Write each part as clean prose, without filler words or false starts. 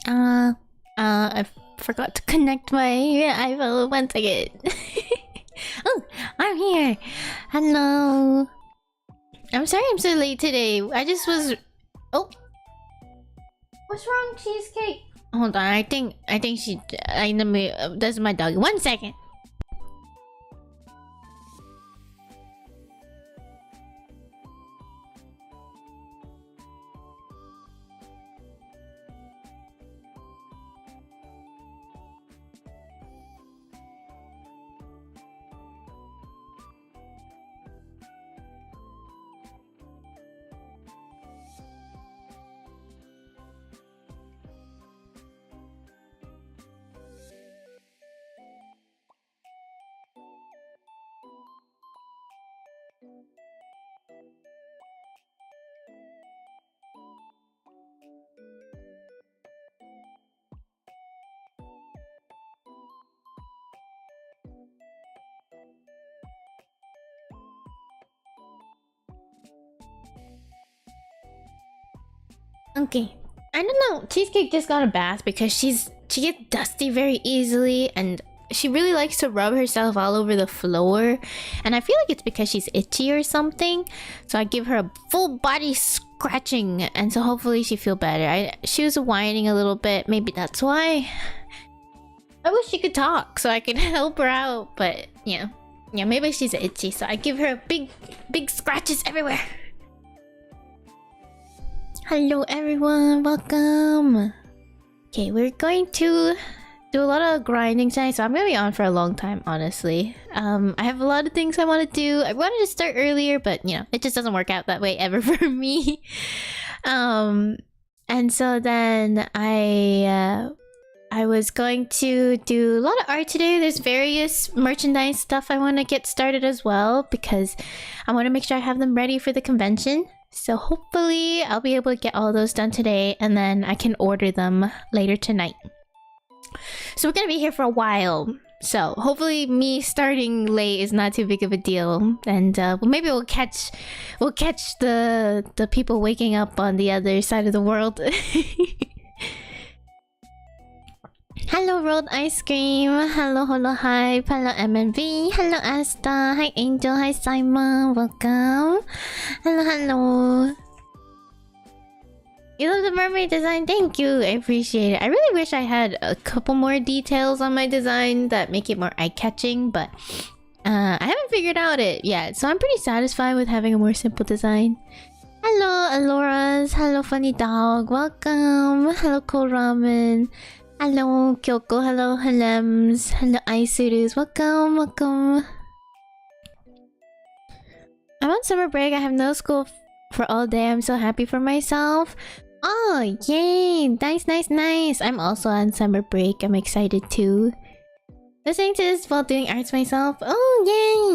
I forgot to connect my iPhone. One second. Oh, I'm here. Hello. I'm sorry I'm so late today. I just was... Oh. What's wrong, Cheesecake? Hold on, I think she... that's my dog. 1 second. Okay. I don't know. Cheesecake just got a bath because she gets dusty very easily and she really likes to rub herself all over the floor. And I feel like it's because she's itchy or something. So I give her a full body scratching and so hopefully she feel better. She was whining a little bit. Maybe that's why. I wish she could talk so I could help her out. But yeah. Yeah, maybe she's itchy. So I give her big scratches everywhere. Hello everyone, welcome! Okay, we're going to do a lot of grinding tonight, so I'm gonna be on for a long time, honestly. I have a lot of things I want to do. I wanted to start earlier, but you know, it just doesn't work out that way ever for me. And so then I was going to do a lot of art today. There's various merchandise stuff I want to get started as well, because I want to make sure I have them ready for the convention. So hopefully I'll be able to get all those done today and then I can order them later tonight. So we're gonna be here for a while. So hopefully me starting late is not too big of a deal. And maybe we'll catch the people waking up on the other side of the world. Hello Rolled Ice Cream, hello Hype, hello MNV, hello Asta, hi Angel, hi Simon, welcome. Hello. You love the mermaid design, thank you, I appreciate it. I really wish I had a couple more details on my design that make it more eye-catching, but I haven't figured out it yet, so I'm pretty satisfied with having a more simple design. Hello Aloras, hello Funny Dog, welcome. Hello Cold Ramen. Hello Kyoko, hello Helems, hello Aisurus, welcome. I'm on summer break, I have no school for all day, I'm so happy for myself. Oh, yay, nice. I'm also on summer break, I'm excited too. Listening to this while doing arts myself, oh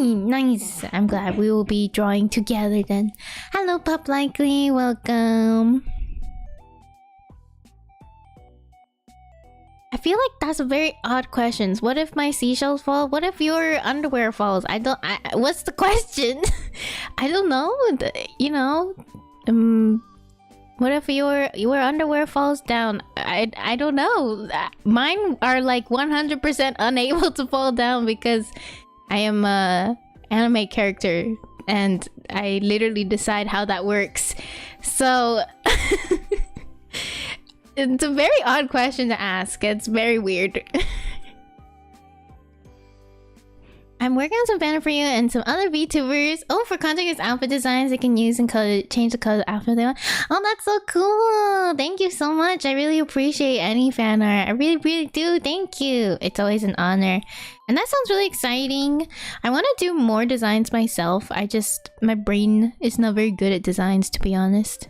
yay, nice. I'm glad we will be drawing together then. Hello Pup Likely, welcome. I feel like that's a very odd question. What if my seashells fall? What if your underwear falls? What's the question? I don't know. You know, what if your underwear falls down? I don't know. Mine are like 100% unable to fall down because I am a anime character and I literally decide how that works. So it's a very odd question to ask. It's very weird. I'm working on some banner for you and some other VTubers. Oh, for contactless outfit designs they can use and change the color of the outfit they want. Oh, that's so cool. Thank you so much. I really appreciate any fan art. I really do. Thank you. It's always an honor. And that sounds really exciting. I want to do more designs myself. My brain is not very good at designs, to be honest.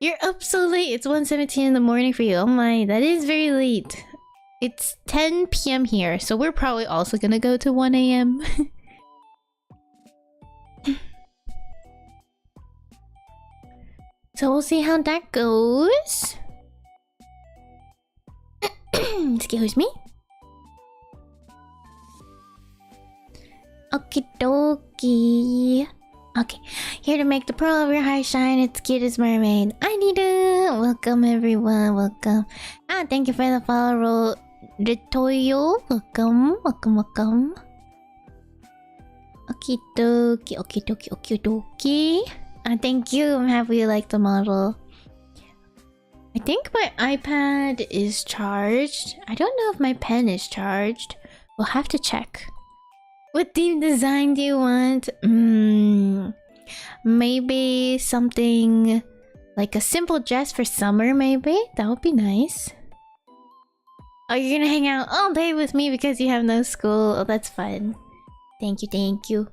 You're up so late. It's 1:17 in the morning for you. Oh my, that is very late. It's 10 PM here, so we're probably also gonna go to 1 AM. So we'll see how that goes. Excuse me. Okie dokie. Okay, here to make the pearl of your heart shine, it's cute as mermaid. Ariru! Welcome everyone, welcome. Thank you for the follow. Ritoyo, welcome, welcome. Okie dokie, okie dokie, okie dokie. Thank you, I'm happy you like the model. I think my iPad is charged. I don't know if my pen is charged. We'll have to check. What theme design do you want? Maybe something like a simple dress for summer, maybe? That would be nice. Oh, you're gonna hang out all day with me because you have no school? Oh, that's fun. Thank you, thank you.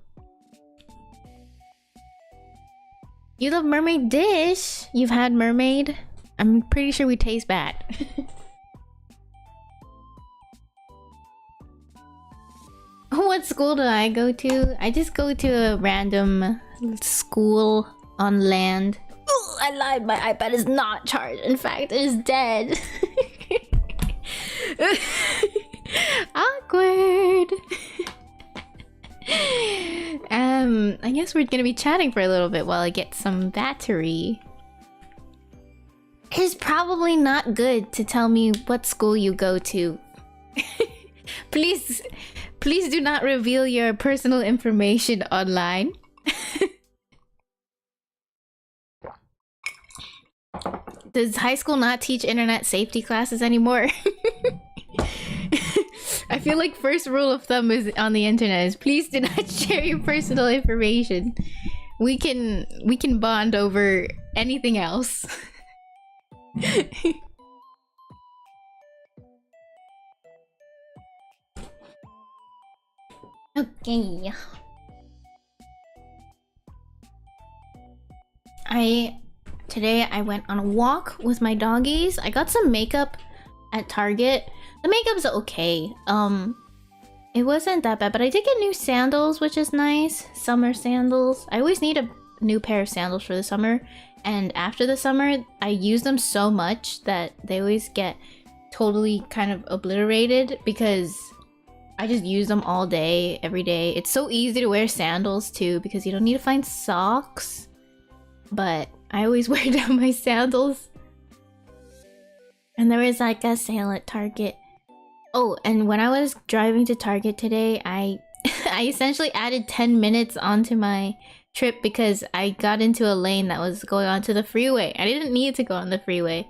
You love mermaid dish? You've had mermaid? I'm pretty sure we taste bad. What school do I go to? I just go to a random school on land. Ooh, I lied, my iPad is not charged. In fact, it is dead. Awkward. I guess we're gonna be chatting for a little bit while I get some battery. It's probably not good to tell me what school you go to. Please do not reveal your personal information online. Does high school not teach internet safety classes anymore? I feel like first rule of thumb is on the internet is please do not share your personal information. We can bond over anything else. Okay. Today I went on a walk with my doggies. I got some makeup at Target. The makeup's okay. It wasn't that bad, but I did get new sandals, which is nice. Summer sandals. I always need a new pair of sandals for the summer, and after the summer, I use them so much that they always get totally kind of obliterated because I just use them all day, every day. It's so easy to wear sandals too because you don't need to find socks. But I always wear down my sandals. And there was like a sale at Target. Oh, and when I was driving to Target today, I essentially added 10 minutes onto my trip because I got into a lane that was going onto the freeway. I didn't need to go on the freeway,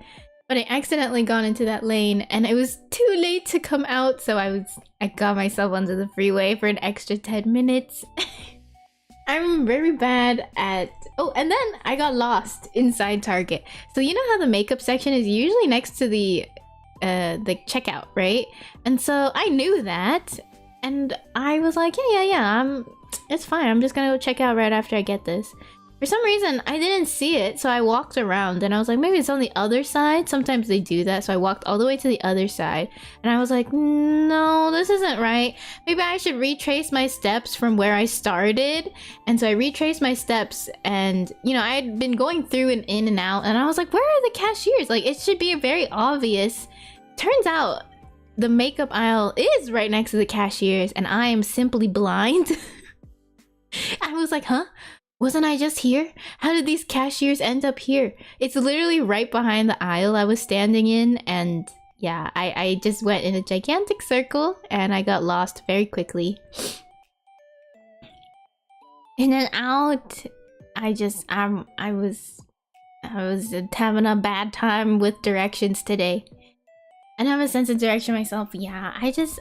but I accidentally got into that lane and it was too late to come out, so I got myself onto the freeway for an extra 10 minutes. I'm very bad at... Oh, and then I got lost inside Target. So you know how the makeup section is usually next to the checkout, right? And so I knew that, and I was like, yeah, it's fine. I'm just gonna go check out right after I get this. For some reason, I didn't see it, so I walked around and I was like, maybe it's on the other side. Sometimes they do that, so I walked all the way to the other side and I was like, no, this isn't right. Maybe I should retrace my steps from where I started. And so I retraced my steps and, you know, I had been going through and in and out and I was like, where are the cashiers? Like, it should be very obvious. Turns out the makeup aisle is right next to the cashiers and I am simply blind. I was like, huh? Wasn't I just here? How did these cashiers end up here? It's literally right behind the aisle I was standing in, and yeah, I just went in a gigantic circle and I got lost very quickly. In and out, I was having a bad time with directions today. I have a sense of direction myself. Yeah,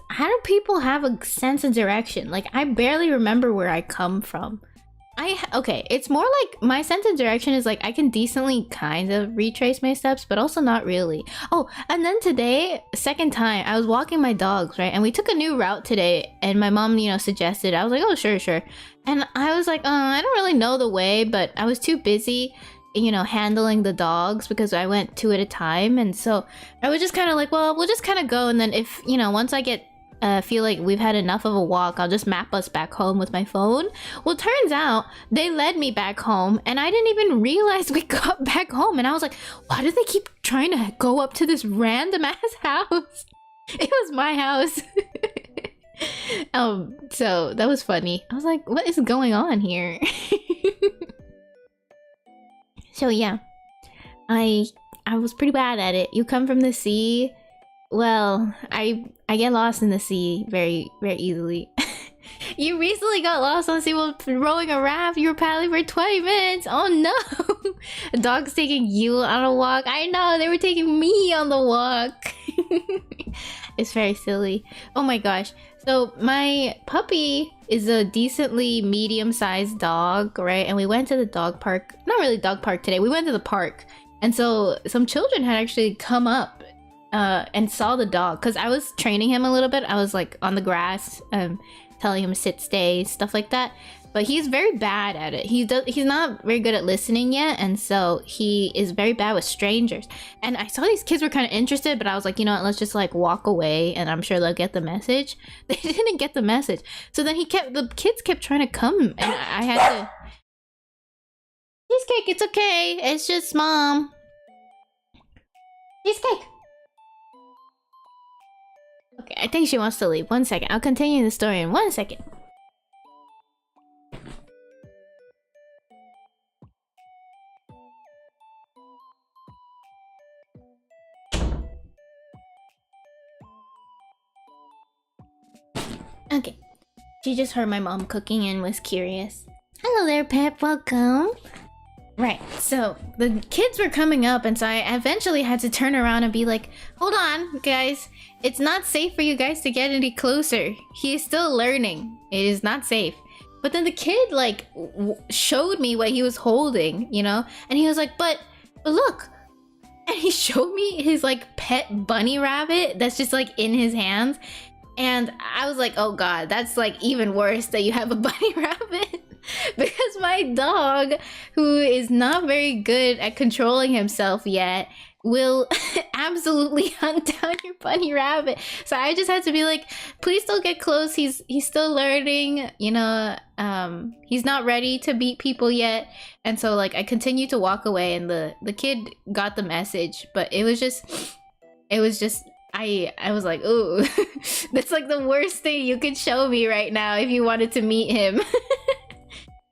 how do people have a sense of direction? Like, I barely remember where I come from. Okay, it's more like my sense of direction is like I can decently kind of retrace my steps, but also not really. Oh, and then today, second time, I was walking my dogs, right? And we took a new route today, and my mom, you know, suggested. I was like, oh, sure. And I was like, I don't really know the way, but I was too busy, you know, handling the dogs because I went two at a time. And so I was just kind of like, well, we'll just kind of go. And then if, you know, once I get feel like we've had enough of a walk, I'll just map us back home with my phone. Well, turns out they led me back home and I didn't even realize we got back home. And I was like, why do they keep trying to go up to this random ass house? It was my house. So that was funny. I was like, what is going on here? So yeah, I I was pretty bad at it. You come from the sea. Well, I get lost in the sea very, very easily. You recently got lost on sea while rowing a raft. You were paddling for 20 minutes. Oh no! A dog's taking you on a walk. I know, they were taking me on the walk. It's very silly. Oh my gosh. So my puppy is a decently medium-sized dog, right? And we went to the dog park. Not really dog park today. We went to the park. And so some children had actually come up and saw the dog. Because I was training him a little bit. I was like on the grass, telling him sit, stay, stuff like that. But he's very bad at it. He's not very good at listening yet, and so he is very bad with strangers. And I saw these kids were kind of interested, but I was like, you know what, let's just like walk away, and I'm sure they'll get the message. They didn't get the message. So then the kids kept trying to come, and I had to... Cheesecake, it's okay. It's just mom. Cheesecake. Okay, I think she wants to leave. 1 second. I'll continue the story in 1 second. Okay. She just heard my mom cooking and was curious. Hello there, Pep. Welcome. Right, so the kids were coming up, and so I eventually had to turn around and be like, hold on, guys. It's not safe for you guys to get any closer. He is still learning. It is not safe. But then the kid, like, showed me what he was holding, you know? And he was like, but look. And he showed me his, like, pet bunny rabbit that's just, like, in his hands. And I was like, oh god, that's, like, even worse that you have a bunny rabbit. Because my dog, who is not very good at controlling himself yet, will absolutely hunt down your bunny rabbit. So I just had to be like, please don't get close. He's still learning, you know. He's not ready to beat people yet. And so like I continued to walk away, and the kid got the message, but it was just I was like, ooh, that's like the worst thing you could show me right now if you wanted to meet him.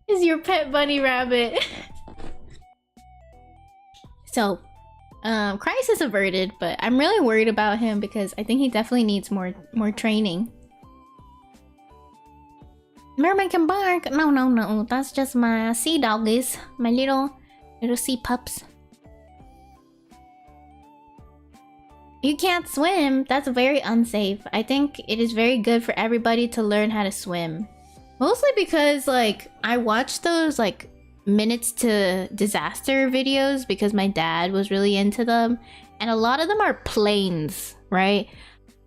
Is your pet bunny rabbit. So, crisis averted, but I'm really worried about him because I think he definitely needs more training. Mermaid can bark. No, that's just my sea doggies, my little sea pups. You can't swim. That's very unsafe. I think it is very good for everybody to learn how to swim. Mostly because, like, I watched those, like, minutes to disaster videos because my dad was really into them. And a lot of them are planes, right?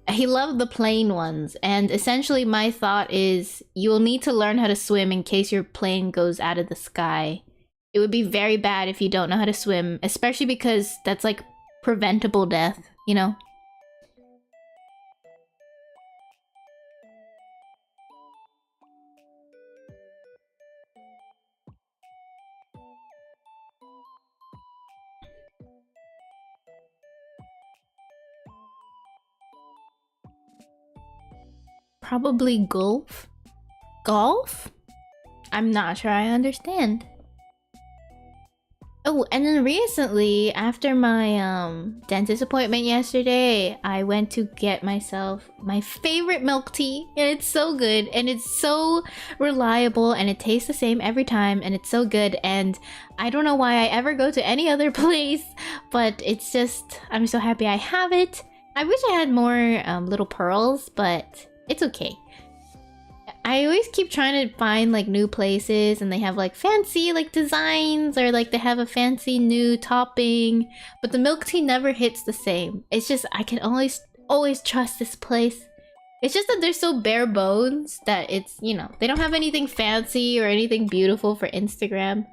He loved the plane ones. And essentially my thought is you will need to learn how to swim in case your plane goes out of the sky. It would be very bad if you don't know how to swim, especially because that's, like, preventable death, you know? Probably golf? Golf? I'm not sure I understand. Oh, and then recently, after my dentist appointment yesterday, I went to get myself my favorite milk tea. And it's so good, and it's so reliable, and it tastes the same every time, and it's so good. And I don't know why I ever go to any other place, but it's just, I'm so happy I have it. I wish I had more little pearls, but it's okay. I always keep trying to find like new places, and they have like fancy like designs, or like they have a fancy new topping, but the milk tea never hits the same. It's just I can always trust this place. It's just that they're so bare bones that it's, you know, they don't have anything fancy or anything beautiful for Instagram.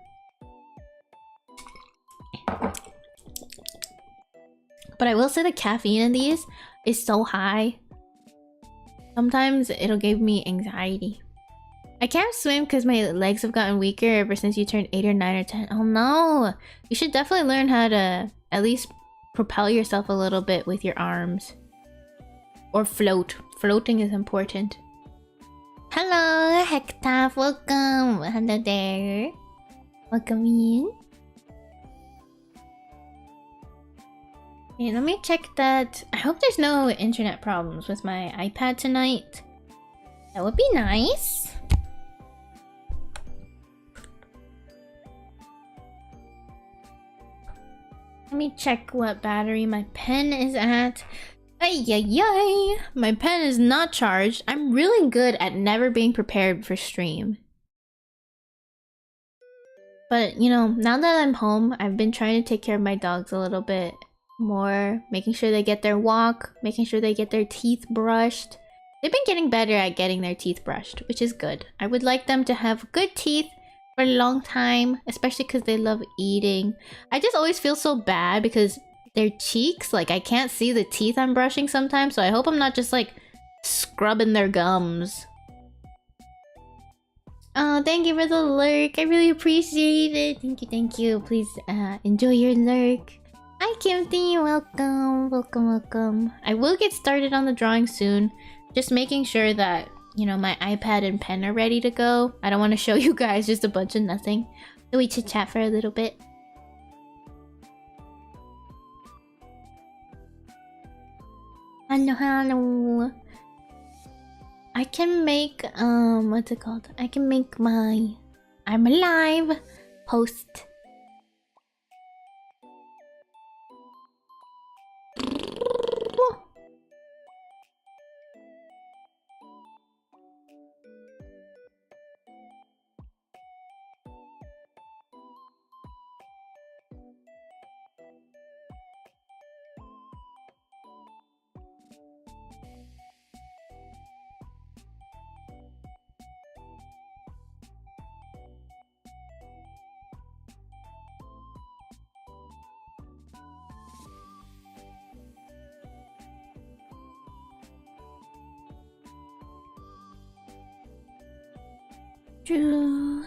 But I will say the caffeine in these is so high. Sometimes it'll give me anxiety. I can't swim because my legs have gotten weaker ever since you turned 8 or 9 or 10. Oh no! You should definitely learn how to at least propel yourself a little bit with your arms. Or float. Floating is important. Hello, Hector. Welcome. Hello there. Welcome in. Okay, let me check that. I hope there's no internet problems with my iPad tonight. That would be nice. Let me check what battery my pen is at. Ay, ay, ay. My pen is not charged. I'm really good at never being prepared for stream. But, you know, now that I'm home, I've been trying to take care of my dogs a little bit more. Making sure they get their walk, making sure they get their teeth brushed. They've been getting better at getting their teeth brushed, which is good. I would like them to have good teeth for a long time, especially because they love eating. I just always feel so bad because their cheeks, like I can't see the teeth I'm brushing sometimes, so I hope I'm not just like scrubbing their gums. Oh, thank you for the lurk. I really appreciate it. Thank you, thank you. Please enjoy your lurk. Hi, Kimty. Welcome, welcome, welcome. I will get started on the drawing soon. Just making sure that, you know, my iPad and pen are ready to go. I don't want to show you guys just a bunch of nothing. So we chit-chat for a little bit. Hello, hello. I can make, what's it called? I can make my I'm Alive post. True.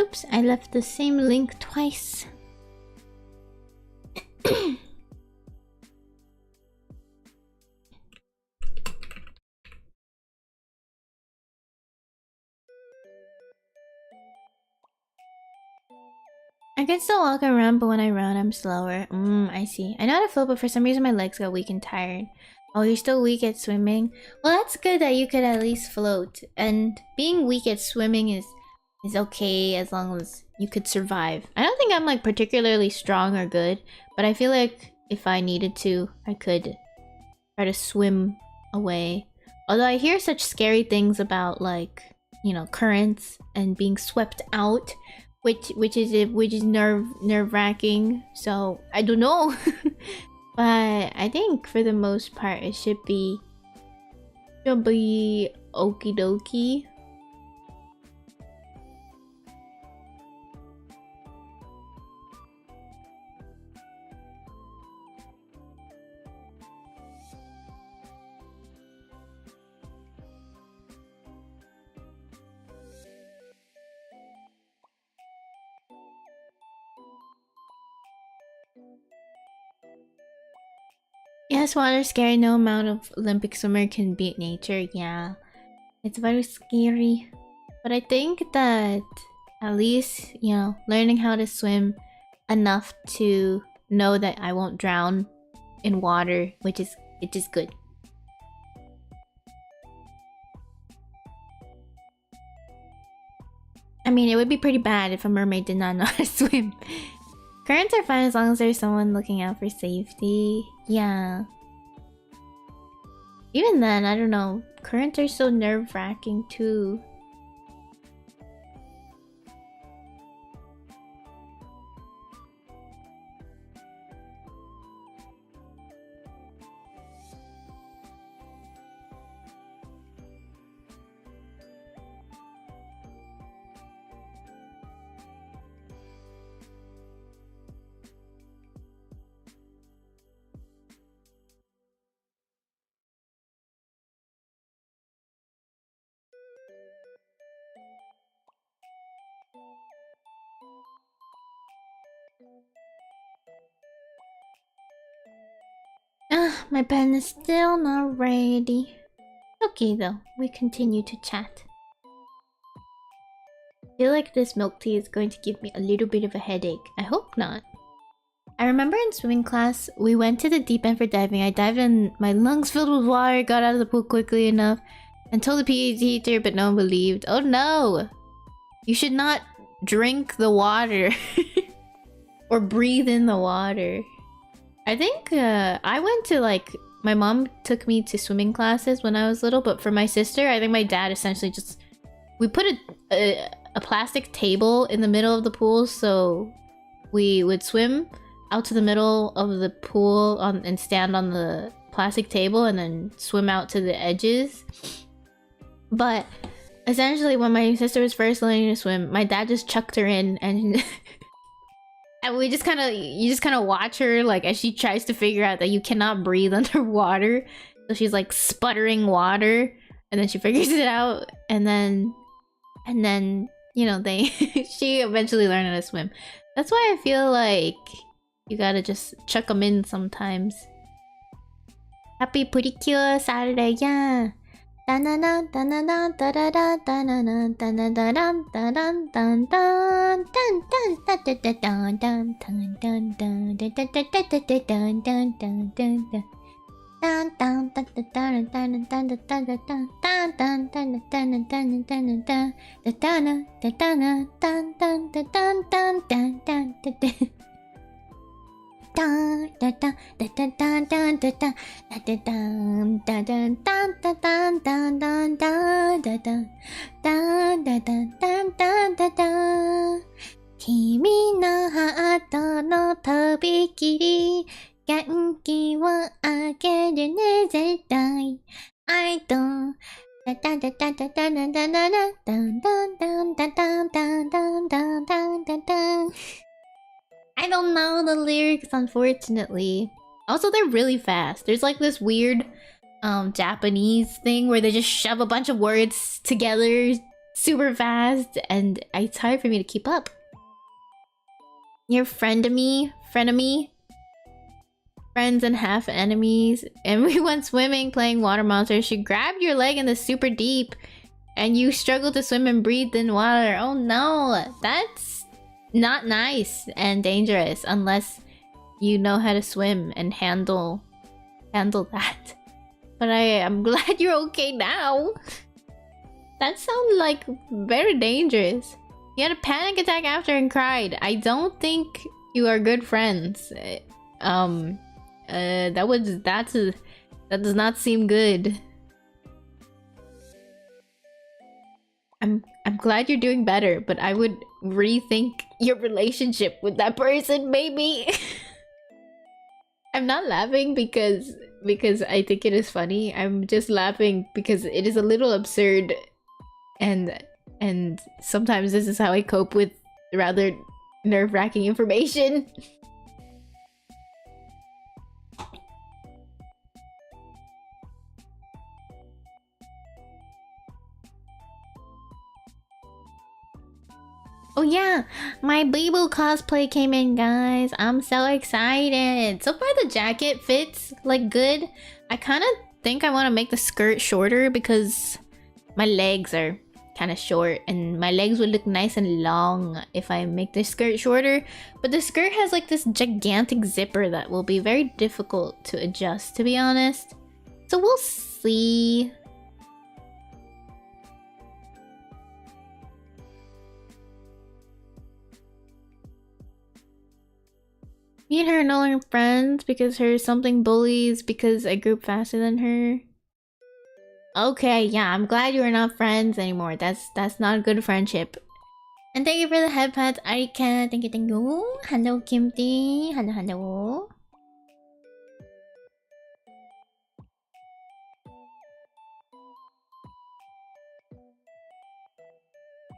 Oops, I left the same link twice. I can still walk around, but when I run, I'm slower. I see. I know how to float, but for some reason my legs got weak and tired. Oh, you're still weak at swimming? Well, that's good that you could at least float. And being weak at swimming is okay as long as you could survive. I don't think I'm like particularly strong or good, but I feel like if I needed to, I could try to swim away. Although I hear such scary things about like, you know, currents and being swept out, which is nerve-wracking. So I don't know. But I think for the most part it should be okie dokie. Yes, water's scary. No amount of Olympic swimmer can beat nature. Yeah, it's very scary. But I think that at least, you know, learning how to swim enough to know that I won't drown in water, which is good. I mean, it would be pretty bad if a mermaid did not know how to swim. Currents are fine as long as there's someone looking out for safety. Yeah. Even then, I don't know. Currents are so nerve-wracking too. My pen is still not ready. Okay though, we continue to chat. I feel like this milk tea is going to give me a little bit of a headache. I hope not. I remember in swimming class, we went to the deep end for diving. I dived and my lungs filled with water, got out of the pool quickly enough, and told the PE teacher, but no one believed. Oh no! You should not drink the water. Or breathe in the water. I think I went to like... My mom took me to swimming classes when I was little, but for my sister, I think my dad essentially just... We put a plastic table in the middle of the pool, so we would swim out to the middle of the pool and stand on the plastic table and then swim out to the edges. But essentially when my sister was first learning to swim, my dad just chucked her in and and we just kind of you just kind of watch her like as she tries to figure out that you cannot breathe underwater. So she's like sputtering water and then she figures it out and then you know she eventually learned how to swim. That's why I feel like you gotta just chuck them in sometimes. Happy Pedicure Saturday, yeah! Kimi no hato no tobikiri genki wo ageru ne zettai I don't I don't know the lyrics, unfortunately. Also, they're really fast. There's like this weird Japanese thing where they just shove a bunch of words together super fast, and it's hard for me to keep up. You're frenemy? Friends and half enemies. And we went swimming playing water monster. She grabbed your leg in the super deep, and you struggled to swim and breathe in water. Oh no, that's not nice and dangerous unless you know how to swim and handle that. But I'm glad you're okay now. That sounds like very dangerous. You had a panic attack after and cried. I don't think you are good friends. That does not seem good. I'm glad you're doing better, but I would rethink your relationship with that person, maybe. I'm not laughing because I think it is funny. I'm just laughing because it is a little absurd, and sometimes this is how I cope with rather nerve-wracking information. Oh yeah, my Bebo cosplay came in, guys. I'm so excited. So far the jacket fits like good. I kind of think I want to make the skirt shorter because my legs are kind of short and my legs would look nice and long if I make the skirt shorter. But the skirt has like this gigantic zipper that will be very difficult to adjust, to be honest. So we'll see. Me and her are no longer friends because her something bullies because I grew up faster than her. Okay, yeah, I'm glad you are not friends anymore. That's not a good friendship. And thank you for the head pats, Arika. Thank you. Hello, Kimchi. Hello.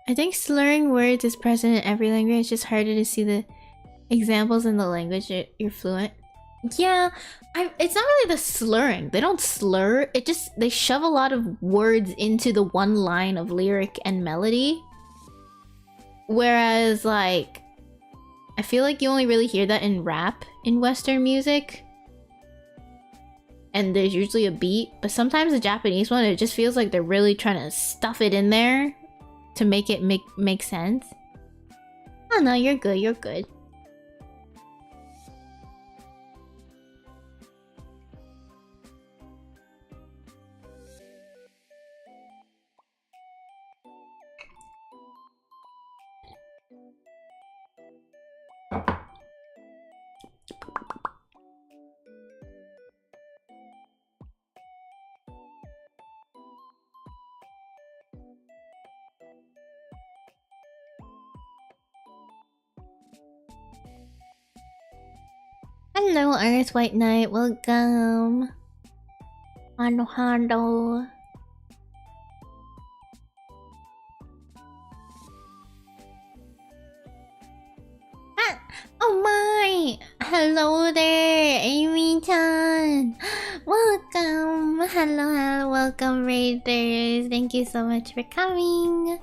I think slurring words is present in every language. It's just harder to see the examples in the language you're fluent. Yeah, it's not really the slurring. They don't slur. They shove a lot of words into the one line of lyric and melody. Whereas, like, I feel like you only really hear that in rap in Western music. and there's usually a beat, but sometimes the Japanese one, it just feels like they're really trying to stuff it in there to make it make sense. Oh no, you're good, you're good. Hello, Earth White Knight. Welcome. Hando, hando. Ah! Oh my! Hello there, Amy-chan. Welcome. Hello, welcome, Raiders. Thank you so much for coming.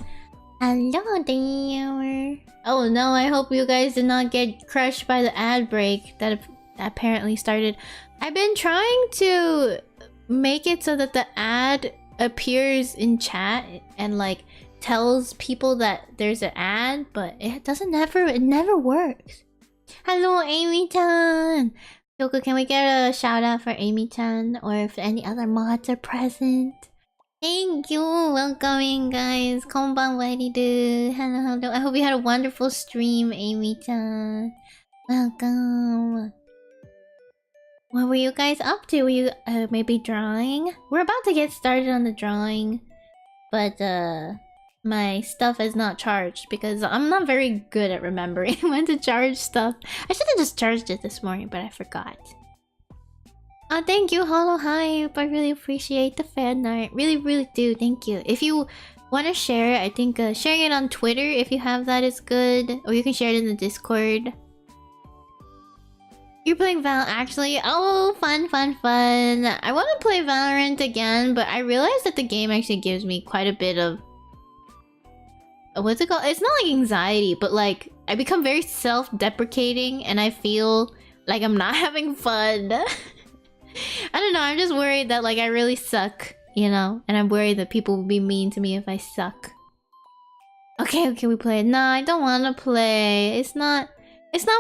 Hello there. Oh no, I hope you guys did not get crushed by the ad break that apparently started. I've been trying to make it so that the ad appears in chat and like tells people that there's an ad, but it never works. Hello, Amy-chan. Yoko, can we get a shout out for Amy-chan or if any other mods are present? Thank you, welcoming guys. Konbanwa ariru. Hello, hello. I hope you had a wonderful stream, Amy-chan. Welcome. What were you guys up to? Were you maybe drawing? We're about to get started on the drawing, but my stuff is not charged because I'm not very good at remembering when to charge stuff. I should have just charged it this morning, but I forgot. Oh, thank you, Hollow Hype. I really appreciate the fan art. Really do. Thank you. If you want to share it, I think sharing it on Twitter if you have that is good, or you can share it in the Discord. You're playing Val actually? Oh, fun. I want to play Valorant again, but I realized that the game actually gives me quite a bit of... what's it called? It's not like anxiety, but like I become very self-deprecating and I feel like I'm not having fun. I don't know, I'm just worried that like I really suck, you know? And I'm worried that people will be mean to me if I suck. Okay, we play it. No, I don't want to play. It's not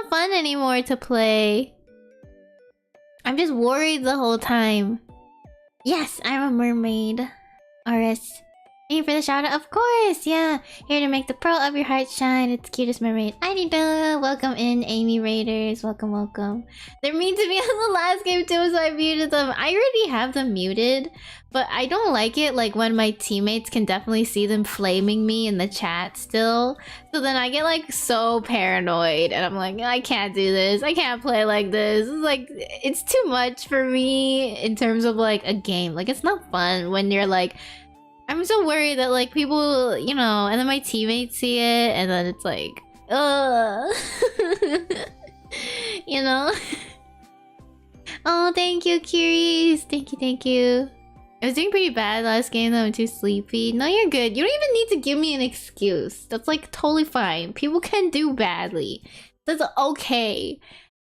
fun anymore to play. I'm just worried the whole time. Yes, I'm a mermaid. RS. Thank you for the shout out. Of course, yeah. Here to make the pearl of your heart shine. It's cutest mermaid. Ariru. Welcome in, Amy Raiders. Welcome. They're mean to me on the last game too, so I muted them. I already have them muted, but I don't like it like when my teammates can definitely see them flaming me in the chat still. So then I get like so paranoid and I'm like, I can't do this. I can't play like this. It's like, it's too much for me in terms of like a game. Like it's not fun when you're like, I'm so worried that like people, you know, and then my teammates see it and then it's like, ugh. You know? Oh, thank you, Curious. Thank you. I was doing pretty bad last game though, I'm too sleepy. No, you're good. You don't even need to give me an excuse. That's like totally fine. People can do badly. That's okay.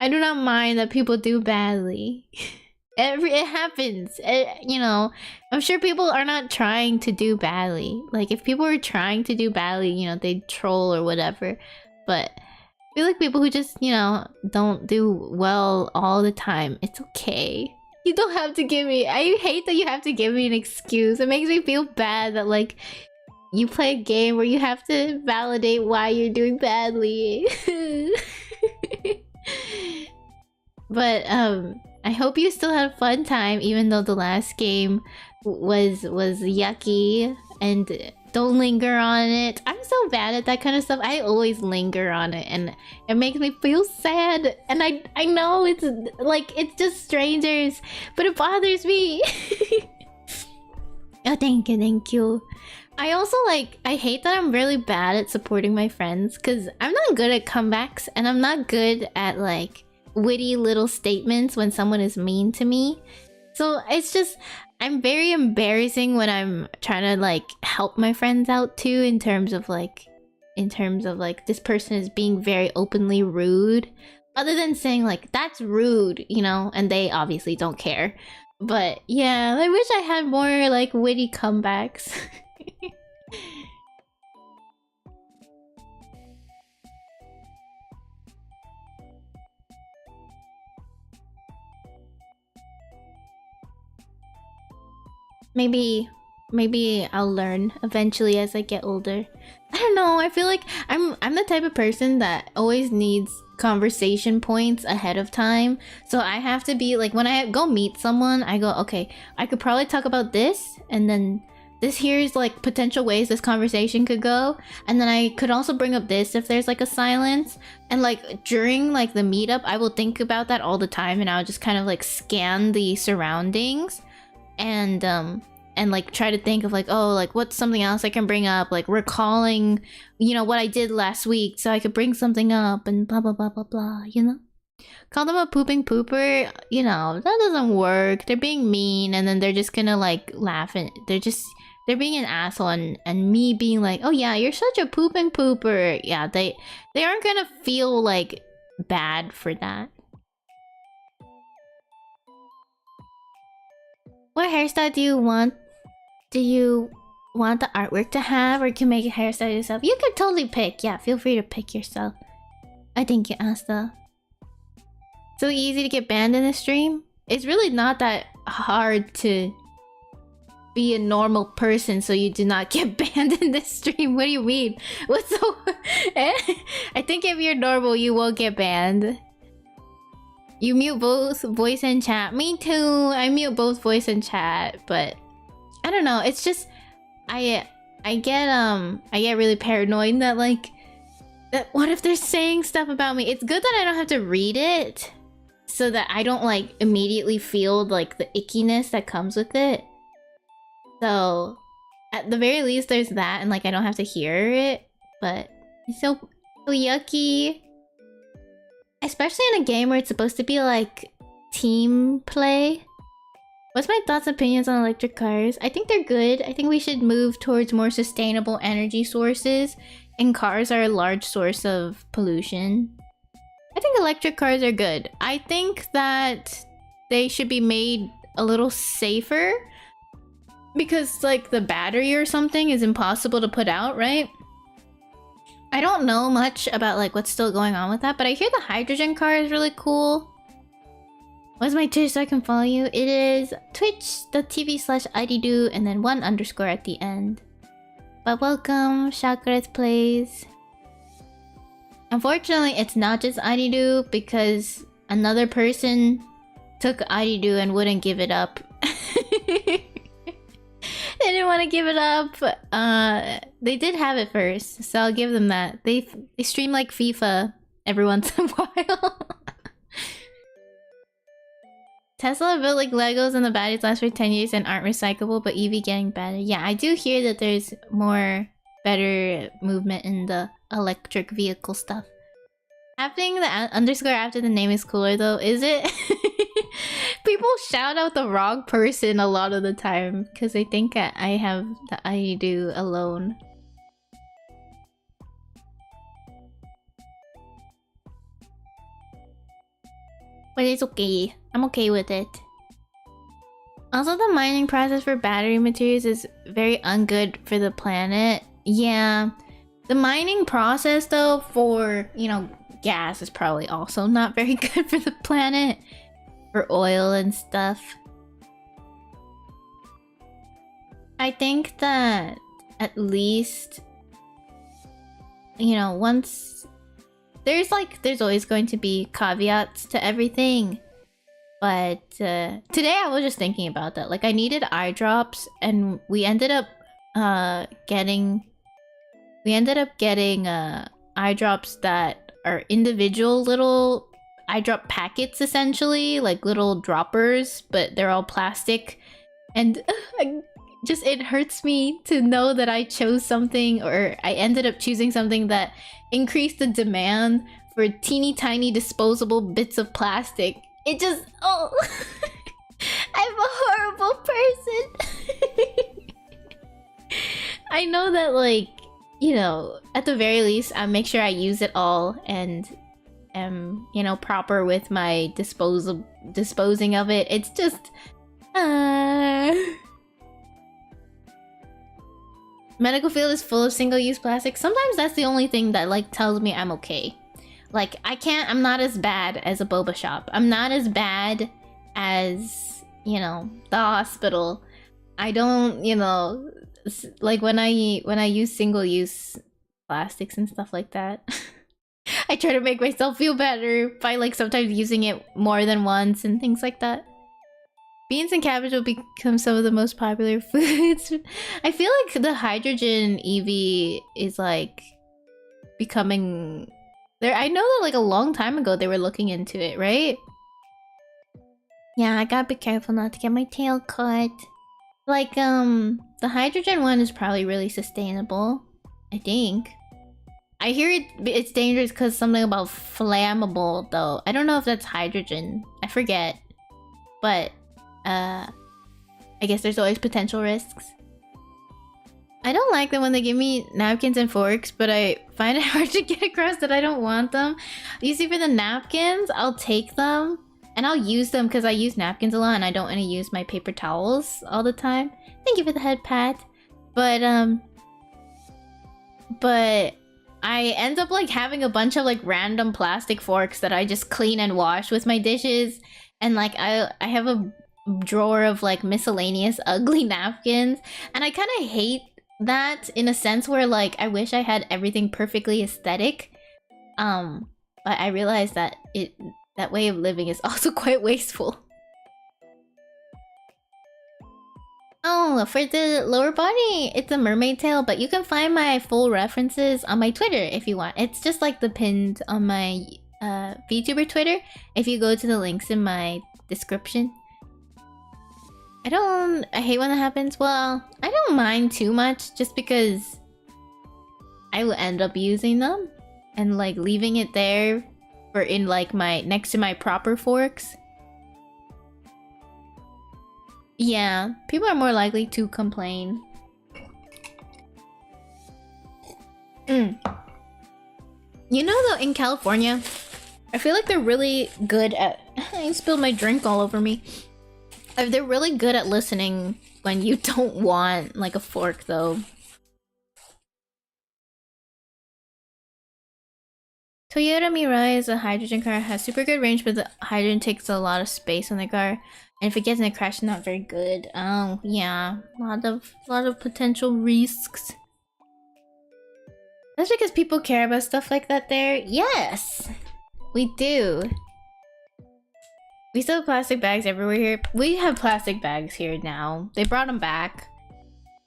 I do not mind that people do badly. It happens. You know, I'm sure people are not trying to do badly. Like if people are trying to do badly, you know, they troll or whatever. But I feel like people who just, you know, don't do well all the time, it's okay. You don't have to give me... I hate that you have to give me an excuse. It makes me feel bad that like you play a game where you have to validate why you're doing badly. But I hope you still had a fun time, even though the last game was yucky. And don't linger on it. I'm so bad at that kind of stuff. I always linger on it, and it makes me feel sad. And I know it's like it's just strangers, but it bothers me. Oh, thank you. I also like, I hate that I'm really bad at supporting my friends because I'm not good at comebacks, and I'm not good at like witty little statements when someone is mean to me. So it's just, I'm very embarrassing when I'm trying to like help my friends out too, in terms of like this person is being very openly rude, other than saying like that's rude, you know, and they obviously don't care. But yeah, I wish I had more like witty comebacks. Maybe I'll learn eventually as I get older. I don't know, I feel like I'm the type of person that always needs conversation points ahead of time. So I have to be like, when I go meet someone, I go, okay, I could probably talk about this, and then this here's like potential ways this conversation could go, and then I could also bring up this if there's like a silence. And like during like the meetup, I will think about that all the time, and I'll just kind of like scan the surroundings and like try to think of like, oh, like what's something else I can bring up, like recalling, you know, what I did last week so I could bring something up and blah blah blah blah blah, you know. Call them a pooping pooper, you know, that doesn't work. They're being mean, and then they're just gonna like laugh, and they're being an asshole, and me being like, oh yeah, you're such a pooping pooper. Yeah, they aren't gonna feel like bad for that. What hairstyle do you want? Do you want the artwork to have, or you can make a hairstyle yourself? You can totally pick. Yeah, feel free to pick yourself. I think you asked though. So easy to get banned in the stream? It's really not that hard to be a normal person so you do not get banned in this stream. What do you mean? What's so... I think if you're normal, you won't get banned. You mute both voice and chat. Me too. I mute both voice and chat, but I don't know. It's just I get really paranoid that like what if they're saying stuff about me? It's good that I don't have to read it, so that I don't like immediately feel like the ickiness that comes with it. So at the very least there's that, and like I don't have to hear it, but it's so yucky. Especially in a game where it's supposed to be like team play. What's my thoughts and opinions on electric cars? I think they're good. I think we should move towards more sustainable energy sources, and cars are a large source of pollution. I think electric cars are good. I think that they should be made a little safer, because like the battery or something is impossible to put out, right? I don't know much about like what's still going on with that, but I hear the hydrogen car is really cool. What's my Twitch so I can follow you? It is twitch.tv/iddo and then 1_ at the end. But welcome, Chakras Plays. Unfortunately, it's not just iddo, because another person took iddo and wouldn't give it up. They didn't want to give it up. They did have it first, so I'll give them that. They stream like FIFA every once in a while. Tesla built like Legos and the batteries last for 10 years and aren't recyclable, but EV getting better. Yeah, I do hear that there's better movement in the electric vehicle stuff. Having the _ after the name is cooler though, is it? People shout out the wrong person a lot of the time because they think I have the iddo alone. But it's okay. I'm okay with it. Also, the mining process for battery materials is very ungood for the planet. Yeah. The mining process though for, you know, gas is probably also not very good for the planet. For oil and stuff. I think that at least, you know, once there's always going to be caveats to everything. But today I was just thinking about that. Like I needed eye drops, and we ended up getting eye drops that are individual little eye drop packets, essentially, like little droppers, but they're all plastic. And it hurts me to know that I chose something, or I ended up choosing something that increased the demand for teeny tiny disposable bits of plastic. It just, oh, I'm a horrible person. I know that, like, you know, at the very least, I make sure I use it all and am, you know, proper with my disposing of it. It's just, Medical field is full of single-use plastic. Sometimes that's the only thing that like tells me I'm okay. Like I'm not as bad as a boba shop. I'm not as bad as, you know, the hospital. I don't, you know, like when I use single-use plastics and stuff like that. I try to make myself feel better by like sometimes using it more than once and things like that. Beans and cabbage will become some of the most popular foods. I feel like the hydrogen EV is like becoming there. I know that like a long time ago they were looking into it, right? Yeah, I gotta be careful not to get my tail cut. Like the hydrogen one is probably really sustainable, I think. I hear it's dangerous because something about flammable though. I don't know if that's hydrogen. I forget. But I guess there's always potential risks. I don't like them when they give me napkins and forks, but I find it hard to get across that I don't want them. You see, for the napkins, I'll take them and I'll use them because I use napkins a lot and I don't want to use my paper towels all the time. Thank you for the head pat. But I end up like having a bunch of like random plastic forks that I just clean and wash with my dishes. And like I have a drawer of like miscellaneous ugly napkins, and I kind of hate that in a sense where like I wish I had everything perfectly aesthetic, but I realized that that way of living is also quite wasteful. Oh, for the lower body, it's a mermaid tail, but you can find my full references on my Twitter if you want. It's just like the pinned on my vtuber Twitter if you go to the links in my description. I hate when that happens. Well, I don't mind too much just because I will end up using them and like leaving it there for in like my next to my proper forks. Yeah, people are more likely to complain. You know though, in California, I feel like they're really good at... I spilled my drink all over me. They're really good at listening when you don't want like a fork though. Toyota Mirai is a hydrogen car, has super good range, but the hydrogen takes a lot of space on the car. And if it gets in a crash, it's not very good. Oh, yeah. A lot of potential risks. That's because people care about stuff like that there. Yes! We do. We still have plastic bags everywhere here. We have plastic bags here now. They brought them back.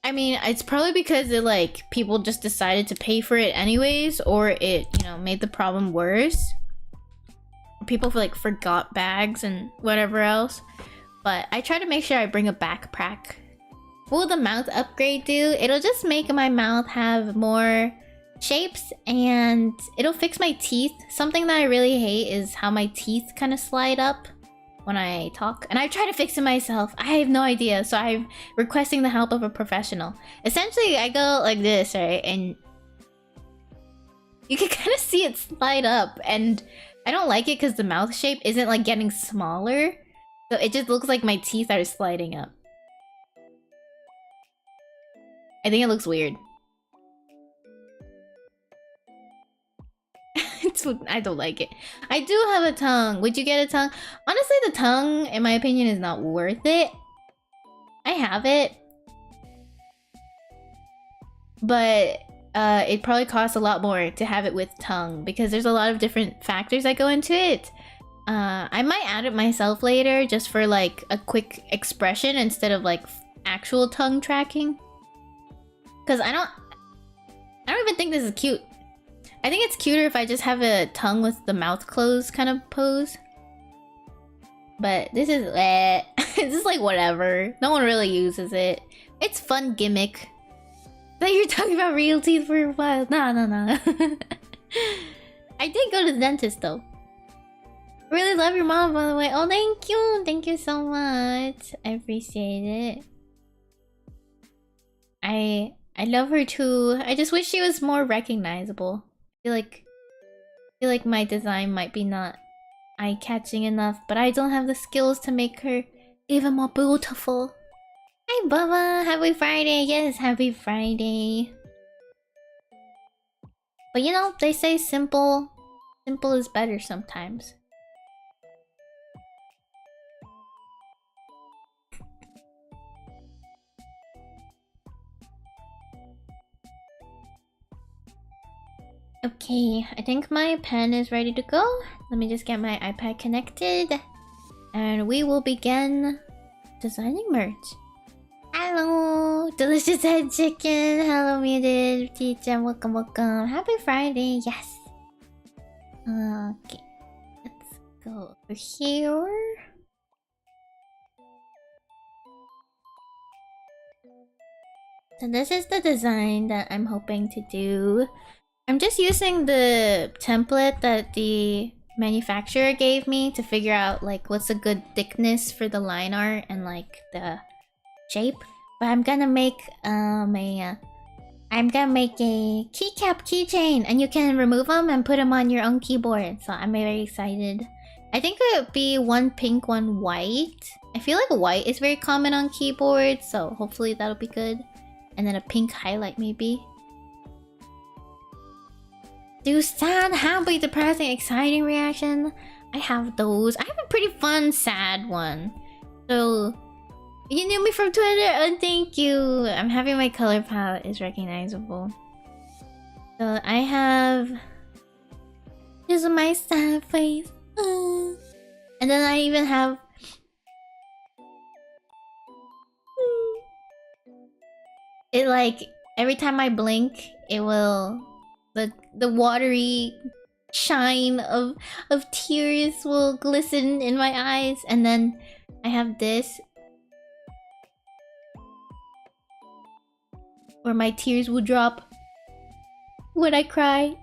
I mean, it's probably because it, like, people just decided to pay for it anyways, or it, you know, made the problem worse. People, like, forgot bags and whatever else. But I try to make sure I bring a backpack. What will the mouth upgrade do? It'll just make my mouth have more shapes and it'll fix my teeth. Something that I really hate is how my teeth kind of slide up when I talk. And I try to fix it myself. I have no idea. So I'm requesting the help of a professional. Essentially, I go like this, right? And you can kind of see it slide up. And I don't like it because the mouth shape isn't like getting smaller. So it just looks like my teeth are sliding up. I think it looks weird. I don't like it. I do have a tongue. Would you get a tongue? Honestly, the tongue, in my opinion, is not worth it. I have it. But it probably costs a lot more to have it with tongue because there's a lot of different factors that go into it. I might add it myself later just for like a quick expression instead of like actual tongue tracking. Because I don't even think this is cute. I think it's cuter if I just have a tongue with the mouth closed kind of pose. But this is this is like whatever. No one really uses it. It's fun gimmick. That you're talking about real teeth for a while. No. I did go to the dentist though. Really love your mom, by the way. Oh, thank you. Thank you so much. I appreciate it. I love her too. I just wish she was more recognizable. I feel like my design might be not eye-catching enough, but I don't have the skills to make her even more beautiful. Hi, Bubba. Happy Friday. Yes, happy Friday. But you know, they say simple is better sometimes. Okay, I think my pen is ready to go. Let me just get my iPad connected. And we will begin designing merch. Hello, delicious head chicken. Hello, muted teacher. Welcome, welcome. Happy Friday. Yes. Okay, let's go over here. So this is the design that I'm hoping to do. I'm just using the template that the manufacturer gave me to figure out like what's a good thickness for the line art and like the shape. But I'm gonna make a keycap keychain, and you can remove them and put them on your own keyboard. So I'm very excited. I think it would be one pink, one white. I feel like white is very common on keyboards, so hopefully that'll be good. And then a pink highlight maybe. Do sad, happy, depressing, exciting reaction. I have those. I have a pretty fun sad one. So you knew me from Twitter? Oh, thank you. I'm happy my color palette is recognizable. So I have... This is my sad face. And then I even have... It like, every time I blink, it will... The watery shine of tears will glisten in my eyes. And then I have this... where my tears will drop when I cry.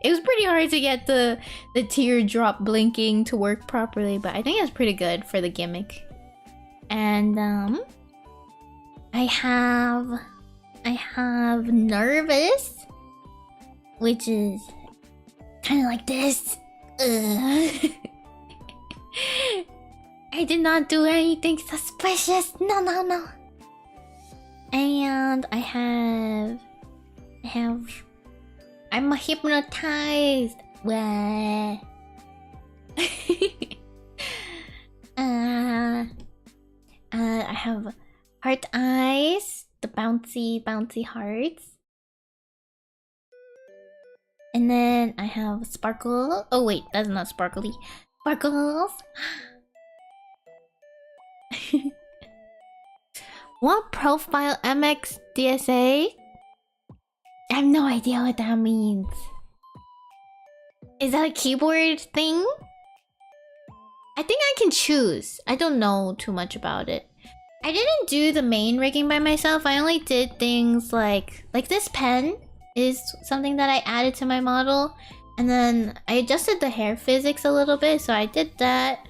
It was pretty hard to get the teardrop blinking to work properly, but I think it's pretty good for the gimmick. And I have nervous, which is kind of like this. I did not do anything suspicious. No. And I'm hypnotized. Wah. I have heart eyes, the bouncy hearts. And then I have sparkle. Oh wait, that's not sparkly. Sparkles. What profile MX DSA? I have no idea what that means. Is that a keyboard thing? I think I can choose. I don't know too much about it. I didn't do the main rigging by myself. I only did things like this pen is something that I added to my model. And then I adjusted the hair physics a little bit, so I did that.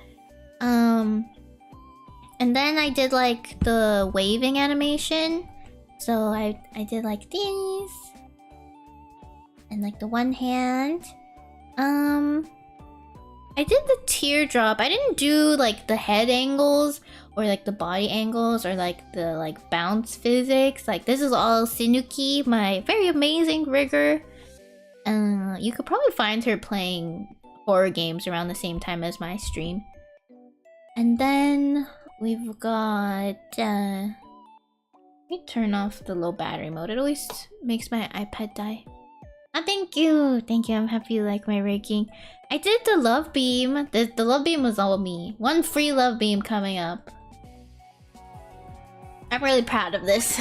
And then I did like the waving animation. So I did like these. And like the one hand. I did the teardrop. I didn't do like the head angles or like the body angles or like the like bounce physics. Like this is all Sinuuki, my very amazing rigger. You could probably find her playing horror games around the same time as my stream. And then we've got let me turn off the low battery mode. It always makes my iPad die. Oh, thank you. I'm happy you like my rigging. I did the love beam. The love beam was all me. One free love beam coming up. I'm really proud of this.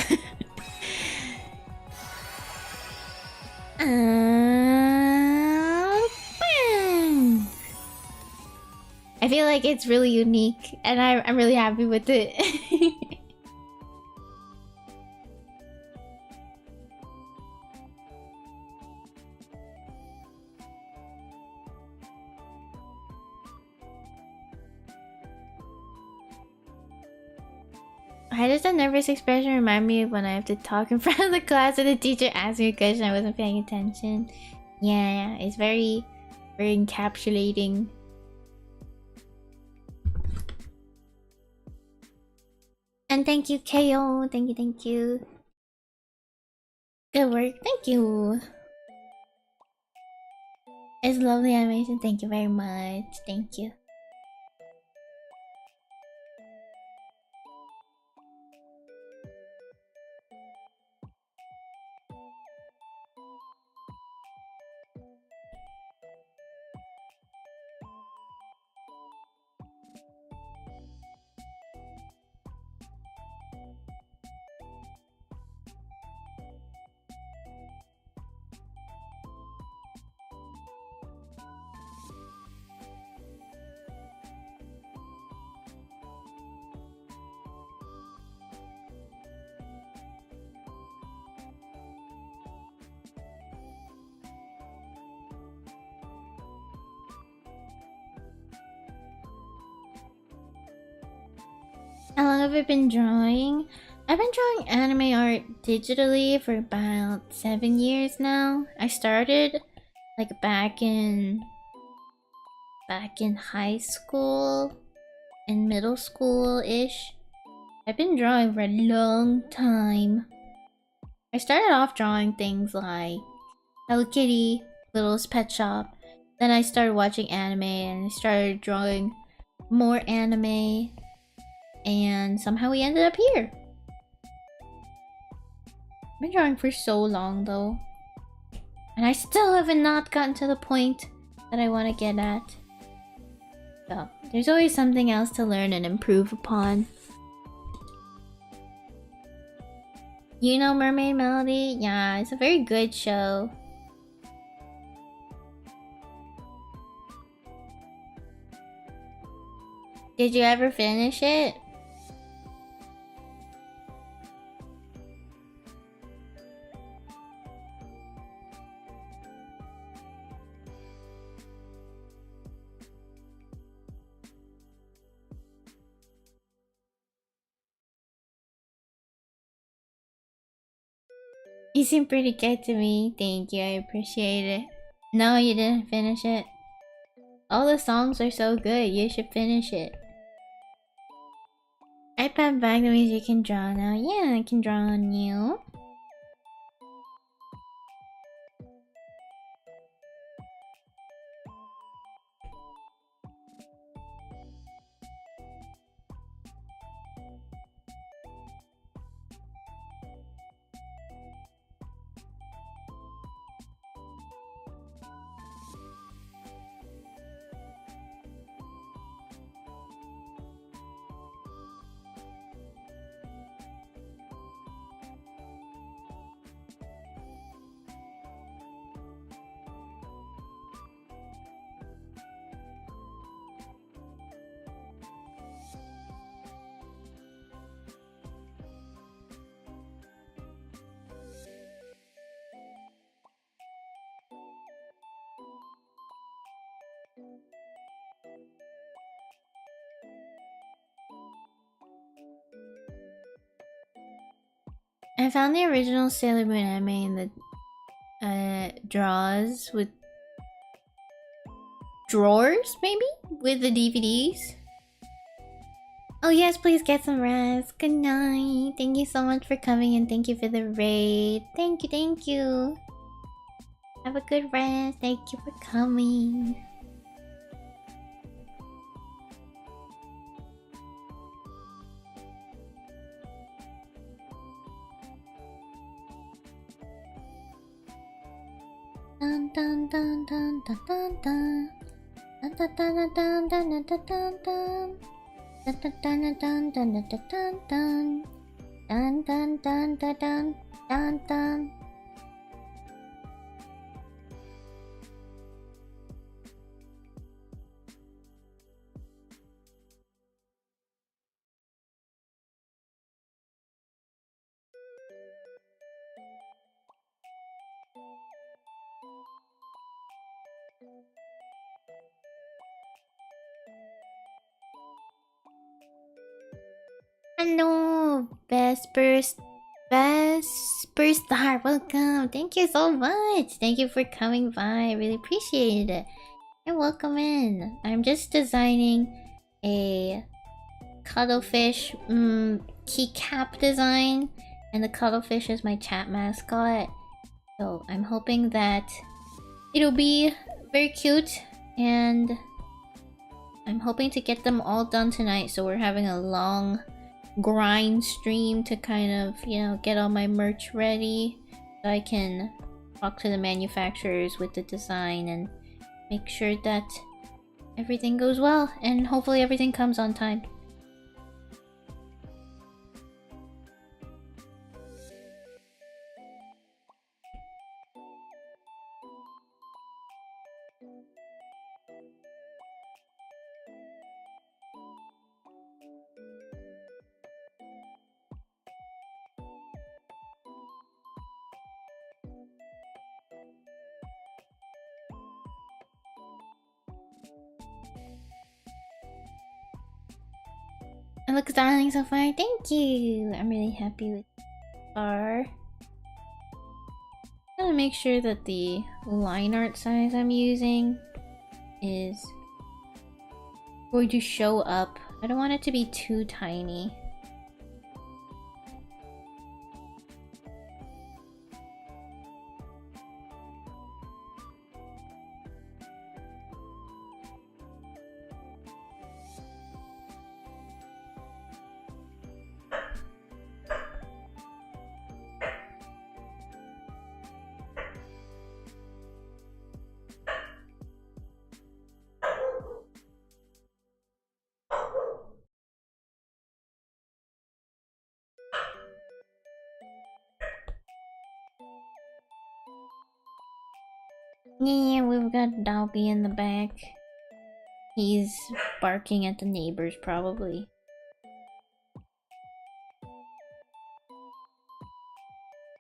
I feel like it's really unique, and I'm really happy with it. Why does the nervous expression remind me of when I have to talk in front of the class and the teacher asks me a question I wasn't paying attention? Yeah, it's very encapsulating. And thank you, KO. Thank you, thank you. Good work. Thank you. It's lovely animation. Thank you very much. Thank you. How long have I been drawing? I've been drawing anime art digitally for about 7 years now. I started like back in high school and middle school-ish. I've been drawing for a long time. I started off drawing things like Hello Kitty, Littlest Pet Shop. Then I started watching anime and I started drawing more anime. And somehow we ended up here. I've been drawing for so long though. And I still haven't not gotten to the point that I want to get at. So, there's always something else to learn and improve upon. You know Mermaid Melody? Yeah, it's a very good show. Did you ever finish it? You seem pretty good to me. Thank you, I appreciate it. No, you didn't finish it. All the songs are so good, you should finish it. iPad bag, that means you can draw now. Yeah, I can draw on you. I found the original Sailor Moon anime in the drawers with drawers, maybe? With the DVDs? Oh yes, please get some rest. Good night. Thank you so much for coming and thank you for the raid. Thank you, thank you. Have a good rest. Thank you for coming. Dun dun dun dun dun dun dun. Dun dun dun dun dun dun dun dun. Dun dun dun dun dun dun dun dun. Dun dun dun dun dun dun dun. Hello, Vesper Star, welcome. Thank you so much. Thank you for coming by. I really appreciate it. And welcome in. I'm just designing a cuttlefish keycap design, and the cuttlefish is my chat mascot. So I'm hoping that it'll be very cute, and I'm hoping to get them all done tonight, so we're having a long grind stream to kind of, you know, get all my merch ready so I can talk to the manufacturers with the design and make sure that everything goes well, and hopefully everything comes on time. It looks darling so far. Thank you. I'm really happy with our. I'm gonna make sure that the line art size I'm using is going to show up. I don't want it to be too tiny. Yeah, we've got Doggy in the back. He's barking at the neighbors, probably.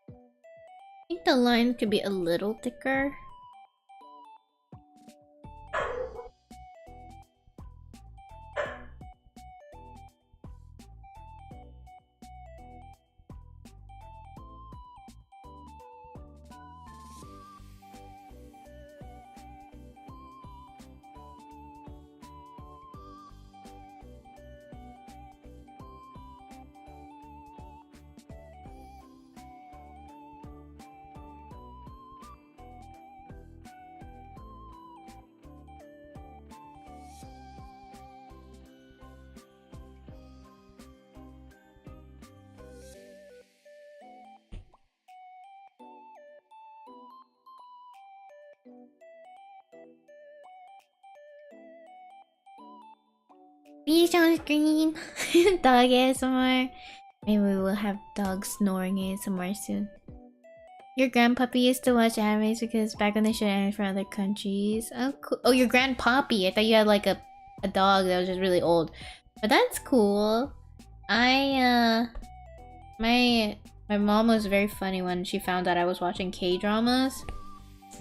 I think the line could be a little thicker. Beach on screen. Dog ASMR. Maybe we will have dog snoring ASMR soon. Your grandpuppy used to watch animes because back when they showed anime from other countries. Oh, cool. Oh, your grandpoppy. I thought you had like a dog that was just really old. But that's cool. My mom was very funny when she found out I was watching K-dramas.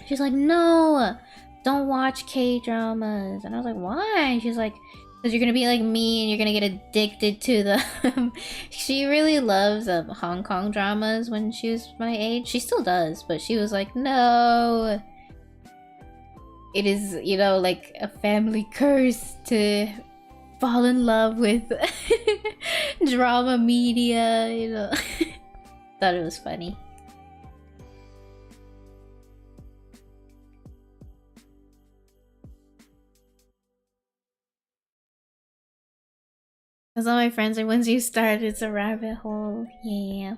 She's like, no, don't watch K-dramas. And I was like, why? She's like, because you're gonna be like me and you're gonna get addicted to them. She really loves Hong Kong dramas when she was my age. She still does, but she was like, no. It is, you know, like a family curse to fall in love with drama media, you know. Thought it was funny. Because all my friends are, once you start, it's a rabbit hole. Yeah.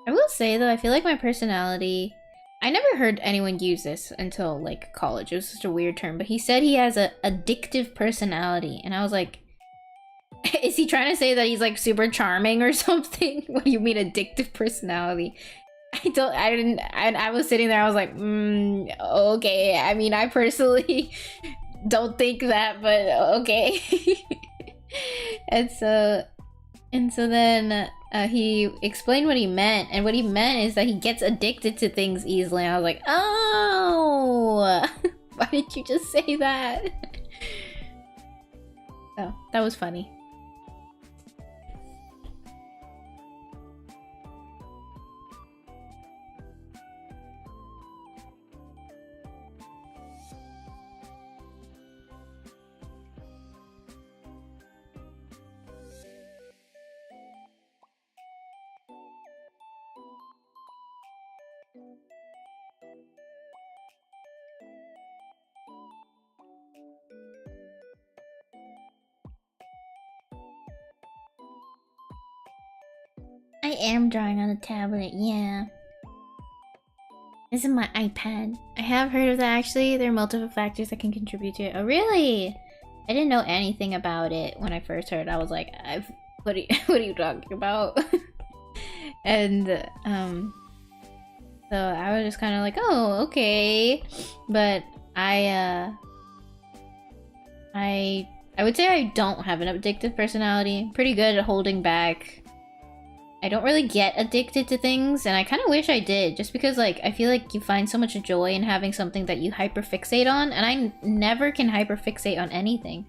I will say though, I feel like my personality... I never heard anyone use this until like college. It was such a weird term, but he said he has a addictive personality, and I was like, is he trying to say that he's like super charming or something? What do you mean addictive personality? I was sitting there, I was like, okay. I mean, I personally don't think that, but okay. and so then he explained what he meant, and what he meant is that he gets addicted to things easily. And I was like, oh, why did you just say that? Oh, that was funny. I am drawing on a tablet, yeah. This is my iPad. I have heard of that actually. There are multiple factors that can contribute to it. Oh, really? I didn't know anything about it when I first heard. I was like, what are you talking about? And so I was just kind of like, oh, okay. But I would say I don't have an addictive personality. I'm pretty good at holding back. I don't really get addicted to things, and I kind of wish I did, just because, like, I feel like you find so much joy in having something that you hyperfixate on, and I never can hyperfixate on anything.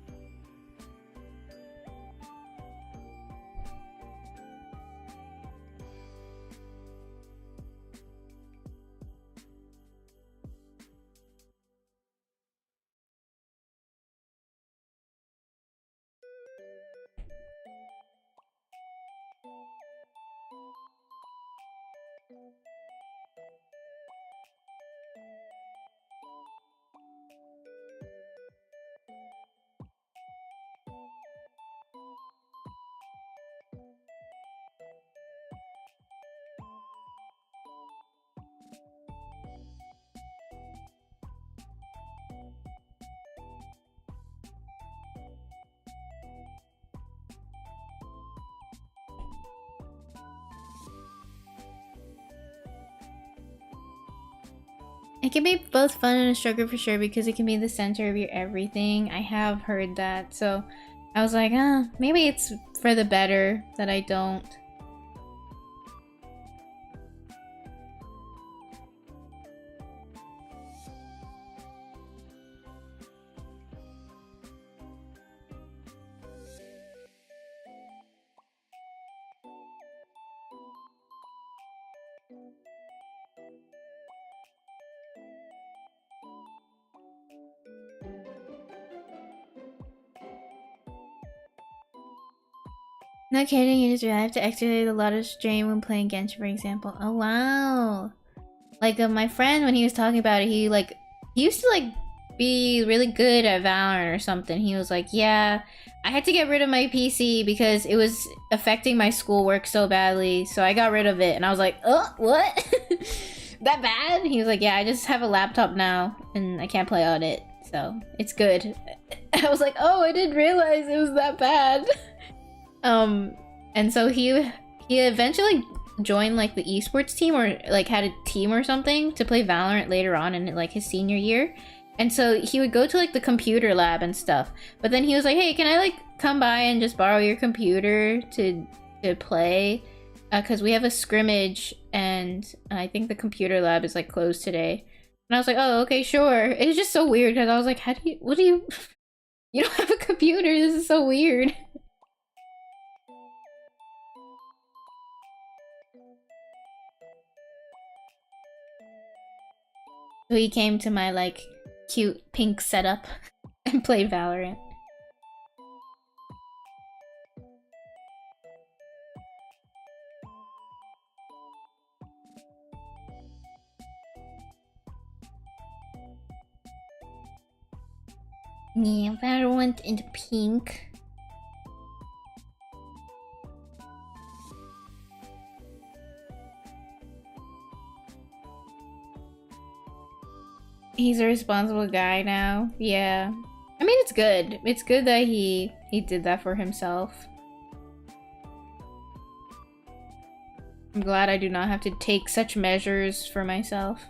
It can be both fun and a struggle for sure, because it can be the center of your everything. I have heard that, so I was like, maybe it's for the better that I don't. No kidding, you just realize I have to exercise a lot of strain when playing Genshin, for example. Oh wow. Like my friend, when he was talking about it, he used to like be really good at Valorant or something. He was like, yeah, I had to get rid of my PC because it was affecting my schoolwork so badly, so I got rid of it. And I was like, oh, what? That bad? He was like, yeah, I just have a laptop now and I can't play on it, so it's good. I was like, oh, I didn't realize it was that bad. And so he eventually joined like the esports team, or like had a team or something to play Valorant later on in like his senior year. And so he would go to like the computer lab and stuff. But then he was like, hey, can I like come by and just borrow your computer to play? Because we have a scrimmage and I think the computer lab is like closed today. And I was like, oh, okay, sure. It's just so weird because I was like, what do you, you don't have a computer. This is so weird. So he came to my like cute pink setup and played Valorant. Yeah, Valorant in pink. He's a responsible guy now. Yeah. I mean, it's good. It's good that he did that for himself. I'm glad I do not have to take such measures for myself.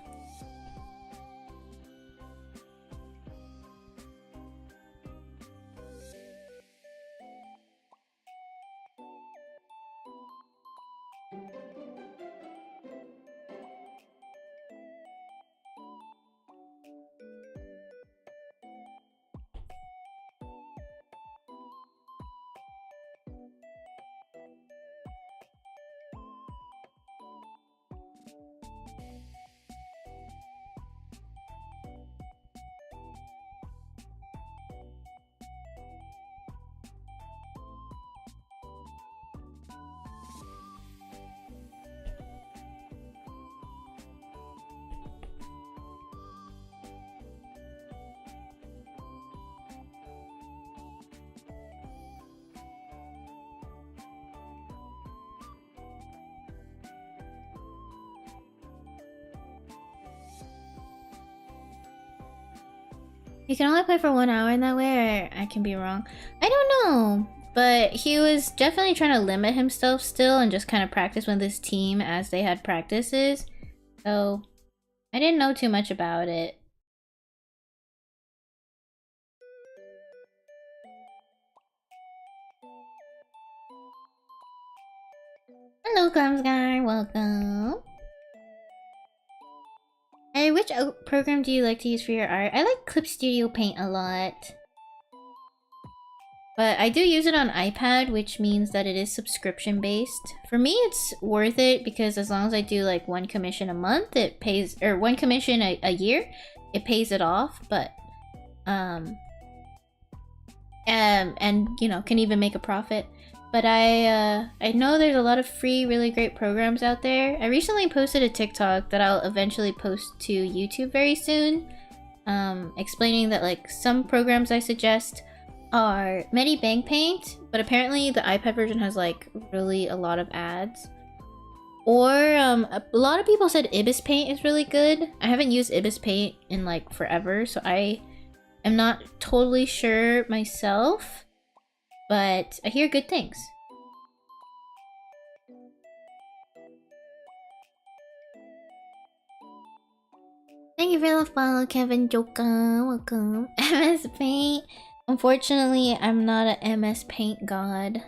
You can only play for 1 hour in that way, or I can be wrong. I don't know. But he was definitely trying to limit himself still and just kind of practice with his team as they had practices. So I didn't know too much about it. Hello, Clumps Guy. Welcome. Hey, which program do you like to use for your art? I like Clip Studio Paint a lot. But I do use it on iPad, which means that it is subscription based. For me, it's worth it because as long as I do like 1 commission a month, it pays, or 1 commission a year, it pays it off. But and you know, can even make a profit. But I know there's a lot of free, really great programs out there. I recently posted a TikTok that I'll eventually post to YouTube very soon, explaining that like some programs I suggest are Medibank Paint, but apparently the iPad version has like really a lot of ads. Or a lot of people said Ibis Paint is really good. I haven't used Ibis Paint in like forever, so I am not totally sure myself, but I hear good things. Thank you for the follow, Kevin Joker. Welcome. MS Paint. Unfortunately, I'm not an MS Paint god.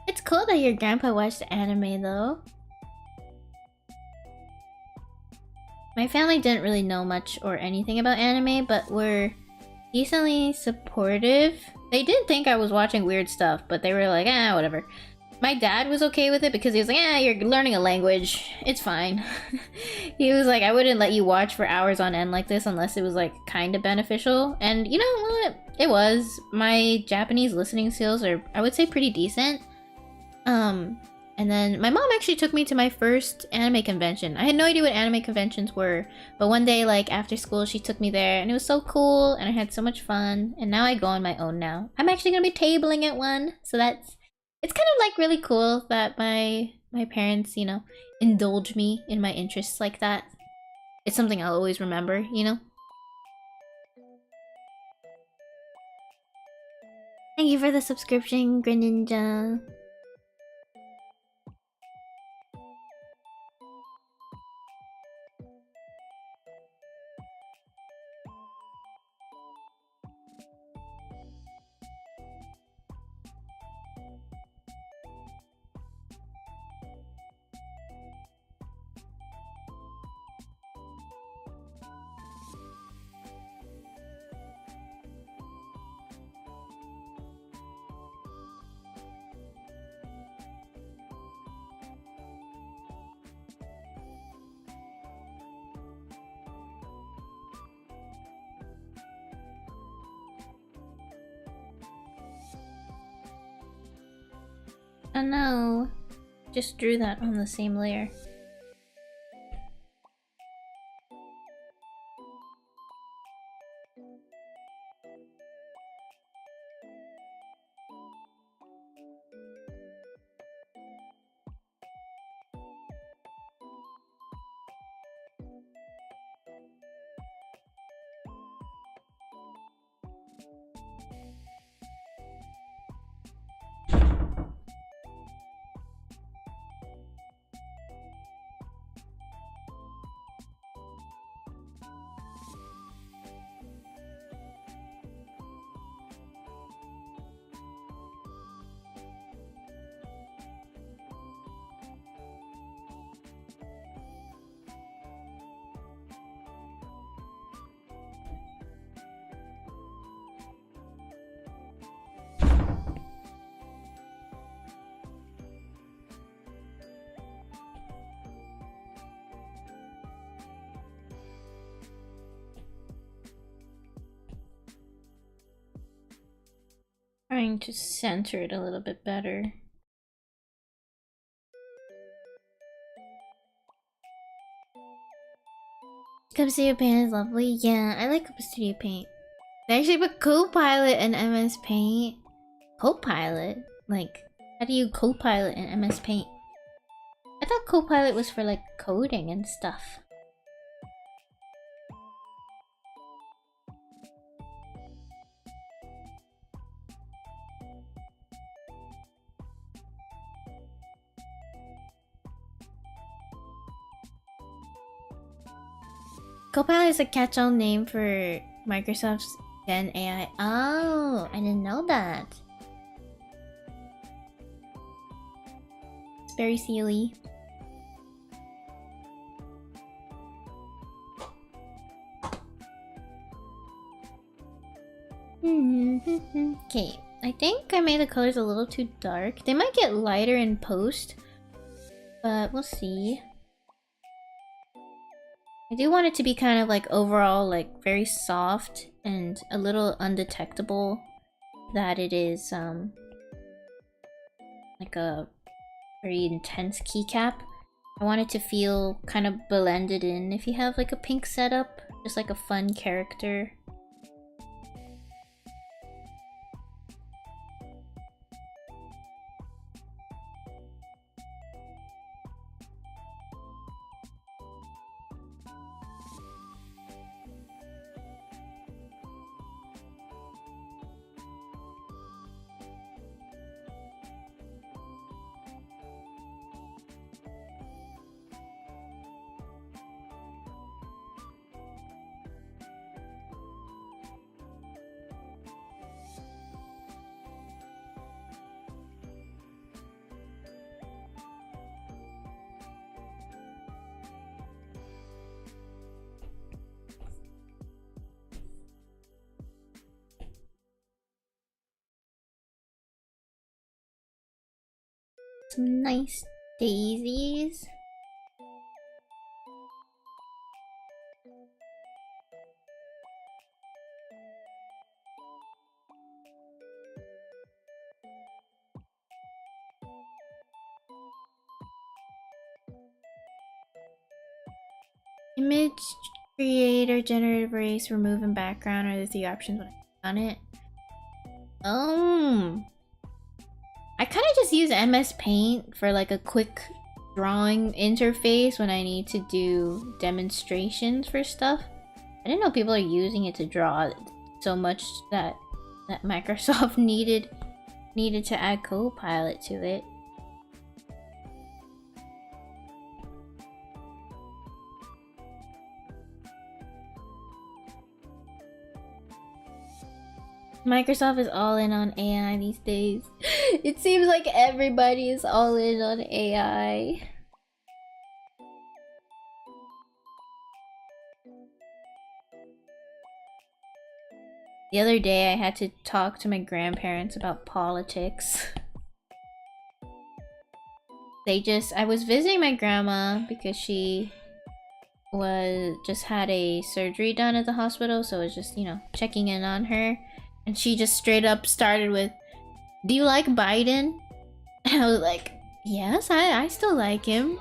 It's cool that your grandpa watched anime though. My family didn't really know much or anything about anime, but were decently supportive. They did think I was watching weird stuff, but they were like, ah, whatever. My dad was okay with it because he was like, yeah, you're learning a language. It's fine. He was like, I wouldn't let you watch for hours on end like this unless it was like kind of beneficial. And you know what? It was. My Japanese listening skills are, I would say, pretty decent. And then my mom actually took me to my first anime convention. I had no idea what anime conventions were, but one day, like after school, she took me there and it was so cool and I had so much fun. And now I go on my own now. I'm actually gonna be tabling at one, so it's kind of like really cool that my parents, you know, indulge me in my interests like that. It's something I'll always remember, you know? Thank you for the subscription, Greninja. Oh no, just drew that on the same layer. Trying to center it a little bit better. Cup Studio Paint is lovely. Yeah, I like Cup Studio Paint. They actually put Copilot in MS Paint. Copilot? Like, how do you Copilot in MS Paint? I thought thought Copilot was for like coding and stuff. Copilot is a catch-all name for Microsoft's Gen AI. Oh, I didn't know that. It's very silly. Okay, I think I made the colors a little too dark. They might get lighter in post, but we'll see. I do want it to be kind of like overall like very soft and a little undetectable that it is like a very intense keycap. I want it to feel kind of blended in if you have like a pink setup, just like a fun character. Some nice daisies. Image creator, generative erase, remove and background are the three options when I click on it. I kind of just use MS Paint for like a quick drawing interface when I need to do demonstrations for stuff. I didn't know people are using it to draw so much that Microsoft needed to add Copilot to it. Microsoft is all in on AI these days. It seems like everybody is all in on AI. The other day I had to talk to my grandparents about politics. I was visiting my grandma because she just had a surgery done at the hospital, so I was just, you know, checking in on her. And she just straight up started with, "Do you like Biden?" And I was like, "Yes, I still like him."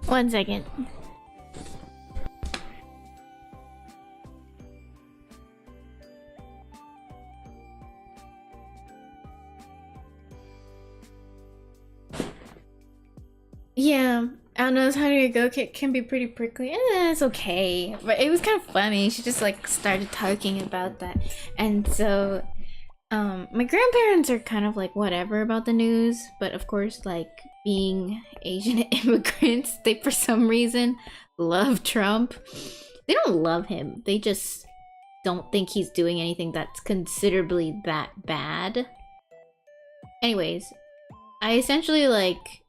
One second. Yeah, I don't know, how do you go? Can be pretty prickly. It's okay, but it was kind of funny. She just like started talking about that, and so my grandparents are kind of like whatever about the news, but of course, like being Asian immigrants, they for some reason love Trump. They don't love him, they just don't think he's doing anything that's considerably that bad. Anyways, I essentially like,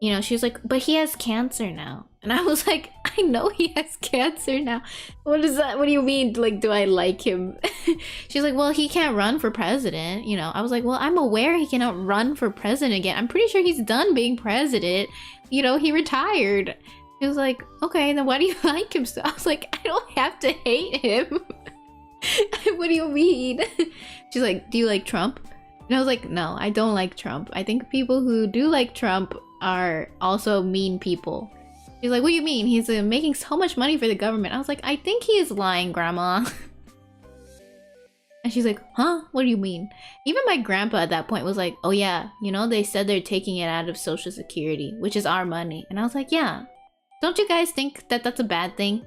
you know, she was like, "But he has cancer now." And I was like, "I know he has cancer now. What is that? What do you mean? Like, do I like him?" She's like, "Well, he can't run for president." You know, I was like, "Well, I'm aware he cannot run for president again. I'm pretty sure he's done being president. You know, he retired." She was like, "Okay, then why do you like him so?" I was like, "I don't have to hate him." What do you mean? She's like, "Do you like Trump?" And I was like, no, I don't like Trump. I think people who do like Trump are also mean people. She's like, what do you mean? He's making so much money for the government. I was like, I think he is lying, Grandma. And she's like, huh? What do you mean? Even my grandpa at that point was like, oh yeah, you know, they said they're taking it out of Social Security, which is our money. And I was like, yeah. Don't you guys think that that's a bad thing?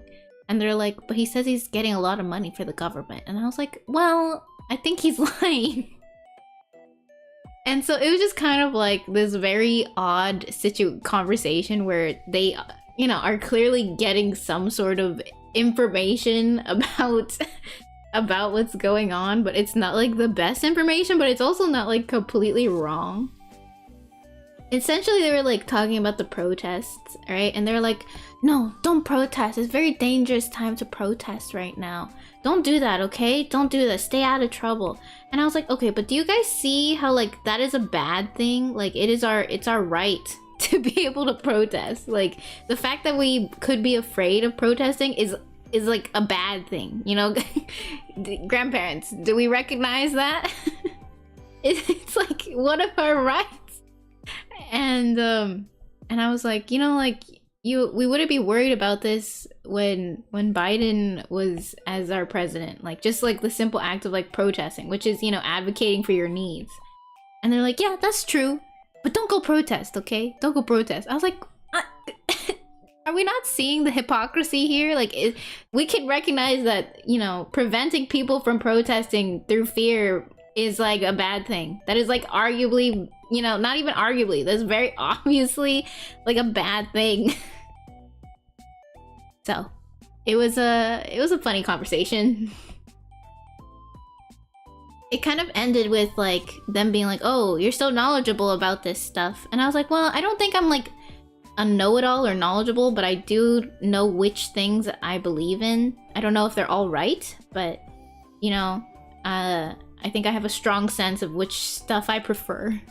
And they're like, but he says he's getting a lot of money for the government. And I was like, well, I think he's lying. And so it was just kind of like this very odd conversation where they, you know, are clearly getting some sort of information about about what's going on, but it's not like the best information, but it's also not like completely wrong. Essentially, they were like talking about the protests, right? And they're like, no, don't protest. It's a very dangerous time to protest right now. Don't do that, okay? Don't do that. Stay out of trouble. And I was like, okay, but do you guys see how like that is a bad thing? Like it's our right to be able to protest. Like the fact that we could be afraid of protesting is like a bad thing, you know? Grandparents, do we recognize that? It's like one of our rights. And I was like, you know, like we wouldn't be worried about this when Biden was as our president, like just like the simple act of like protesting, which is, you know, advocating for your needs. And they're like, yeah, that's true, but don't go protest, okay? Don't go protest. I was like, are we not seeing the hypocrisy here? Like, we can recognize that, you know, preventing people from protesting through fear is like a bad thing. That is like arguably, you know, not even arguably, that's very obviously like a bad thing. So it was a funny conversation. It kind of ended with like them being like, oh, you're so knowledgeable about this stuff. And I was like, well, I don't think I'm like a know-it-all or knowledgeable, but I do know which things I believe in. I don't know if they're all right, but you know, I think I have a strong sense of which stuff I prefer.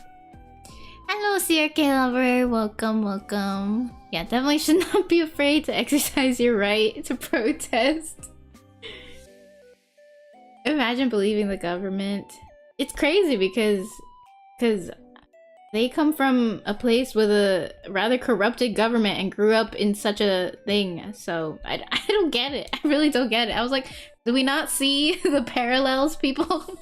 Hello, CRK lover. Welcome, welcome. Yeah, definitely should not be afraid to exercise your right to protest. Imagine believing the government. It's crazy because they come from a place with a rather corrupted government and grew up in such a thing. So I don't get it. I really don't get it. I was like, do we not see the parallels, people?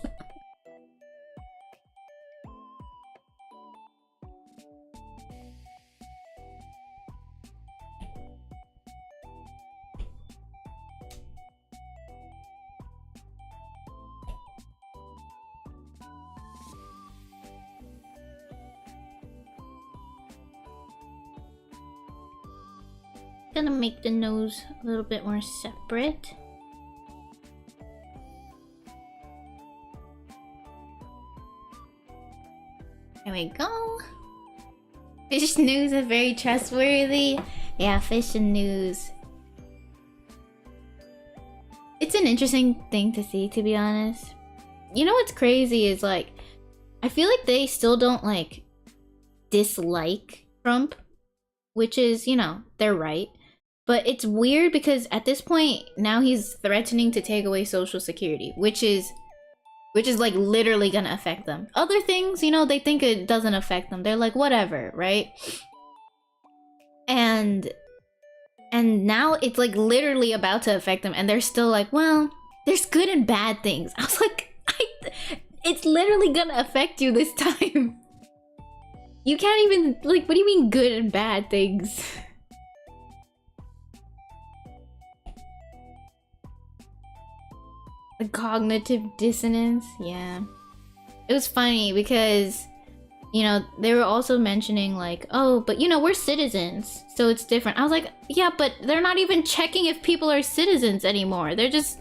Gonna make the nose a little bit more separate. There we go. Fish news is very trustworthy. Yeah, fish and news. It's an interesting thing to see, to be honest. You know what's crazy is like, I feel like they still don't like dislike Trump, which is, you know, they're right. But it's weird because at this point, now he's threatening to take away Social Security, which is like literally gonna affect them. Other things, you know, they think it doesn't affect them. They're like, whatever, right? And now it's like literally about to affect them, and they're still like, well, there's good and bad things. I was like, it's literally gonna affect you this time. You can't even, like, what do you mean good and bad things? The cognitive dissonance, yeah. It was funny because, you know, they were also mentioning like, oh, but you know, we're citizens, so it's different. I was like, yeah, but they're not even checking if people are citizens anymore. They're just,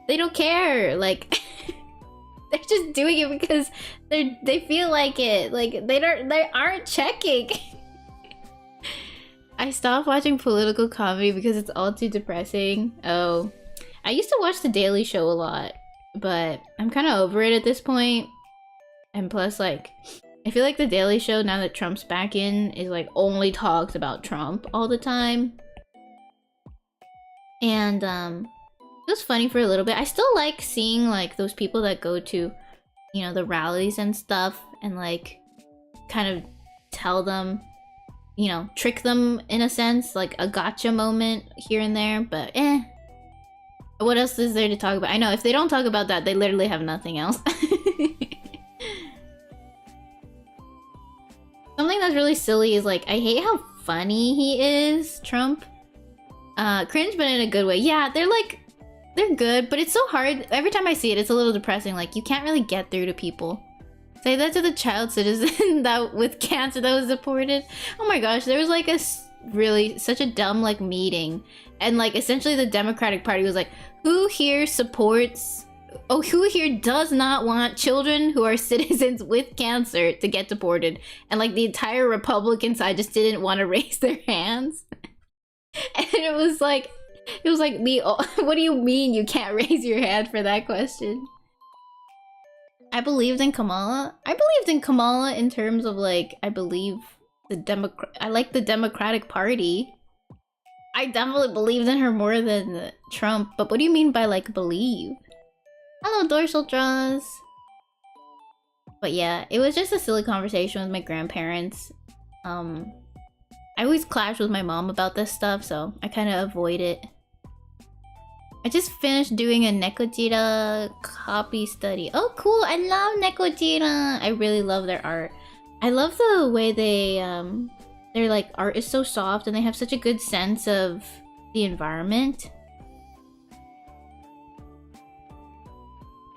they don't care. Like, they're just doing it because they feel like it. Like, they aren't checking. I stopped watching political comedy because it's all too depressing. Oh. I used to watch The Daily Show a lot, but I'm kind of over it at this point. And plus, like, I feel like The Daily Show, now that Trump's back in, is like only talks about Trump all the time. And it was funny for a little bit. I still like seeing like those people that go to you know, the rallies and stuff, and like kind of tell them, you know, trick them in a sense, like a gotcha moment here and there, but what else is there to talk about? I know if they don't talk about that, they literally have nothing else. Something that's really silly is like, I hate how funny he is, Trump. Cringe, but in a good way. Yeah, they're good, but it's so hard. Every time I see it, it's a little depressing. Like, you can't really get through to people. Say that to the child citizen that with cancer that was deported. Oh my gosh, there was like such a dumb like meeting, and like essentially the Democratic Party was like, who here supports, who here does not want children who are citizens with cancer to get deported? And like the entire Republican side just didn't want to raise their hands. And it was like what do you mean you can't raise your hand for that question? I believed in Kamala. I believed in Kamala in terms of like, I believe I like the Democratic Party. I definitely believed in her more than Trump, but what do you mean by like believe? Hello, dorsal draws. But yeah, it was just a silly conversation with my grandparents. I always clash with my mom about this stuff, so I kind of avoid it. I just finished doing a Nekojira copy study. Oh, cool! I love Nekojira! I really love their art. I love the way their like art is so soft, and they have such a good sense of the environment.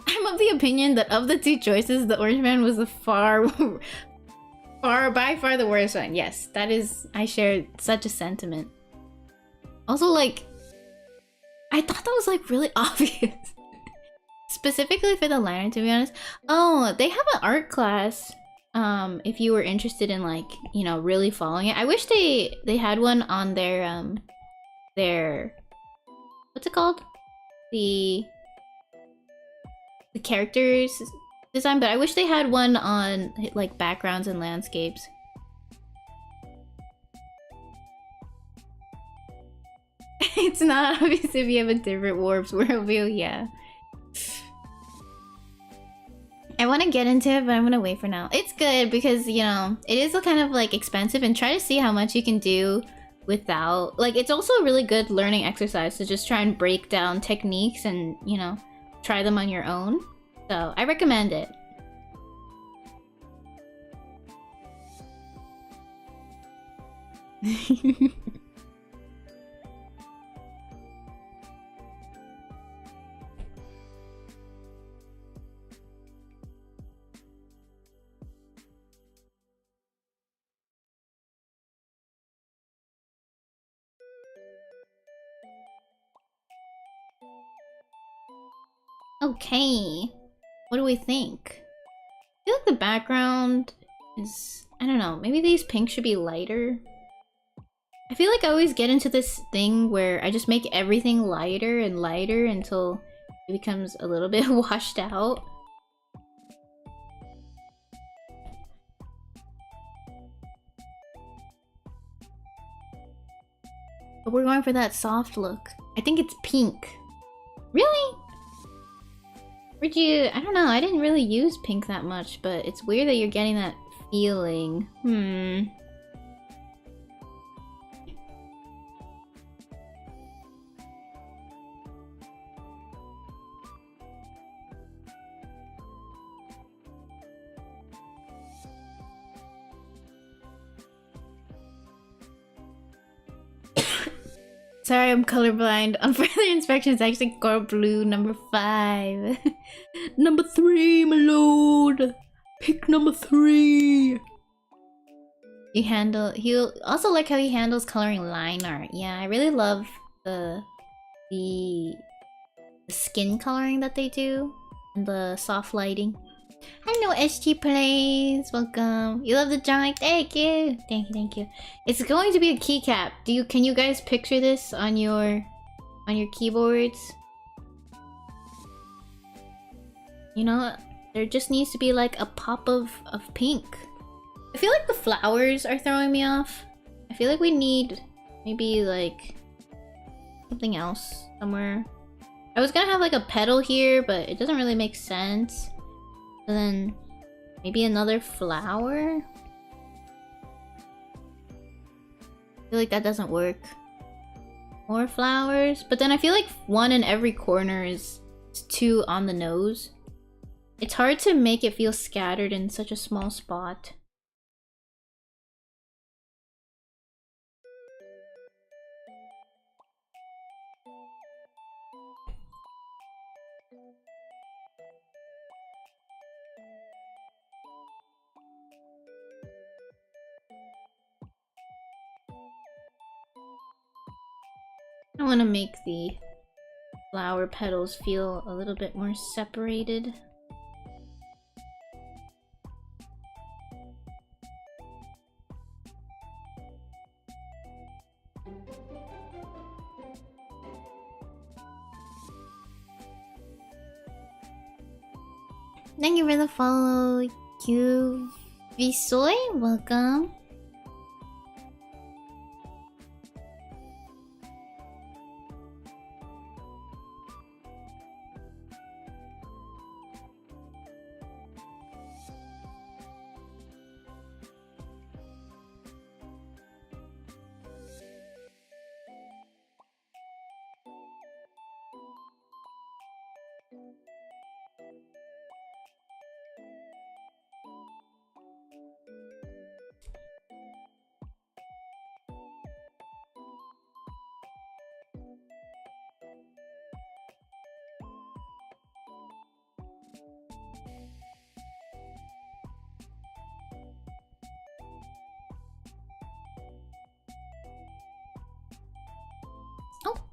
I'm of the opinion that of the two choices, the Orange Man was the by far the worst one. Yes, that is, I share such a sentiment. Also, like, I thought that was like really obvious. Specifically for the liner, to be honest. Oh, they have an art class. If you were interested in like, you know, really following it. I wish they had one on their what's it called? The characters design, but I wish they had one on like backgrounds and landscapes. It's not obvious if you have a different warp's worldview, yeah. I want to get into it, but I'm gonna wait for now. It's good because, you know, it is kind of like expensive, and try to see how much you can do without, like, it's also a really good learning exercise to just try and break down techniques and, you know, try them on your own. So I recommend it. Okay, what do we think? I feel like the background is, I don't know, maybe these pinks should be lighter. I feel like I always get into this thing where I just make everything lighter and lighter until it becomes a little bit washed out. But we're going for that soft look. I think it's pink. Really? Where'd you... I don't know, I didn't really use pink that much, but it's weird that you're getting that feeling. Sorry, I'm colorblind. On further inspection, it's actually coral blue number 5. Number 3, my lord. Pick number 3. He also like how he handles coloring line art. Yeah, I really love the skin coloring that they do and the soft lighting. Hello, ST Plays. Welcome. You love the drawing? Thank you. Thank you, thank you. It's going to be a keycap. Can you guys picture this on your keyboards? You know, there just needs to be like a pop of pink. I feel like the flowers are throwing me off. I feel like we need maybe like something else somewhere. I was gonna have like a petal here, but it doesn't really make sense. And then maybe another flower? I feel like that doesn't work. More flowers? But then I feel like one in every corner is too on the nose. It's hard to make it feel scattered in such a small spot. I want to make the flower petals feel a little bit more separated. Thank you for the follow, Q Visoy. Welcome.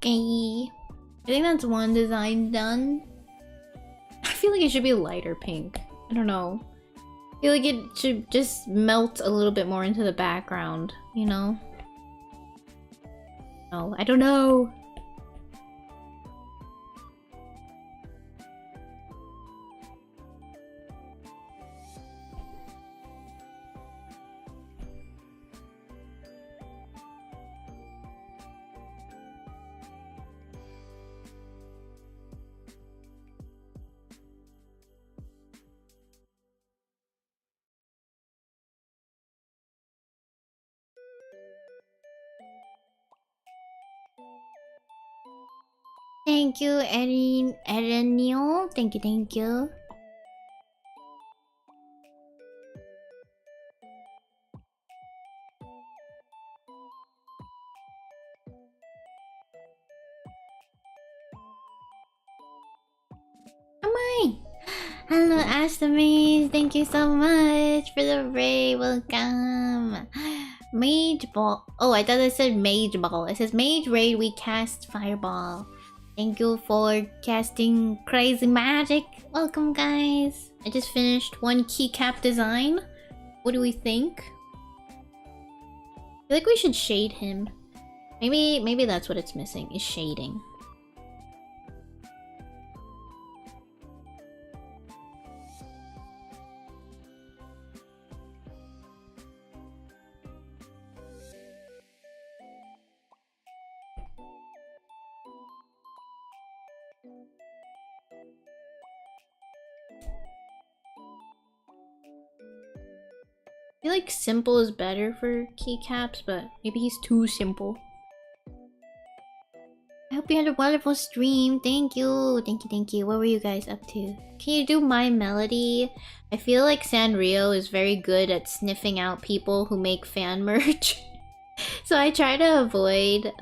Okay. I think that's one design done. I feel like it should be lighter pink. I don't know. I feel like it should just melt a little bit more into the background, you know? No, I don't know. Thank you, Erenio. Thank you, thank you. Am I? Hello, Ashtamis. Thank you so much for the raid. Welcome. Mage ball. Oh, I thought it said mage ball. It says mage raid. We cast fireball. Thank you for casting crazy magic. Welcome, guys. I just finished one keycap design. What do we think? I feel like we should shade him. Maybe that's what it's missing, is shading. I feel like simple is better for keycaps, but maybe he's too simple. I hope you had a wonderful stream. Thank you. Thank you, thank you. What were you guys up to? Can you do my melody? I feel like Sanrio is very good at sniffing out people who make fan merch. So I try to avoid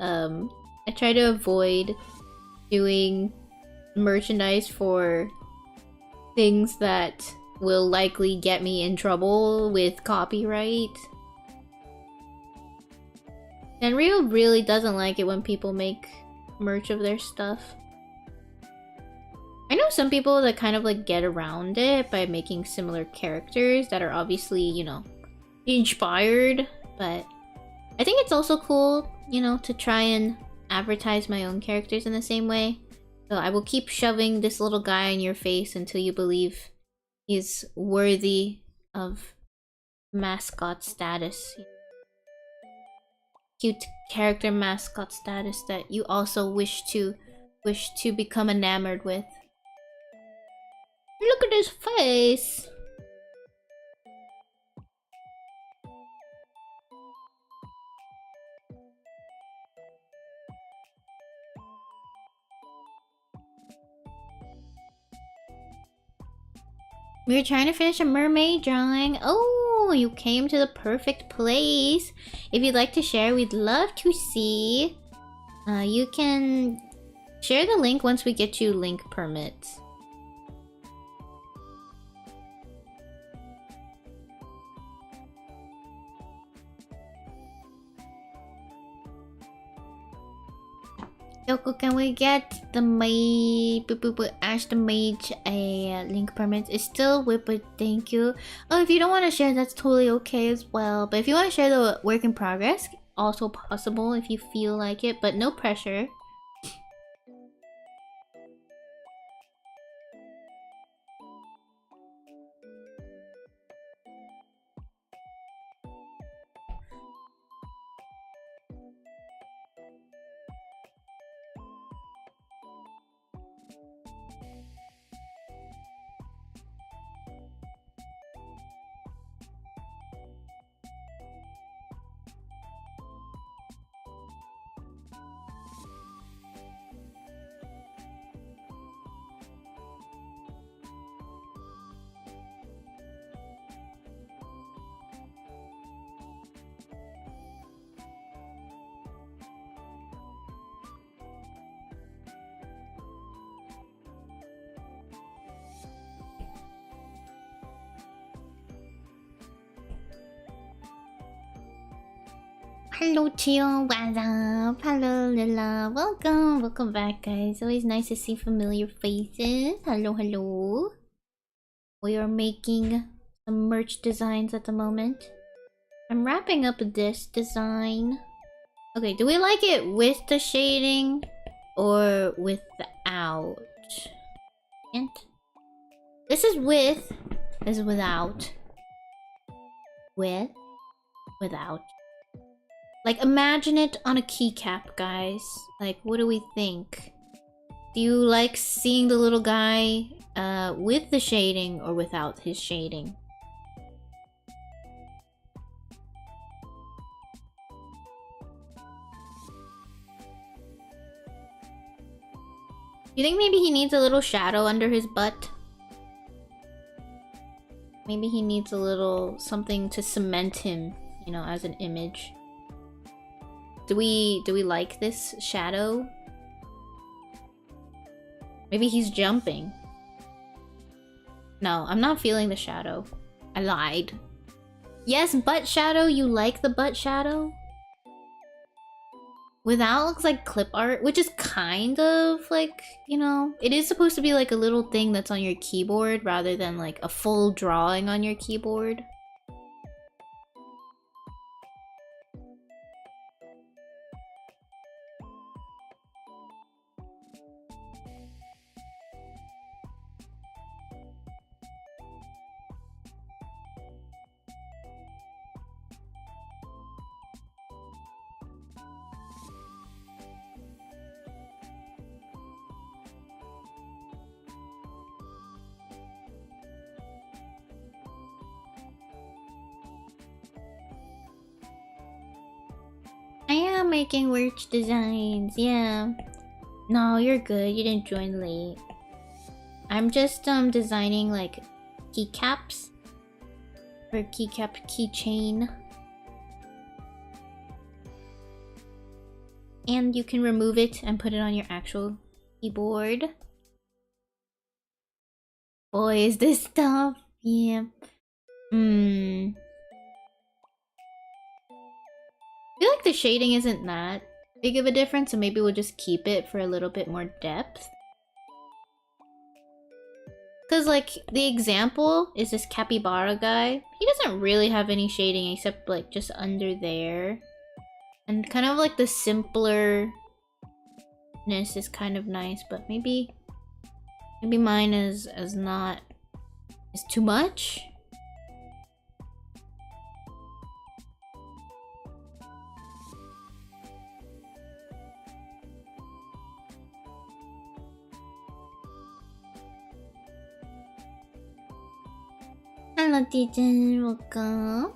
doing merchandise for things that will likely get me in trouble with copyright. Sanrio really doesn't like it when people make merch of their stuff. I know some people that kind of like get around it by making similar characters that are obviously, you know, inspired, but I think it's also cool, you know, to try and advertise my own characters in the same way. So I will keep shoving this little guy in your face until you believe he's worthy of mascot status. Cute character mascot status that you also wish to become enamored with. Look at his face. We were trying to finish a mermaid drawing. Oh, you came to the perfect place. If you'd like to share, we'd love to see. You can share the link once we get you link permits. Yoko, can we get the Ash the Mage a link permit? It's still whip, but thank you. Oh, if you don't want to share, that's totally okay as well. But if you want to share the work in progress, also possible if you feel like it, but no pressure. Hello Chio, what's up? Hello Lila, welcome back guys. Always nice to see familiar faces. Hello. We are making some merch designs at the moment. I'm wrapping up this design. Okay, do we like it with the shading or without? And this is with, this is without. Without. Like, imagine it on a keycap, guys. Like, what do we think? Do you like seeing the little guy with the shading or without his shading? You think maybe he needs a little shadow under his butt? Maybe he needs a little something to cement him, you know, as an image. Do we like this shadow? Maybe he's jumping. No, I'm not feeling the shadow. I lied. Yes, butt shadow. You like the butt shadow? Without looks like clip art, which is kind of like, you know, it is supposed to be like a little thing that's on your keyboard rather than like a full drawing on your keyboard. I am making merch designs, yeah. No, you're good. You didn't join late. I'm just designing like keycaps for keycap keychain. And you can remove it and put it on your actual keyboard. Boy, is this stuff. Yeah. I feel like the shading isn't that big of a difference, so maybe we'll just keep it for a little bit more depth. Because, like, the example is this capybara guy. He doesn't really have any shading except, like, just under there. And kind of, like, the simpler-ness is kind of nice, but maybe mine is not... is too much? Lottie-chan. Welcome.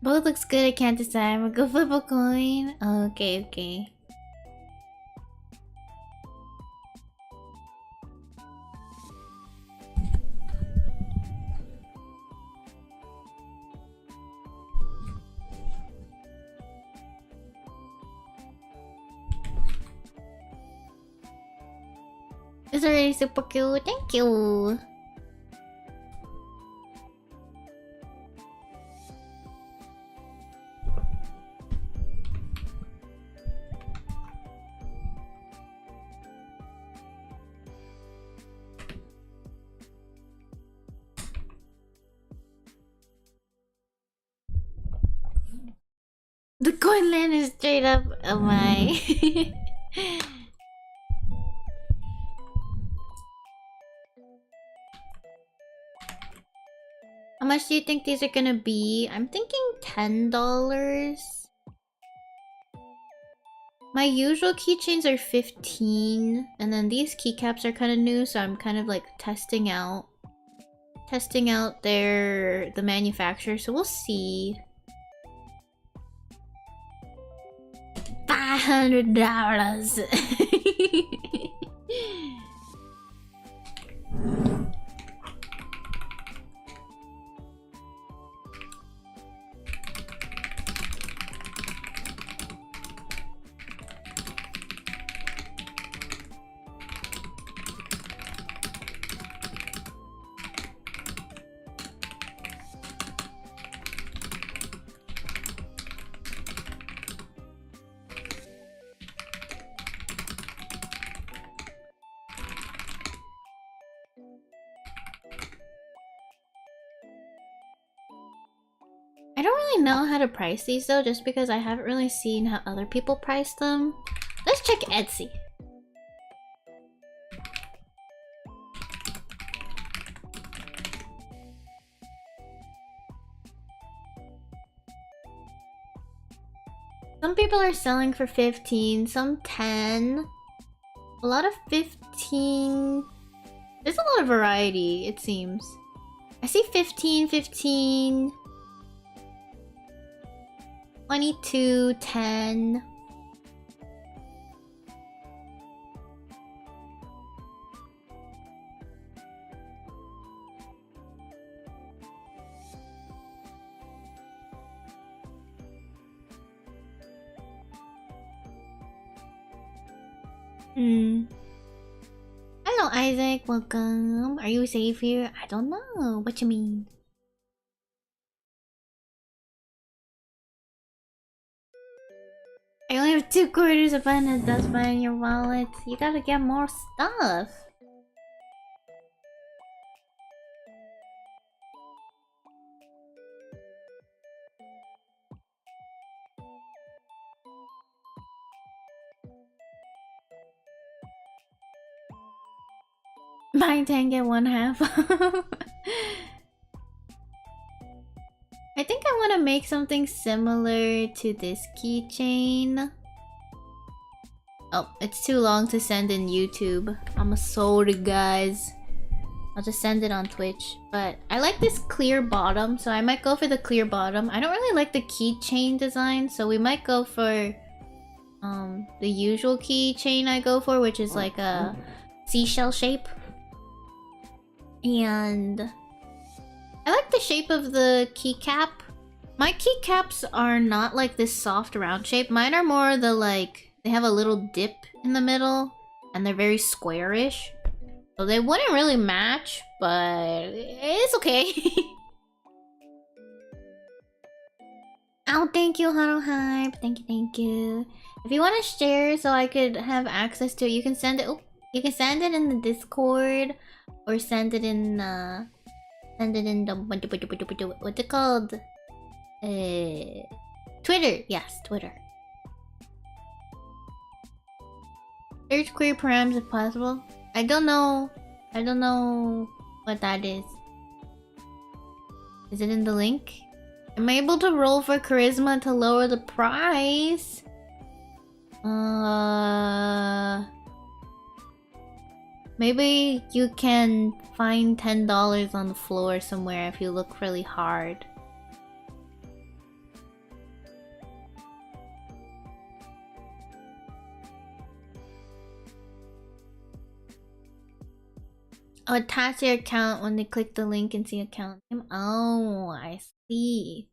Both looks good, I can't decide. I'm gonna go flip a coin. Oh, okay, okay. It's already super cute. Thank you. The coin land is straight up. Oh my. How much do you think these are gonna be? I'm thinking $10. My usual keychains are 15, and then these keycaps are kind of new, so I'm kind of like testing out the manufacturer. So we'll see. $500. I don't really know how to price these though, just because I haven't really seen how other people price them. Let's check Etsy. Some people are selling for 15, some 10. A lot of 15. There's a lot of variety, it seems. I see 15, 15. 22, 10. Hello, Isaac. Welcome. Are you safe here? I don't know. What you mean? I only have 2 quarters of finance. That's fine in your wallet. You gotta get more stuff. Buy 10, get 1 half. I think I want to make something similar to this keychain. Oh, it's too long to send in YouTube. I'm sorry, guys. I'll just send it on Twitch. But I like this clear bottom, so I might go for the clear bottom. I don't really like the keychain design, so we might go for the usual keychain I go for, which is like a seashell shape. And I like the shape of the keycap. My keycaps are not like this soft round shape. Mine are more the like, they have a little dip in the middle and they're very squarish. So they wouldn't really match, but it's okay. Oh, thank you, Haro Hype. Thank you, thank you. If you want to share so I could have access to it, you can send it. Oh, you can send it in the Discord or send it in the what's it called? Twitter. Yes, Twitter. Search queer params if possible. I don't know. I don't know what that is. Is it in the link? Am I able to roll for charisma to lower the price? Maybe you can find $10 on the floor somewhere if you look really hard. Oh, attach your account when they click the link and see account name. Oh, I see.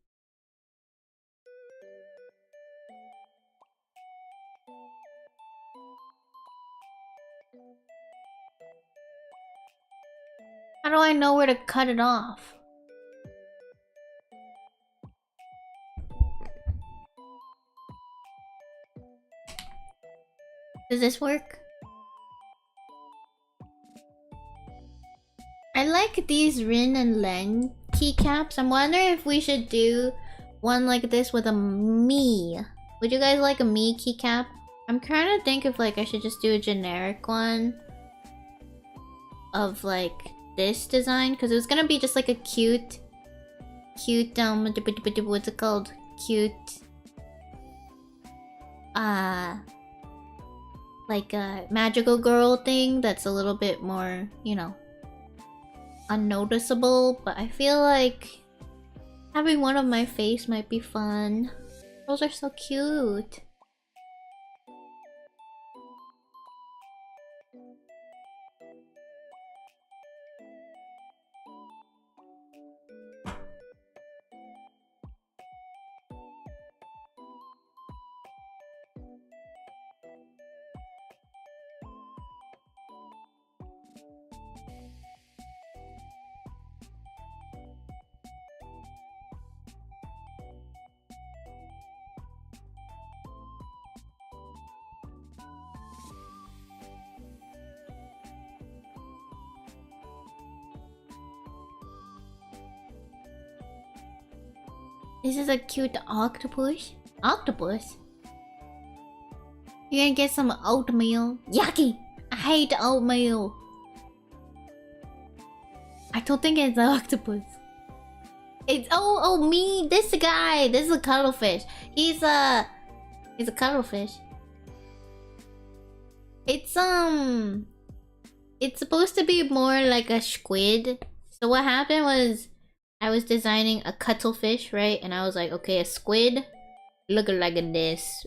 How do I know where to cut it off? Does this work? I like these Rin and Len keycaps. I'm wondering if we should do one like this with a me. Would you guys like a me keycap? I'm trying to think if like I should just do a generic one of like this design, because it was gonna be just like a cute what's it called? Cute like a magical girl thing that's a little bit more, you know, unnoticeable, but I feel like having one of my face might be fun. Those are so cute. This is a cute octopus. Octopus? You're gonna get some oatmeal. Yucky! I hate oatmeal. I don't think it's an octopus. It's oh me, this guy. This is a cuttlefish. He's a cuttlefish. It's supposed to be more like a squid. So what happened was I was designing a cuttlefish, right? And I was like, okay, a squid looking like this.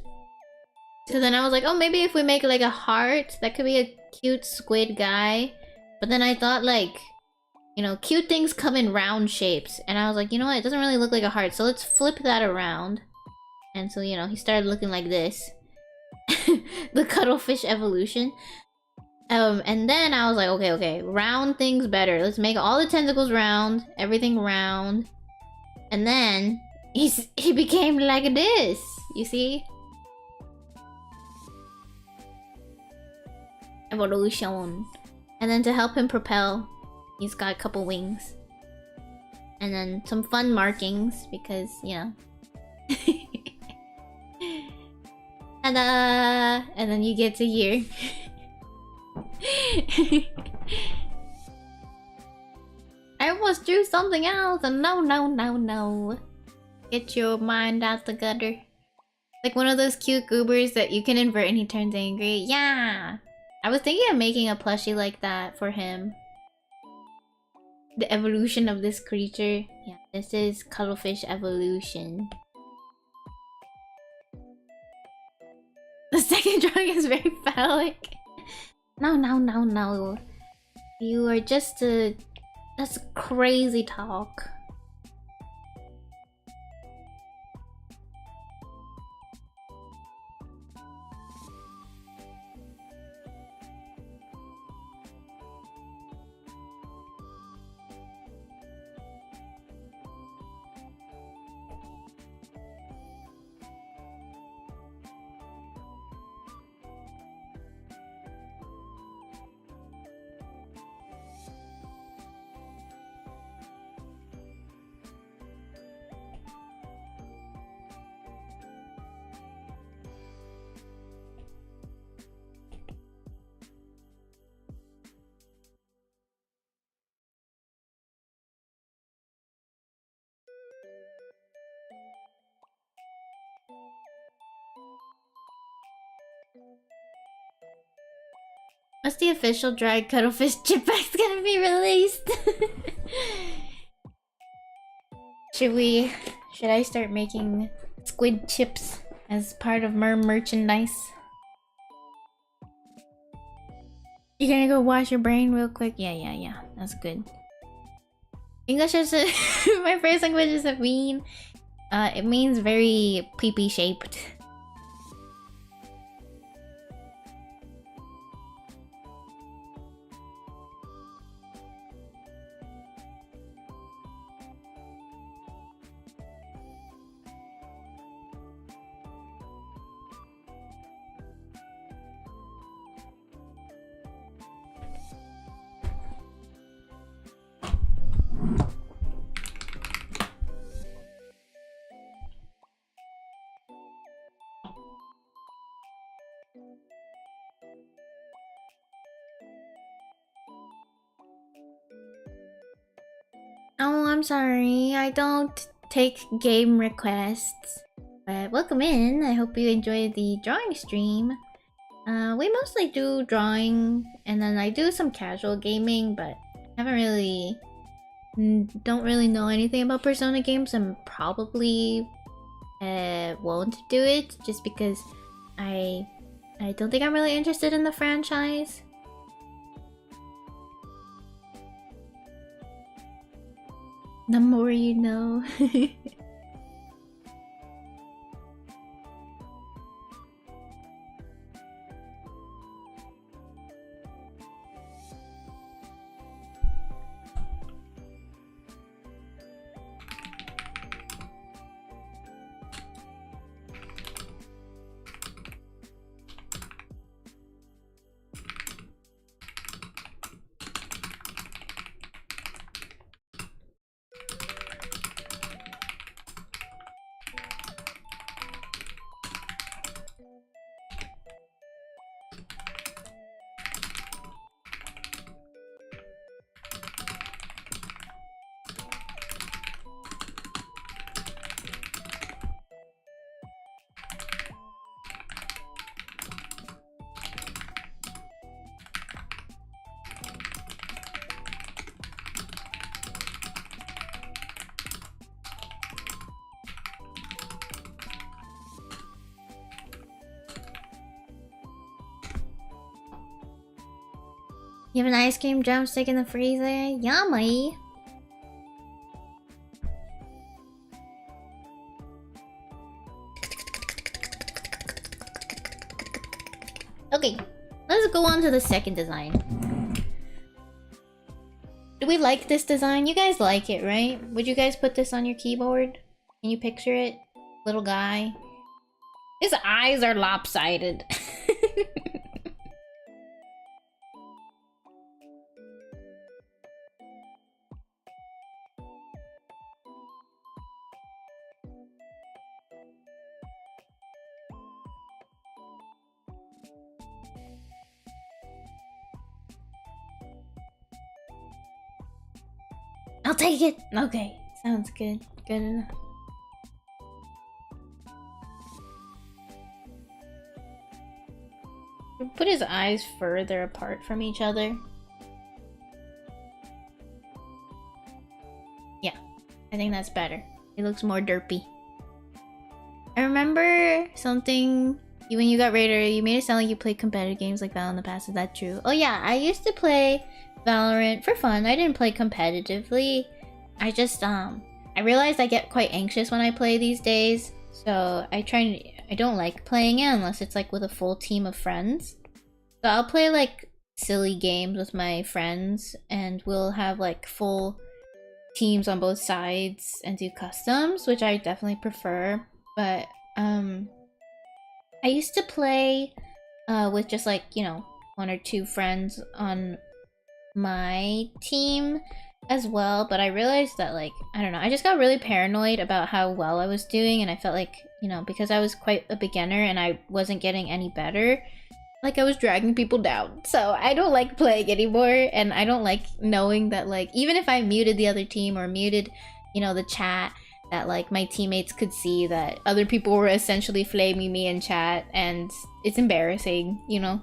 So then I was like, oh, maybe if we make like a heart, that could be a cute squid guy. But then I thought like, you know, cute things come in round shapes. And I was like, you know what? It doesn't really look like a heart. So let's flip that around. And so, you know, he started looking like this. The cuttlefish evolution. And then I was like, okay, round things better. Let's make all the tentacles round, everything round. And then he became like this. You see? Evolution. And then to help him propel, he's got a couple wings. And then some fun markings because, you know. Ta-da! And then you get to hear. I almost drew something else and no. Get your mind out the gutter. Like one of those cute goobers that you can invert and he turns angry. Yeah! I was thinking of making a plushie like that for him. The evolution of this creature. Yeah, this is cuttlefish evolution. The second drawing is very phallic. No. You are just a... That's crazy talk. What's the official dried cuttlefish chip pack's gonna be released? Should I start making squid chips as part of merchandise? You gonna go wash your brain real quick? Yeah. That's good. English is my first language is a bean. It means very peepee shaped. Oh, I'm sorry. I don't take game requests. But welcome in. I hope you enjoyed the drawing stream. We mostly do drawing, and then I do some casual gaming, but haven't really... don't really know anything about Persona games, and probably won't do it, just because I don't think I'm really interested in the franchise. The more you know. You have an ice cream drumstick in the freezer? Yummy! Okay, let's go on to the second design. Do we like this design? You guys like it, right? Would you guys put this on your keyboard? Can you picture it? Little guy. His eyes are lopsided. I'll take it! Okay, sounds good. Good enough. Put his eyes further apart from each other. Yeah, I think that's better. It looks more derpy. I remember something when you got Raider, you made it sound like you played competitive games like Val in the past. Is that true? Oh yeah, I used to play Valorant for fun. I didn't play competitively. I just I realized I get quite anxious when I play these days, so I don't like playing it unless it's like with a full team of friends. So I'll play like silly games with my friends, and we'll have like full teams on both sides and do customs, which I definitely prefer. But I used to play with just like, you know, one or two friends on my team as well, but I realized that, like, I don't know, I just got really paranoid about how well I was doing, and I felt like, you know, because I was quite a beginner and I wasn't getting any better, like I was dragging people down. So I don't like playing anymore, and I don't like knowing that, like, even if I muted the other team or muted, you know, the chat, that like my teammates could see that other people were essentially flaming me in chat, and it's embarrassing, you know.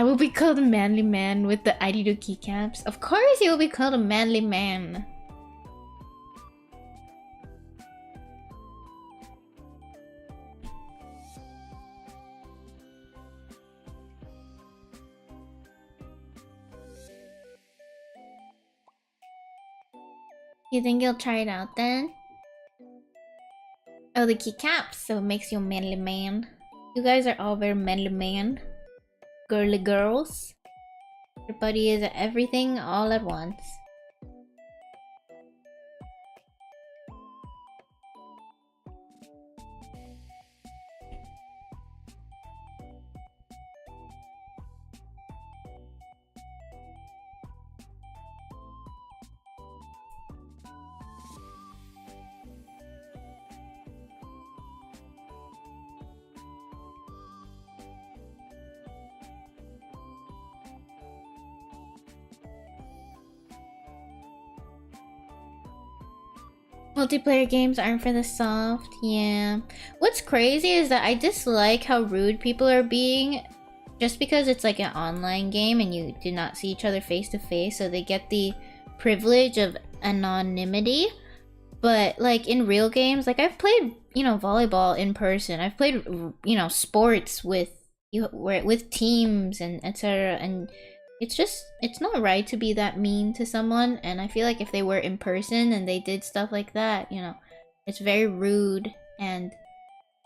I will be called a manly man with the ariru keycaps. Of course you will be called a manly man. You think you'll try it out then? Oh, the keycaps, so it makes you a manly man. You guys are all very manly man. Girly girls. Everybody is everything all at once. Multiplayer games aren't for the soft, yeah. What's crazy is that I dislike how rude people are being just because it's like an online game and you do not see each other face to face, so they get the privilege of anonymity. But like in real games, like I've played, you know, volleyball in person. I've played, you know, sports with teams and etc. And it's not right to be that mean to someone, and I feel like if they were in person and they did stuff like that, you know, it's very rude and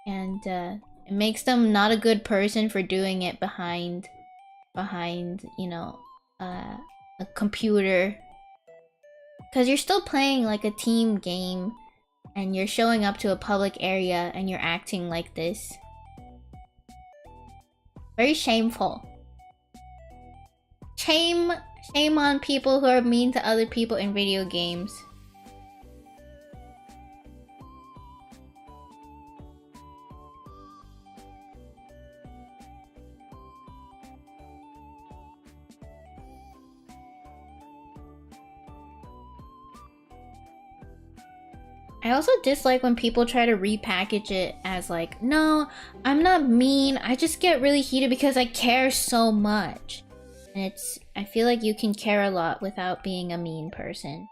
it makes them not a good person for doing it behind you know, a computer, because you're still playing like a team game and you're showing up to a public area and you're acting like this. Very shameful. Shame on people who are mean to other people in video games. I also dislike when people try to repackage it as like, no, I'm not mean, I just get really heated because I care so much. And I feel like you can care a lot without being a mean person.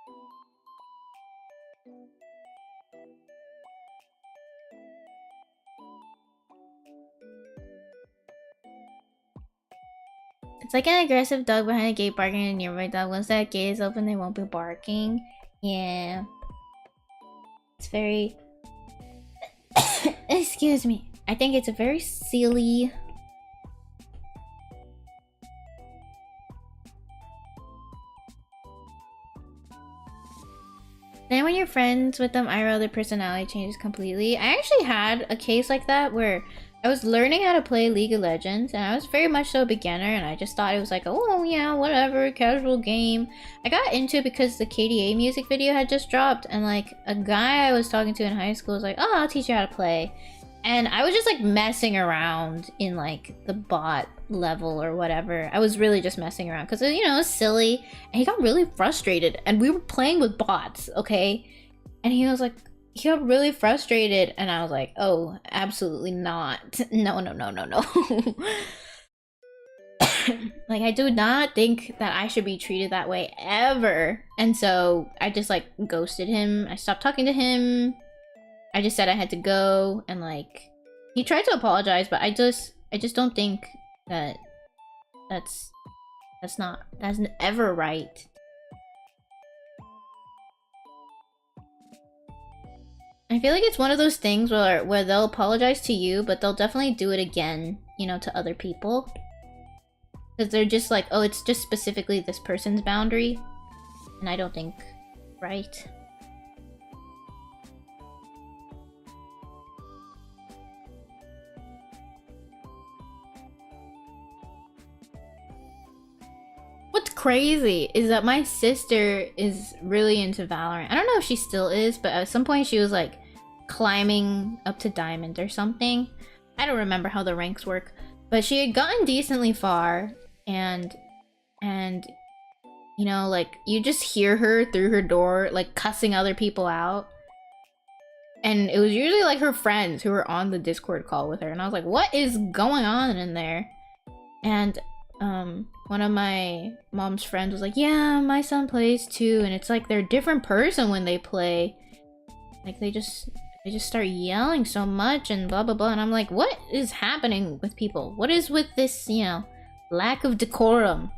It's like an aggressive dog behind a gate barking at a nearby dog. Once that gate is open, they won't be barking. Yeah. It's very... Excuse me. I think it's a very silly... Then when you're friends with them, IRL, their personality changes completely. I actually had a case like that where I was learning how to play League of Legends, and I was very much so a beginner, and I just thought it was like, oh yeah, whatever, casual game. I got into it because the KDA music video had just dropped, and like a guy I was talking to in high school was like, oh, I'll teach you how to play. And I was just like messing around in like the bot level or whatever. I was really just messing around because, you know, it was silly. And he got really frustrated. And we were playing with bots, okay? And he was like, he got really frustrated. And I was like, oh, absolutely not. No, no, no, no, no. Like, I do not think that I should be treated that way ever. And so I just like ghosted him. I stopped talking to him. I just said I had to go, and like he tried to apologize, but I just don't think that that's ever right. I feel like it's one of those things where they'll apologize to you, but they'll definitely do it again, you know, to other people. Because they're just like, oh, it's just specifically this person's boundary. And I don't think right. What's crazy is that my sister is really into Valorant. I don't know if she still is, but at some point she was like climbing up to Diamond or something. I don't remember how the ranks work, but she had gotten decently far, and you know, like you just hear her through her door like cussing other people out. And it was usually like her friends who were on the Discord call with her, and I was like, what is going on in there? And one of my mom's friends was like, yeah, my son plays too, and it's like they're a different person when they play. Like they just start yelling so much and blah blah blah, and I'm like, what is happening with people? What is with this, you know, lack of decorum?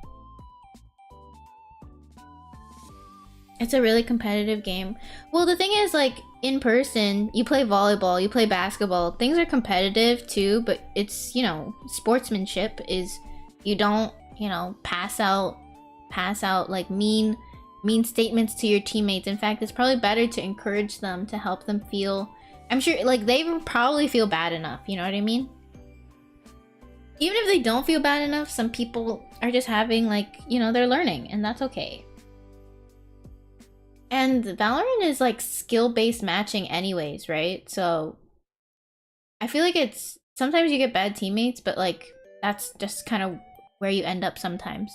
It's a really competitive game. Well, the thing is, like, in person, you play volleyball, you play basketball, things are competitive too, but it's, you know, sportsmanship is you don't, you know, pass out like mean statements to your teammates. In fact, it's probably better to encourage them, to help them feel, I'm sure, like, they probably feel bad enough, you know what I mean? Even if they don't feel bad enough, some people are just having, like, you know, they're learning, and that's okay. And Valorant is like skill-based matching anyways, right? So I feel like it's sometimes you get bad teammates, but like that's just kind of where you end up sometimes.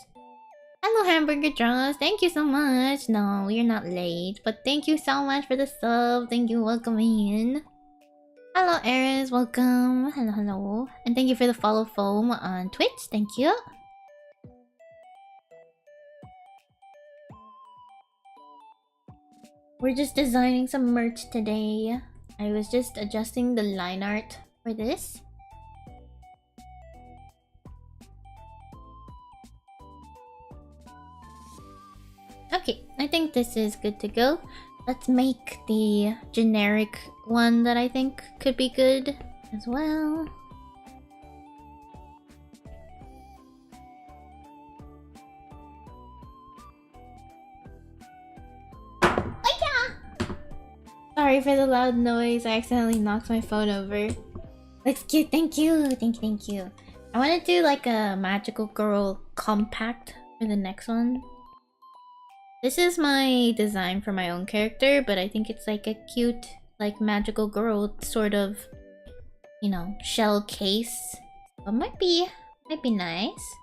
Hello, Hamburger Draws. Thank you so much. No, you're not late, but thank you so much for the sub. Thank you, welcome in. Hello, Eris, welcome. Hello, hello. And thank you for the follow foam on Twitch. Thank you. We're just designing some merch today. I was just adjusting the line art for this. Okay, I think this is good to go. Let's make the generic one that I think could be good as well. Sorry for the loud noise. I accidentally knocked my phone over. Looks cute. Thank you. Thank you. I want to do like a magical girl compact for the next one. This is my design for my own character, but I think it's like a cute, like magical girl sort of, you know, shell case. But might be nice.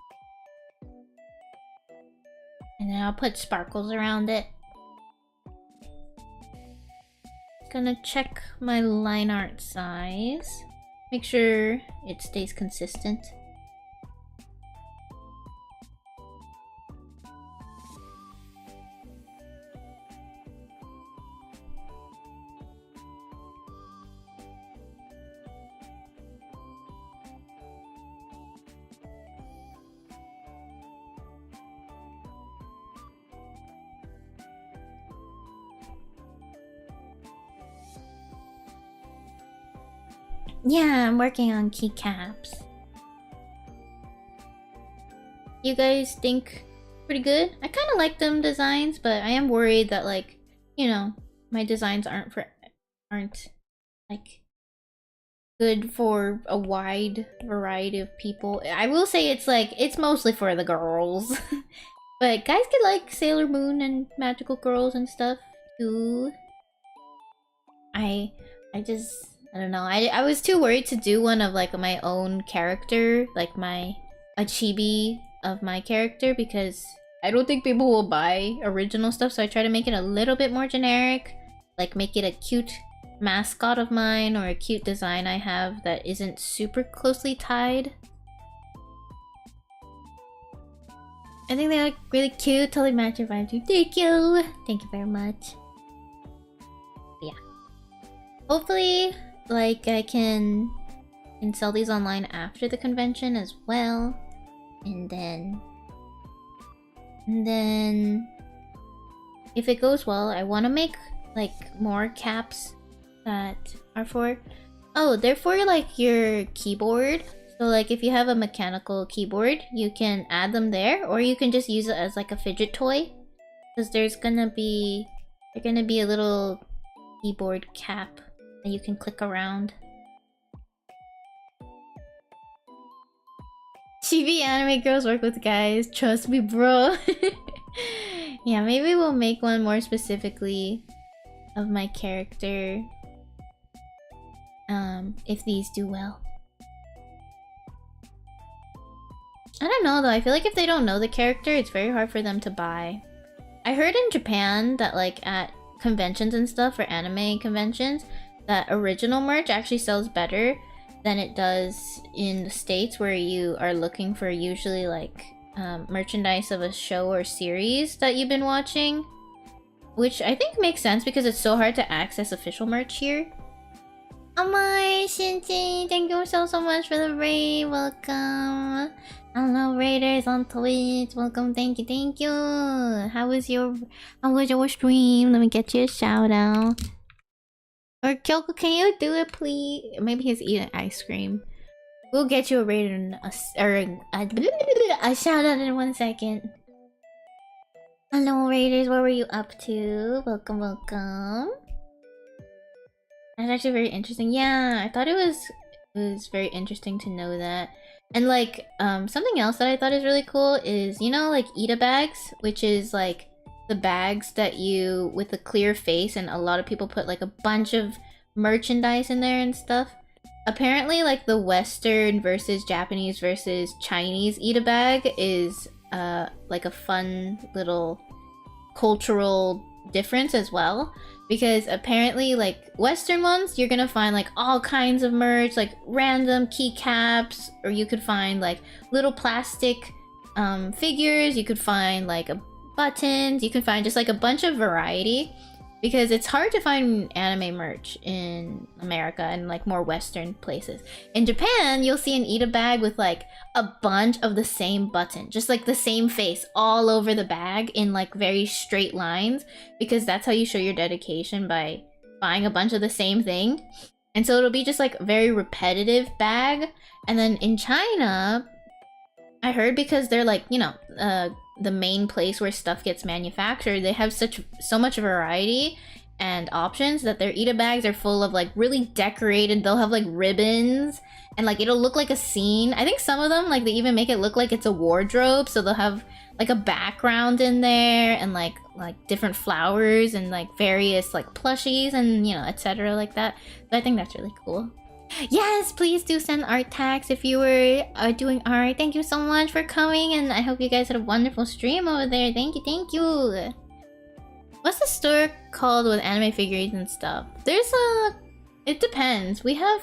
And then I'll put sparkles around it. Gonna check my line art size. Make sure it stays consistent. Yeah, I'm working on keycaps. You guys think pretty good? I kind of like them designs, but I am worried that, like, you know, my designs aren't like good for a wide variety of people. I will say it's mostly for the girls. But guys could like Sailor Moon and magical girls and stuff too. I don't know. I was too worried to do one of like my own character, like a chibi of my character, because I don't think people will buy original stuff, so I try to make it a little bit more generic. Like make it a cute mascot of mine or a cute design I have that isn't super closely tied. I think they look really cute, totally match your vibe too. Thank you! Thank you very much. Yeah. Hopefully, like, I can sell these online after the convention as well. And then if it goes well, I want to make like more caps that are for, oh, they're for like your keyboard. So like if you have a mechanical keyboard, you can add them there, or you can just use it as like a fidget toy, because there's gonna be a little keyboard cap that you can click around. Chibi anime girls work with guys, trust me, bro. Yeah, maybe we'll make one more specifically of my character if these do well. I don't know though, I feel like if they don't know the character, it's very hard for them to buy. I heard in Japan that like at conventions and stuff, or anime conventions, that original merch actually sells better than it does in the States, where you are looking for usually like merchandise of a show or series that you've been watching, which I think makes sense because it's so hard to access official merch here. Oh my, Shinji, thank you so much for the raid. Welcome. Hello Raiders on Twitch. Welcome, thank you. How was your stream? Let me get you a shout out. Or Kyoko, can you do it please? Maybe he's eating ice cream. We'll get you a raid and a shout out in 1 second. Hello Raiders, what were you up to? Welcome, welcome. That's actually very interesting. Yeah, I thought it was very interesting to know that. And like something else that I thought is really cool is, you know, like Ita bags, which is like the bags that you with a clear face, and a lot of people put like a bunch of merchandise in there and stuff. Apparently like the Western versus Japanese versus Chinese Ita bag is like a fun little cultural difference as well, because apparently like Western ones you're gonna find like all kinds of merch, like random keycaps, or you could find like little plastic figures, you could find like buttons, you can find just like a bunch of variety, because it's hard to find anime merch in America and like more Western places. In Japan, you'll see an Ita bag with like a bunch of the same button, just like the same face all over the bag in like very straight lines, because that's how you show your dedication, by buying a bunch of the same thing. And so it'll be just like a very repetitive bag. And then in China, I heard, because they're like, you know, the main place where stuff gets manufactured, they have so much variety and options that their Ita bags are full of like really decorated. They'll have like ribbons, and like it'll look like a scene. I think some of them, like they even make it look like it's a wardrobe, so they'll have like a background in there, and like different flowers and like various like plushies and, you know, etc. like that. So I think that's really cool. Yes, please do send art tags if you were doing art. Thank you so much for coming, and I hope you guys had a wonderful stream over there. Thank you. What's the store called with anime figures and stuff? There's it depends. We have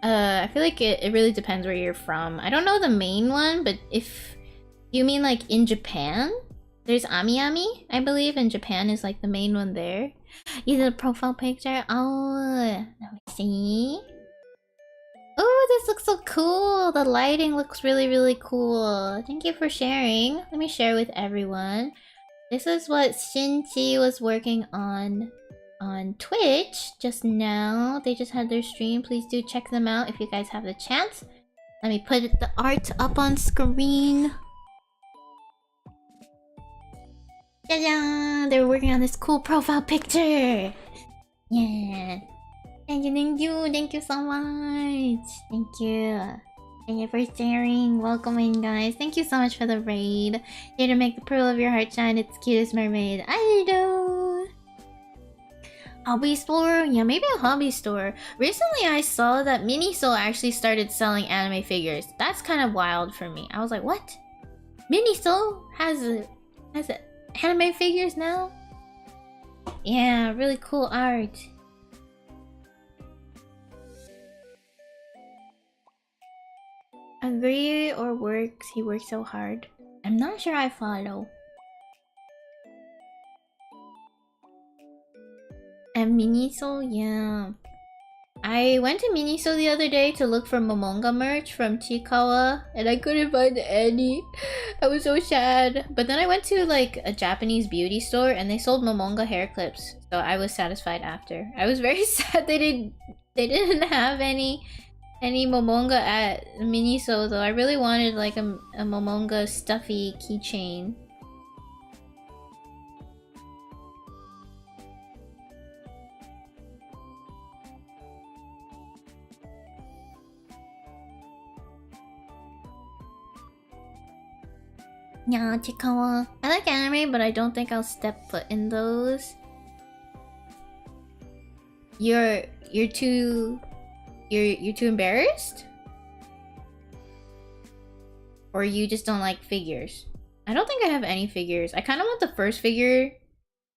I feel like it really depends where you're from. I don't know the main one, but if you mean like in Japan, there's Ami Ami, I believe, and Japan is like the main one there. You did a profile picture? Oh, let me see. Oh, this looks so cool. The lighting looks really cool. Thank you for sharing. Let me share with everyone. This is what Shinji was working on Twitch just now. They just had their stream. Please do check them out if you guys have the chance. Let me put the art up on screen. Ta-da! They were working on this cool profile picture. Yeah. Thank you so much. Thank you for sharing. Welcome in, guys. Thank you so much for the raid. Here to make the pearl of your heart shine. It's cutest mermaid. I know. Hobby store? Yeah, maybe a hobby store. Recently, I saw that Miniso actually started selling anime figures. That's kind of wild for me. I was like, what? Miniso has anime figures now? Yeah, really cool art. Agree or works? He works so hard. I'm not sure I follow. And Miniso, yeah. I went to Miniso the other day to look for Momonga merch from Chikawa, and I couldn't find any. I was so sad. But then I went to like a Japanese beauty store, and they sold Momonga hair clips, so I was satisfied after. I was very sad they didn't have any Momonga at Miniso though. I really wanted like a Momonga stuffy keychain. Yeah, Chikawa. I like anime, but I don't think I'll step foot in those. You're too embarrassed? Or you just don't like figures? I don't think I have any figures. I kind of want the first figure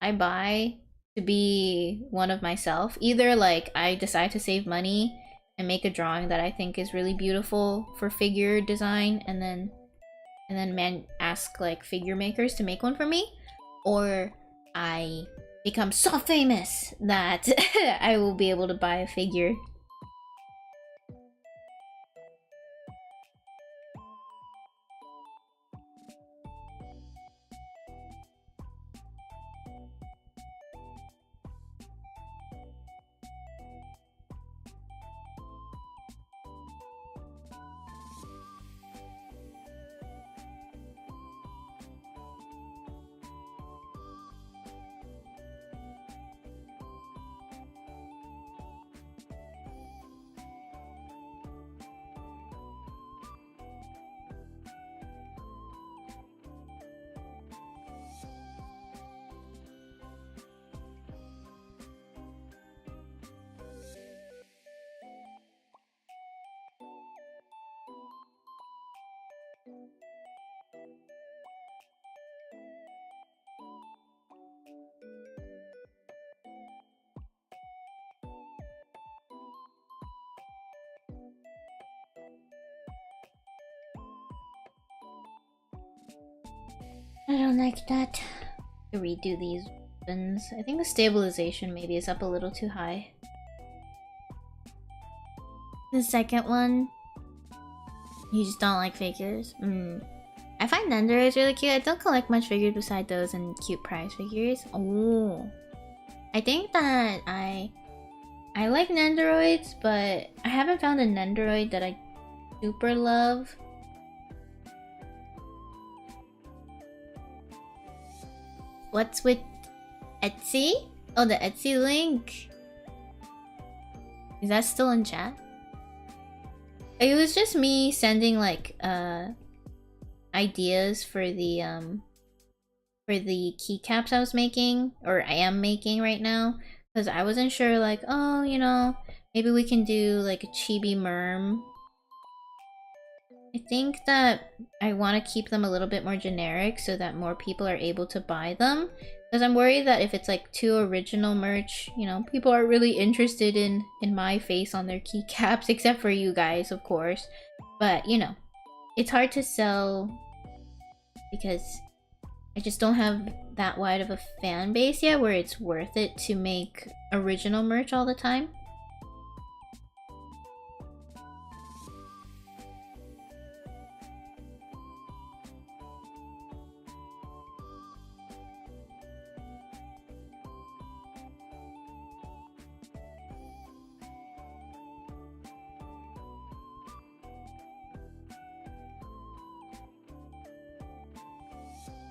I buy to be one of myself. Either like I decide to save money and make a drawing that I think is really beautiful for figure design, and then ask like figure makers to make one for me, or I become so famous that I will be able to buy a figure. I don't like that. To redo these weapons. I think the stabilization maybe is up a little too high. The second one, you just don't like figures. I find Nendoroids really cute. I don't collect much figures beside those and cute prize figures. Oh, I think that I like Nendoroids, but I haven't found a Nendoroid that I super love. What's with Etsy? Oh, the Etsy link. Is that still in chat? It was just me sending like ideas for the keycaps I was making, or I am making right now, because I wasn't sure, like, oh, you know, maybe we can do like a chibi merm. I think that I want to keep them a little bit more generic so that more people are able to buy them, because I'm worried that if it's like too original merch, you know, people are really interested in my face on their keycaps, except for you guys, of course. But you know, it's hard to sell because I just don't have that wide of a fan base yet where it's worth it to make original merch all the time.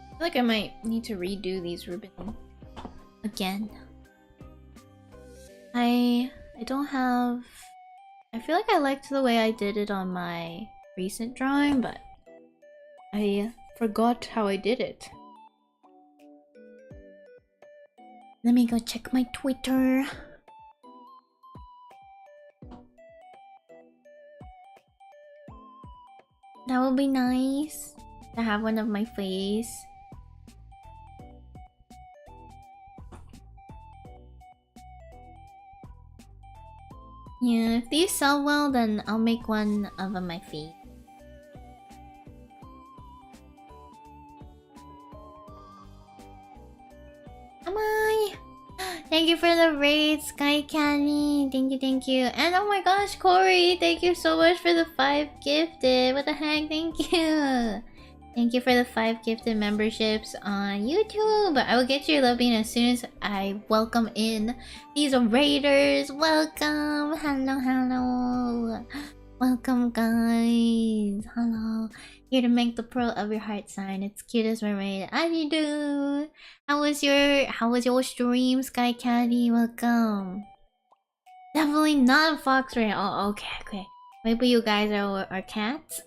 I feel like I might need to redo these ribbons again. I don't have... I feel like I liked the way I did it on my recent drawing, but I forgot how I did it. Let me go check my Twitter. That would be nice to have one of my face. Yeah, if these sell well, then I'll make one of my feet. Am I? Thank you for the raid, Sky Candy. Thank you. And oh my gosh, Corey, thank you so much for the 5 gifted. What the heck? Thank you. Thank you for the 5 gifted memberships on YouTube. I will get your love bean as soon as I welcome in these raiders. Welcome. Hello. Welcome, guys. Hello. Here to make the pearl of your heart sign. It's cute as mermaid. How you do? How was your stream, Sky Candy? Welcome. Definitely not a fox raid. Oh, okay. Maybe you guys are cats.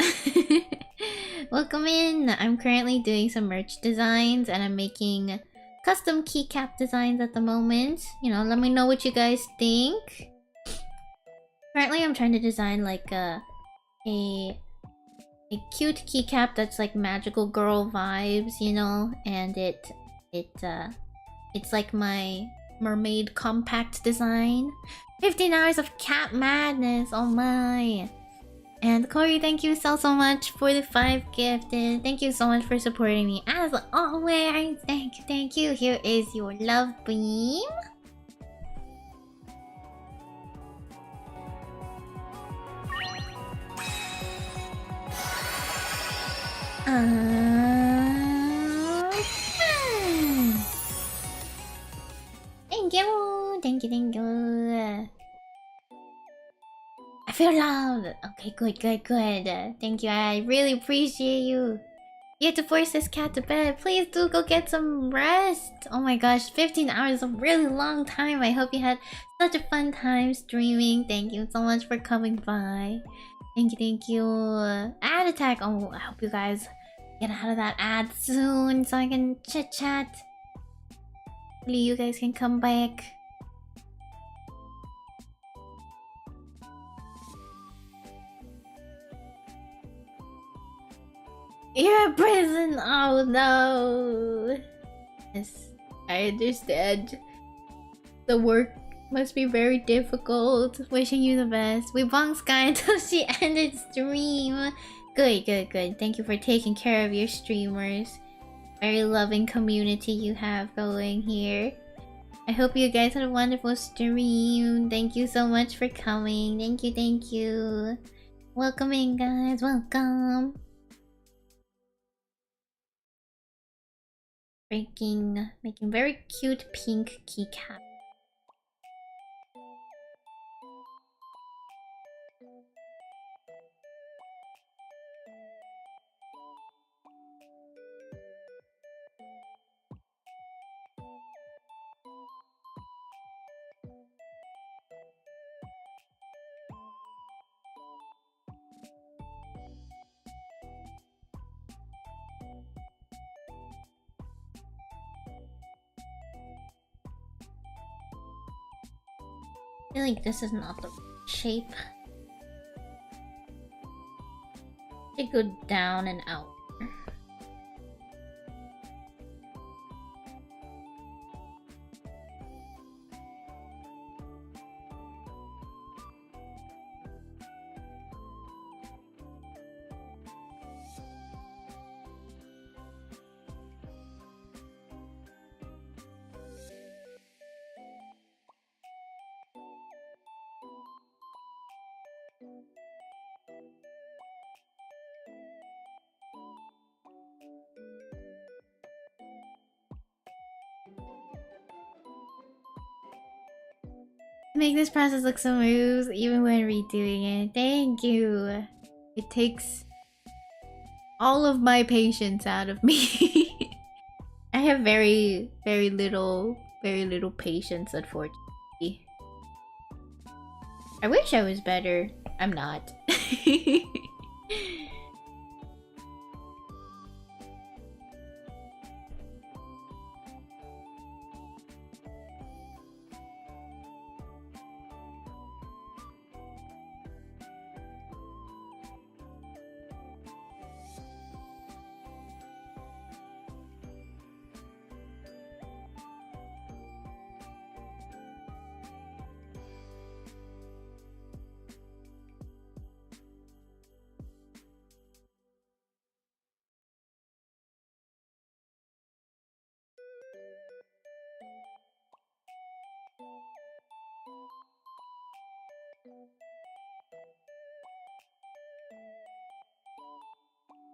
Welcome in. I'm currently doing some merch designs and I'm making custom keycap designs at the moment. You know, let me know what you guys think. Currently I'm trying to design like a cute keycap that's like magical girl vibes, you know, and it's like my mermaid compact design. 15 hours of cat madness, oh my. And Corey, thank you so much for the 5 gifted. Thank you so much for supporting me as always. Thank you. Here is your love beam. Thank you. Thank you. I feel loved. Okay, good. Thank you. I really appreciate you. You have to force this cat to bed. Please do go get some rest. Oh my gosh, 15 hours is a really long time. I hope you had such a fun time streaming. Thank you so much for coming by. Thank you. Ad attack. Oh, I hope you guys get out of that ad soon so I can chit chat. Hopefully you guys can come back. You're in prison! Oh no! Yes, I understand. The work must be very difficult. Wishing you the best. We bonged Sky until she ended stream. Good. Thank you for taking care of your streamers. Very loving community you have going here. I hope you guys had a wonderful stream. Thank you so much for coming. Thank you. Welcome in, guys. Welcome. Making very cute pink keycap. I feel like this is not the shape. It go down and out. Make this process look so smooth even when redoing it. Thank you. It takes all of my patience out of me. I have very little patience, unfortunately. I wish I was better. I'm not.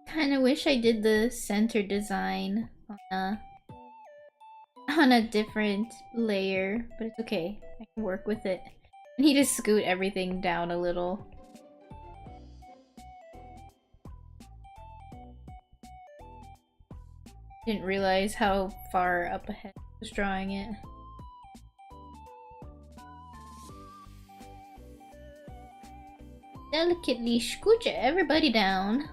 Kinda wish I did the center design on a different layer, but it's okay. I can work with it. I need to scoot everything down a little. Didn't realize how far up ahead I was drawing it. Delicately scooch everybody down.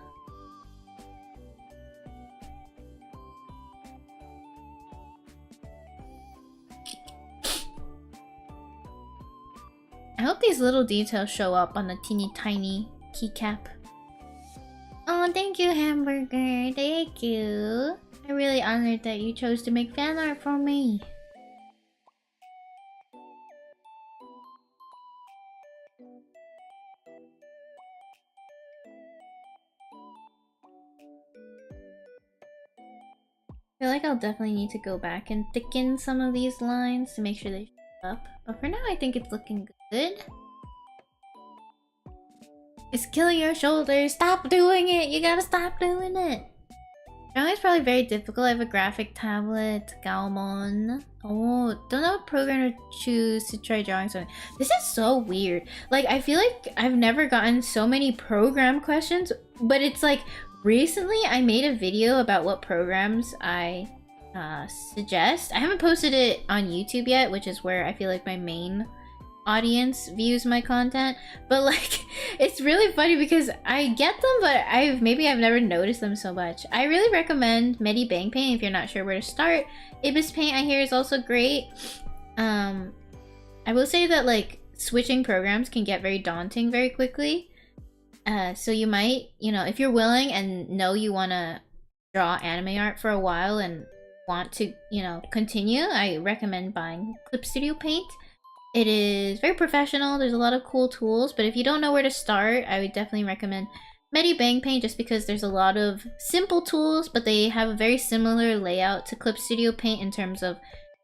I hope these little details show up on the teeny tiny keycap. Oh, thank you, Hamburger. Thank you. I'm really honored that you chose to make fan art for me. I feel like I'll definitely need to go back and thicken some of these lines to make sure they show up. But for now, I think it's looking good. It's killing your shoulders. Stop doing it. You gotta stop doing it. Drawing is probably very difficult. I have a graphic tablet, Gaomon. Oh, don't know what program to choose to try drawing something. This is so weird. Like, I feel like I've never gotten so many program questions, but it's like recently I made a video about what programs I suggest. I haven't posted it on YouTube yet, which is where I feel like my main audience views my content, but like it's really funny because I get them, but I've never noticed them so much. I really recommend Medi Bang Paint if you're not sure where to start. Ibis Paint I hear is also great. I will say that like switching programs can get very daunting very quickly, so you might, you know, if you're willing and know you want to draw anime art for a while and want to, you know, continue, I recommend buying Clip Studio Paint. It is very professional, there's a lot of cool tools, but if you don't know where to start, I would definitely recommend Medi Bang Paint just because there's a lot of simple tools, but they have a very similar layout to Clip Studio Paint in terms of,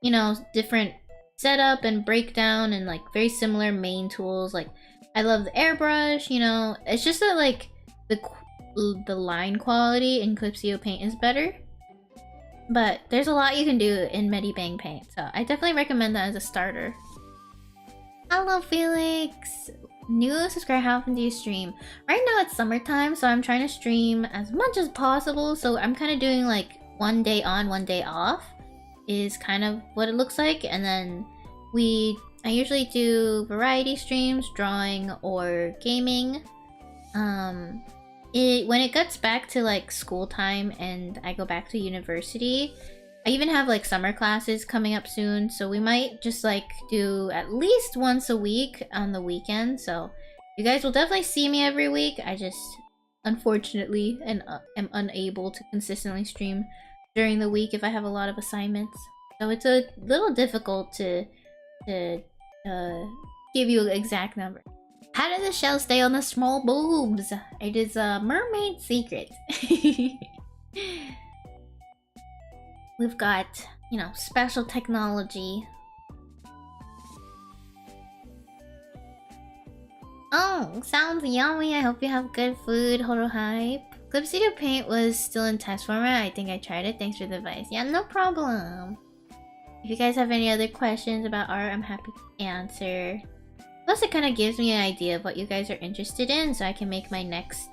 you know, different setup and breakdown and like very similar main tools. Like, I love the airbrush, you know, it's just that like the line quality in Clip Studio Paint is better. But there's a lot you can do in Medi Bang Paint, so I definitely recommend that as a starter. Hello Felix! New subscriber, how often do you stream? Right now it's summertime, so I'm trying to stream as much as possible, so I'm kind of doing like one day on, one day off is kind of what it looks like, and then I usually do variety streams, drawing or gaming. When it gets back to like school time and I go back to university, I even have like summer classes coming up soon, so we might just like do at least once a week on the weekend. So you guys will definitely see me every week. I just unfortunately am unable to consistently stream during the week if I have a lot of assignments. So it's a little difficult to give you an exact number. How did the shell stay on the small boobs? It is a mermaid secret. We've got, you know, special technology. Oh, sounds yummy. I hope you have good food. Horo hype. Clip Studio Paint was still in test format. I think I tried it. Thanks for the advice. Yeah, no problem. If you guys have any other questions about art, I'm happy to answer. Plus, it kind of gives me an idea of what you guys are interested in, so I can make my next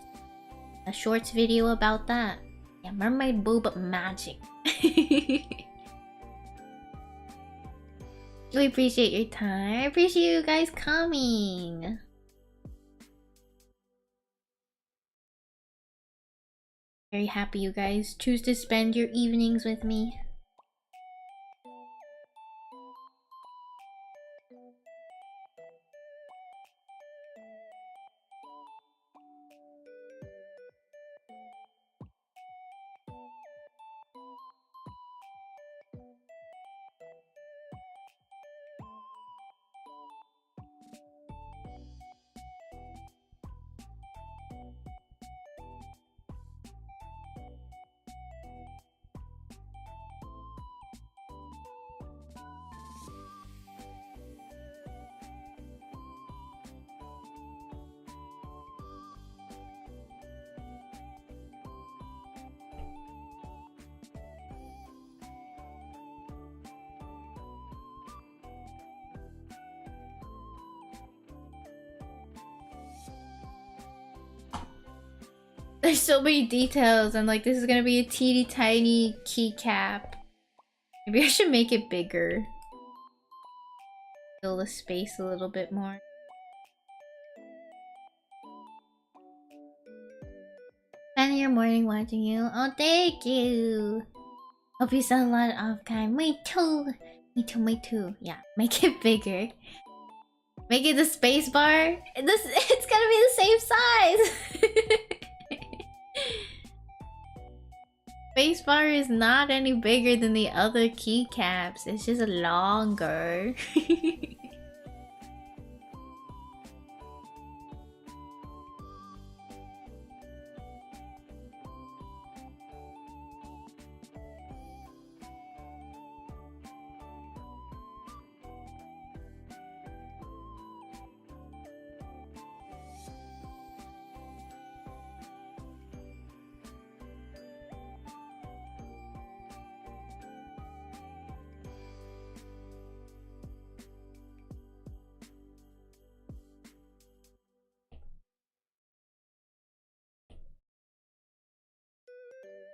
shorts video about that. Yeah, mermaid boob magic. Really appreciate your time. I appreciate you guys coming. Very happy you guys choose to spend your evenings with me. There's so many details, and like this is gonna be a teeny tiny keycap. Maybe I should make it bigger. Fill the space a little bit more. Spending your morning watching you. Oh, thank you. Hope you saw a lot of time. Me too. Me too. Me too. Yeah, make it bigger. Make it the space bar. It's gonna be the same size. Spacebar is not any bigger than the other keycaps. It's just longer.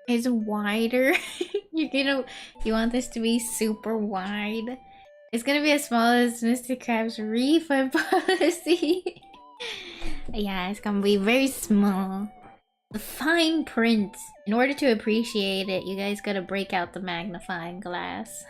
is wider. You want this to be super wide. It's gonna be as small as Mr. Krabs' refund policy. Yeah, it's gonna be very small. The fine print. In order to appreciate it, you guys gotta break out the magnifying glass.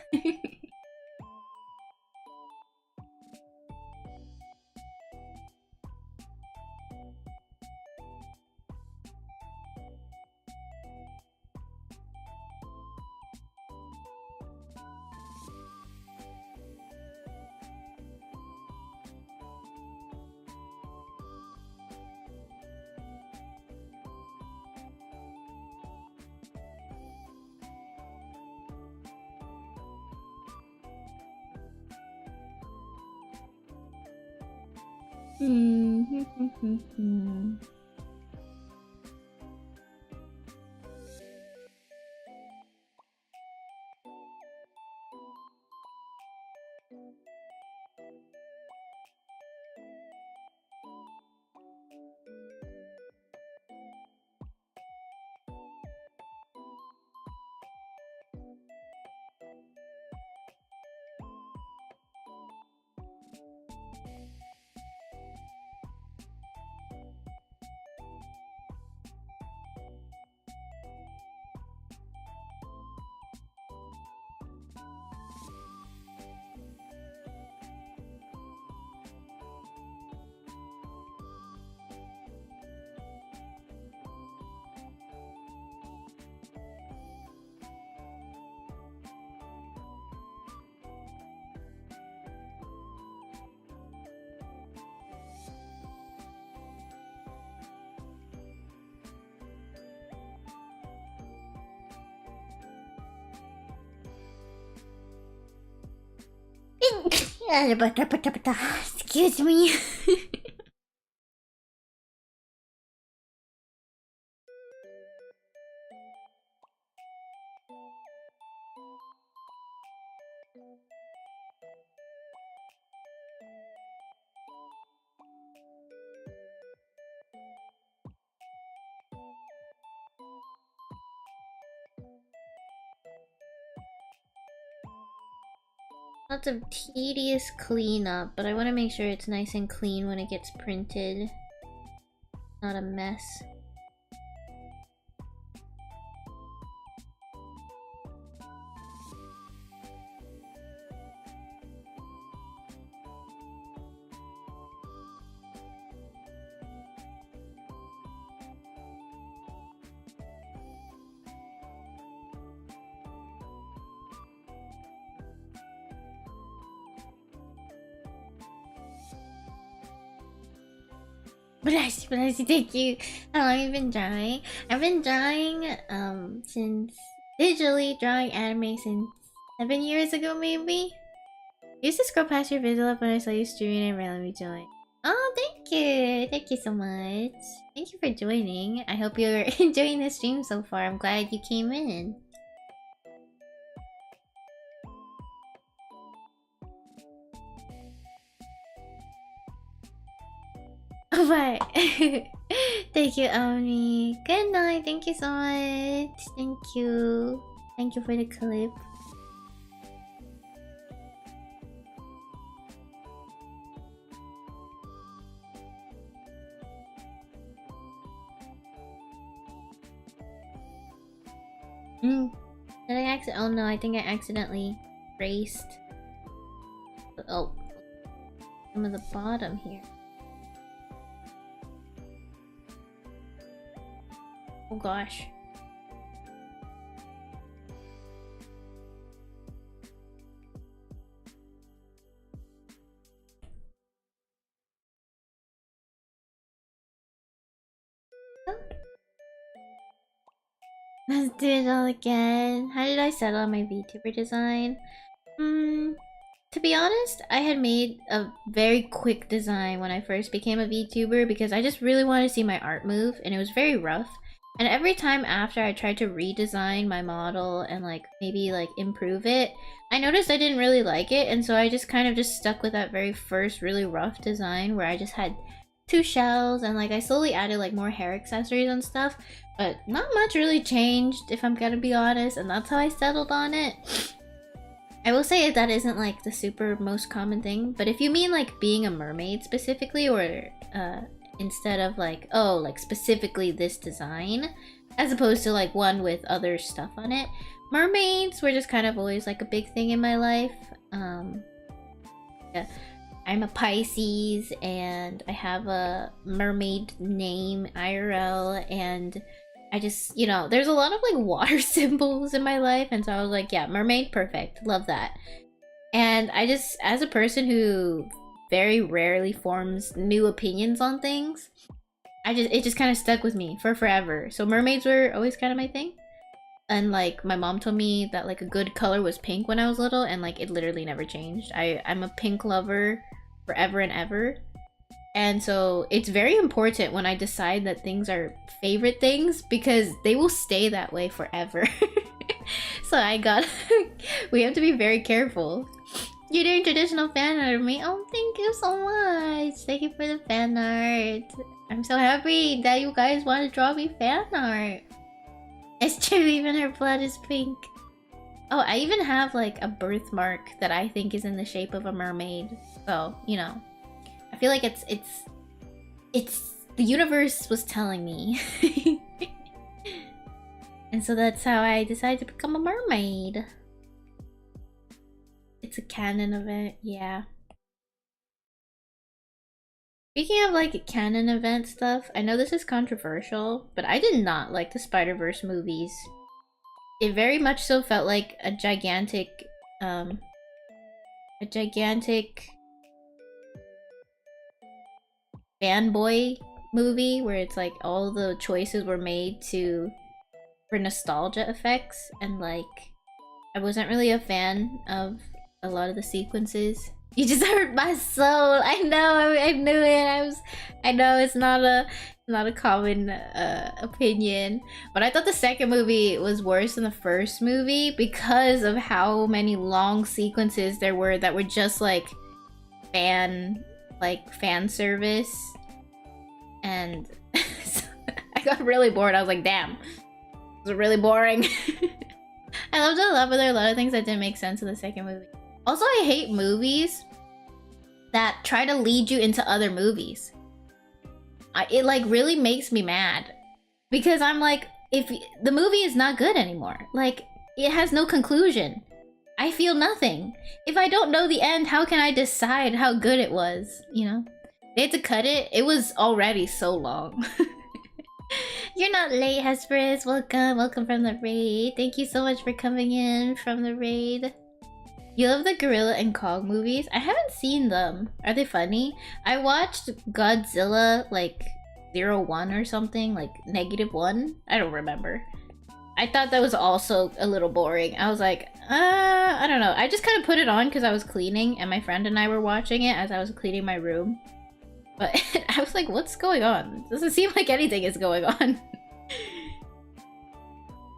Excuse me. Lots of tedious cleanup, but I want to make sure it's nice and clean when it gets printed. Not a mess. Bless you, thank you. How long have you been drawing? I've been drawing since digitally drawing anime since 7 years ago maybe. I used to scroll past your video up when I saw you streaming and randomly joined. Oh, thank you! Thank you so much. Thank you for joining. I hope you're enjoying the stream so far. I'm glad you came in. But thank you, Omni. Good night. Thank you so much. Thank you. Thank you for the clip. Did I oh no, I think I accidentally erased some of the bottom here. Oh gosh. Let's do it all again. How did I settle on my VTuber design? To be honest, I had made a very quick design when I first became a VTuber because I just really wanted to see my art move and it was very rough. And every time after I tried to redesign my model and like maybe like improve it, I noticed I didn't really like it, and so I just kind of just stuck with that very first really rough design where I just had 2 shells, and like I slowly added like more hair accessories and stuff, but not much really changed if I'm gonna be honest, and that's how I settled on it. I will say that isn't like the super most common thing, but if you mean like being a mermaid specifically, or instead of like, oh, like specifically this design, as opposed to like one with other stuff on it, mermaids were just kind of always like a big thing in my life. Yeah, I'm a Pisces, and I have a mermaid name, IRL, and I just, you know, there's a lot of like water symbols in my life, and so I was like, yeah, mermaid, perfect, love that. And I just, as a person who very rarely forms new opinions on things, it just kind of stuck with me for forever. So mermaids were always kind of my thing. And like my mom told me that like a good color was pink when I was little, and like it literally never changed. I'm a pink lover forever and ever. And so it's very important when I decide that things are favorite things, because they will stay that way forever. So we have to be very careful. You're doing traditional fan art of me. Oh, thank you so much. Thank you for the fan art. I'm so happy that you guys want to draw me fan art. It's true, even her blood is pink. Oh, I even have like a birthmark that I think is in the shape of a mermaid. So, you know, I feel like it's the universe was telling me. And so that's how I decided to become a mermaid. It's a canon event, yeah. Speaking of like canon event stuff, I know this is controversial, but I did not like the Spider-Verse movies. It very much so felt like a gigantic fanboy movie where it's like all the choices were made for nostalgia effects, and like I wasn't really a fan of a lot of the sequences. You just hurt my soul. I know. I knew it. I know it's not a common opinion, but I thought the second movie was worse than the first movie because of how many long sequences there were that were just like fan service, and I got really bored. I was like, damn, this is really boring. I loved it a lot, but there are a lot of things that didn't make sense in the second movie. Also, I hate movies that try to lead you into other movies. It like really makes me mad, because I'm like, if the movie is not good anymore, like it has no conclusion, I feel nothing. If I don't know the end, how can I decide how good it was? You know, they had to cut it. It was already so long. You're not late, Hesperus. Welcome from the raid. Thank you so much for coming in from the raid. You love the Gorilla and Kong movies? I haven't seen them. Are they funny? I watched Godzilla like 01 or something, like -1. I don't remember. I thought that was also a little boring. I was like, I don't know. I just kind of put it on because I was cleaning, and my friend and I were watching it as I was cleaning my room. But I was like, what's going on? It doesn't seem like anything is going on.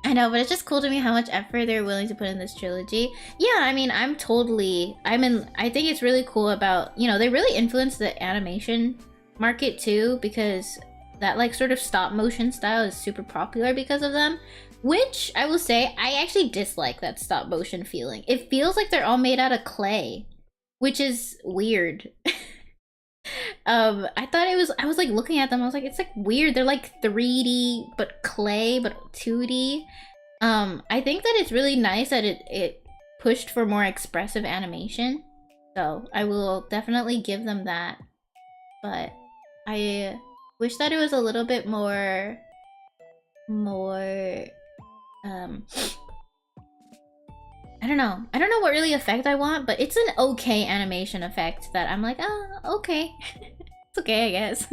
I know, but it's just cool to me how much effort they're willing to put in this trilogy. Yeah, I mean, I think it's really cool about, you know, they really influenced the animation market too, because that like sort of stop motion style is super popular because of them. Which, I will say, I actually dislike that stop motion feeling. It feels like they're all made out of clay, which is weird. I was like looking at them, I was like, it's like weird. They're like 3D, but clay, but 2D. I think that it's really nice that it pushed for more expressive animation. So I will definitely give them that. But I wish that it was a little bit more I don't know. I don't know what really effect I want, but it's an okay animation effect that I'm like, oh, okay. It's okay, I guess.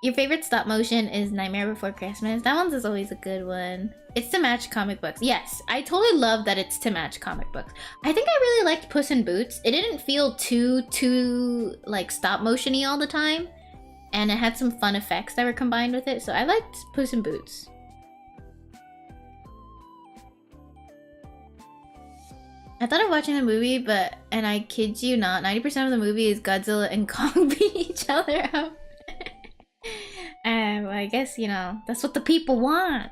Your favorite stop motion is Nightmare Before Christmas. That one's is always a good one. It's to match comic books. Yes, I totally love that it's to match comic books. I think I really liked Puss in Boots. It didn't feel too like stop motion-y all the time, and it had some fun effects that were combined with it, so I liked Puss in Boots. I thought of watching the movie, and I kid you not, 90% of the movie is Godzilla and Kong beat each other up. I guess, you know, that's what the people want.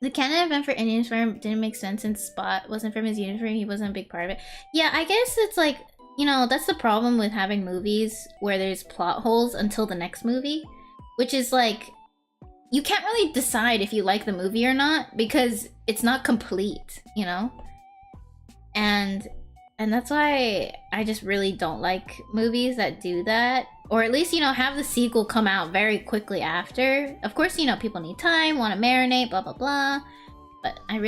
The canon event for Indian's Farm didn't make sense since Spot wasn't from his uniform, he wasn't a big part of it. Yeah, I guess it's like, you know, that's the problem with having movies where there's plot holes until the next movie. Which is like, you can't really decide if you like the movie or not because it's not complete, you know? And that's why I just really don't like movies that do that. Or at least, you know, have the sequel come out very quickly after. Of course, you know, people need time, want to marinate, blah, blah, blah. But I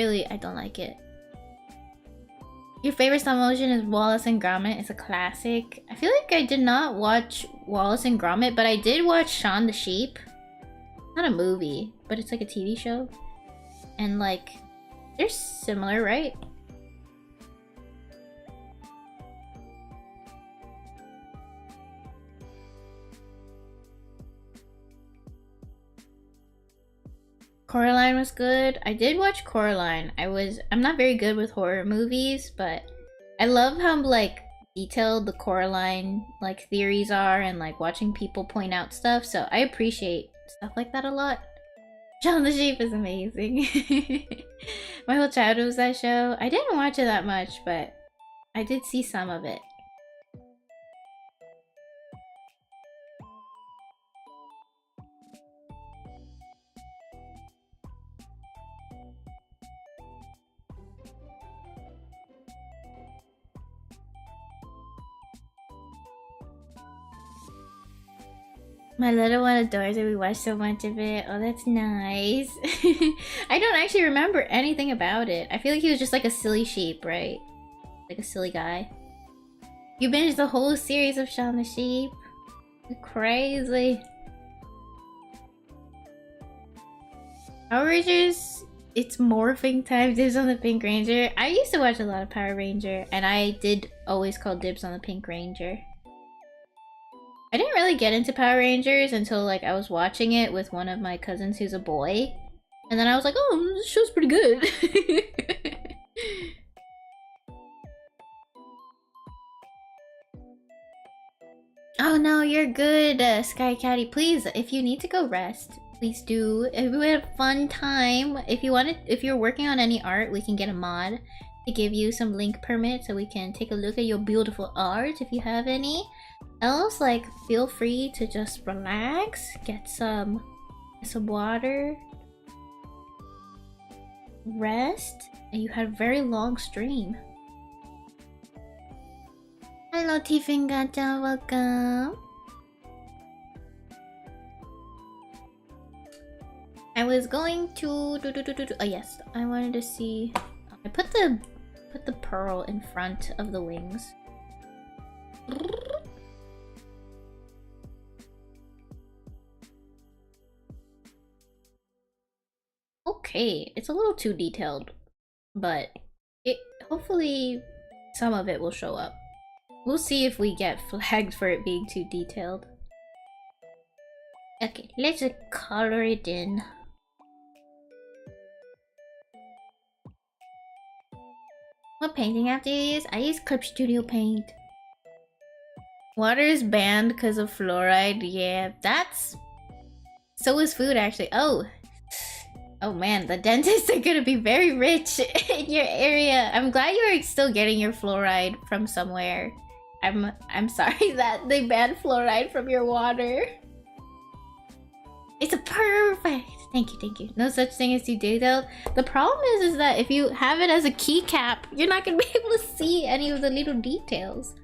don't like it. Your favorite stop motion is Wallace and Gromit. It's a classic. I feel like I did not watch Wallace and Gromit, but I did watch Shaun the Sheep. Not a movie, but it's like a TV show. And like, they're similar, right? Coraline was good. I did watch Coraline. I'm not very good with horror movies, but I love how like detailed the Coraline like theories are and like watching people point out stuff. So I appreciate stuff like that a lot. Shaun the Sheep is amazing. My whole childhood was that show. I didn't watch it that much, but I did see some of it. My little one adores it. We watch so much of it. Oh, that's nice. I don't actually remember anything about it. I feel like he was just like a silly sheep, right? Like a silly guy. You binged the whole series of Shaun the Sheep? You're crazy. Power Rangers, it's morphing time. Dibs on the Pink Ranger. I used to watch a lot of Power Ranger, and I did always call dibs on the Pink Ranger. I didn't really get into Power Rangers until like I was watching it with one of my cousins who's a boy. And then I was like, oh, this show's pretty good. Oh no, you're good, Sky Caddy. Please, if you need to go rest, please do. We had a fun time. If you're working on any art, we can get a mod to give you some link permit so we can take a look at your beautiful art if you have any. Else, like, feel free to just relax, get some water, rest, and you had a very long stream. Hello, Tifingata, welcome. I was going to oh yes, I wanted to see. I put the pearl in front of the wings. Okay, it's a little too detailed, but hopefully some of it will show up. We'll see if we get flagged for it being too detailed. Okay, let's color it in. What painting app do you use? I use Clip Studio Paint. Water is banned because of fluoride. Yeah, that's... So is food, actually. Oh man, the dentists are gonna be very rich in your area. I'm glad you're still getting your fluoride from somewhere. I'm sorry that they banned fluoride from your water. It's a perfect. Thank you. No such thing as too detailed. The problem is that if you have it as a keycap, you're not gonna be able to see any of the little details.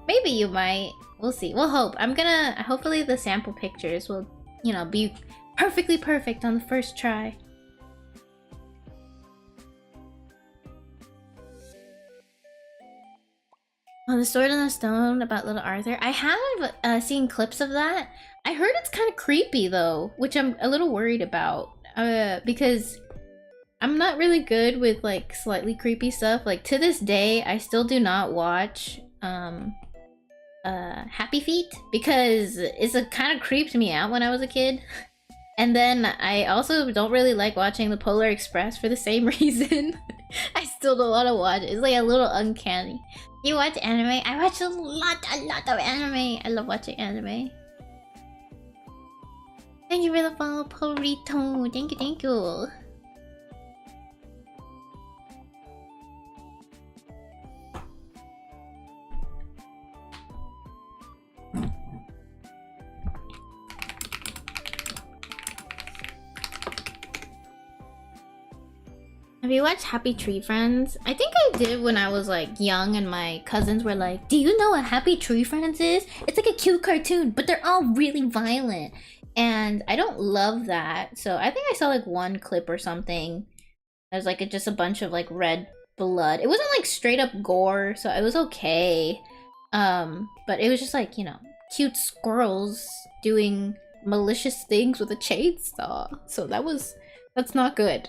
Maybe you might. We'll see. We'll hope. Hopefully the sample pictures will, you know, be perfectly perfect on the first try. Oh, the Sword in the Stone about Little Arthur. I have seen clips of that. I heard it's kind of creepy though, which I'm a little worried about. Because I'm not really good with like slightly creepy stuff. Like to this day, I still do not watch Happy Feet because it kind of creeped me out when I was a kid. And then I also don't really like watching the Polar Express for the same reason. I still don't want to watch it. It's like a little uncanny. You watch anime? I watch a lot of anime. I love watching anime. Thank you for the follow, Porito. Thank you, thank you. Have you watched Happy Tree Friends? I think I did when I was like young and my cousins were like, do you know what Happy Tree Friends is? It's like a cute cartoon, but they're all really violent. And I don't love that. So I think I saw like one clip or something. There's like just a bunch of like red blood. It wasn't like straight up gore, so it was okay. But it was just like, you know, cute squirrels doing malicious things with a chainsaw. So that's not good.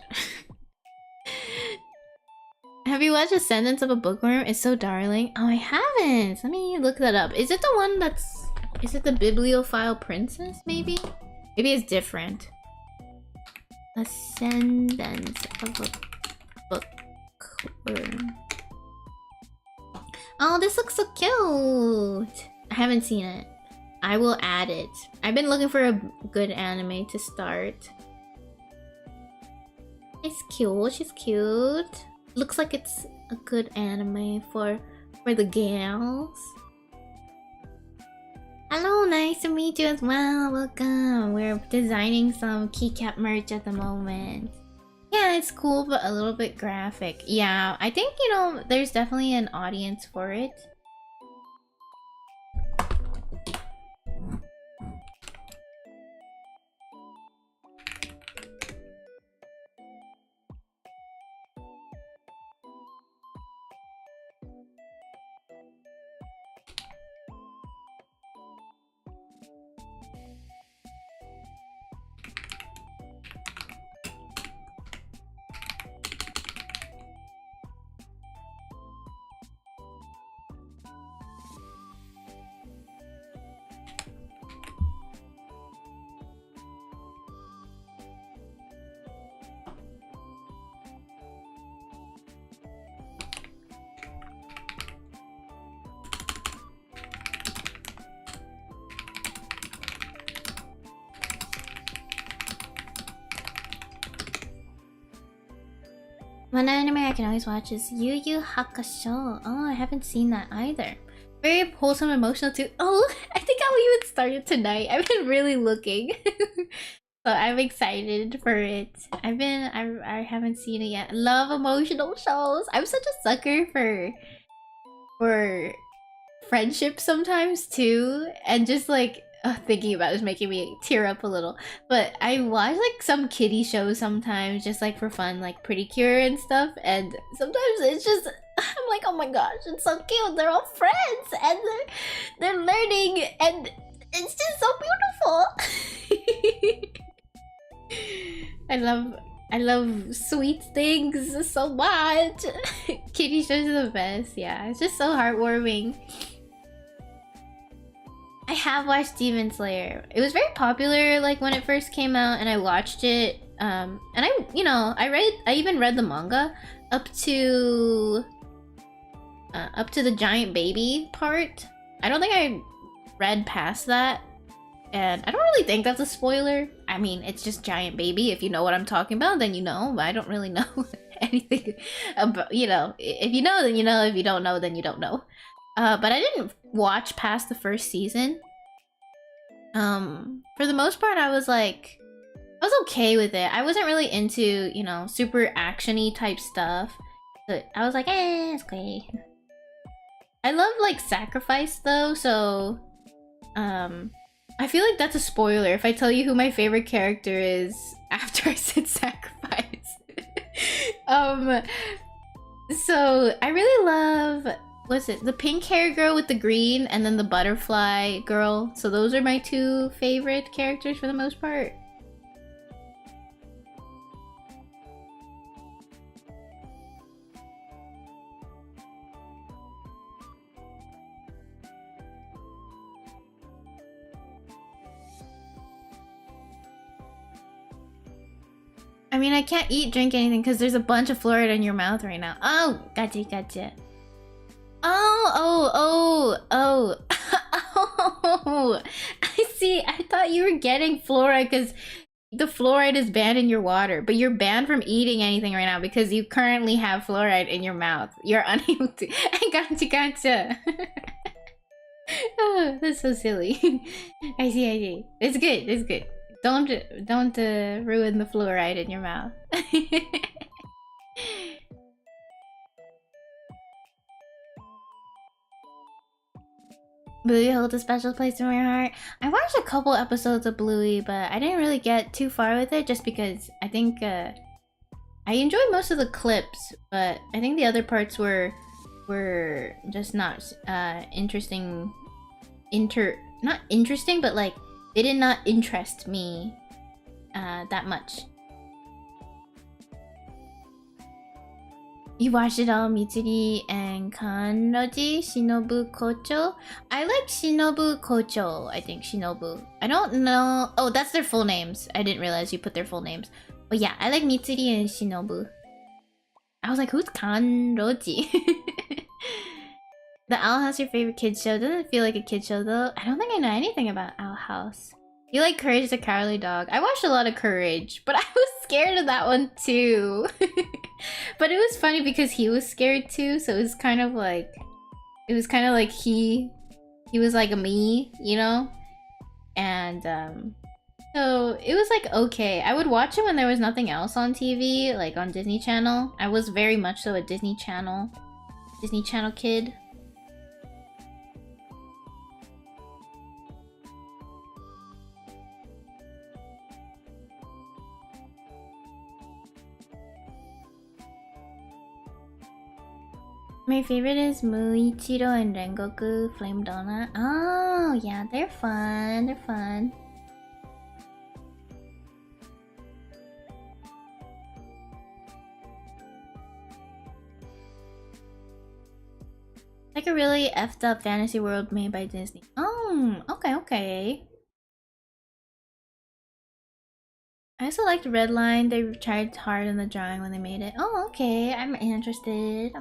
Have you watched Ascendance of a Bookworm? It's so darling. Oh, I haven't. Let me look that up. Is it the one that's... Is it the Bibliophile Princess, maybe? Maybe it's different. Ascendance of a Bookworm. Oh, this looks so cute! I haven't seen it. I will add it. I've been looking for a good anime to start. It's cute. She's cute. Looks like it's a good anime for the gals. Hello, nice to meet you as well. Welcome. We're designing some keycap merch at the moment. Yeah, it's cool, but a little bit graphic. Yeah, I think, you know, there's definitely an audience for it. One anime I can always watch is Yu Yu Hakusho. Oh, I haven't seen that either. Very wholesome, emotional too. Oh, I think I'll even start it tonight. I've been really looking. So I'm excited for it. I haven't seen it yet. I love emotional shows. I'm such a sucker for friendship sometimes too. And just like thinking about it is making me tear up a little. But I watch like some kiddie shows sometimes just like for fun, like Pretty Cure and stuff, and sometimes it's just I'm like, oh my gosh, it's so cute. They're all friends and they're learning and it's just so beautiful. I love sweet things so much. Kiddie shows are the best. Yeah, it's just so heartwarming. I have watched Demon Slayer. It was very popular like when it first came out, and I watched it. And I even read the manga up to the giant baby part. I don't think I read past that, and I don't really think that's a spoiler. I mean, it's just giant baby. If you know what I'm talking about, then you know. But I don't really know anything about, you know. If you know, then you know. If you don't know, then you don't know. But I didn't watch past the first season. For the most part, I was okay with it. I wasn't really into, you know, super action-y type stuff. But I was like, it's okay. I love, like, sacrifice, though, so... I feel like that's a spoiler if I tell you who my favorite character is after I said sacrifice. So, I really love... What's it? The pink hair girl with the green, and then the butterfly girl. So those are my two favorite characters for the most part. I mean, I can't eat, drink anything because there's a bunch of fluoride in your mouth right now. Oh, gotcha, gotcha. Oh. Oh, I see. I thought you were getting fluoride because the fluoride is banned in your water, but you're banned from eating anything right now because you currently have fluoride in your mouth. You're unable to. I gotcha. Oh, that's so silly. I see. It's good. Don't ruin the fluoride in your mouth. Bluey holds a special place in my heart. I watched a couple episodes of Bluey, but I didn't really get too far with it just because I think I enjoyed most of the clips, but I think the other parts were just not interesting. Not interesting, but like they did not interest me that much. You watched it all, Mitsuri and Kanroji, Shinobu Kocho. I like Shinobu Kocho, I think Shinobu. I don't know. Oh, that's their full names. I didn't realize you put their full names. But yeah, I like Mitsuri and Shinobu. I was like, who's Kanroji? The Owl House your favorite kids show? Doesn't feel like a kid show though. I don't think I know anything about Owl House. You like Courage the Cowardly Dog? I watched a lot of Courage, but I was scared of that one too. But it was funny because he was scared too, so it was kind of like he was like a me, you know? And so it was like okay. I would watch it when there was nothing else on TV, like on Disney Channel. I was very much so a Disney Channel kid. My favorite is Muichiro and Rengoku Flame Donut. Oh, yeah, they're fun. Like a really effed up fantasy world made by Disney. Oh, okay. I also liked Redline. They tried hard in the drawing when they made it. Oh, okay. I'm interested.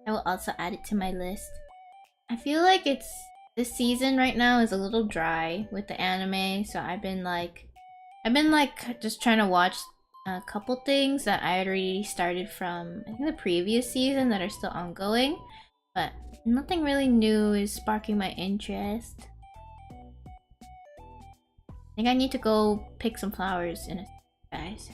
I will also add it to my list. I feel like this season right now is a little dry with the anime, so I've been like just trying to watch a couple things that I had already started from I think the previous season that are still ongoing, but nothing really new is sparking my interest. I think I need to go pick some flowers in a guys.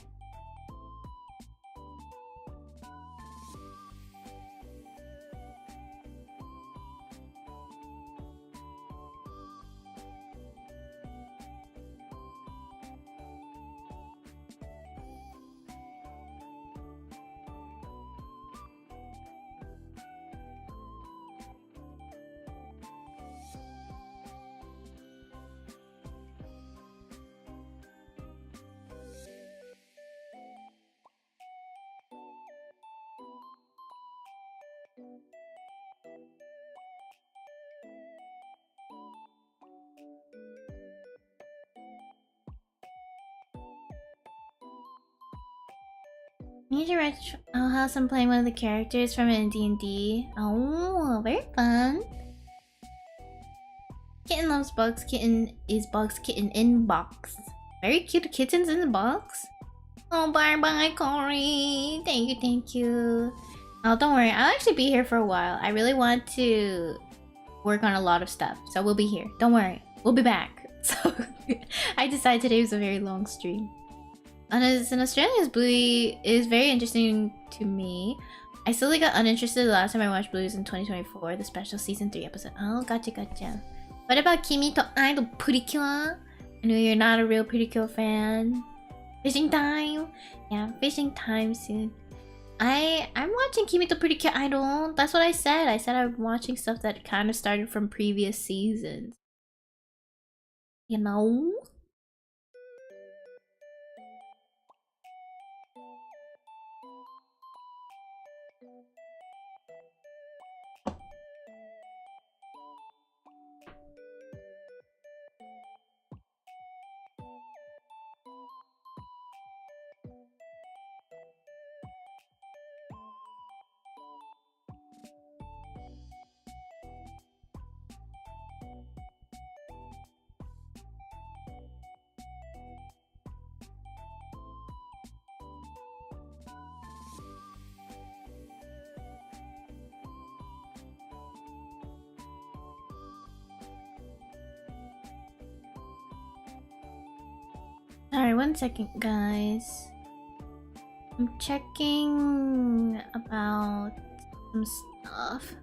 Need to retro house and playing one of the characters from D&D. Oh, very fun. Kitten loves bugs. Kitten is bugs. Kitten in box. Very cute kittens in the box. Oh, bye, Corey. Thank you. Oh, don't worry. I'll actually be here for a while. I really want to work on a lot of stuff, so we'll be here. Don't worry. We'll be back. So, I decided today was a very long stream. And as an Australian's Bluey is very interesting to me. I slowly got uninterested the last time I watched Bluey's in 2024, the special season 3 episode. Oh, gotcha. What about Kimi to Idol Purikyo? I know you're not a real Purikyo fan. Fishing time? Yeah, fishing time soon. I'm watching Kimi to Purikyo Idol. That's what I said. I said I'm watching stuff that kind of started from previous seasons. You know? Sorry, 1 second, guys. I'm checking about some stuff.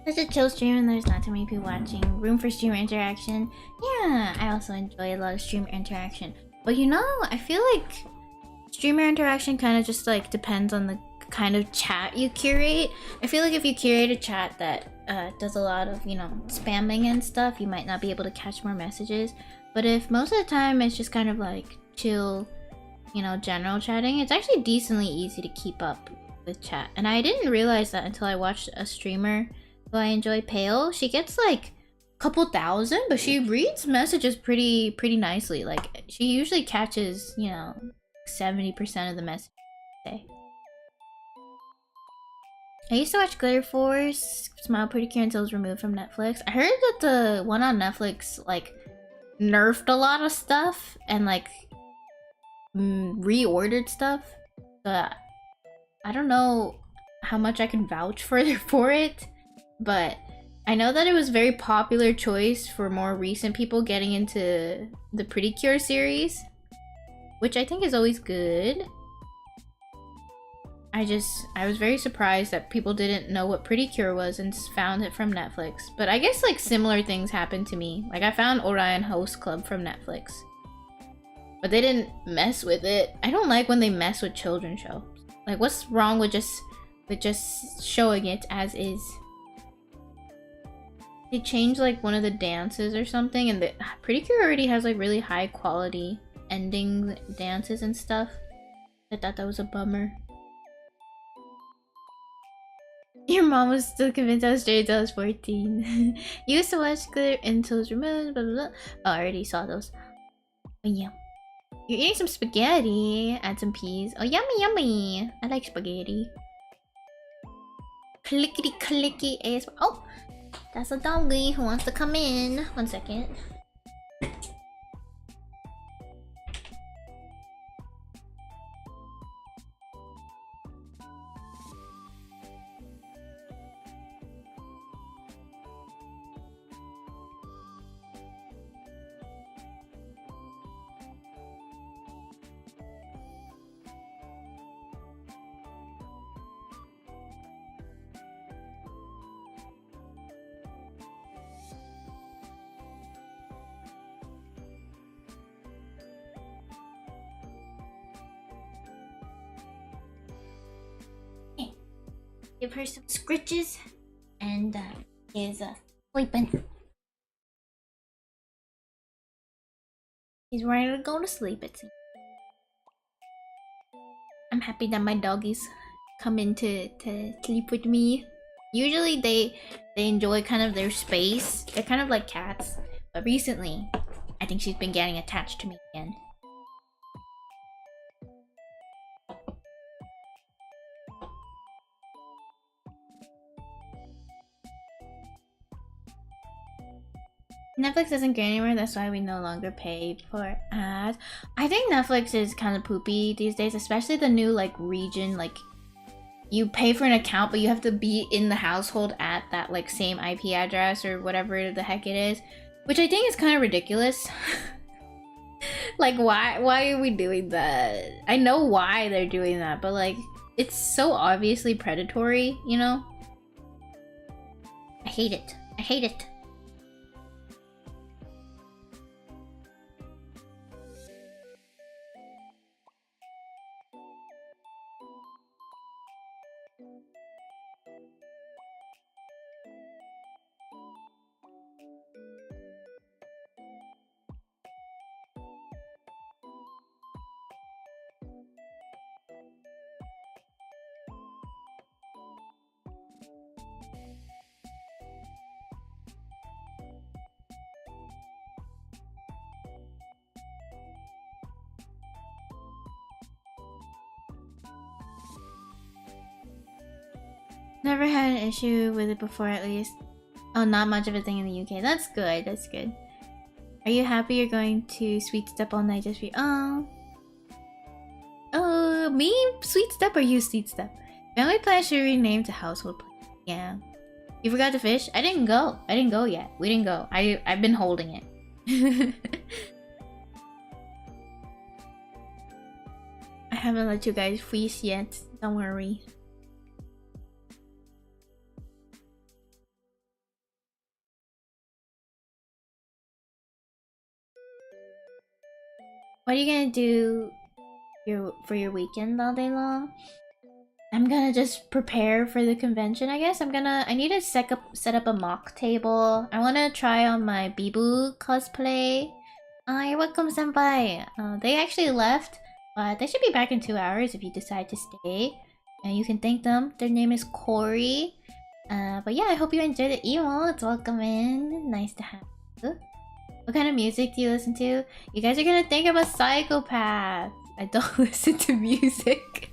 Such a chill stream and there's not too many people watching. Room for streamer interaction. Yeah, I also enjoy a lot of streamer interaction. But you know, I feel like streamer interaction kind of just like depends on the kind of chat you curate. I feel like if you curate a chat that does a lot of, you know, spamming and stuff, you might not be able to catch more messages. But if most of the time it's just kind of like chill, you know, general chatting, it's actually decently easy to keep up with chat. And I didn't realize that until I watched a streamer who I enjoy, Pale. She gets like a couple thousand, but she reads messages pretty nicely. Like she usually catches, you know, 70% of the messages a day. I used to watch Glitter Force, Smile Pretty Cure until it was removed from Netflix. I heard that the one on Netflix like nerfed a lot of stuff and like reordered stuff. But I don't know how much I can vouch for it. But I know that it was a very popular choice for more recent people getting into the Pretty Cure series, which I think is always good. I was very surprised that people didn't know what Pretty Cure was and found it from Netflix. But I guess like similar things happened to me. Like I found Orion Host Club from Netflix, but they didn't mess with it. I don't like when they mess with children's shows. Like what's wrong with just showing it as is? They changed like one of the dances or something, and the Pretty Cure already has like really high quality ending dances and stuff. I thought that was a bummer. Your mom was still convinced I was straight until I was 14. You used to watch Glitter until it was removed, blah blah blah. Oh, I already saw those. But yeah. You're eating some spaghetti. Add some peas. Oh, yummy yummy. I like spaghetti. Clickety clicky ASMR. Oh! That's a doggy who wants to come in. 1 second. Give her some scritches and is sleeping. He's ready to go to sleep, it seems. I'm happy that my doggies come in to sleep with me. Usually they enjoy kind of their space. They're kind of like cats. But recently, I think she's been getting attached to me again. Netflix doesn't get anywhere, that's why we no longer pay for ads. I think Netflix is kind of poopy these days, especially the new like region, like you pay for an account but you have to be in the household at that like same IP address or whatever the heck it is, which I think is kind of ridiculous. Like why are we doing that? I know why they're doing that, but like it's so obviously predatory, you know? I hate it. I hate it. Never had an issue with it before, at least. Oh, not much of a thing in the UK. That's good. That's good. Are you happy you're going to Sweet Step all night just for you? Oh. Oh, me? Sweet Step or you Sweet Step? Family plan should rename to Household Plan. Yeah. You forgot to fish? I didn't go. I didn't go yet. We didn't go. I've been holding it. I haven't let you guys fish yet. Don't worry. What are you gonna do for your weekend all day long? I'm gonna just prepare for the convention, I guess. I need to set up a mock table. I wanna try on my Bibu cosplay. You're welcome, senpai. They actually left, but they should be back in 2 hours if you decide to stay. And you can thank them. Their name is Corey. But yeah, I hope you enjoy the emotes. Welcome in. Nice to have you. What kind of music do you listen to? You guys are gonna think I'm a psychopath. I don't listen to music.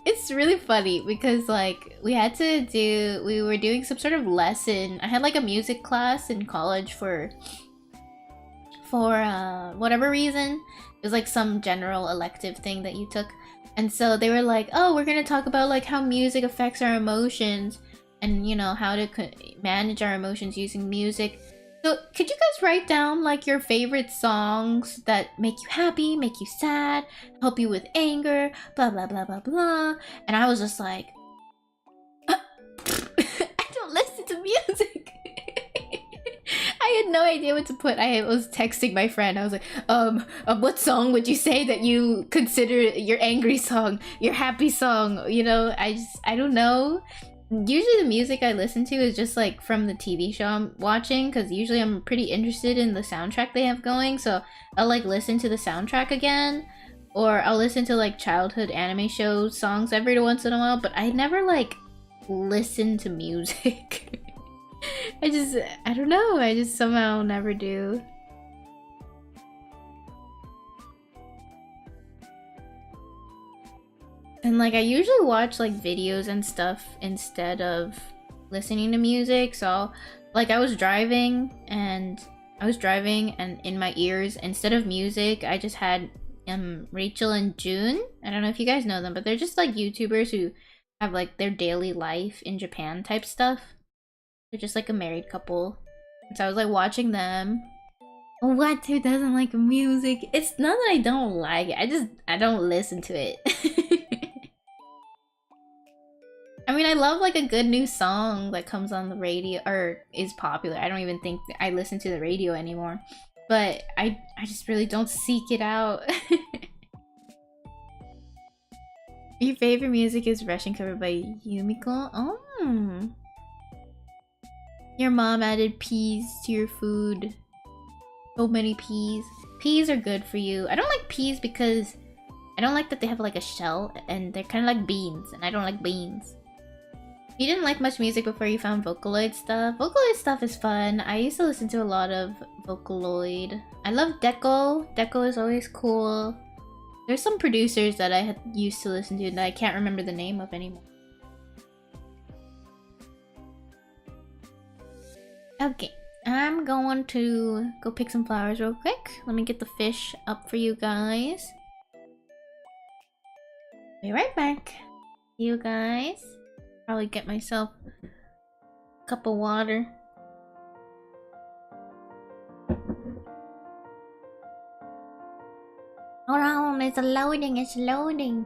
It's really funny because like we were doing some sort of lesson. I had like a music class in college for whatever reason. It was like some general elective thing that you took. And so they were like, oh, we're gonna talk about like how music affects our emotions and, you know, how to manage our emotions using music. So could you guys write down like your favorite songs that make you happy, make you sad, help you with anger, blah blah blah blah blah. And I was just like, I don't listen to music. I had no idea what to put. I was texting my friend. I was like, what song would you say that you consider your angry song, your happy song? You know, I don't know. Usually the music I listen to is just like from the TV show I'm watching, because usually I'm pretty interested in the soundtrack they have going, so I'll like listen to the soundtrack again, or I'll listen to like childhood anime show songs every once in a while, but I never like listen to music. I don't know, I just somehow never do. And like I usually watch like videos and stuff instead of listening to music. So like I was driving and in my ears, instead of music, I just had Rachel and June. I don't know if you guys know them, but they're just like YouTubers who have like their daily life in Japan type stuff. They're just like a married couple. And so I was like watching them. What? Who doesn't like music? It's not that I don't like it. I don't listen to it. I mean, I love like a good new song that comes on the radio or is popular. I don't even think I listen to the radio anymore. But I just really don't seek it out. Your favorite music is Russian cover by Yumiko? Oh. Your mom added peas to your food. So many peas. Peas are good for you. I don't like peas because I don't like that they have like a shell and they're kind of like beans, and I don't like beans. You didn't like much music before you found Vocaloid stuff. Vocaloid stuff is fun. I used to listen to a lot of Vocaloid. I love Deco. Deco is always cool. There's some producers that I had used to listen to that I can't remember the name of anymore. Okay, I'm going to go pick some flowers real quick. Let me get the fish up for you guys. Be right back. See you guys. Probably get myself a cup of water. Hold on, it's loading, it's loading.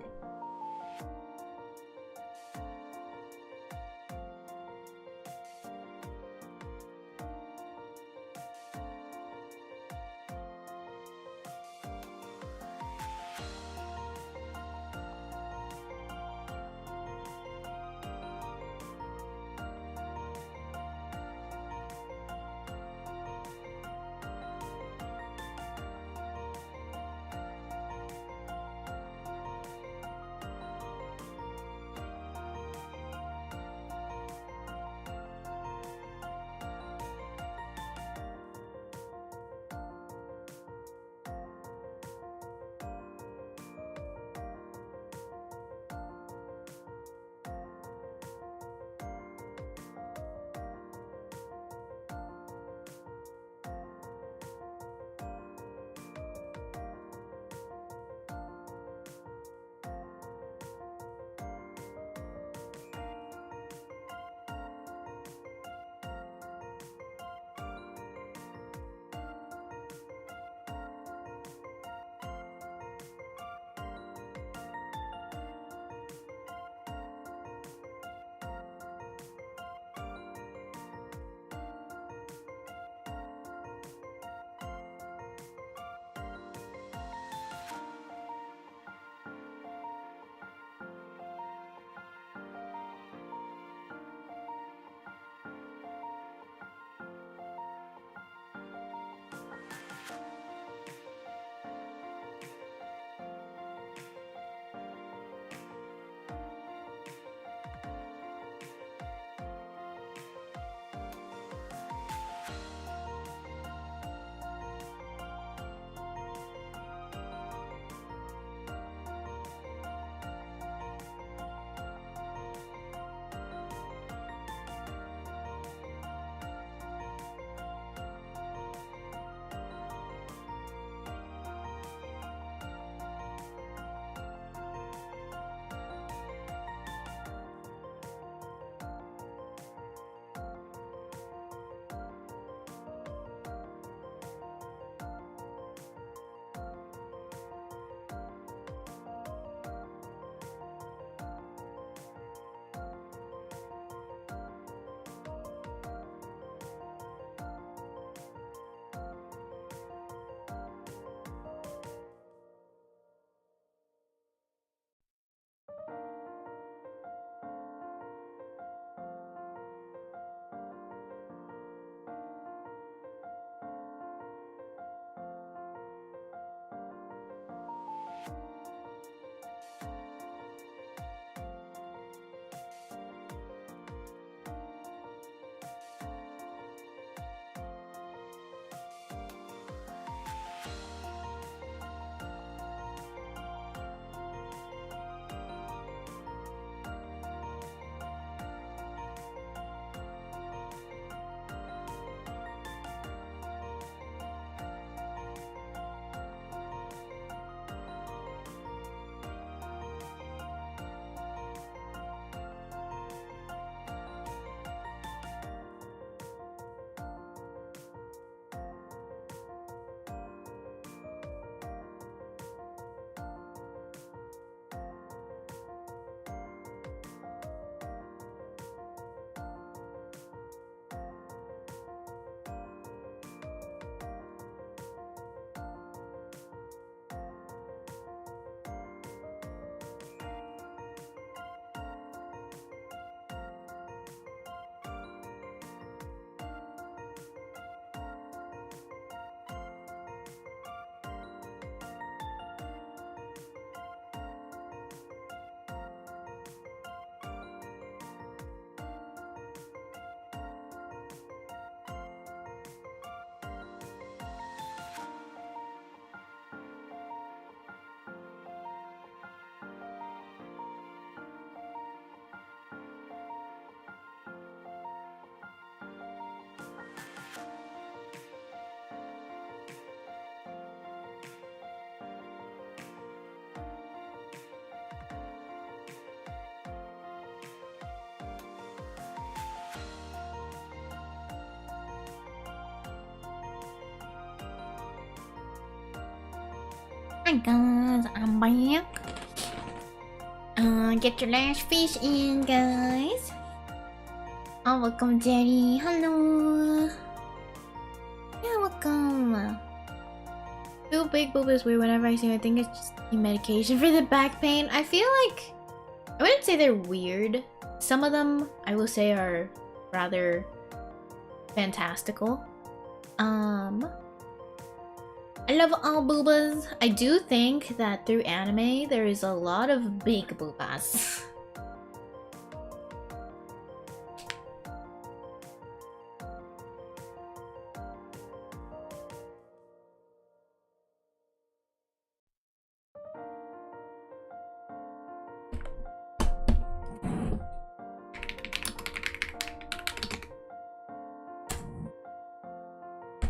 Hi guys, I'm back. Get your last fish in, guys. Oh, welcome, Jerry. Hello. Yeah, welcome. Two big boob is weird whenever I see it. I think it's just medication for the back pain. I feel like I wouldn't say they're weird. Some of them I will say are rather fantastical. I love all boobas. I do think that through anime there is a lot of big boobas.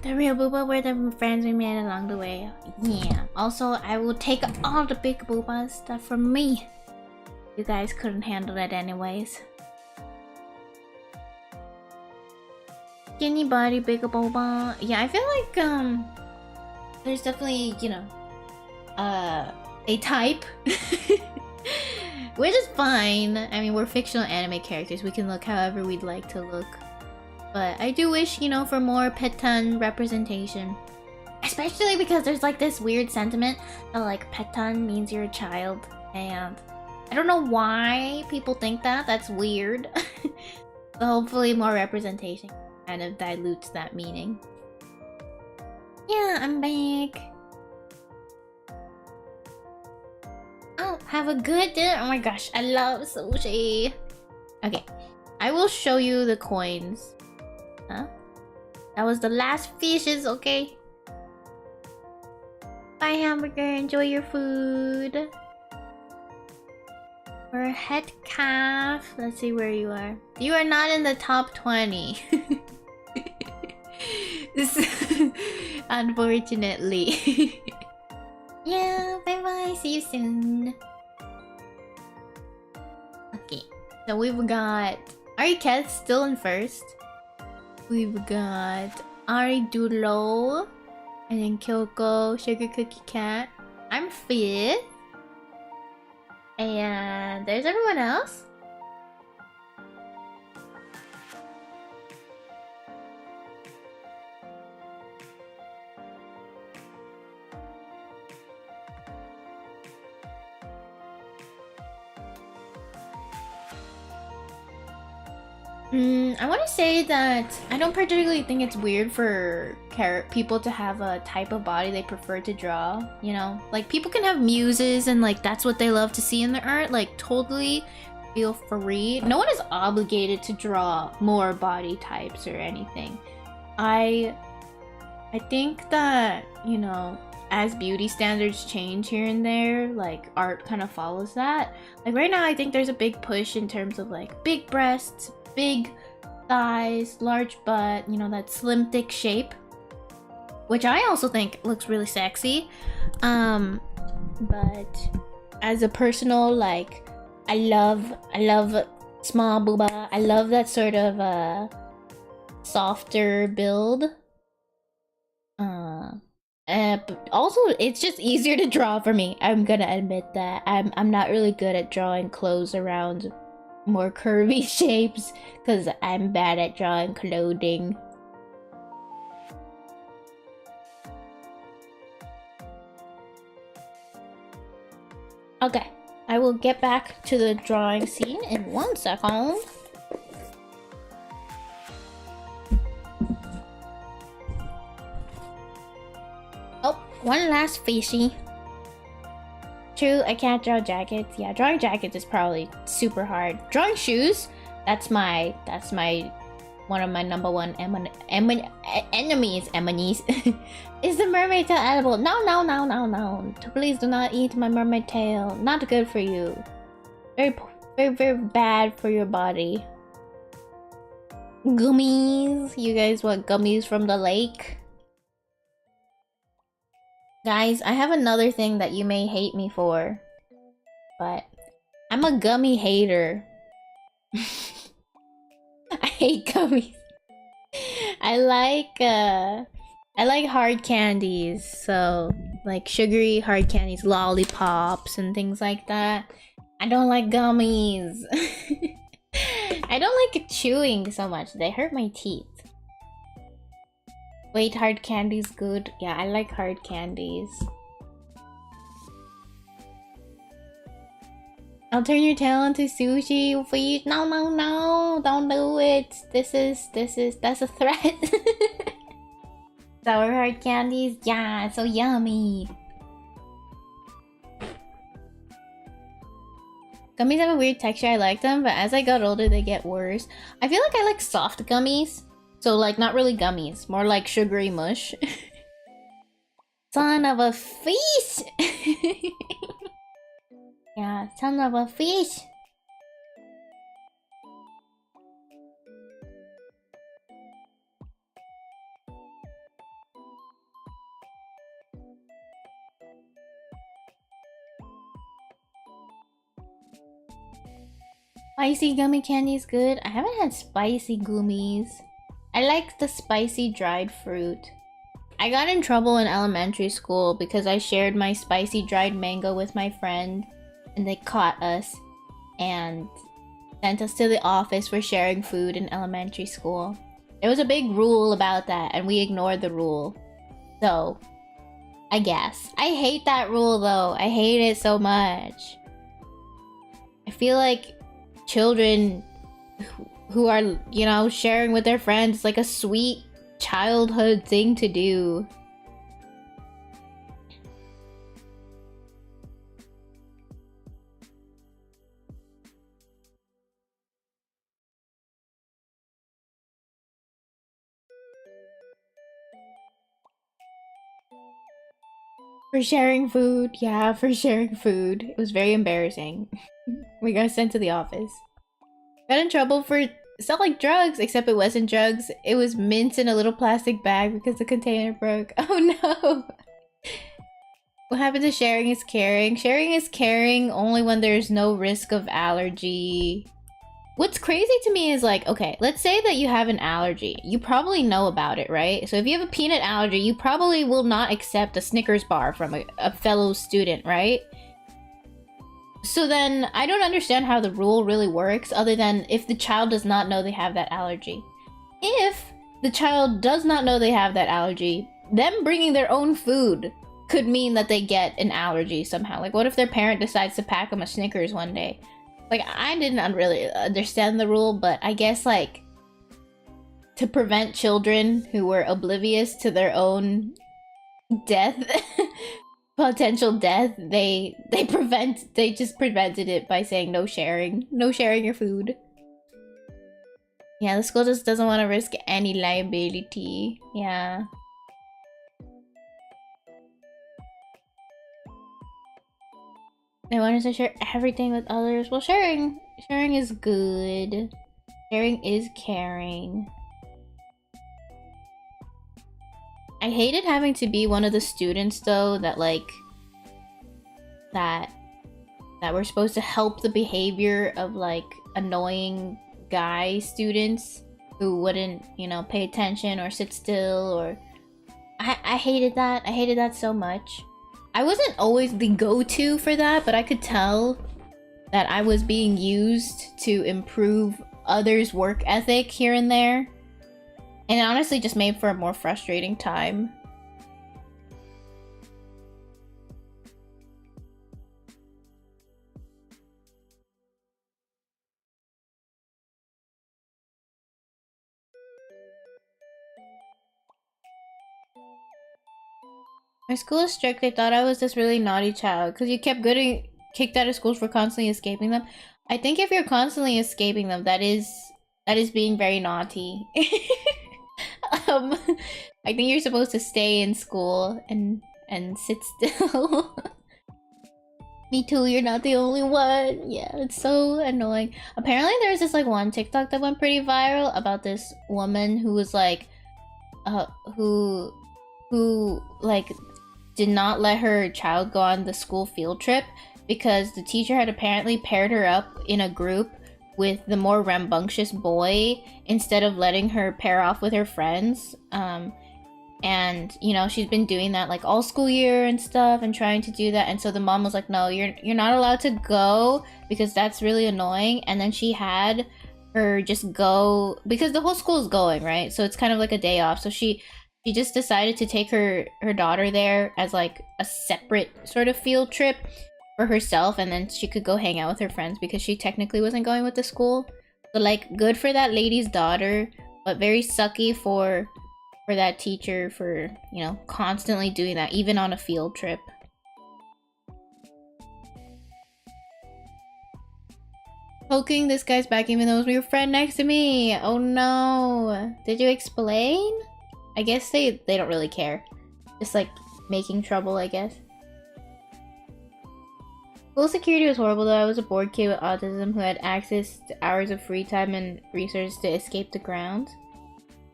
The real booba were the friends we made along the way. Yeah. Also, I will take all the big booba stuff from me. You guys couldn't handle it anyways. Skinny body, big booba. Yeah, I feel like there's definitely, you know, a type. Which is fine. I mean, we're fictional anime characters. We can look however we'd like to look. But I do wish, you know, for more Petan representation. Especially because there's like this weird sentiment that like Petan means you're a child. And I don't know why people think that. That's weird. So hopefully more representation kind of dilutes that meaning. Yeah, I'm back. Oh, have a good dinner. Oh my gosh, I love sushi. Okay, I will show you the coins. Huh? That was the last fishes, okay? Bye, hamburger. Enjoy your food. We're a head calf. Let's see where you are. You are not in the top 20. Unfortunately. Yeah, bye-bye. See you soon. Okay. So we've got... Ariketh still in first. We've got Ariru, and then Kyoko, Sugar Cookie Cat. I'm fifth. And there's everyone else. I want to say that I don't particularly think it's weird for people to have a type of body they prefer to draw, you know? Like, people can have muses and, like, that's what they love to see in their art. Like, totally feel free. No one is obligated to draw more body types or anything. I think that, you know, as beauty standards change here and there, like, art kind of follows that. Like, right now, I think there's a big push in terms of, like, big breasts, big thighs, large butt, you know, that slim thick shape, which I also think looks really sexy. But as a personal, like, I love small booba. I love that sort of softer build. But also it's just easier to draw for me. I'm gonna admit that I'm not really good at drawing clothes around more curvy shapes because I'm bad at drawing clothing. Okay, I will get back to the drawing scene in 1 second. Oh, one last fishy. True, I can't draw jackets. Yeah, drawing jackets is probably super hard. Drawing shoes, that's one of my number one enemies. Is the mermaid tail edible? No. Please do not eat my mermaid tail. Not good for you. Very bad for your body. Gummies. You guys want gummies from the lake? Guys, I have another thing that you may hate me for, but I'm a gummy hater. I hate gummies. I like hard candies, so like sugary hard candies, lollipops, and things like that. I don't like gummies. I don't like chewing so much. They hurt my teeth. Wait, hard candy's good. Yeah, I like hard candies. I'll turn your tail into sushi, please. No, no, no. Don't do it. That's a threat. Sour hard candies. Yeah, so yummy. Gummies have a weird texture. I like them, but as I got older, they get worse. I feel like I like soft gummies. So, like, not really gummies. More like sugary mush. Son of a fish! Yeah, son of a fish! Spicy gummy candy is good. I haven't had spicy gummies. I like the spicy dried fruit. I got in trouble in elementary school because I shared my spicy dried mango with my friend, and they caught us and sent us to the office for sharing food in elementary school. There was a big rule about that, and we ignored the rule. So, I guess. I hate that rule though. I hate it so much. I feel like children who are, you know, sharing with their friends, like a sweet childhood thing to do. For sharing food. Yeah, for sharing food. It was very embarrassing. We got sent to the office. Got in trouble for selling drugs, except it wasn't drugs. It was mints in a little plastic bag because the container broke. Oh no! What happened to sharing is caring? Sharing is caring only when there's no risk of allergy. What's crazy to me is like, okay, let's say that you have an allergy. You probably know about it, right? So if you have a peanut allergy, you probably will not accept a Snickers bar from a fellow student, right? So then, I don't understand how the rule really works, other than if the child does not know they have that allergy. If the child does not know they have that allergy, them bringing their own food could mean that they get an allergy somehow. Like, what if their parent decides to pack them a Snickers one day? Like, I didn't really understand the rule, but I guess, like, to prevent children who were oblivious to their own death, potential death, they just prevented it by saying no sharing your food. Yeah, the school just doesn't want to risk any liability. Yeah. They want us to share everything with others. Well, sharing is good. Sharing is caring. I hated having to be one of the students though that like that were supposed to help the behavior of like annoying guy students who wouldn't, you know, pay attention or sit still, or I hated that. I hated that so much. I wasn't always the go-to for that, but I could tell that I was being used to improve others' work ethic here and there. And it honestly just made for a more frustrating time. My school is strict. They thought I was this really naughty child because you kept getting kicked out of school for constantly escaping them. I think if you're constantly escaping them, that is being very naughty. I think you're supposed to stay in school and sit still. Me too, you're not the only one. Yeah, it's so annoying. Apparently there's this like one TikTok that went pretty viral about this woman who was like who like did not let her child go on the school field trip because the teacher had apparently paired her up in a group with the more rambunctious boy instead of letting her pair off with her friends. And you know, she's been doing that like all school year and stuff, and trying to do that. And so the mom was like, no, you're not allowed to go because that's really annoying. And then she had her just go because the whole school is going, right? So it's kind of like a day off. So she just decided to take her daughter there as like a separate sort of field trip for herself, and then she could go hang out with her friends because she technically wasn't going with the school. So like, good for that lady's daughter, but very sucky for that teacher for, you know, constantly doing that, even on a field trip. Poking this guy's back even though it was your friend next to me. Oh no. Did you explain? I guess they don't really care. Just like making trouble, I guess. School security was horrible though. I was a bored kid with autism who had access to hours of free time and resources to escape the ground.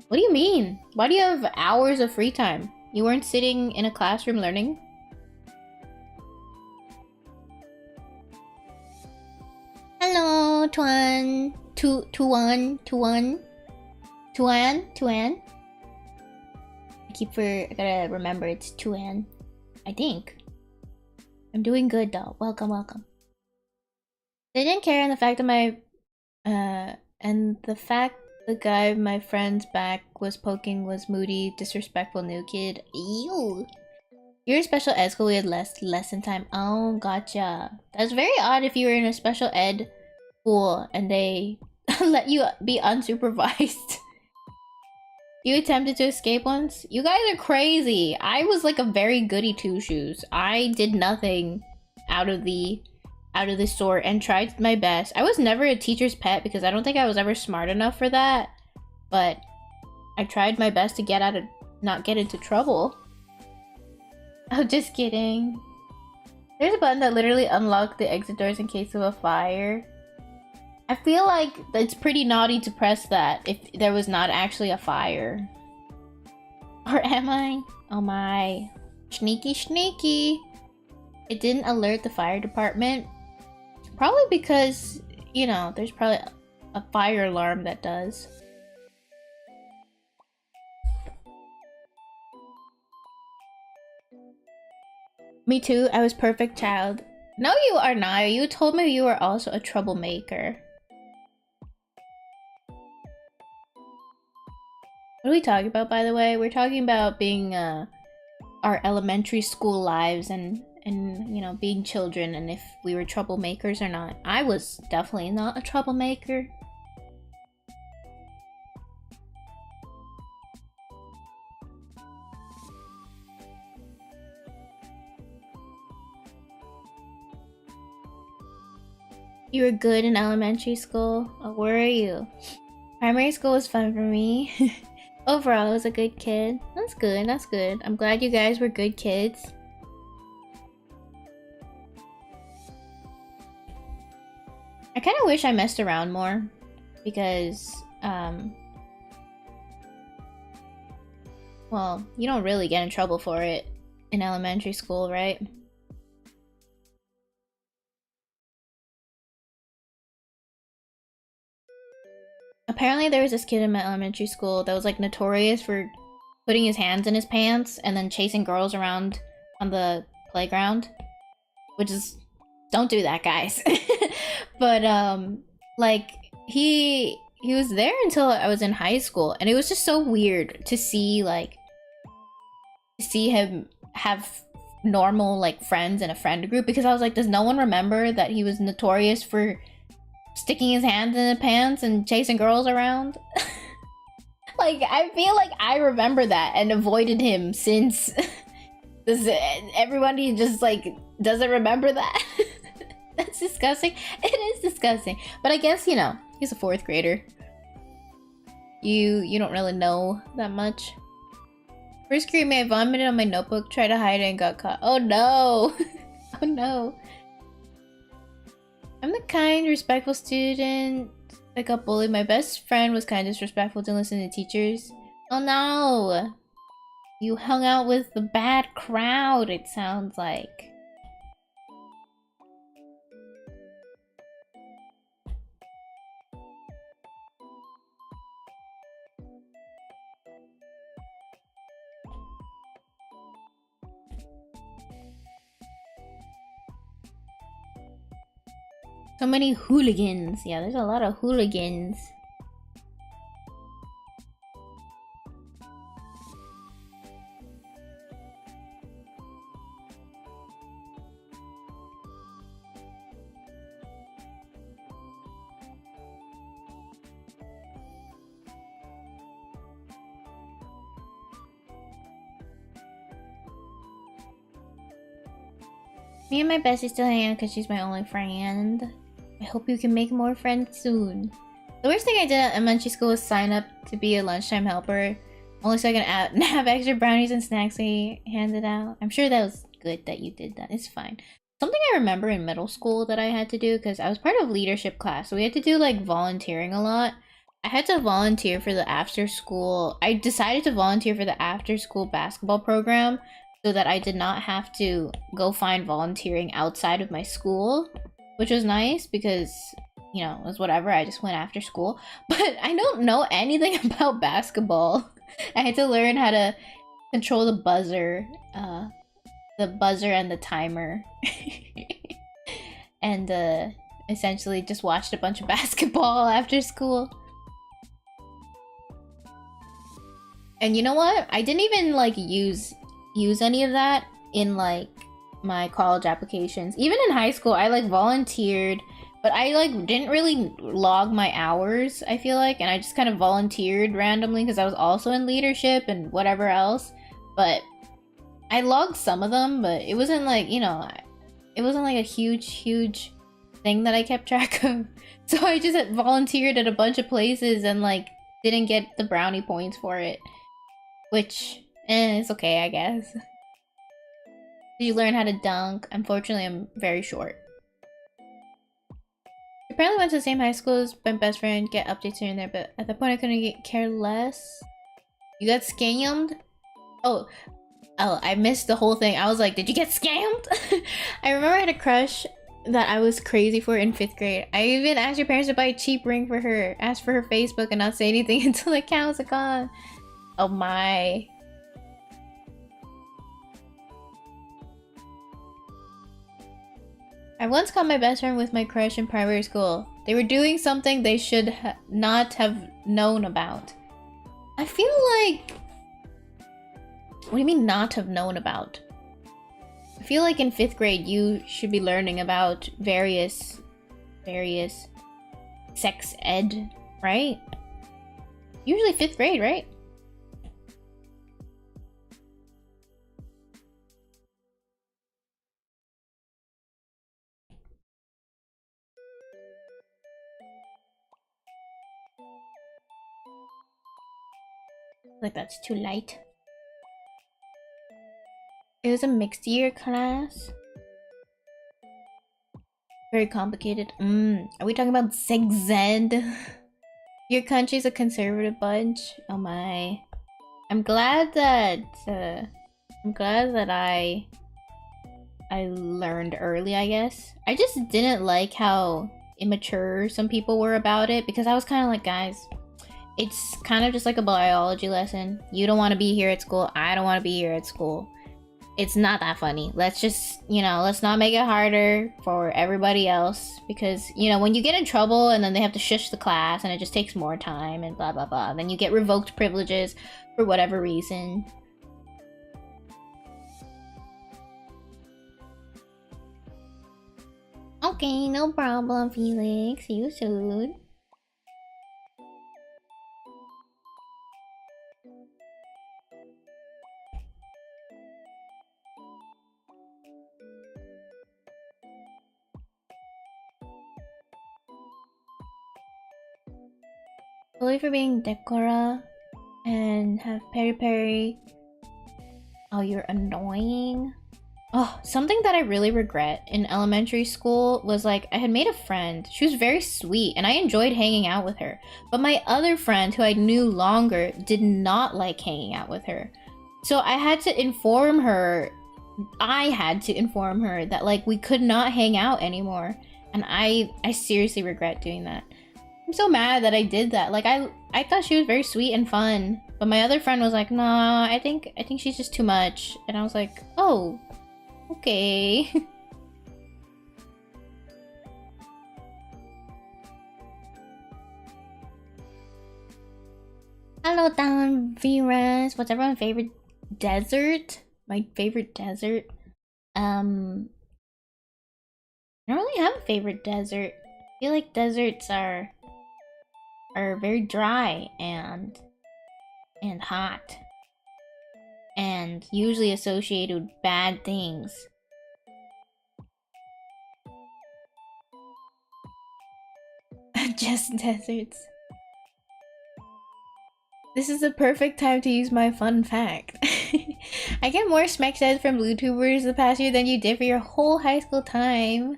What do you mean? Why do you have hours of free time? You weren't sitting in a classroom learning? Hello, Tuan. Tuan. I gotta remember it's Tuan. I think. I'm doing good though. Welcome. They didn't care, and the fact that the guy my friend's back was poking was moody, disrespectful new kid. Ew. You're a special ed school, we had lesson time. Oh, gotcha. That's very odd if you were in a special ed school and they let you be unsupervised. You attempted to escape once? You guys are crazy. I was like a very goody two-shoes. I did nothing out of the sort and tried my best. I was never a teacher's pet because I don't think I was ever smart enough for that. But I tried my best to not get into trouble. Oh, just kidding. There's a button that literally unlocked the exit doors in case of a fire. I feel like it's pretty naughty to press that if there was not actually a fire. Or am I? Oh my. Sneaky. It didn't alert the fire department. Probably because, you know, there's probably a fire alarm that does. Me too, I was perfect child. No, you are not. You told me you were also a troublemaker. What are we talking about, by the way? We're talking about being, our elementary school lives and you know, being children, and if we were troublemakers or not. I was definitely not a troublemaker. You were good in elementary school? Oh, where are you? Primary school was fun for me. Overall, I was a good kid. That's good. I'm glad you guys were good kids. I kind of wish I messed around more. Because, well, you don't really get in trouble for it in elementary school, right? Apparently there was this kid in my elementary school that was like notorious for putting his hands in his pants and then chasing girls around on the playground. Which is... don't do that, guys. But, like, he was there until I was in high school, and it was just so weird to see, like... see him have normal, like, friends in a friend group, because I was like, does no one remember that he was notorious for sticking his hands in the pants and chasing girls around? Like, I feel like I remember that and avoided him since. Does everybody just, like, doesn't remember that? That's disgusting. It is disgusting. But I guess, you know, he's a 4th grader. You don't really know that much. First grade, I vomited on my notebook, tried to hide it, and got caught. Oh no! Oh no. I'm the kind, respectful student that got bullied. My best friend was kind of disrespectful, didn't listen to teachers. Oh no! You hung out with the bad crowd, it sounds like. So many hooligans. Yeah, there's a lot of hooligans. Me and my bestie still hang out because she's my only friend. I hope you can make more friends soon. The worst thing I did at elementary school was sign up to be a lunchtime helper. Only so I can have extra brownies and snacks they handed out. I'm sure that was good that you did that. It's fine. Something I remember in middle school that I had to do, because I was part of leadership class, so we had to do like volunteering a lot. I had to volunteer for the after school. I decided to volunteer for the after school basketball program so that I did not have to go find volunteering outside of my school, which was nice because, you know, it was whatever. I just went after school. But I don't know anything about basketball. I had to learn how to control the buzzer and the timer. And essentially just watched a bunch of basketball after school. And you know what? I didn't even like use any of that in like my college applications. Even in high school, I like volunteered, but I like didn't really log my hours, I feel like, and I just kind of volunteered randomly because I was also in leadership and whatever else. But I logged some of them, but it wasn't like, you know, it wasn't like a huge thing that I kept track of. So I just volunteered at a bunch of places and like didn't get the brownie points for it, which it's okay, I guess. Did you learn how to dunk? Unfortunately, I'm very short. Apparently went to the same high school as my best friend, get updates here and there, but at that point I couldn't care less. You got scammed? Oh, I missed the whole thing. I was like, did you get scammed? I remember I had a crush that I was crazy for in 5th grade. I even asked your parents to buy a cheap ring for her, asked for her Facebook and not say anything until the account was gone. Oh my. I once caught my best friend with my crush in primary school. They were doing something they should not have known about. I feel like... What do you mean not have known about? I feel like in 5th grade you should be learning about various sex ed, right? Usually 5th grade, right? Like that's too light. It was a mixed year class. Very complicated. Are we talking about sex ed? Your country's a conservative bunch. Oh my. I'm glad that I learned early, I guess. I just didn't like how immature some people were about it, because I was kind of like, guys, it's kind of just like a biology lesson. You don't want to be here at school. I don't want to be here at school. It's not that funny. Let's just, you know, let's not make it harder for everybody else, because, you know, when you get in trouble and then they have to shush the class and it just takes more time and blah blah blah, then you get revoked privileges for whatever reason. Okay, no problem, Felix. See you soon. Only for being Decora and have Peri Peri. Oh, you're annoying. Oh, something that I really regret in elementary school was like, I had made a friend. She was very sweet and I enjoyed hanging out with her. But my other friend, who I knew longer, did not like hanging out with her. So I had to inform her that like we could not hang out anymore. And I seriously regret doing that. I'm so mad that I did that. Like I thought she was very sweet and fun, but my other friend was like, "Nah, I think she's just too much." And I was like, "Oh, okay." Hello, down viewers. What's everyone's favorite desert? My favorite desert. I don't really have a favorite desert. I feel like deserts are very dry and hot and usually associated with bad things. Just deserts. This is the perfect time to use my fun fact. I get more smack says from vtubers the past year than you did for your whole high school time.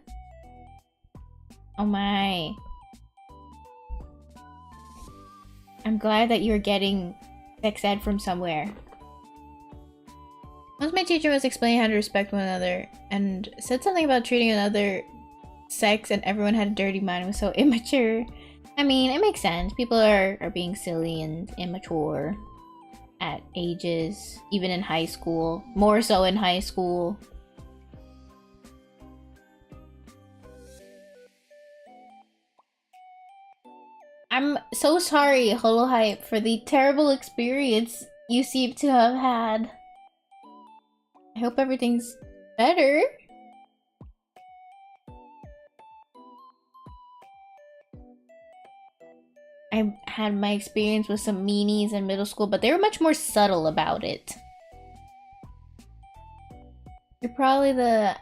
Oh my. I'm glad that you're getting sex ed from somewhere. Once my teacher was explaining how to respect one another and said something about treating another sex and everyone had a dirty mind. It was so immature. I mean, it makes sense. People are being silly and immature at ages, even in high school. More so in high school. I'm so sorry, Holohype, for the terrible experience you seem to have had. I hope everything's better. I had my experience with some meanies in middle school, but they were much more subtle about it. You're probably the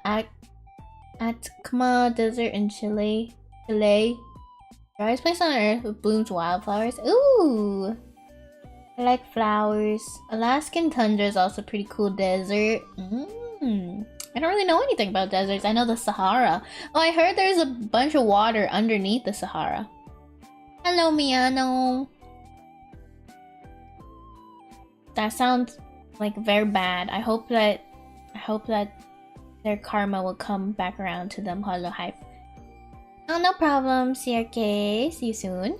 Atacama Desert in Chile. Driest place on earth with blooms wildflowers. Ooh! I like flowers. Alaskan tundra is also a pretty cool desert. I don't really know anything about deserts. I know the Sahara. Oh, I heard there's a bunch of water underneath the Sahara. Hello, Miano. That sounds like very bad. I hope that their karma will come back around to them. Holohype. Oh, no problem, CRK. See you soon.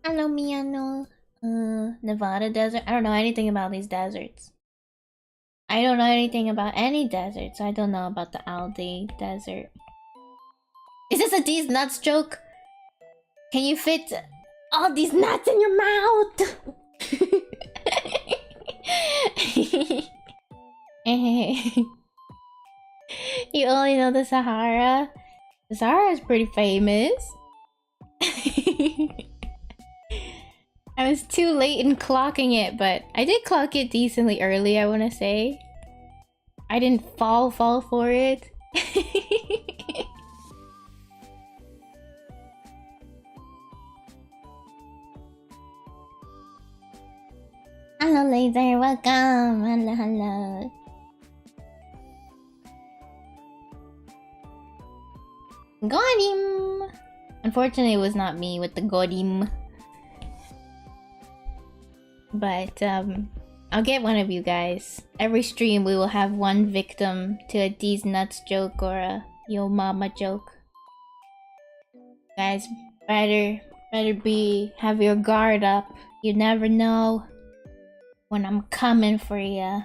Hello, Miano. Nevada desert. I don't know anything about these deserts. I don't know anything about any deserts. I don't know about the Aldi desert. Is this a these nuts joke? Can you fit all these nuts in your mouth? You only know the Sahara? The Sahara is pretty famous. I was too late in clocking it, but I did clock it decently early, I want to say. I didn't fall for it. Hello, Laser. Welcome. Hello. Got him! Unfortunately, it was not me with the got him. But, I'll get one of you guys. Every stream, we will have one victim to a these nuts joke or a yo mama joke. Guys, better have your guard up. You never know when I'm coming for ya.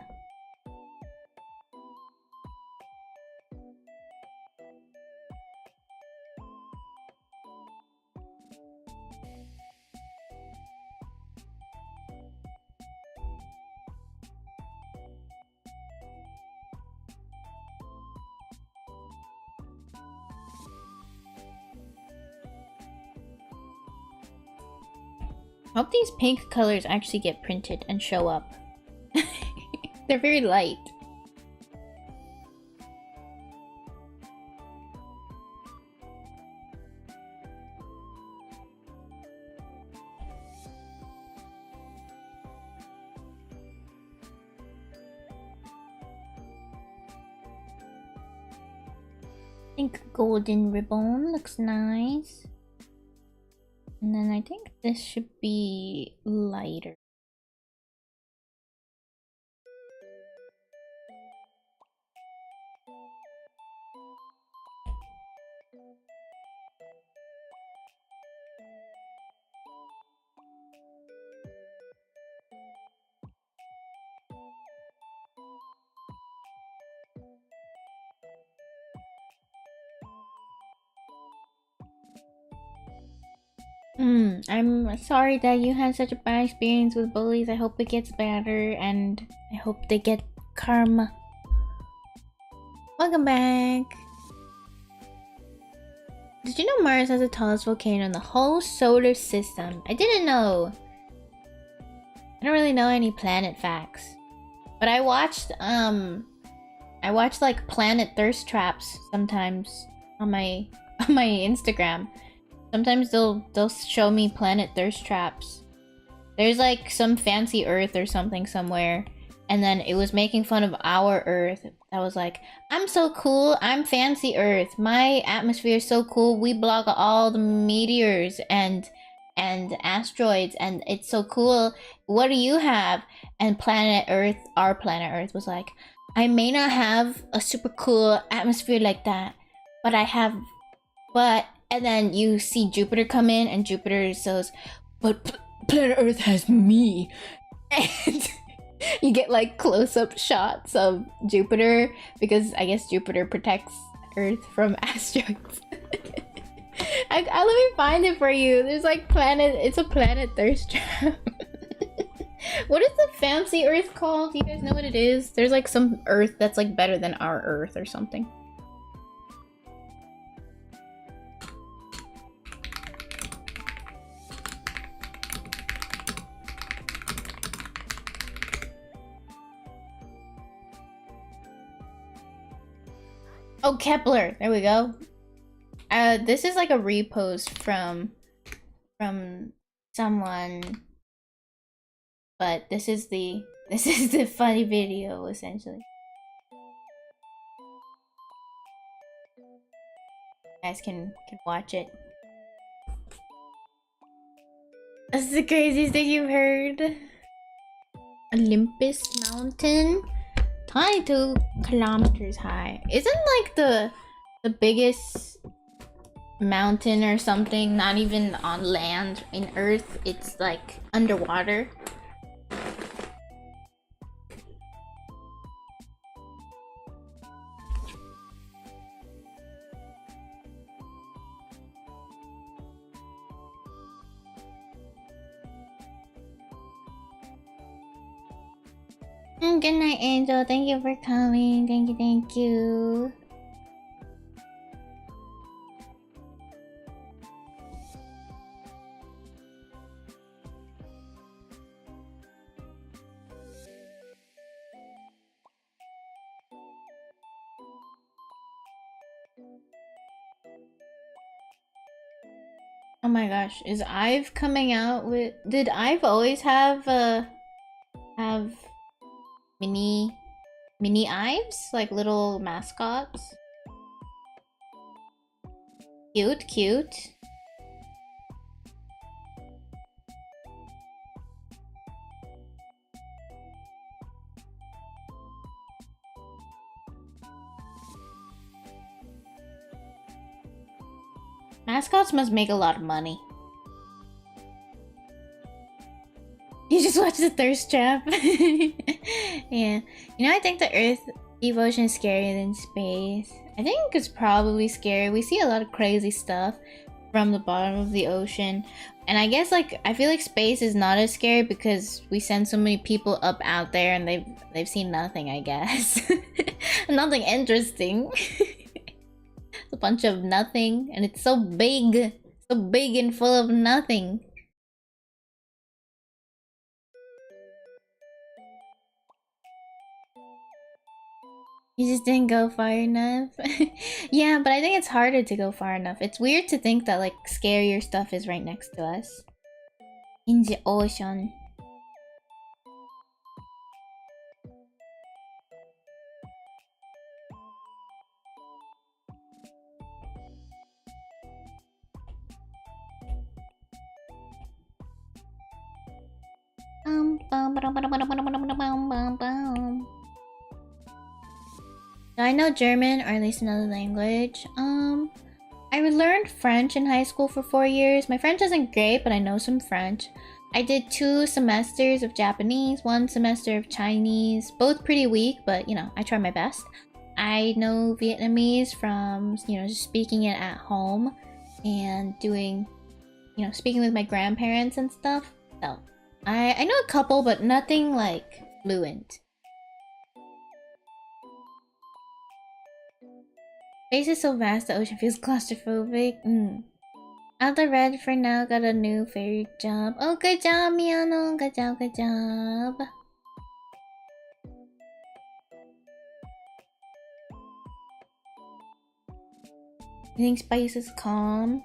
I hope these pink colors actually get printed and show up. They're very light. I think golden ribbon looks nice. And then I think this should be lighter. I'm sorry that you had such a bad experience with bullies. I hope it gets better and I hope they get karma. Welcome back. Did you know Mars has the tallest volcano in the whole solar system? I didn't know. I don't really know any planet facts. But I watched like planet thirst traps sometimes on my Instagram. Sometimes they'll show me planet thirst traps. There's like some fancy Earth or something somewhere, and then it was making fun of our Earth. I was like, I'm so cool, I'm fancy Earth. My atmosphere is so cool, we block all the meteors and asteroids, and it's so cool. What do you have? And planet Earth, our planet Earth, was like, I may not have a super cool atmosphere like that, but I have, and then you see Jupiter come in, and Jupiter says, but planet Earth has me. And you get like close-up shots of Jupiter, because I guess Jupiter protects Earth from asteroids. Let me find it for you. There's like it's a planet thirst trap. What is the fancy Earth called? Do you guys know what it is? There's like some Earth that's like better than our Earth or something. Oh, Kepler. There we go. This is like a repost from someone, but this is the funny video essentially. You guys can watch it. This is the craziest thing you've heard. Olympus Mountain, 22 kilometers high. Isn't like the biggest mountain or something not even on land in Earth? It's like underwater. Good night, Angel. Thank you for coming. Thank you. Oh my gosh, is Ive coming out with... Did Ive always have mini Ives? Like little mascots? Cute. Mascots must make a lot of money. You just watch the thirst trap. Yeah. You know, I think the Earth evolution is scarier than space. I think it's probably scary. We see a lot of crazy stuff from the bottom of the ocean. And I guess like I feel like space is not as scary because we send so many people up out there and they've seen nothing, I guess. Nothing interesting. A bunch of nothing, and it's so big and full of nothing. You just didn't go far enough. Yeah, but I think it's harder to go far enough. It's weird to think that like scarier stuff is right next to us. In the ocean. I know German, or at least another language. I learned French in high school for 4 years. My French isn't great, but I know some French. I did 2 semesters of Japanese, 1 semester of Chinese, both pretty weak, but you know, I try my best. I know Vietnamese from, you know, just speaking it at home and doing, you know, speaking with my grandparents and stuff. So I know a couple, but nothing like fluent. Space is so vast, the ocean feels claustrophobic. Out the red for now, got a new favorite job. Oh, good job, Miano. Good job, good job. You think space is calm?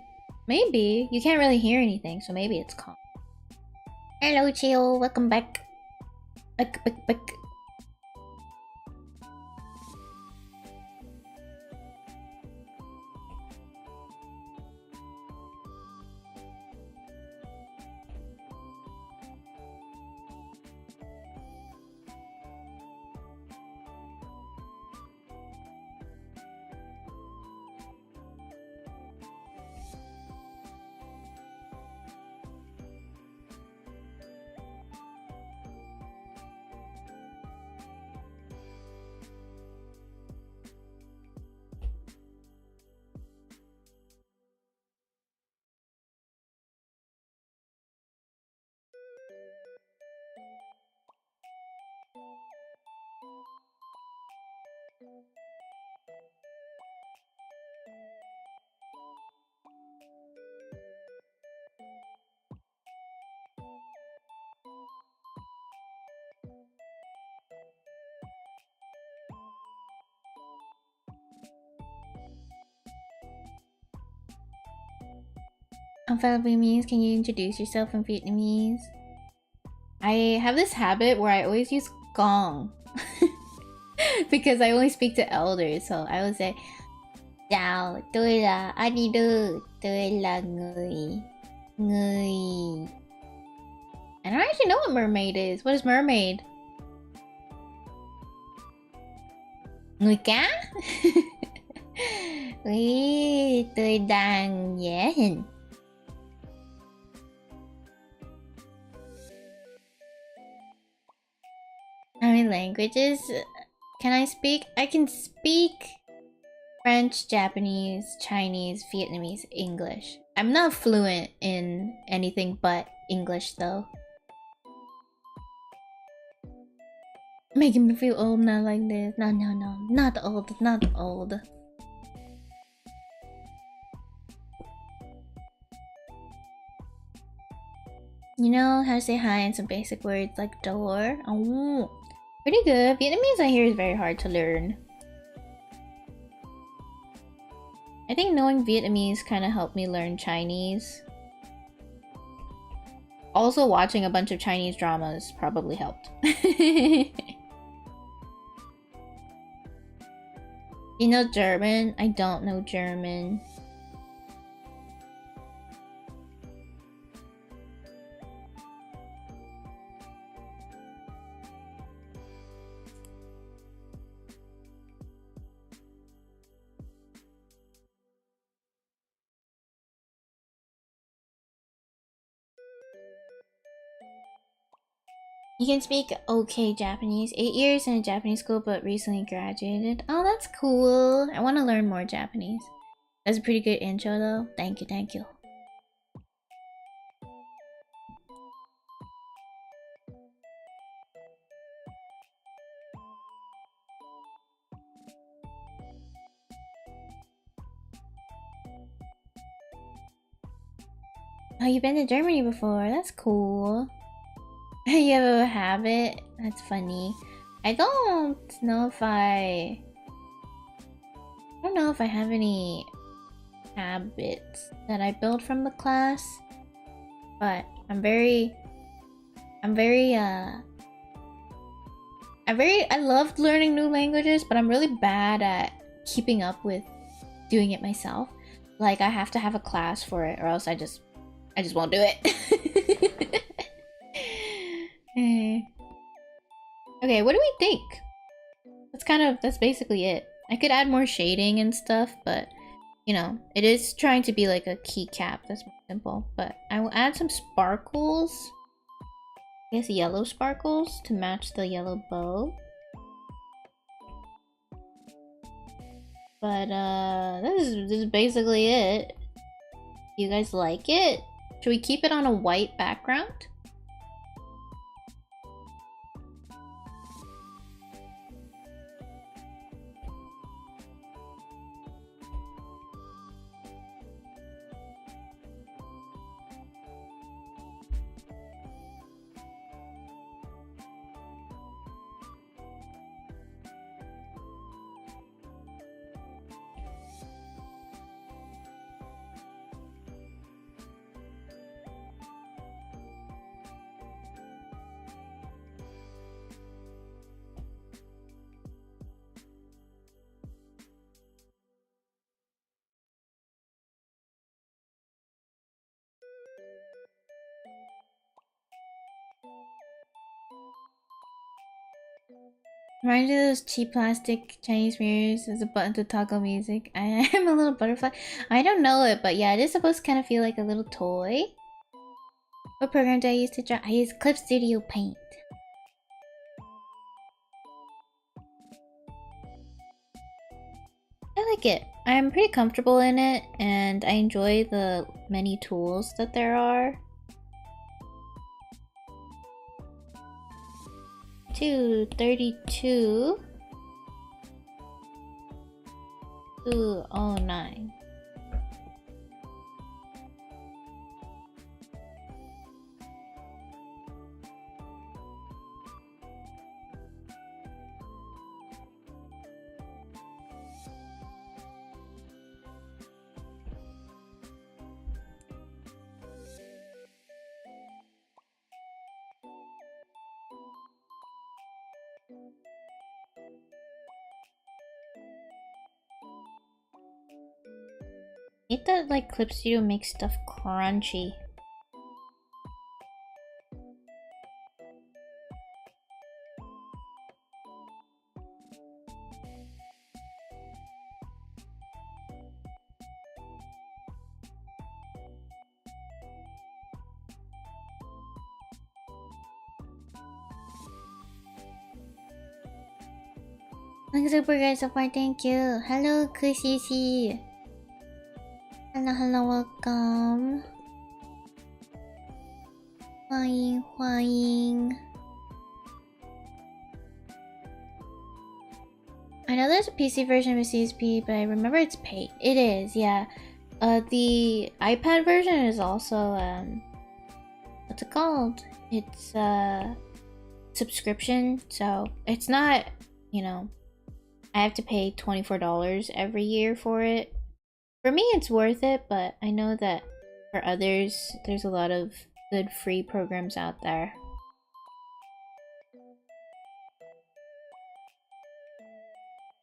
Maybe. You can't really hear anything, so maybe it's calm. Hello, Chio. Welcome back. Back. Vietnamese, can you introduce yourself in Vietnamese? I have this habit where I always use gong. Because I only speak to elders, so I would say chào, tôi là ariru, tôi là người. I don't actually know what mermaid is. What is mermaid? Người cá? Ui, tôi đang vẽ hình. How many languages can I speak? I can speak French, Japanese, Chinese, Vietnamese, English. I'm not fluent in anything but English though. Making me feel old, not like this. No, not old. You know how to say hi in some basic words like door? Oh, pretty good. Vietnamese I hear is very hard to learn. I think knowing Vietnamese kind of helped me learn Chinese. Also, watching a bunch of Chinese dramas probably helped. You know German? I don't know German. You can speak okay Japanese. 8 years in a Japanese school, but recently graduated. Oh, that's cool. I want to learn more Japanese. That's a pretty good intro though. Thank you. Oh, you've been to Germany before. That's cool. You have a habit? That's funny. I don't know if I have any habits that I built from the class, but I loved learning new languages, but I'm really bad at keeping up with doing it myself. Like I have to have a class for it, or else I just won't do it. Okay, what do we think? That's basically it. I could add more shading and stuff, but you know, it is trying to be like a keycap. That's more simple. But I will add some sparkles. I guess yellow sparkles to match the yellow bow. But this is basically it. You guys like it? Should we keep it on a white background? Reminds me of those cheap plastic Chinese mirrors as a button to toggle music. I am a little butterfly. I don't know it, but yeah, it is supposed to kind of feel like a little toy. What program do I use to draw? I use Clip Studio Paint. I like it. I'm pretty comfortable in it, and I enjoy the many tools that there are. 232 209. I hate that like Clip Studio makes stuff crunchy. Thanks super guys so far, thank you. Hello Kushishi. Hello, welcome. 欢迎欢迎. I know there's a PC version of CSP, but I remember it's paid. It is, yeah. The iPad version is also what's it called? It's subscription, so it's not, you know, I have to pay $24 every year for it. For me, it's worth it, but I know that for others, there's a lot of good free programs out there.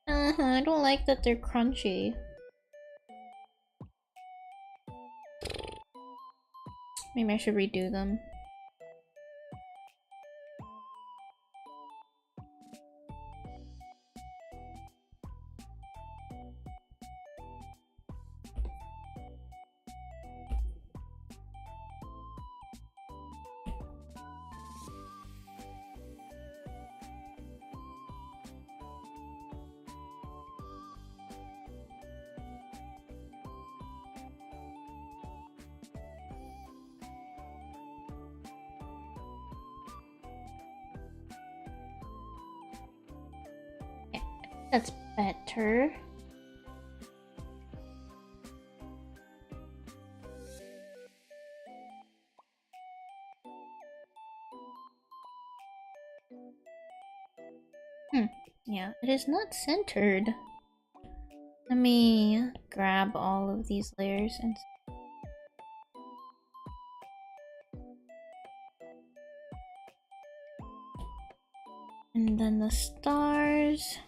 I don't like that they're crunchy. Maybe I should redo them. That's better. Yeah, it is not centered. Let me grab all of these layers and... And then the stars.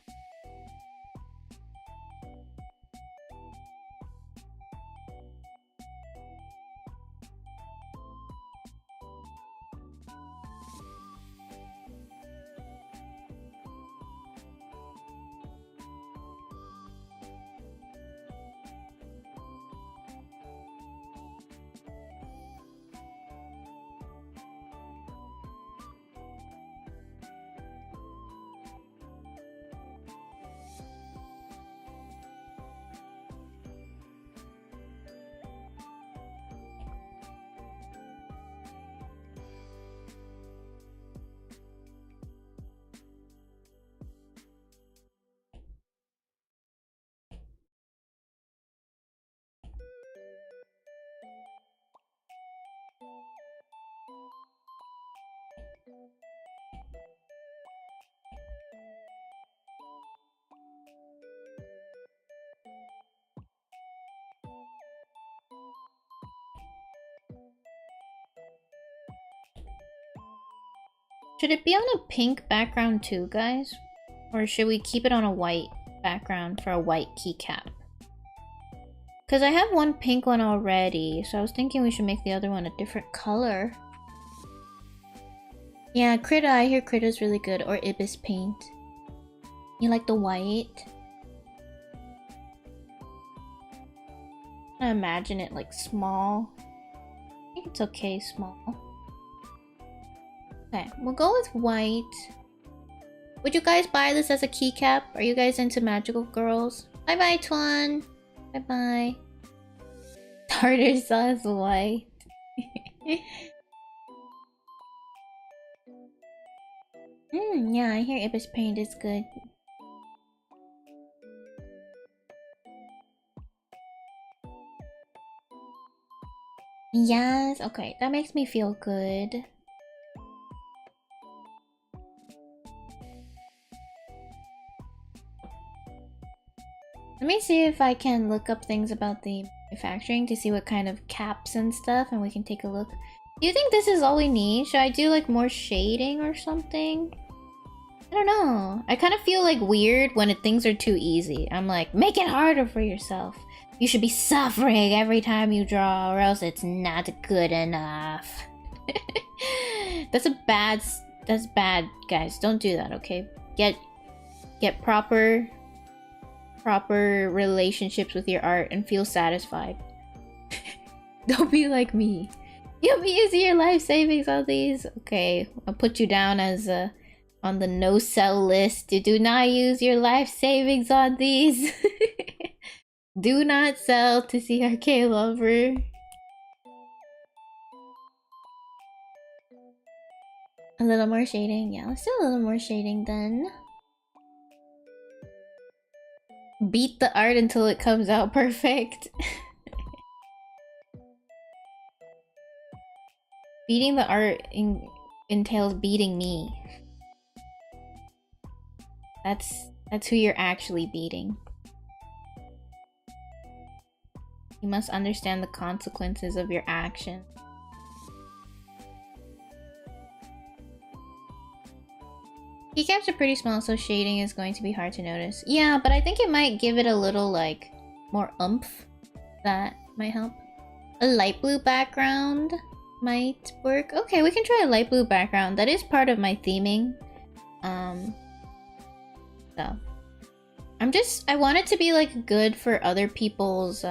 Should it be on a pink background too, guys? Or should we keep it on a white background for a white keycap? Because I have one pink one already, so I was thinking we should make the other one a different color. Yeah, Krita, I hear Krita's really good, or Ibis paint. You like the white? I imagine it like small. I think it's okay, small. Okay, we'll go with white. Would you guys buy this as a keycap? Are you guys into magical girls? Bye bye, Twan. Bye bye. Tartar sauce white. Yeah, I hear Ibis paint is good. Yes, okay, that makes me feel good. Let me see if I can look up things about the manufacturing to see what kind of caps and stuff, and we can take a look. Do you think this is all we need? Should I do like more shading or something? I don't know. I kind of feel like weird when things are too easy. I'm like, make it harder for yourself. You should be suffering every time you draw, or else it's not good enough. That's bad, guys. Don't do that, okay? Get proper relationships with your art and feel satisfied. Don't be like me. You'll be using your life savings on these. Okay, I'll put you down as on the no sell list. You do not use your life savings on these. Do not sell to CRK lover. A little more shading. Yeah, let's do a little more shading then. Beat the art until it comes out perfect. Beating the art entails beating me. That's who you're actually beating. You must understand the consequences of your action. Keycaps are pretty small, so shading is going to be hard to notice. Yeah, but I think it might give it a little, like, more oomph. That might help. A light blue background might work. Okay, we can try a light blue background. That is part of my theming. So. I want it to be, like, good for other people's,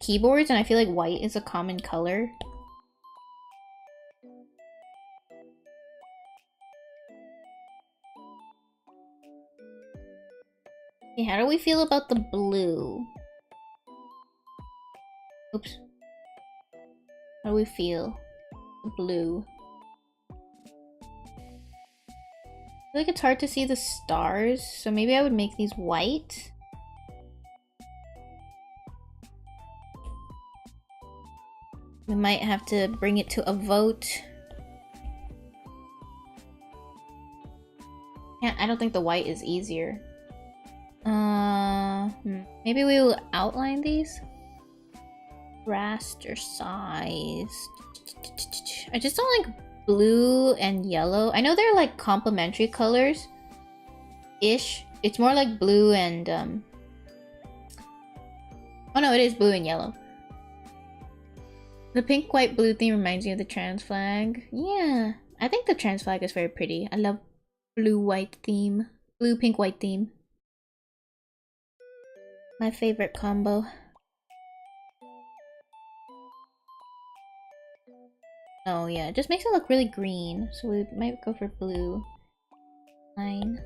keyboards, and I feel like white is a common color. Okay, how do we feel about the blue? Oops. How do we feel? The blue. I feel like it's hard to see the stars, so maybe I would make these white. We might have to bring it to a vote. Yeah, I don't think the white is easier. Maybe we will outline these. Raster size. I just don't like blue and yellow. I know they're like complementary colors. Ish. It's more like blue and oh no, it is blue and yellow. The pink, white, blue theme reminds me of the trans flag. Yeah, I think the trans flag is very pretty. I love blue, white theme. Blue, pink, white theme. My favorite combo. Oh yeah, it just makes it look really green. So we might go for blue. Fine.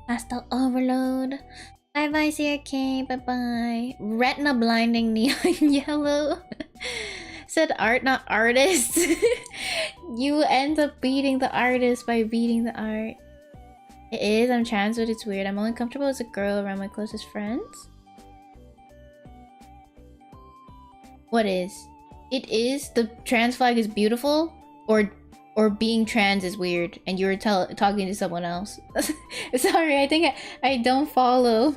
Pastel overload. Bye bye CRK, bye bye. Retina blinding neon yellow. Said art, not artist. You end up beating the artist by beating the art. It is, I'm trans, but it's weird. I'm only comfortable as a girl around my closest friends. What is? It is? The trans flag is beautiful? Or or being trans is weird and you were talking to someone else. Sorry, I think I don't follow.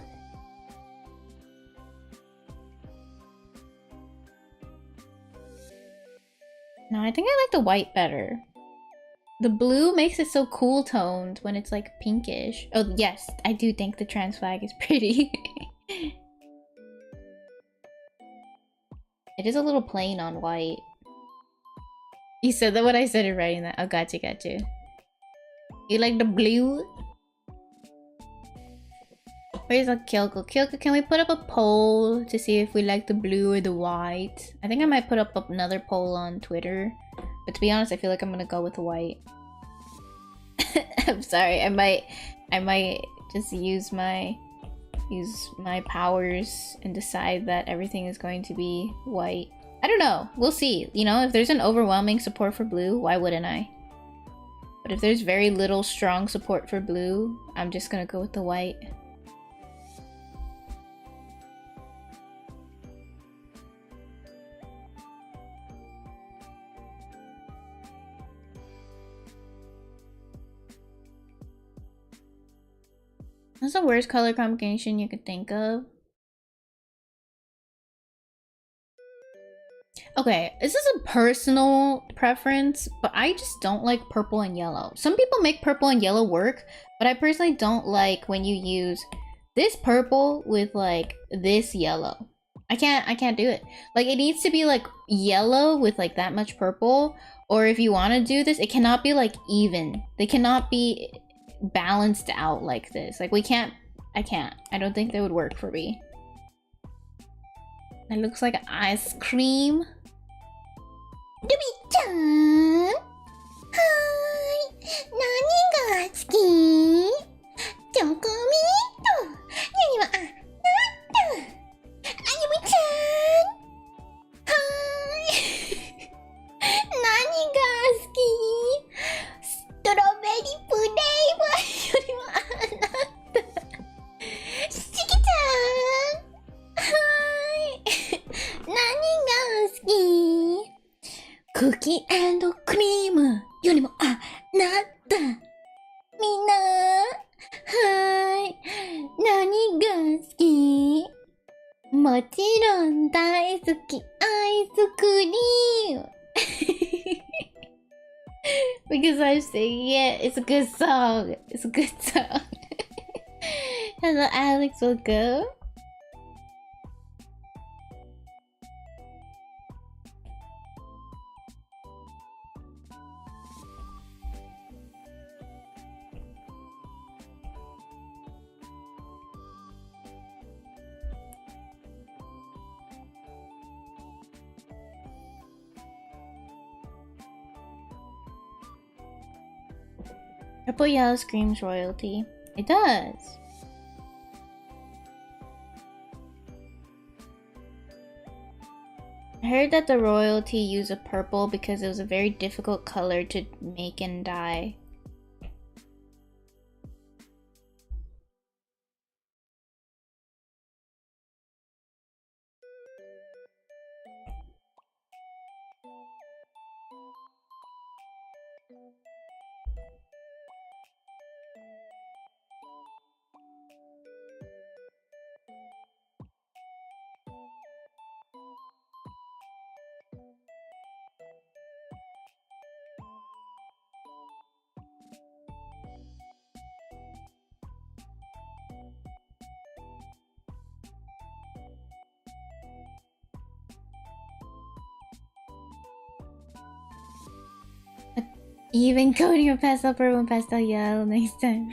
No, I think I like the white better. The blue makes it so cool toned when it's like pinkish. Oh yes, I do think the trans flag is pretty. It is a little plain on white. You said that when I started writing that. Oh, gotcha. You like the blue? Where's the Kyoko? Kyoko, can we put up a poll to see if we like the blue or the white? I think I might put up another poll on Twitter. But to be honest, I feel like I'm gonna go with the white. I'm sorry, I might just use my powers and decide that everything is going to be white. I don't know. We'll see. You know, if there's an overwhelming support for blue, why wouldn't I? But if there's very little strong support for blue, I'm just gonna go with the white. What's the worst color combination you could think of? Okay, this is a personal preference, but I just don't like purple and yellow. Some people make purple and yellow work, but I personally don't like when you use this purple with like this yellow. I can't do it. Like it needs to be like yellow with like that much purple, or if you want to do this, it cannot be like even. They cannot be balanced out like this. Like I can't. I don't think that would work for me. It looks like ice cream. Doobie-chan! Hi! Nani ga suki? Chocolate! Nani wa nanda? Ayumi-chan! Hi! Nani ga suki? Strawberry flavor yori wa anata. Shiki-chan! Hi! Nani ga suki? Cookie and cream よりもあなたみんなはい何が好きもちろん大好きアイスクリーム Because I'm singing it, it's a good song. It's a good song. Hello Alex, welcome. Purple yellow screams royalty. It does. I heard that the royalty used a purple because it was a very difficult color to make and dye. Even coding a pastel purple and pastel yellow next time.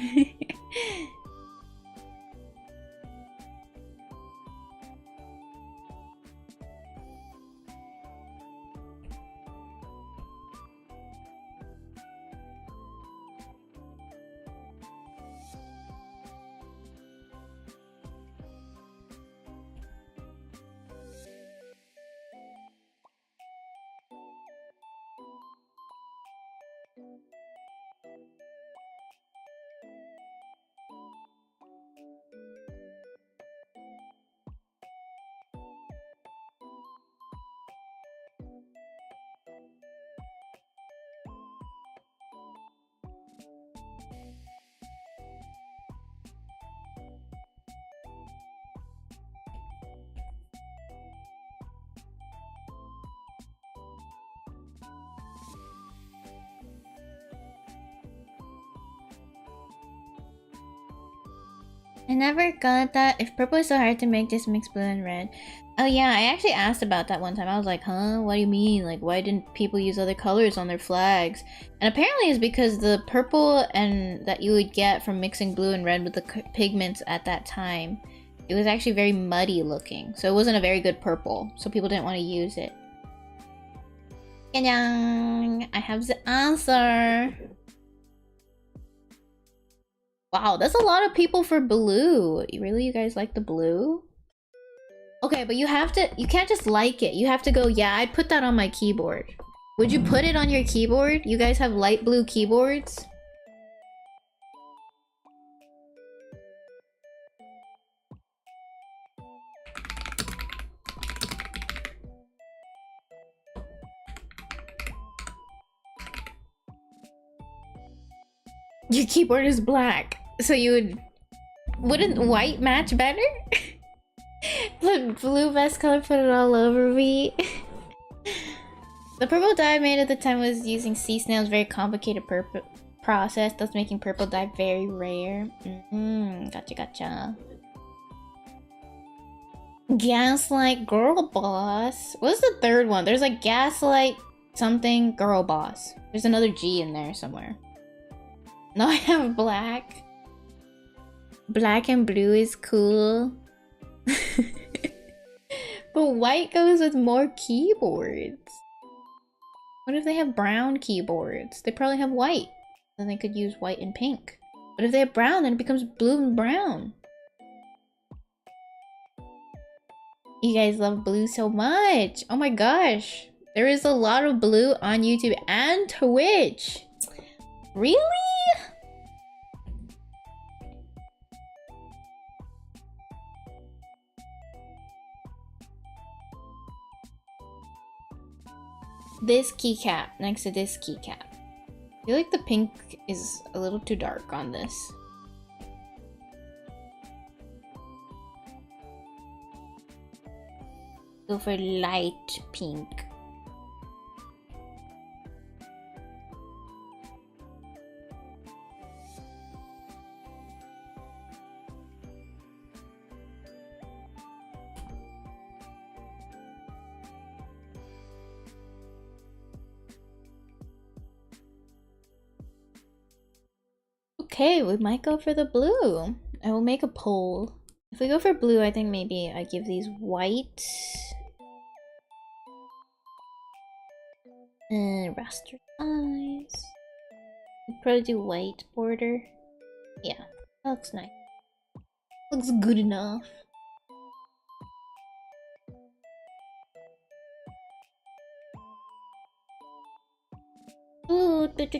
I never got that. If purple is so hard to make, just mix blue and red. Oh yeah, I actually asked about that one time. I was like, huh? What do you mean? Like, why didn't people use other colors on their flags? And apparently it's because the purple and that you would get from mixing blue and red with the pigments at that time, it was actually very muddy looking. So it wasn't a very good purple. So people didn't want to use it. I have the answer. Wow, that's a lot of people for blue. Really, you guys like the blue? Okay, but you can't just like it. You have to go, yeah, I'd put that on my keyboard. Would you put it on your keyboard? You guys have light blue keyboards? Your keyboard is black, so wouldn't white match better? Put blue best color, put it all over me. The purple dye made at the time was using sea snails, very complicated process, thus making purple dye very rare. Gotcha. Gaslight girl boss. What's the third one? There's like gaslight something girl boss. There's another G in there somewhere. No, I have black. Black and blue is cool. But white goes with more keyboards. What if they have brown keyboards? They probably have white. Then they could use white and pink. But if they have brown, then it becomes blue and brown. You guys love blue so much. Oh my gosh. There is a lot of blue on YouTube and Twitch. Really? This keycap next to this keycap. I feel like the pink is a little too dark on this. Go for light pink. Okay, we might go for the blue. I will make a poll. If we go for blue, I think maybe I give these white. Raster eyes. We'll probably do white border. Yeah, that looks nice. Looks good enough. Ooh, keep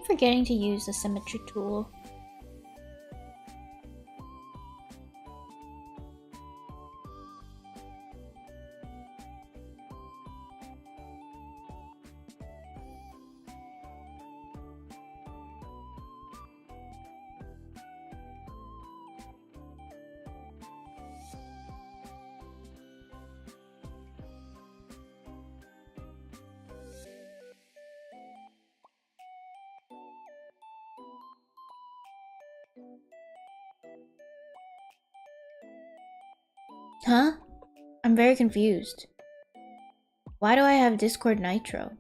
forgetting to use the symmetry tool. Huh? I'm very confused. Why do I have Discord Nitro?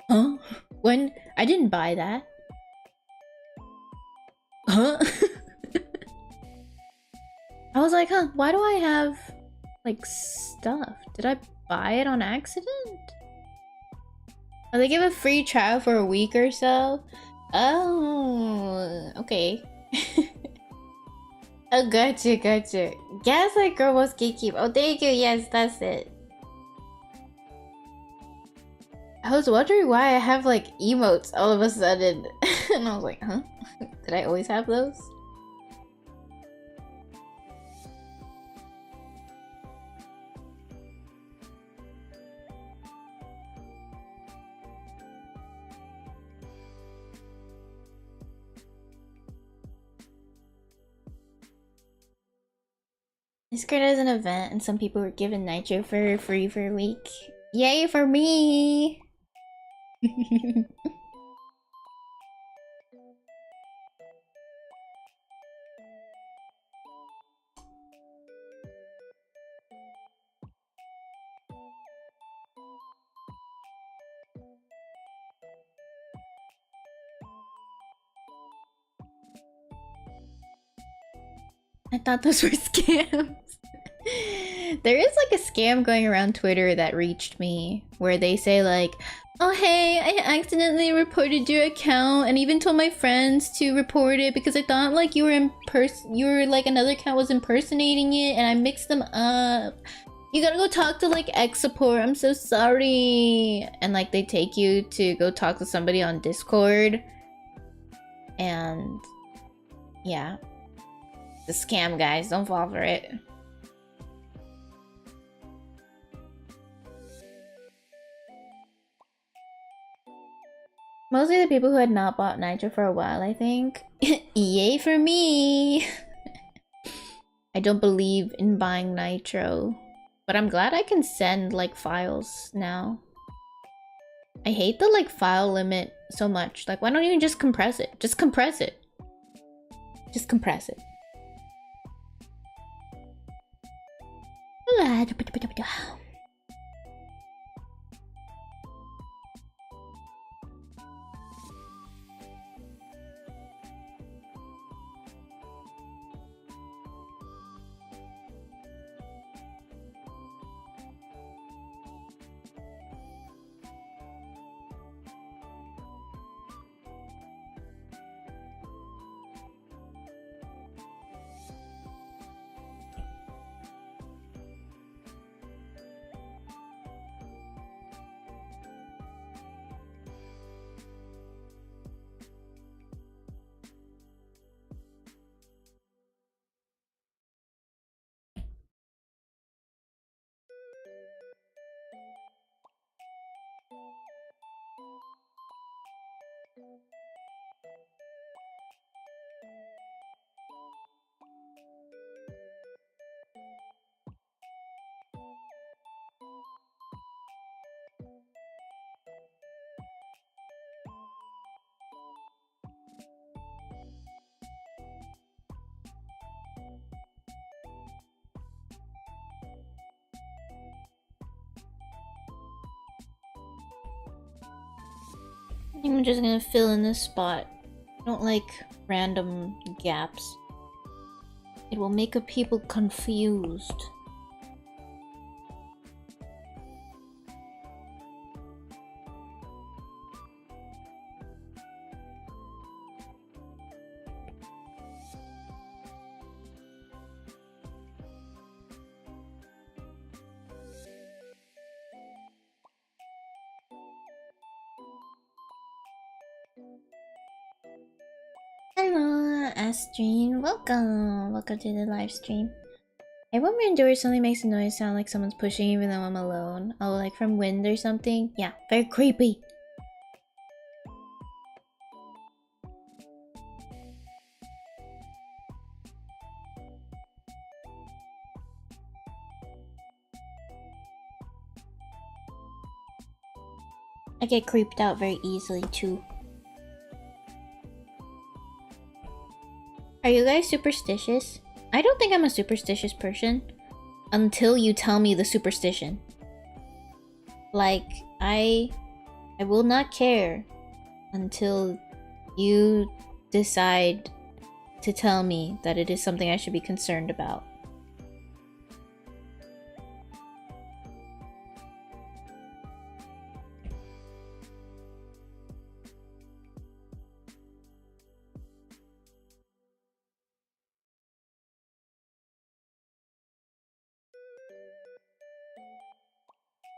Huh? When? I didn't buy that. Huh? I was like, huh, why do I have, like, stuff? Did I buy it on accident? Oh, they give a free trial for a week or so? Oh, okay. Oh, gotcha. Gaslight Girl was gatekeep. Oh, thank you. Yes, that's it. I was wondering why I have like emotes all of a sudden. And I was like, huh? Did I always have those? Discord has an event and some people were given nitro for free for a week. Yay for me! I thought those were scams. There is like a scam going around Twitter that reached me where they say like, oh hey, I accidentally reported your account and even told my friends to report it because I thought like you were like another account was impersonating it and I mixed them up. You gotta go talk to like X support, I'm so sorry. And like they take you to go talk to somebody on Discord. And yeah. The scam, guys, don't fall for it. Mostly the people who had not bought Nitro for a while, I think. Yay for me! I don't believe in buying Nitro. But I'm glad I can send, like, files now. I hate the, like, file limit so much. Like, why don't you just compress it? Just compress it. Just compress it. I'm just gonna fill in this spot. I don't like random gaps. It will make people confused. Hello, Astrid. Welcome. Welcome to the live stream. I wonder if indoors something makes a noise sound like someone's pushing even though I'm alone. Oh, like from wind or something? Yeah, very creepy. I get creeped out very easily too. Are you guys superstitious? I don't think I'm a superstitious person until you tell me the superstition. Like, I will not care until you decide to tell me that it is something I should be concerned about.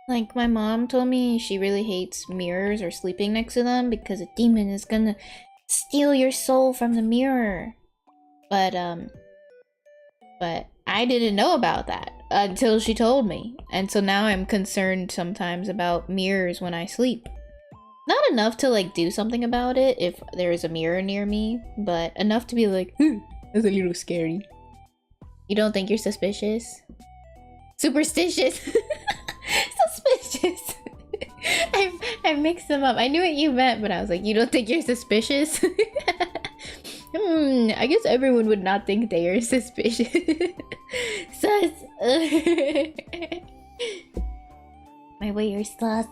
Like, my mom told me she really hates mirrors or sleeping next to them because a demon is gonna steal your soul from the mirror. But I didn't know about that until she told me. And so now I'm concerned sometimes about mirrors when I sleep. Not enough to, like, do something about it if there is a mirror near me, but enough to be like, that's a little scary. You don't think you're suspicious? Superstitious. Suspicious. I mixed them up. I knew what you meant, but I was like, you don't think you're suspicious? I guess everyone would not think they are suspicious. Sus. My way, you're sus.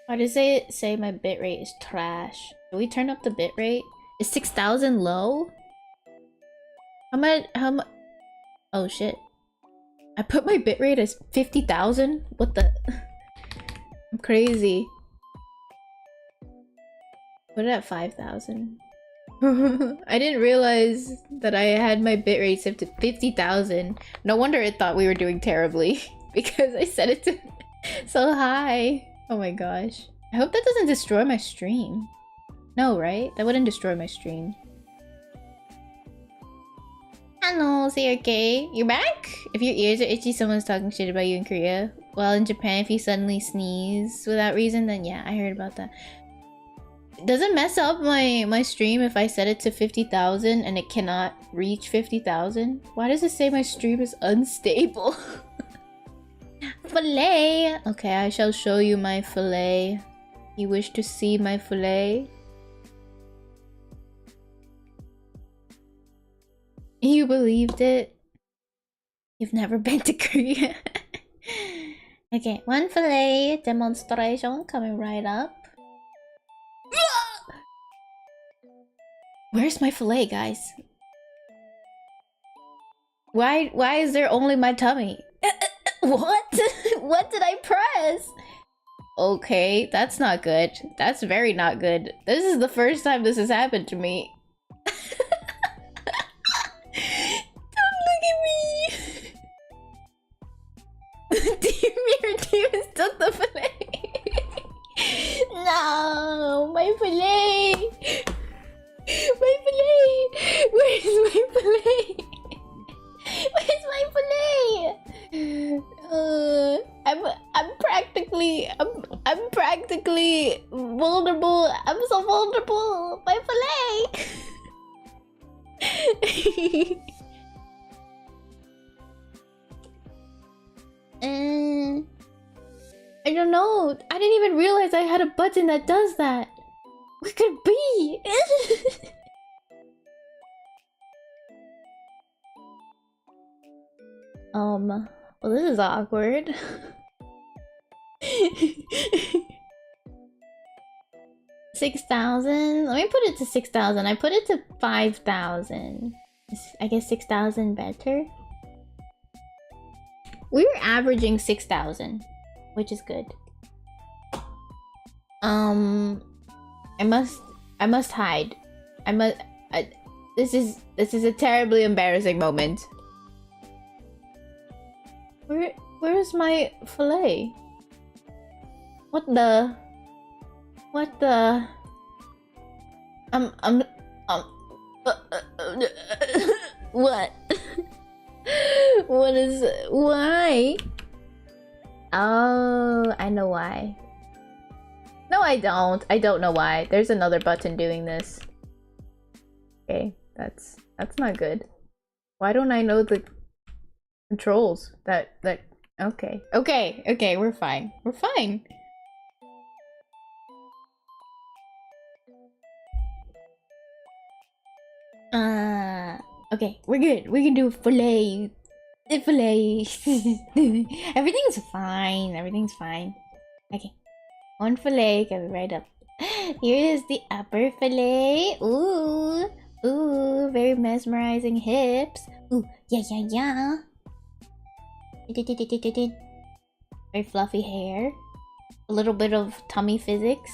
Why does it say my bitrate is trash? Should we turn up the bitrate? Is 6,000 low? How much? Oh shit. I put my bitrate as 50,000? What the? I'm crazy. Put it at 5,000. I didn't realize that I had my bitrate set to 50,000. No wonder it thought we were doing terribly. Because I set it to so high. Oh my gosh. I hope that doesn't destroy my stream. No, right? That wouldn't destroy my stream. Hello, CRK. You're back? If your ears are itchy, someone's talking shit about you in Korea. Well, in Japan, if you suddenly sneeze without reason, then yeah, I heard about that. Does it mess up my stream if I set it to 50,000 and it cannot reach 50,000? Why does it say my stream is unstable? Fillet! Okay, I shall show you my fillet. You wish to see my fillet? You believed it? You've never been to Korea? Okay, one fillet demonstration coming right up. Where's my fillet, guys? Why is there only my tummy? What? What did I press? Okay, that's not good. That's very not good. This is the first time this has happened to me. Don't look at me! Dear Demons took the fillet! No! My fillet! My fillet! Where's my fillet? Where's my fillet? I'm practically vulnerable. I'm so vulnerable. My fillet. I don't know. I didn't even realize I had a button that does that. What could it be? Well, this is awkward. 6,000? Let me put it to 6,000. I put it to 5,000. I guess 6,000 better. We were averaging 6,000, which is good. I must hide. This is a terribly embarrassing moment. Where's my fillet? What the? What? What is... Why? Oh, I know why. No, I don't. I don't know why. There's another button doing this. Okay, that's not good. Why don't I know the controls? Okay. Okay, we're fine. We're fine. Okay, we're good. We can do a fillet. The fillet. Everything's fine. Everything's fine. Okay. One fillet coming right up. Here is the upper fillet. Ooh. Ooh, very mesmerizing hips. Ooh, yeah. Very fluffy hair. A little bit of tummy physics.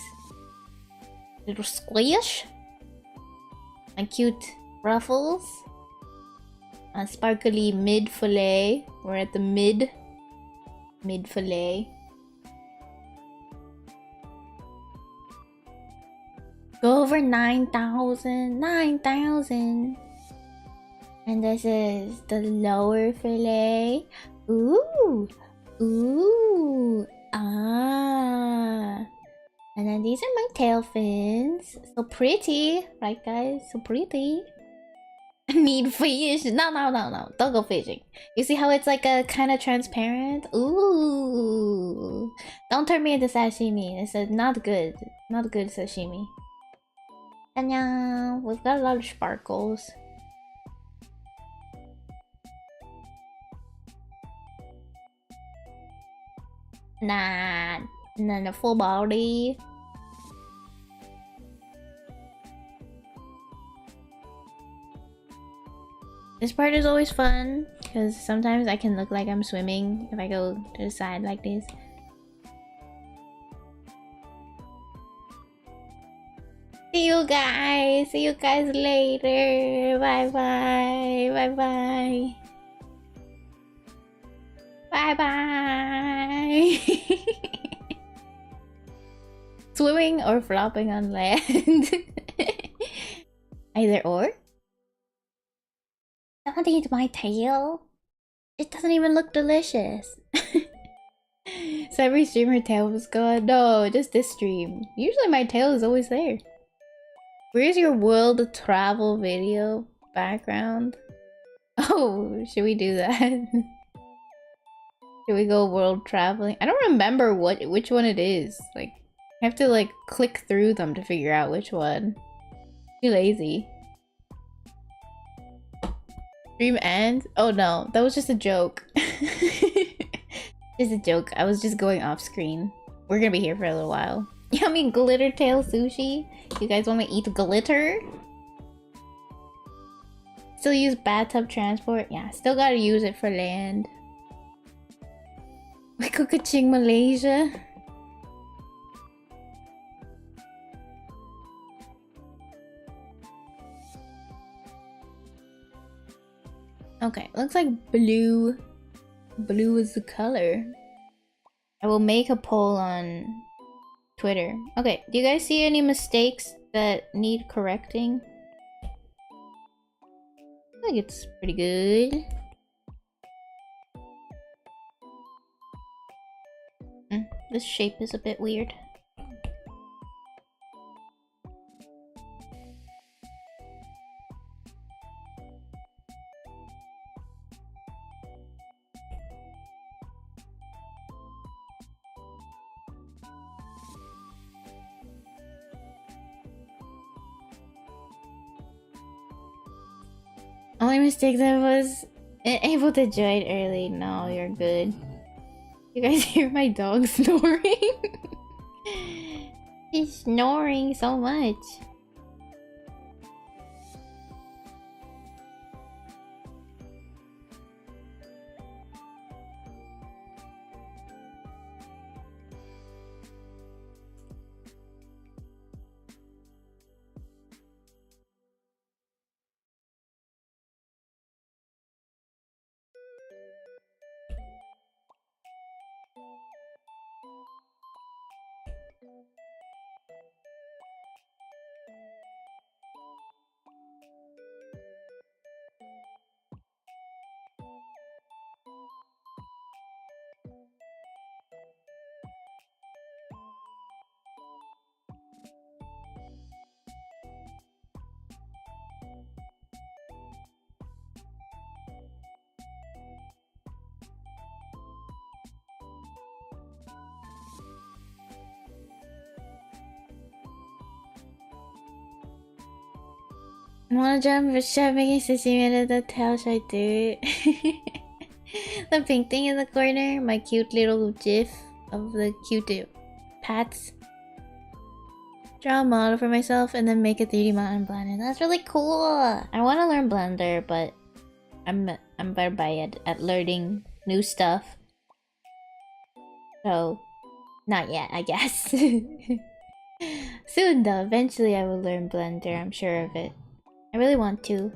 A little squish. And cute ruffles. A sparkly mid fillet. We're at the mid fillet. Go over 9,000. 9,000. And this is the lower fillet. Ooh. Ooh. Ah. And then these are my tail fins. So pretty, right guys? So pretty. Need fish. No, no, no, no. Don't go fishing. You see how it's like a kind of transparent? Ooh. Don't turn me into sashimi. It's a not good. Not good sashimi. Annyeong. We've got a lot of sparkles. Nah. And then the full body. This part is always fun because sometimes I can look like I'm swimming if I go to the side like this. See you guys. See you guys later. Bye bye. Bye bye. Bye bye. Swimming or flopping on land. Either or. Don't eat my tail. It doesn't even look delicious. So every stream her tail was gone. No, just this stream. Usually my tail is always there. Where's your world travel video background? Oh, should we do that? Should we go world traveling? I don't remember which one it is. Like, I have to like click through them to figure out which one. Too lazy. Stream end? Oh no, that was just a joke. Just a joke. I was just going off screen. We're gonna be here for a little while. Yummy glitter tail sushi. You guys want to eat glitter? Still use bathtub transport? Yeah, still gotta use it for land. Kukaching Malaysia. Okay, looks like blue. Blue is the color. I will make a poll on Twitter. Okay, do you guys see any mistakes that need correcting? I think it's pretty good. This shape is a bit weird. Only mistake that I was able to join early. No, you're good. You guys hear my dog snoring? He's snoring so much. I wanna jump for shoving sashimi into the tail, should I do it? The pink thing in the corner, my cute little gif of the cute pats. Draw a model for myself and then make a 3D model in Blender. That's really cool! I want to learn Blender, but I'm bad at learning new stuff. So, not yet, I guess. Soon though, eventually I will learn Blender, I'm sure of it. I really want to.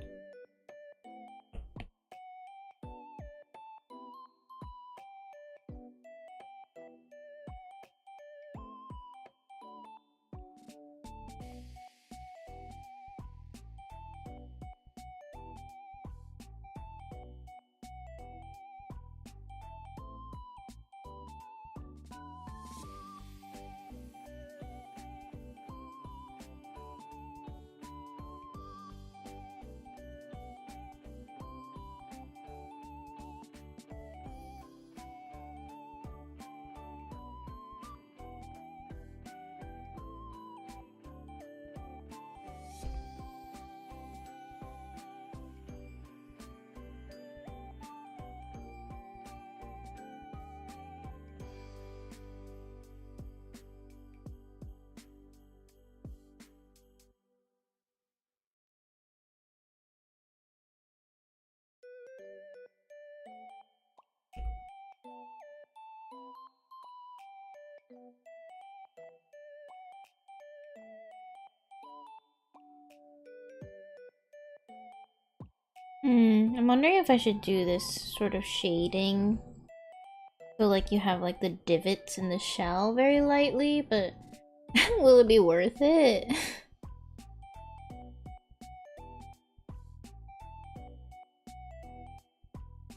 I'm wondering if I should do this sort of shading. So like you have like the divots in the shell very lightly, but will it be worth it?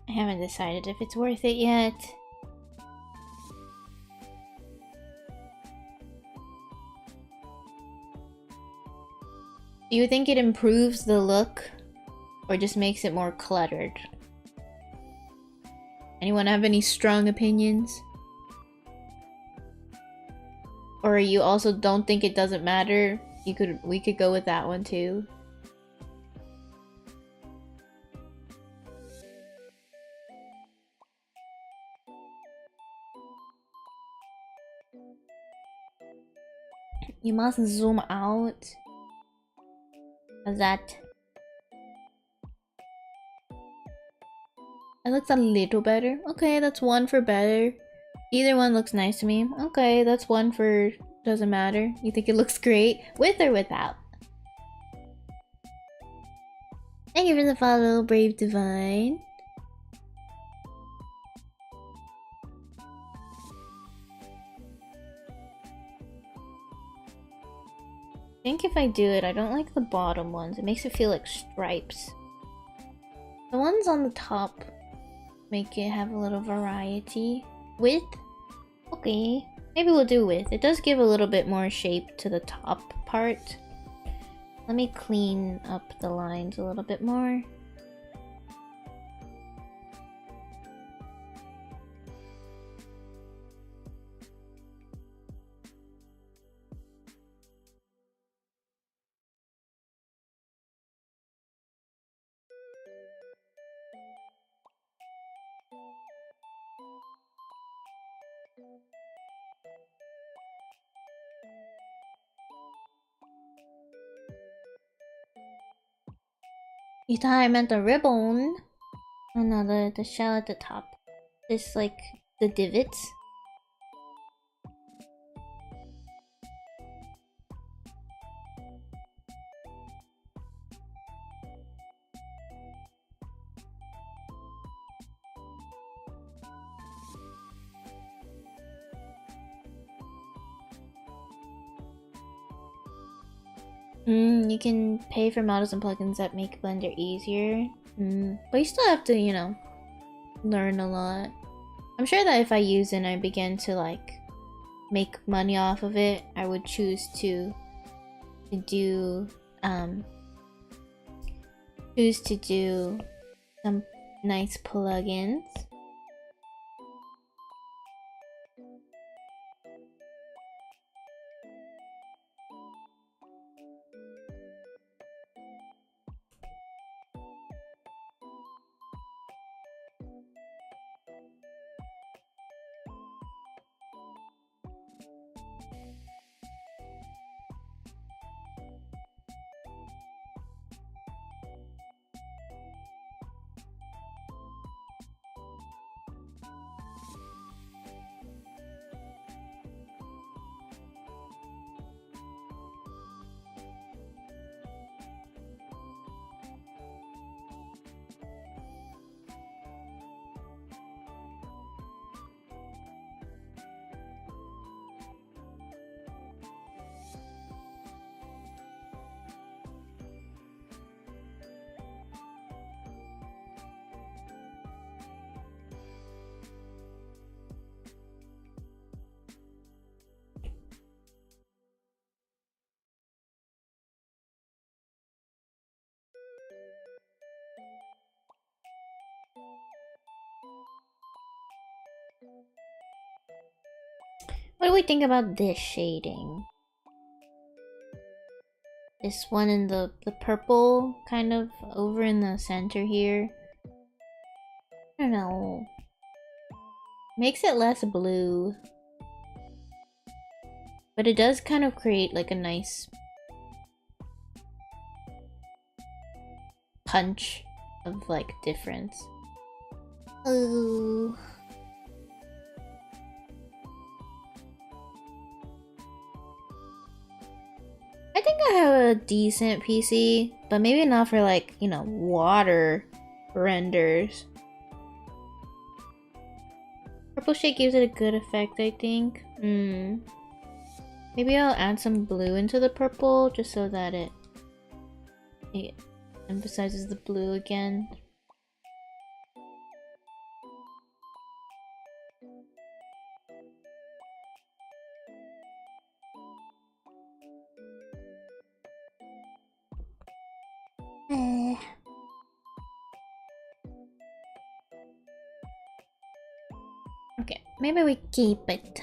I haven't decided if it's worth it yet. Do you think it improves the look or just makes it more cluttered? Anyone have any strong opinions? Or you also don't think it doesn't matter? We could go with that one too. You must zoom out. How's that? It looks a little better. Okay, that's one for better. Either one looks nice to me. Okay, that's one for doesn't matter. You think it looks great? With or without? Thank you for the follow, Brave Divine. I think if I do it, I don't like the bottom ones. It makes it feel like stripes. The ones on the top make it have a little variety. Width? Okay. Maybe we'll do width. It does give a little bit more shape to the top part. Let me clean up the lines a little bit more. You thought I meant the ribbon? Oh no, the shell at the top. This like the divots. You can pay for models and plugins that make Blender easier. But you still have to, you know, learn a lot. I'm sure that if I use it and I begin to like make money off of it, I would choose to do some nice plugins. What do we think about this shading? This one in the purple, kind of over in the center here. I don't know. Makes it less blue. But it does kind of create like a nice punch of like difference. Oh. I think I have a decent PC, but maybe not for like, you know, water renders. Purple shade gives it a good effect, I think. Maybe I'll add some blue into the purple just so that it emphasizes the blue again. Okay, maybe we keep it.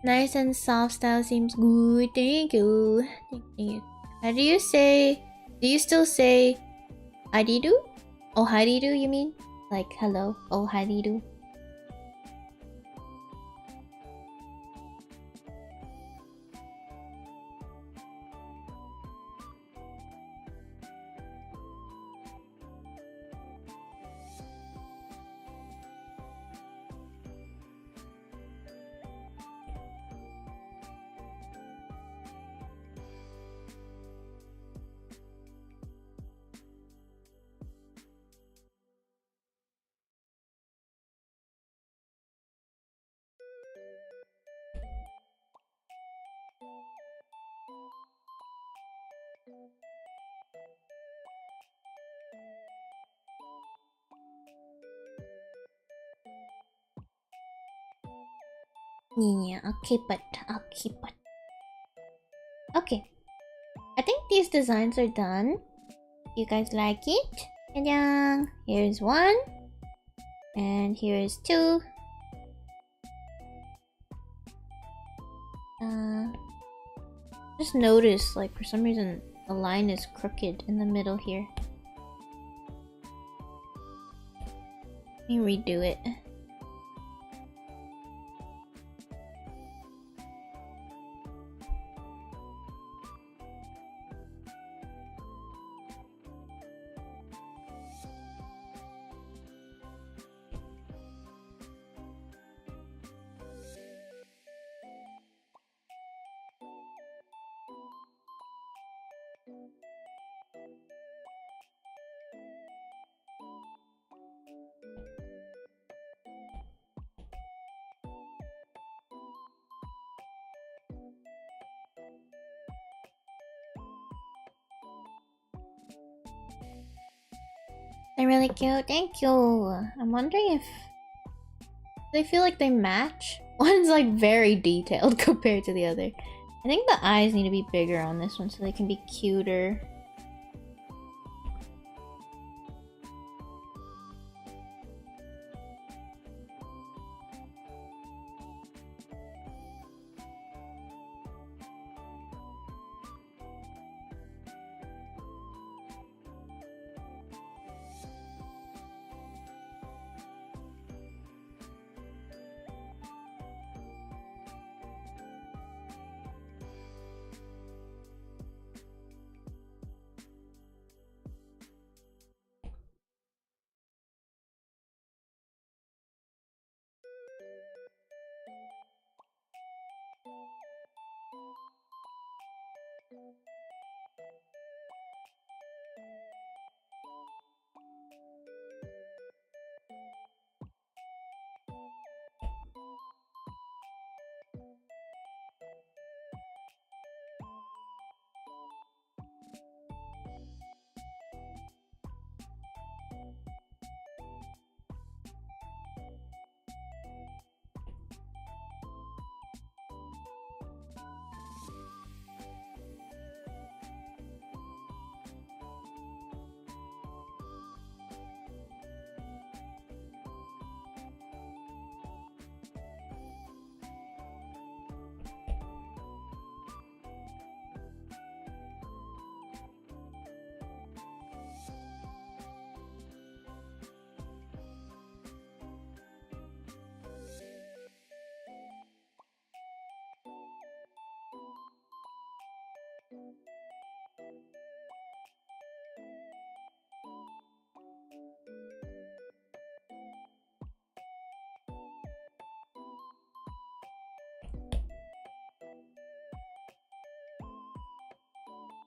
Nice and soft style seems good. Thank you. Thank you. How do you say? Do you still say ariru? Oh, hariru, you mean? Like hello? Oh, hariru. Yeah, I'll keep it. I'll keep it. Okay. I think these designs are done. You guys like it? Ta-da! Here's one. And here is two. Just notice, like, for some reason, the line is crooked in the middle here. Let me redo it. They're really cute. Thank you. I'm wondering if they feel like they match. One's like very detailed compared to the other. I think the eyes need to be bigger on this one so they can be cuter.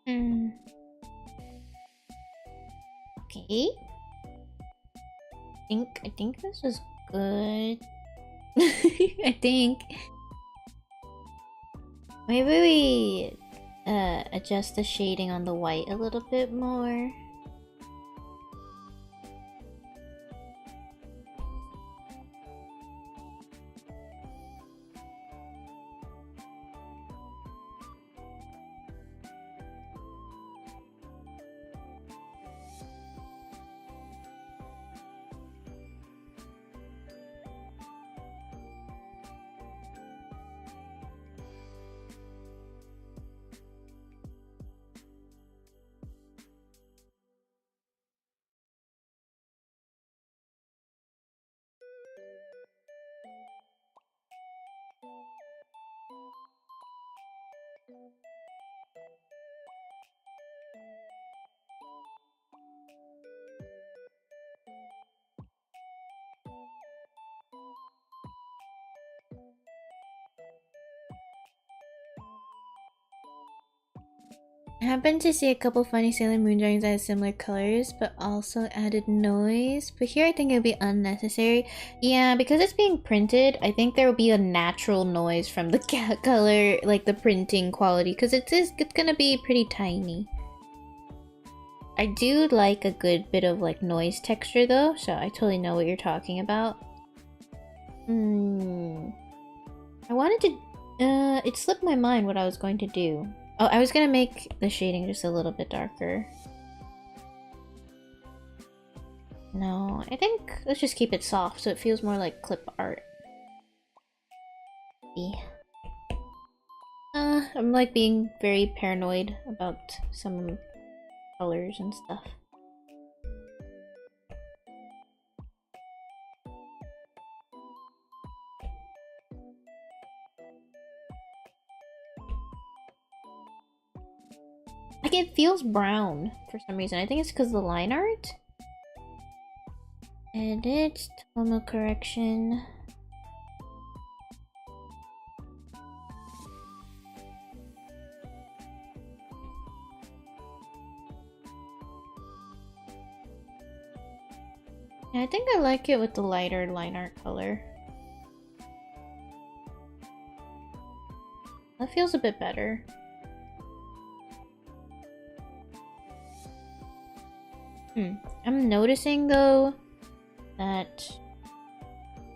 Hmm. Okay. I think this is good. I think maybe we adjust the shading on the white a little bit more. I happened to see a couple funny Sailor Moon drawings that had similar colors, but also added noise. But here I think it would be unnecessary. Yeah, because it's being printed, I think there will be a natural noise from the color, like the printing quality, because it's gonna be pretty tiny. I do like a good bit of like noise texture though, so I totally know what you're talking about. I wanted to... it slipped my mind what I was going to do. Oh, I was gonna make the shading just a little bit darker. No, I think let's just keep it soft so it feels more like clip art. I'm like being very paranoid about some colors and stuff. Like it feels brown for some reason. I think it's because of the line art. Edit, tono correction. Yeah, I think I like it with the lighter line art color. That feels a bit better. I'm noticing though that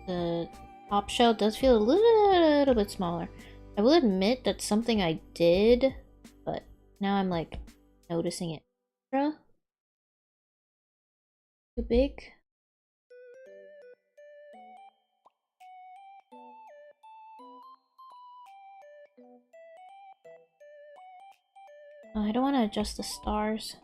the top shell does feel a little bit smaller. I will admit that's something I did, but now I'm like noticing it. Too big. Oh, I don't want to adjust the stars.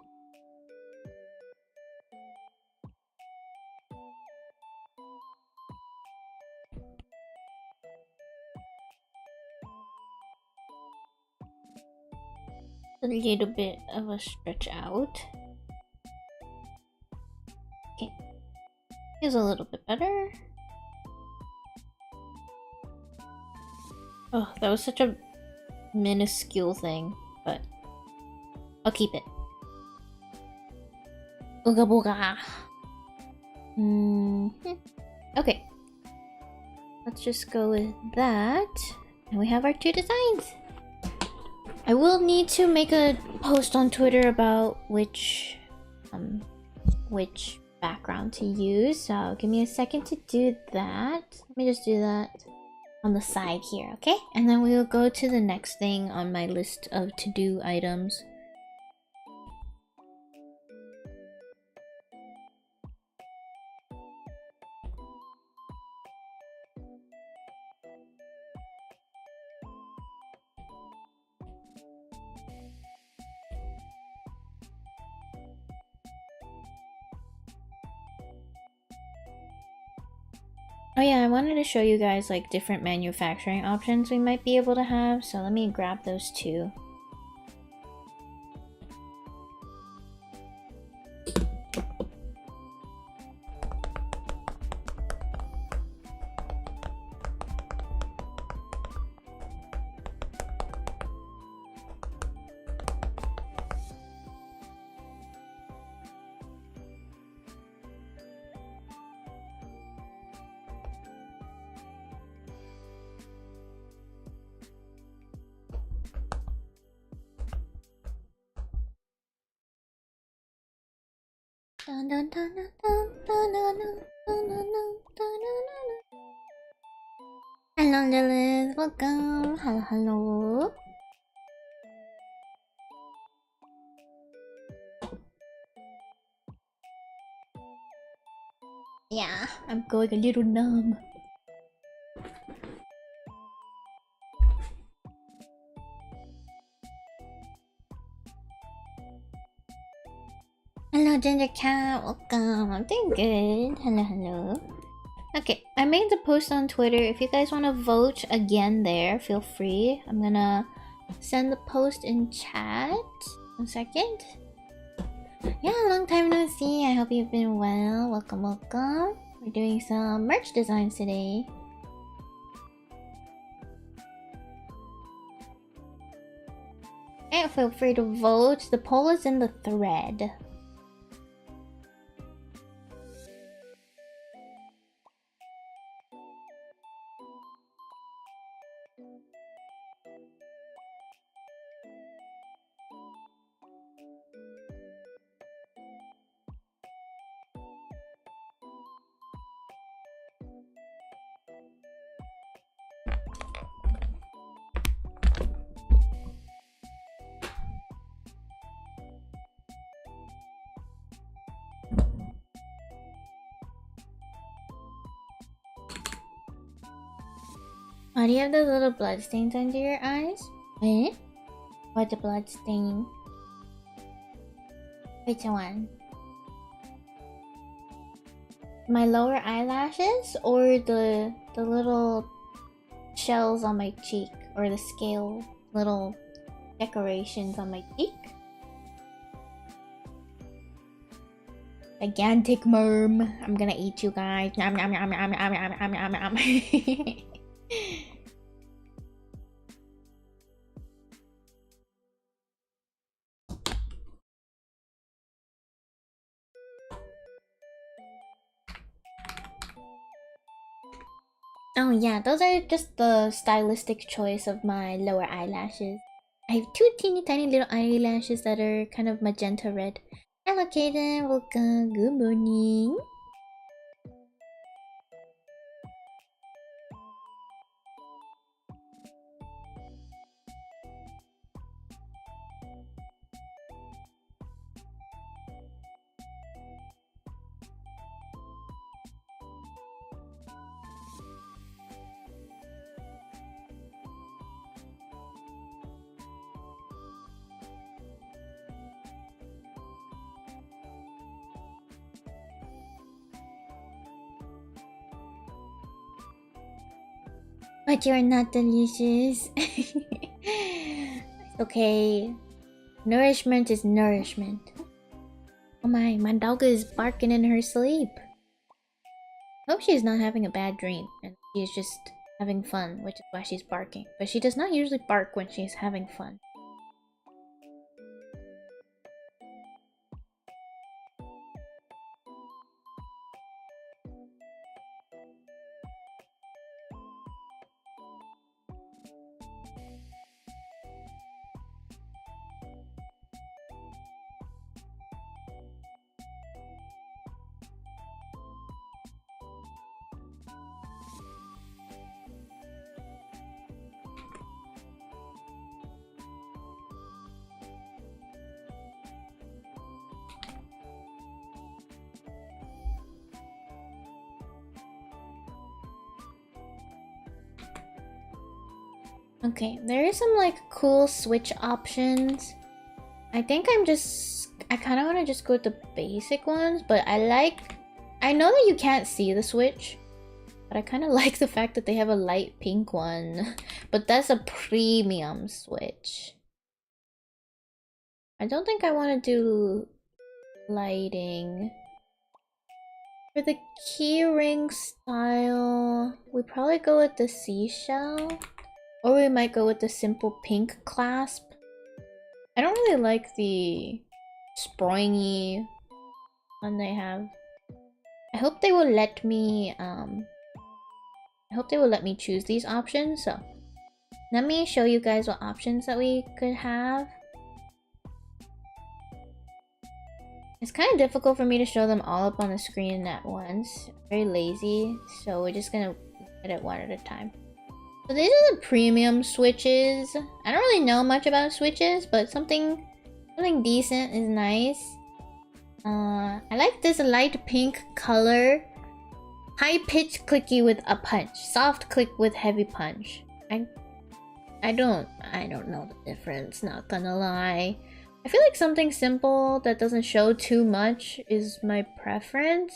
A little bit of a stretch out. Okay. Feels a little bit better. Oh, that was such a minuscule thing, but I'll keep it. Ooga booga. Okay. Let's just go with that. And we have our two designs. I will need to make a post on Twitter about which background to use. So give me a second to do that. Let me just do that on the side here, okay? And then we will go to the next thing on my list of to-do items. Oh yeah, I wanted to show you guys like different manufacturing options we might be able to have, so let me grab those too. Hello Lilith, welcome. Hello, hello. Yeah, I'm going a little numb. Hello Ginger Cat, welcome. I'm doing good. Hello, hello. Okay, I made the post on Twitter. If you guys want to vote again there, feel free. I'm gonna send the post in chat. 1 second. Yeah, long time no see. I hope you've been well. Welcome, welcome. We're doing some merch designs today. And feel free to vote. The poll is in the thread. Why do you have those little blood stains under your eyes? Eh? What the blood stain? Which one? My lower eyelashes or the little shells on my cheek, or the scale little decorations on my cheek? Gigantic merm. I'm gonna eat you guys. Nom, nom, nom, nom, nom, nom, nom, nom, nom. Oh yeah, those are just the stylistic choice of my lower eyelashes. I have 2 teeny tiny little eyelashes that are kind of magenta red. Hello Kaden, welcome, good morning. But you're not delicious. It's okay. Nourishment is nourishment. Oh my dog is barking in her sleep. Hope she's not having a bad dream and she's just having fun, which is why she's barking. But she does not usually bark when she's having fun. Okay, there is some like cool switch options. I think I kind of want to just go with the basic ones, but I know that you can't see the switch, but I kind of like the fact that they have a light pink one. But that's a premium switch. I don't think I want to do lighting. For the keyring style, we probably go with the seashell. Or we might go with the simple pink clasp. I don't really like the springy one they have. I hope they will let me choose these options. So let me show you guys what options that we could have. It's kind of difficult for me to show them all up on the screen at once. Very lazy, so we're just gonna get it one at a time. So these are the premium switches. I don't really know much about switches, but something decent is nice. I like this light pink color. High pitch clicky with a punch. Soft click with heavy punch. I don't know the difference, not gonna lie. I feel like something simple that doesn't show too much is my preference.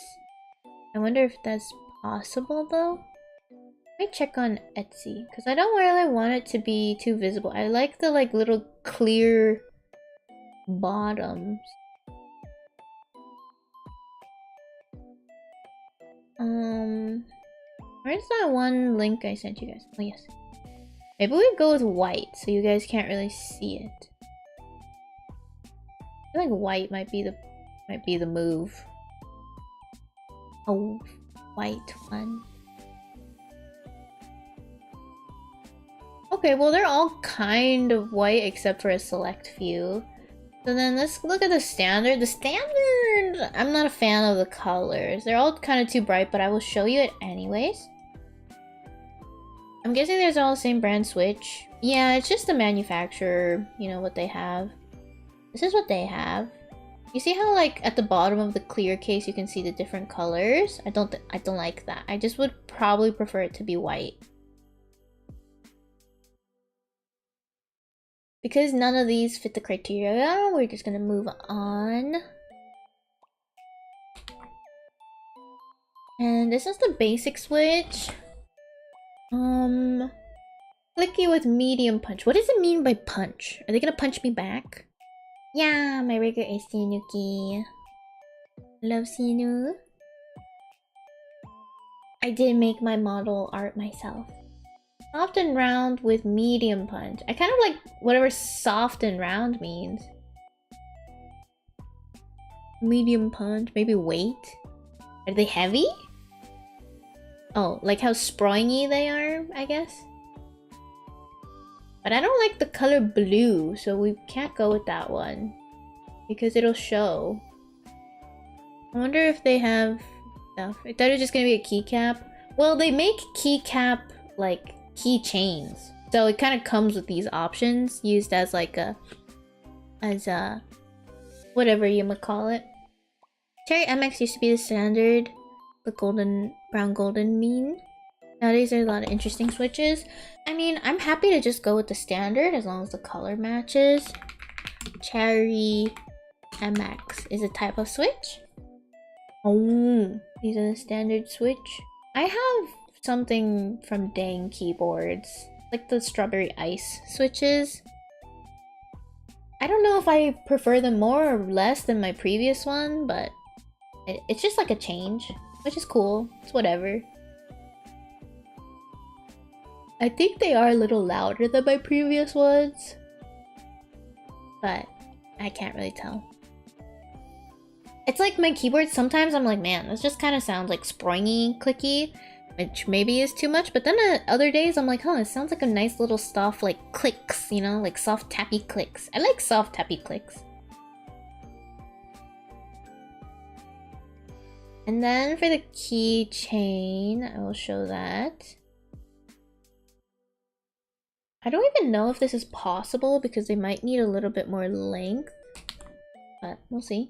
I wonder if that's possible though. Let me check on Etsy, because I don't really want it to be too visible. I like the like little clear bottoms. Where's that one link I sent you guys? Oh yes. Maybe we go with white so you guys can't really see it. I feel like white might be the move. A white one. Okay, well they're all kind of white except for a select few. So then let's look at the standard. The standard, I'm not a fan of the colors. They're all kind of too bright, but I will show you it anyways. I'm guessing there's all the same brand switch. Yeah, it's just the manufacturer, you know, what they have. This is what they have. You see how like at the bottom of the clear case you can see the different colors? I don't like that. I just would probably prefer it to be white. Because none of these fit the criteria, we're just gonna move on. And this is the basic switch. Clicky with medium punch. What does it mean by punch? Are they gonna punch me back? Yeah, my rigger is sinuuki. Love Sinu. I did make my model art myself. Soft and round with medium punch. I kind of like whatever soft and round means. Medium punch, maybe weight? Are they heavy? Oh, like how springy they are, I guess? But I don't like the color blue, so we can't go with that one. Because it'll show. I wonder if they have stuff. I thought it was just gonna be a keycap. Well, they make keycap, like, keychains. So it kind of comes with these options used as like a whatever you might call it. Cherry MX used to be the standard, the brown golden mean. Nowadays there's a lot of interesting switches. I mean, I'm happy to just go with the standard as long as the color matches. Cherry MX is a type of switch. Oh, these are the standard switch. I have something from Dang Keyboards, like the strawberry ice switches. I don't know if I prefer them more or less than my previous one, but it's just like a change, which is cool. It's whatever. I think they are a little louder than my previous ones, but I can't really tell. It's like my keyboard, sometimes I'm like, man, this just kind of sounds like springy, clicky, which maybe is too much, but then other days I'm like, huh, it sounds like a nice little soft like clicks, you know, like soft tappy clicks. I like soft tappy clicks. And then for the keychain, I will show that. I don't even know if this is possible because they might need a little bit more length, but we'll see.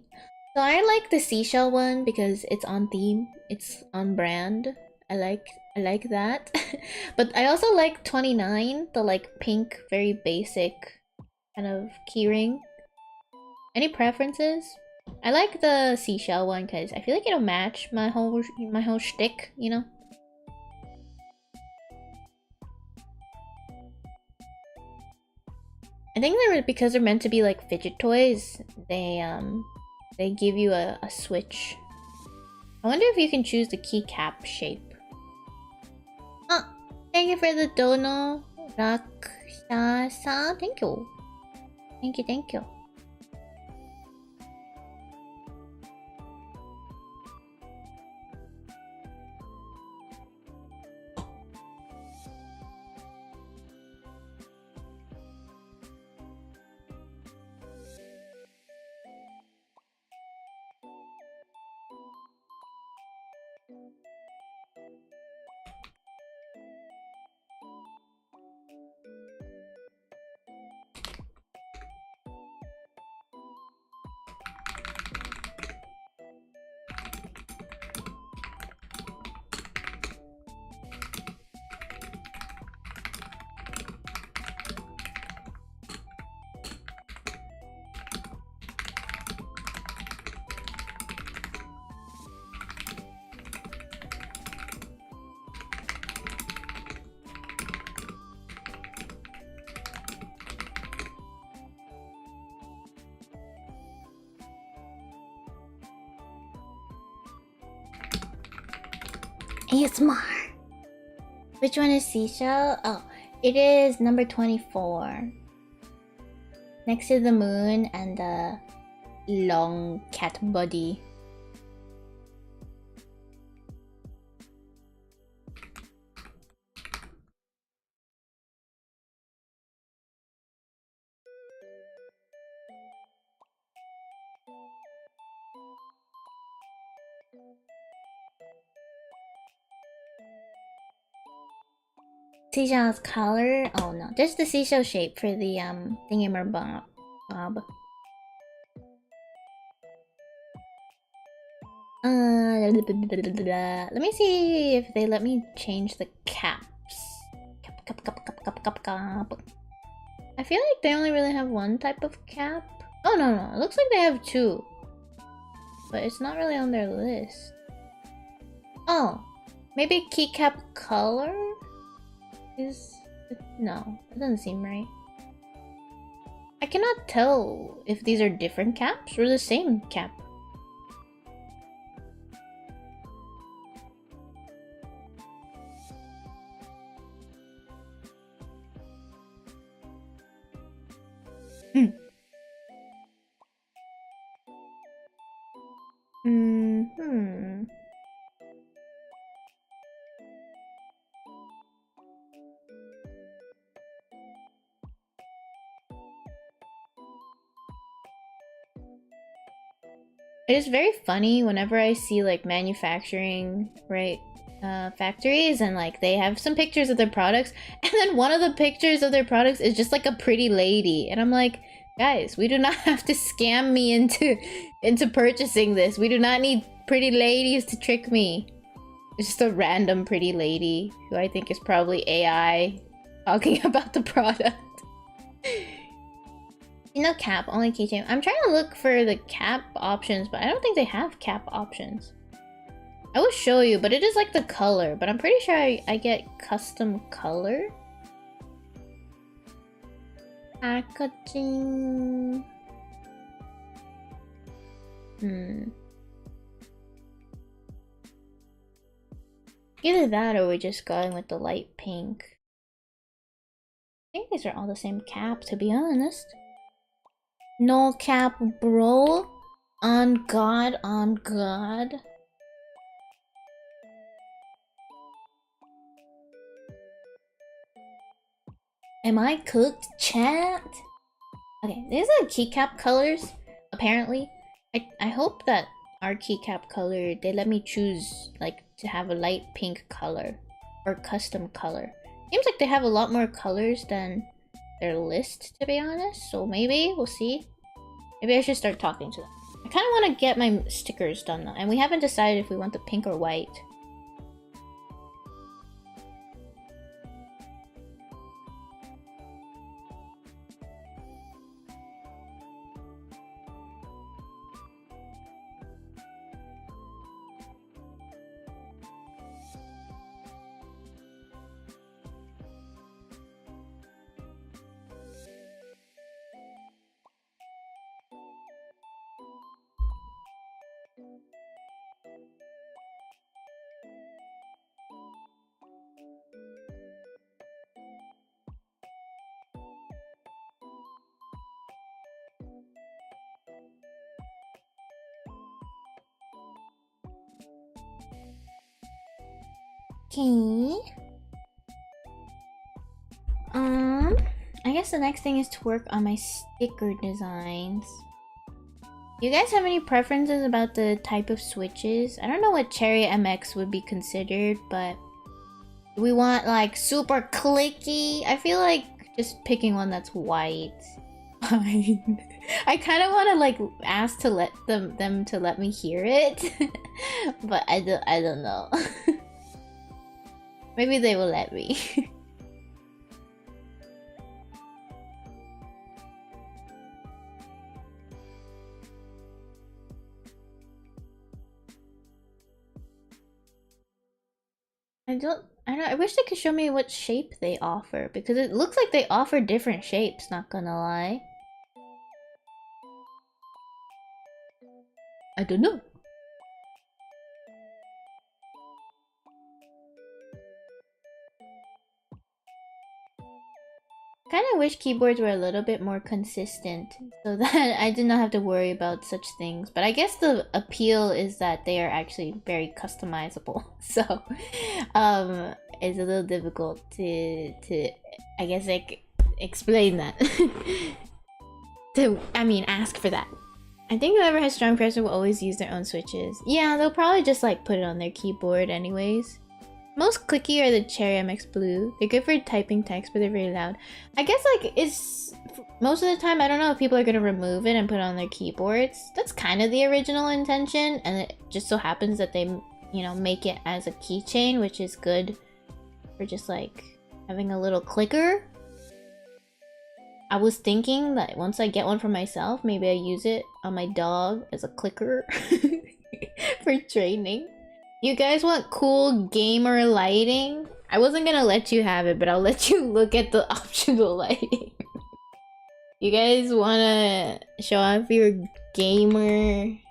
So I like the seashell one because it's on theme, it's on brand. I like that. But I also like 29, the like pink, very basic kind of keyring. Any preferences? I like the seashell one because I feel like it'll match my whole shtick, you know? I think because they're meant to be like fidget toys, they give you a switch. I wonder if you can choose the keycap shape. Oh, thank you for the dono, Rakshasa. Thank you. Thank you. ASMR. Which one is seashell? Oh, it is number 24. Next to the moon and the long cat body. Seashell's color? Oh no, just the seashell shape for the thingamabob. Let me see if they let me change the caps. Cap. I feel like they only really have one type of cap. Oh no, it looks like they have two. But it's not really on their list. Oh, maybe keycap color? No, that doesn't seem right. I cannot tell if these are different caps or the same cap. It is very funny whenever I see like manufacturing, right, factories, and like they have some pictures of their products, and then one of the pictures of their products is just like a pretty lady, and I'm like, guys, we do not have to scam me into purchasing this. We do not need pretty ladies to trick me. It's just a random pretty lady who I think is probably AI talking about the product. No cap, only keychain. I'm trying to look for the cap options, but I don't think they have cap options. I will show you, but it is like the color, but I'm pretty sure I get custom color. Packaging. Either that or we're just going with the light pink. I think these are all the same cap, to be honest. No cap, bro. On God, on God. Am I cooked, chat? Okay, these are keycap colors, apparently. I hope that our keycap color, they let me choose, like, to have a light pink color. Or custom color. Seems like they have a lot more colors than their list, to be honest. So maybe, we'll see. Maybe I should start talking to them. I kind of want to get my stickers done though, and we haven't decided if we want the pink or white. Okay. I guess the next thing is to work on my sticker designs. Do you guys have any preferences about the type of switches? I don't know what Cherry MX would be considered, but do we want like super clicky? I feel like just picking one that's white. Fine. I kind of want to like ask to let them to let me hear it, but I don't know. Maybe they will let me. I wish they could show me what shape they offer, because it looks like they offer different shapes, not gonna lie. I don't know. kind of wish keyboards were a little bit more consistent so that I did not have to worry about such things. But I guess the appeal is that they are actually very customizable. So it's a little difficult to I guess like explain that. Ask for that. I think whoever has strong pressure will always use their own switches. Yeah, they'll probably just like put it on their keyboard anyways. Most clicky are the Cherry MX Blue. They're good for typing text, but they're very loud. I guess like it's most of the time I don't know if people are gonna remove it and put it on their keyboards. That's kind of the original intention, and it just so happens that they, you know, make it as a keychain, which is good for just like having a little clicker. I was thinking that once I get one for myself, maybe I use it on my dog as a clicker for training. You guys want cool gamer lighting? I wasn't gonna let you have it, but I'll let you look at the optional lighting. You guys wanna show off your gaming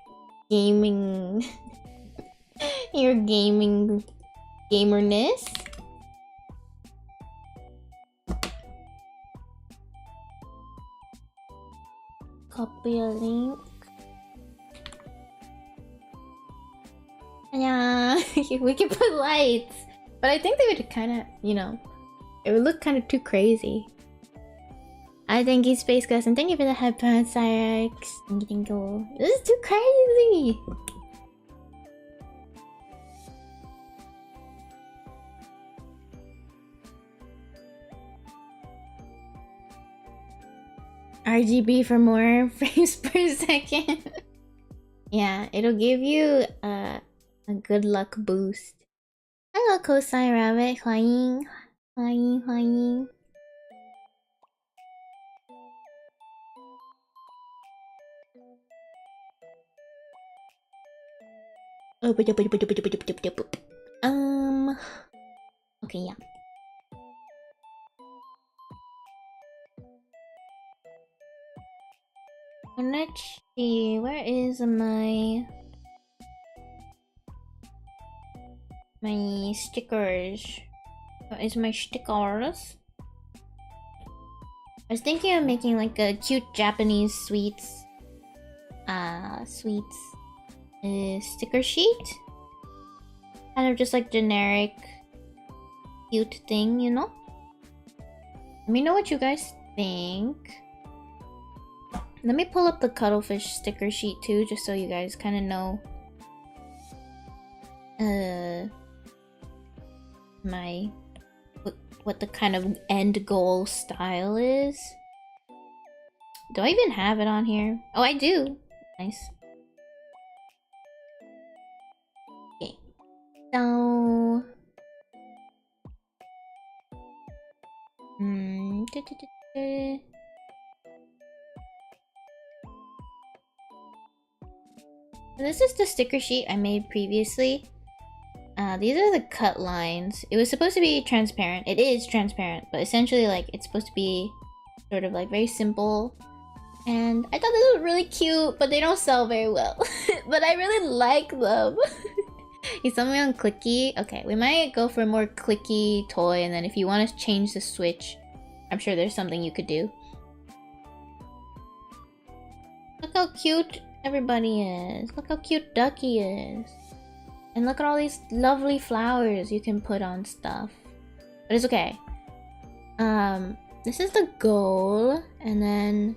your gamerness? Copy a link. Yeah, we could put lights, but I think they would kind of, you know, it would look kind of too crazy. I thank you, Space Ghost, and thank you for the headphones, Cyrex. Thank you. This is too crazy. RGB for more frames per second. Yeah, it'll give you a good luck boost. Hello, Cosplay Rabbit. 欢迎，欢迎，欢迎。Okay, yeah. Let's see, where is my stickers? Where is my stickers? I was thinking of making like a cute Japanese sweets sticker sheet. Kind of just like generic cute thing, you know? Let me know what you guys think. Let me pull up the cuttlefish sticker sheet too, just so you guys kind of know what the kind of end goal style is. Do I even have it on here? Oh, I do. Nice. Okay. So this is the sticker sheet I made previously. These are the cut lines. It was supposed to be transparent. It is transparent, but essentially like it's supposed to be sort of like very simple. And I thought this was really cute, but they don't sell very well. But I really like them. You saw me on clicky? Okay, we might go for a more clicky toy, and then if you want to change the switch, I'm sure there's something you could do. Look how cute everybody is. Look how cute Ducky is. And look at all these lovely flowers you can put on stuff. But it's okay. This is the goal, and then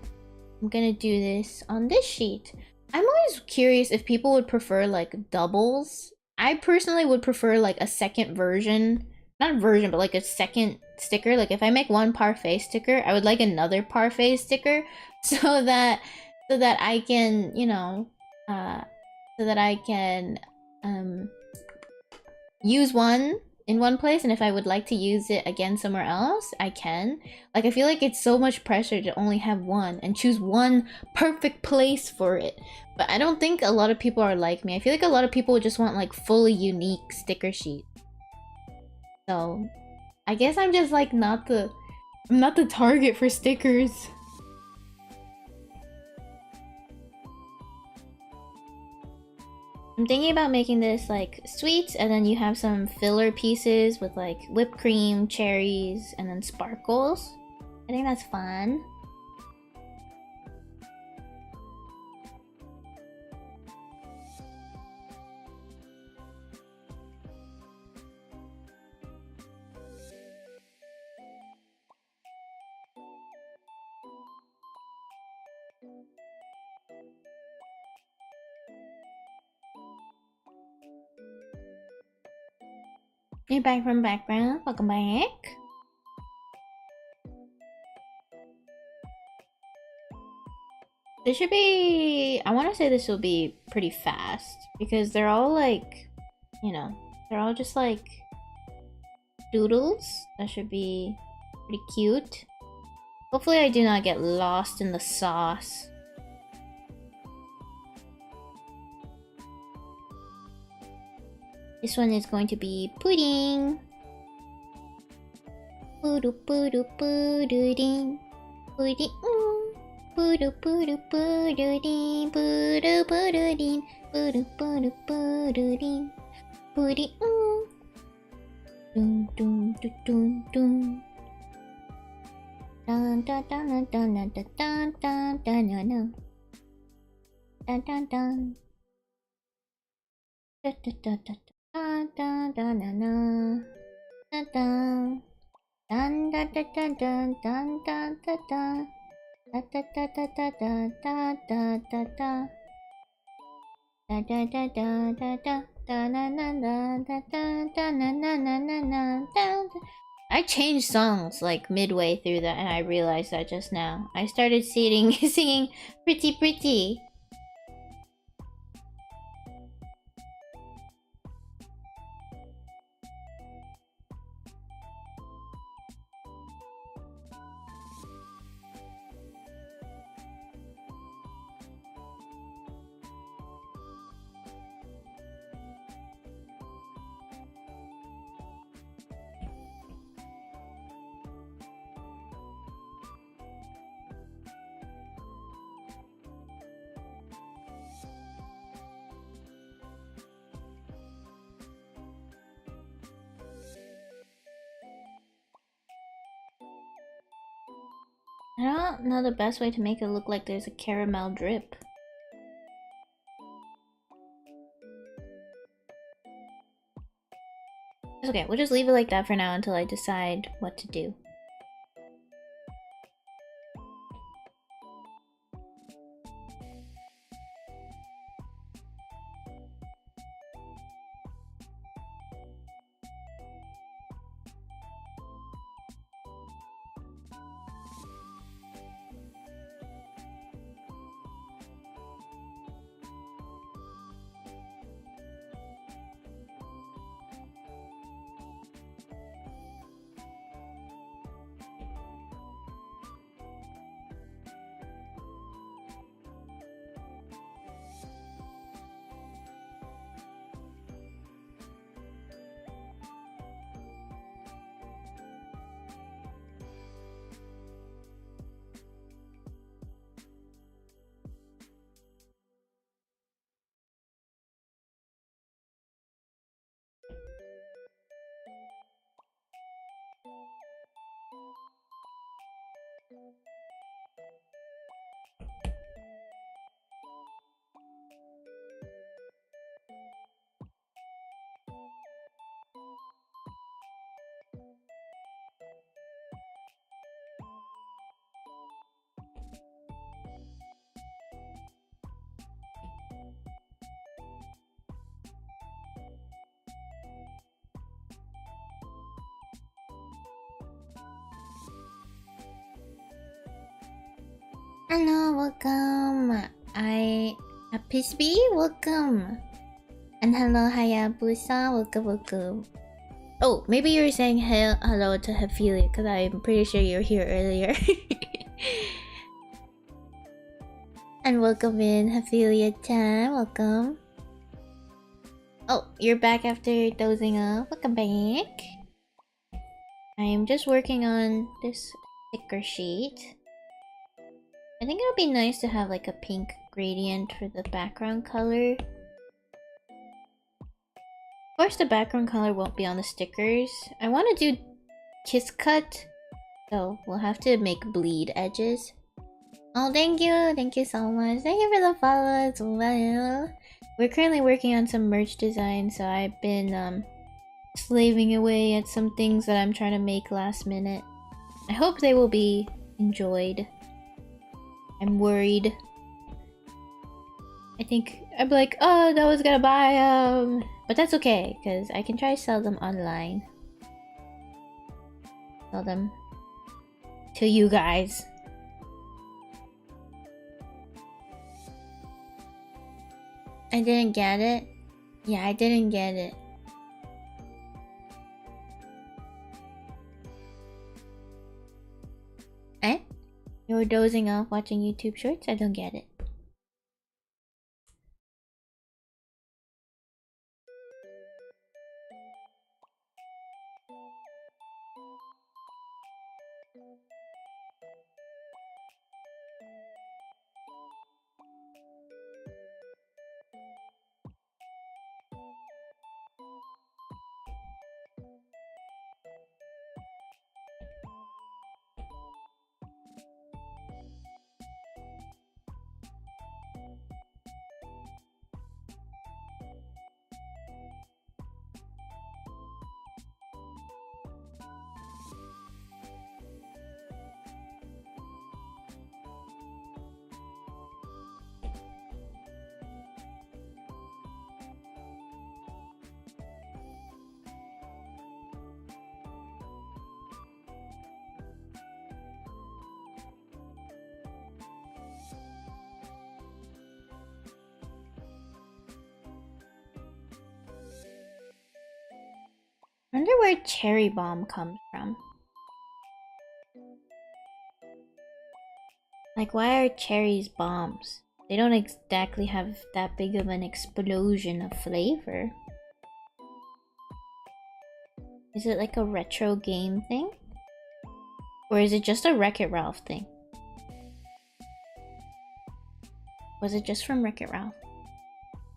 I'm gonna do this on this sheet. I'm always curious if people would prefer like doubles. I personally would prefer like a second version. Not version, but like a second sticker. Like if I make one parfait sticker, I would like another parfait sticker so that I can, you know, so that I can use one in one place, and if I would like to use it again somewhere else, I can. Like I feel like it's so much pressure to only have one and choose one perfect place for it. But I don't think a lot of people are like me. I feel like a lot of people just want like fully unique sticker sheets. So I guess I'm just like I'm not the target for stickers. I'm thinking about making this like sweets, and then you have some filler pieces with like whipped cream, cherries, and then sparkles. I think that's fun. You're back from background. Welcome back. This should be... I want to say this will be pretty fast. Because they're all like... You know, they're all just like... doodles. That should be pretty cute. Hopefully I do not get lost in the sauce. This one is going to be pudding. Pudu pudu pududing. Pudding. Pudu pudu pududing. Pudu pududing. Pudu pudu pududing. Pudding. Dun dun dun dun dun. Dun dun dun dun dun dun dun dun dun dun dun dun dun. Da da da da da da da da da da. Dun da da da da dun da da da. Da da da da da da da da da da. Da da da da da da. Da na na na da da da na na na na na da. I changed songs like midway through that, and I realized that just now. I started singing Pretty Pretty. I don't know the best way to make it look like there's a caramel drip. It's okay, we'll just leave it like that for now until I decide what to do. Hello, welcome. Pisby, welcome. And hello, Hayabusa, welcome. Oh, maybe you were saying hello to Hephilia, because I'm pretty sure you were here earlier. And welcome in, Hephilia-chan, welcome. Oh, you're back after dozing off. Welcome back. I'm just working on this sticker sheet. I think it would be nice to have like a pink gradient for the background color. Of course the background color won't be on the stickers. I want to do chitchat, So we'll have to make bleed edges. Oh, thank you so much. Thank you for the follow as well. We're currently working on some merch design, so I've been slaving away at some things that I'm trying to make last minute. I hope they will be enjoyed. I'm worried. I think I'm like, oh, no one's gonna buy them. But that's okay, because I can try to sell them online. Sell them to you guys. I didn't get it. Yeah, I didn't get it. Eh? You were dozing off watching YouTube shorts? I don't get it. I wonder where cherry bomb comes from. Like, why are cherries bombs? They don't exactly have that big of an explosion of flavor. Is it like a retro game thing? Or is it just a Wreck-It Ralph thing? Was it just from Wreck-It Ralph?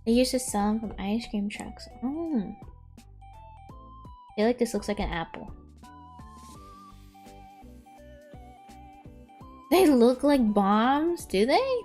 They used to sell them from ice cream trucks. Oh. I feel like this looks like an apple. They look like bombs, do they?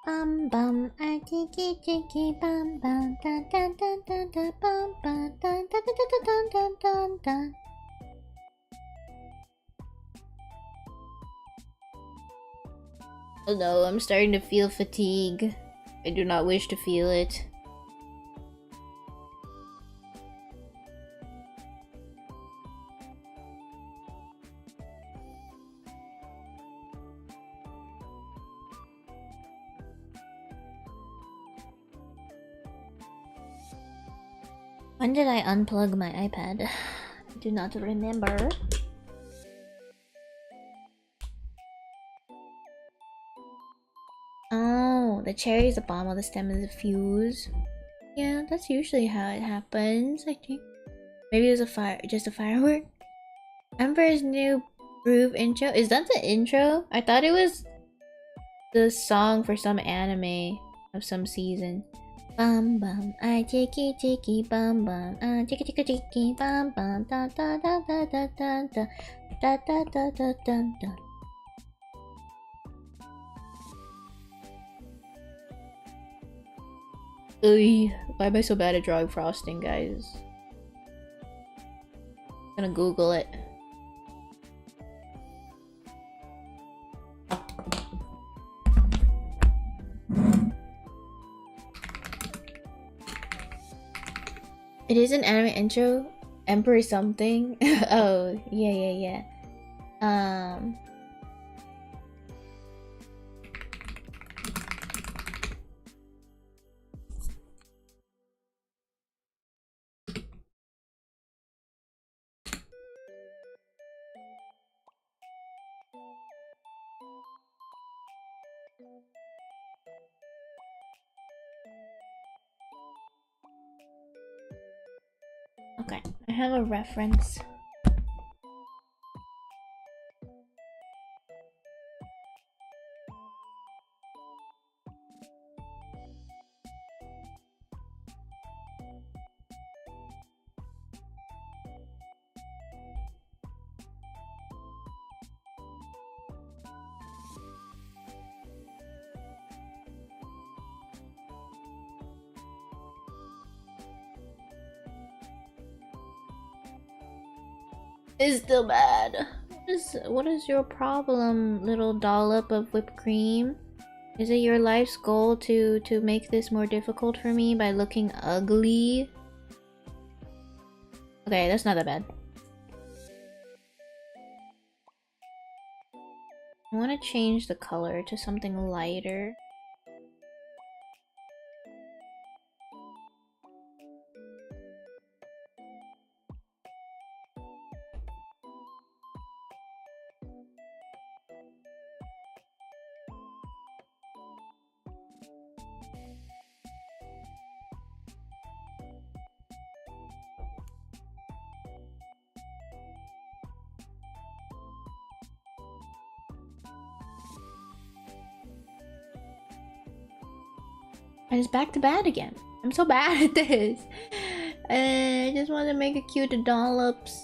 Bum bum, I tiki tiki bum bum, dun dun dun dun dun bum bum, dun dun dun dun dun dun dun. Oh no, I'm starting to feel fatigue. I do not wish to feel it. When did I unplug my iPad? I do not remember. Oh, the cherry is a bomb while the stem is a fuse. Yeah, that's usually how it happens, I think. Maybe it was just a firework? Emperor's New Groove intro? Is that the intro? I thought it was the song for some anime of some season. Bum bum, I tiki tiki bum bum, I tiki tiki tiki bum bum, da da da da da da da da da da da da da. Ugh, why am I so bad at drawing frosting, guys? I'm gonna Google it. It is an anime intro. Emperor something. Oh, yeah. Okay, I have a reference. It's still bad. What is your problem, little dollop of whipped cream? Is it your life's goal to make this more difficult for me by looking ugly? Okay, that's not that bad. I want to change the color to something lighter. And it's back to bad again. I'm so bad at this. I just want to make it cute dollops.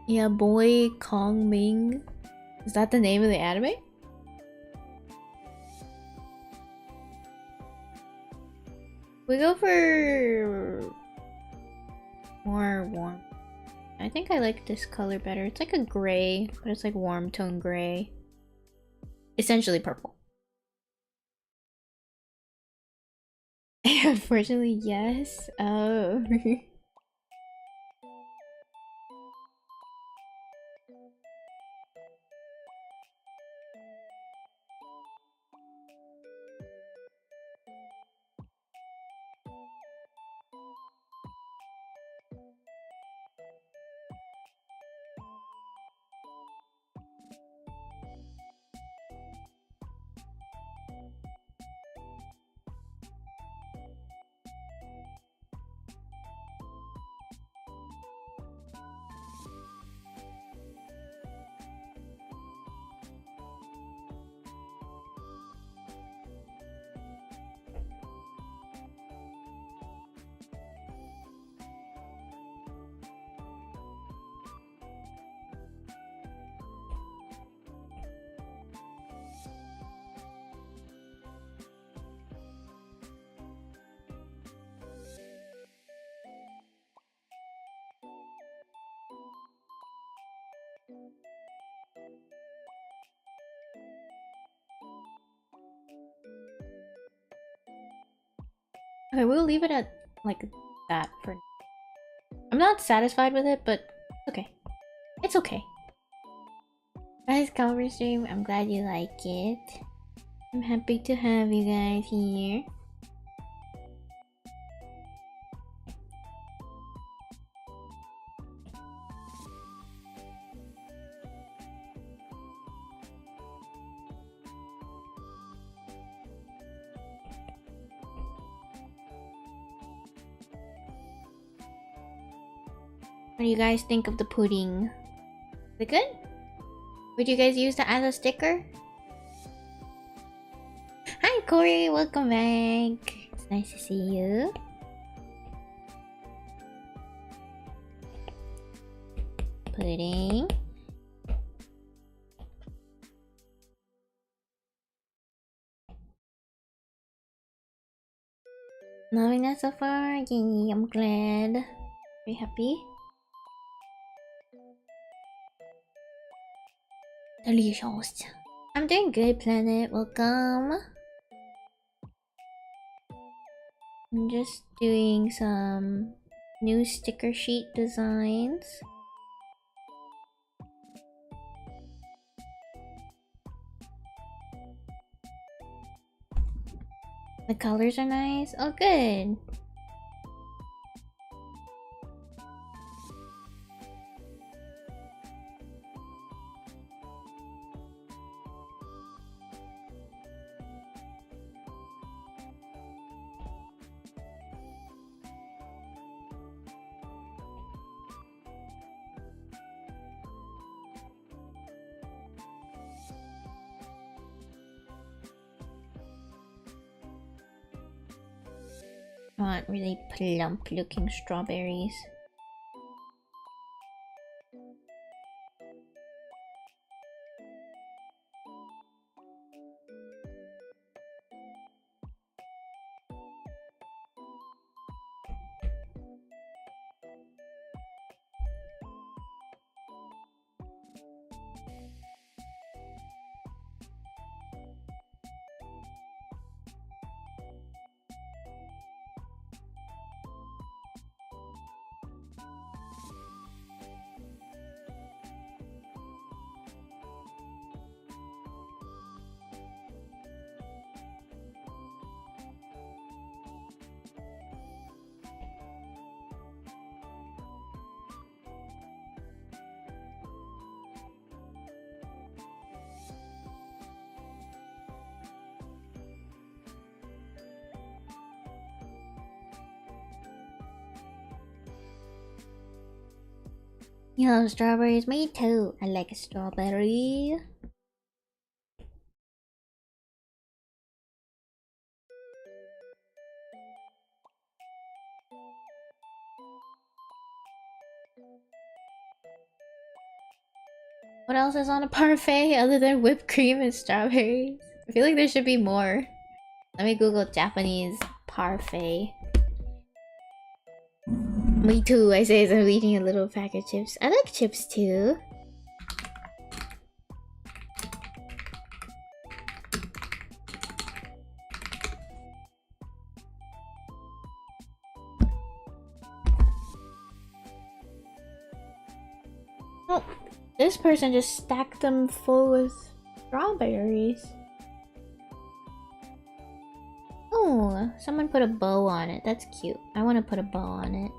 Yeah, boy Kong Ming. Is that the name of the anime? We go for more warm. I think I like this color better. It's like a gray, but it's like warm tone gray. Essentially purple. Unfortunately, yes. Oh. Okay, we'll leave it at like that for. I'm not satisfied with it, but okay. It's okay. Nice cover stream. I'm glad you like it. I'm happy to have you guys here. What do you guys think of the pudding? Is it good? Would you guys use that as a sticker? Hi Corey, welcome back. It's nice to see you. Pudding. Loving that so far? Yay, I'm glad. Are you happy? Delicious. I'm doing good, Planet. Welcome. I'm just doing some new sticker sheet designs. The colors are nice. Oh, good. I want really plump looking strawberries. You love strawberries? Me too. I like a strawberry. What else is on a parfait other than whipped cream and strawberries? I feel like there should be more. Let me Google Japanese parfait. Me too, I say as I'm eating a little pack of chips. I like chips too. Oh, this person just stacked them full with strawberries. Oh, someone put a bow on it. That's cute. I want to put a bow on it.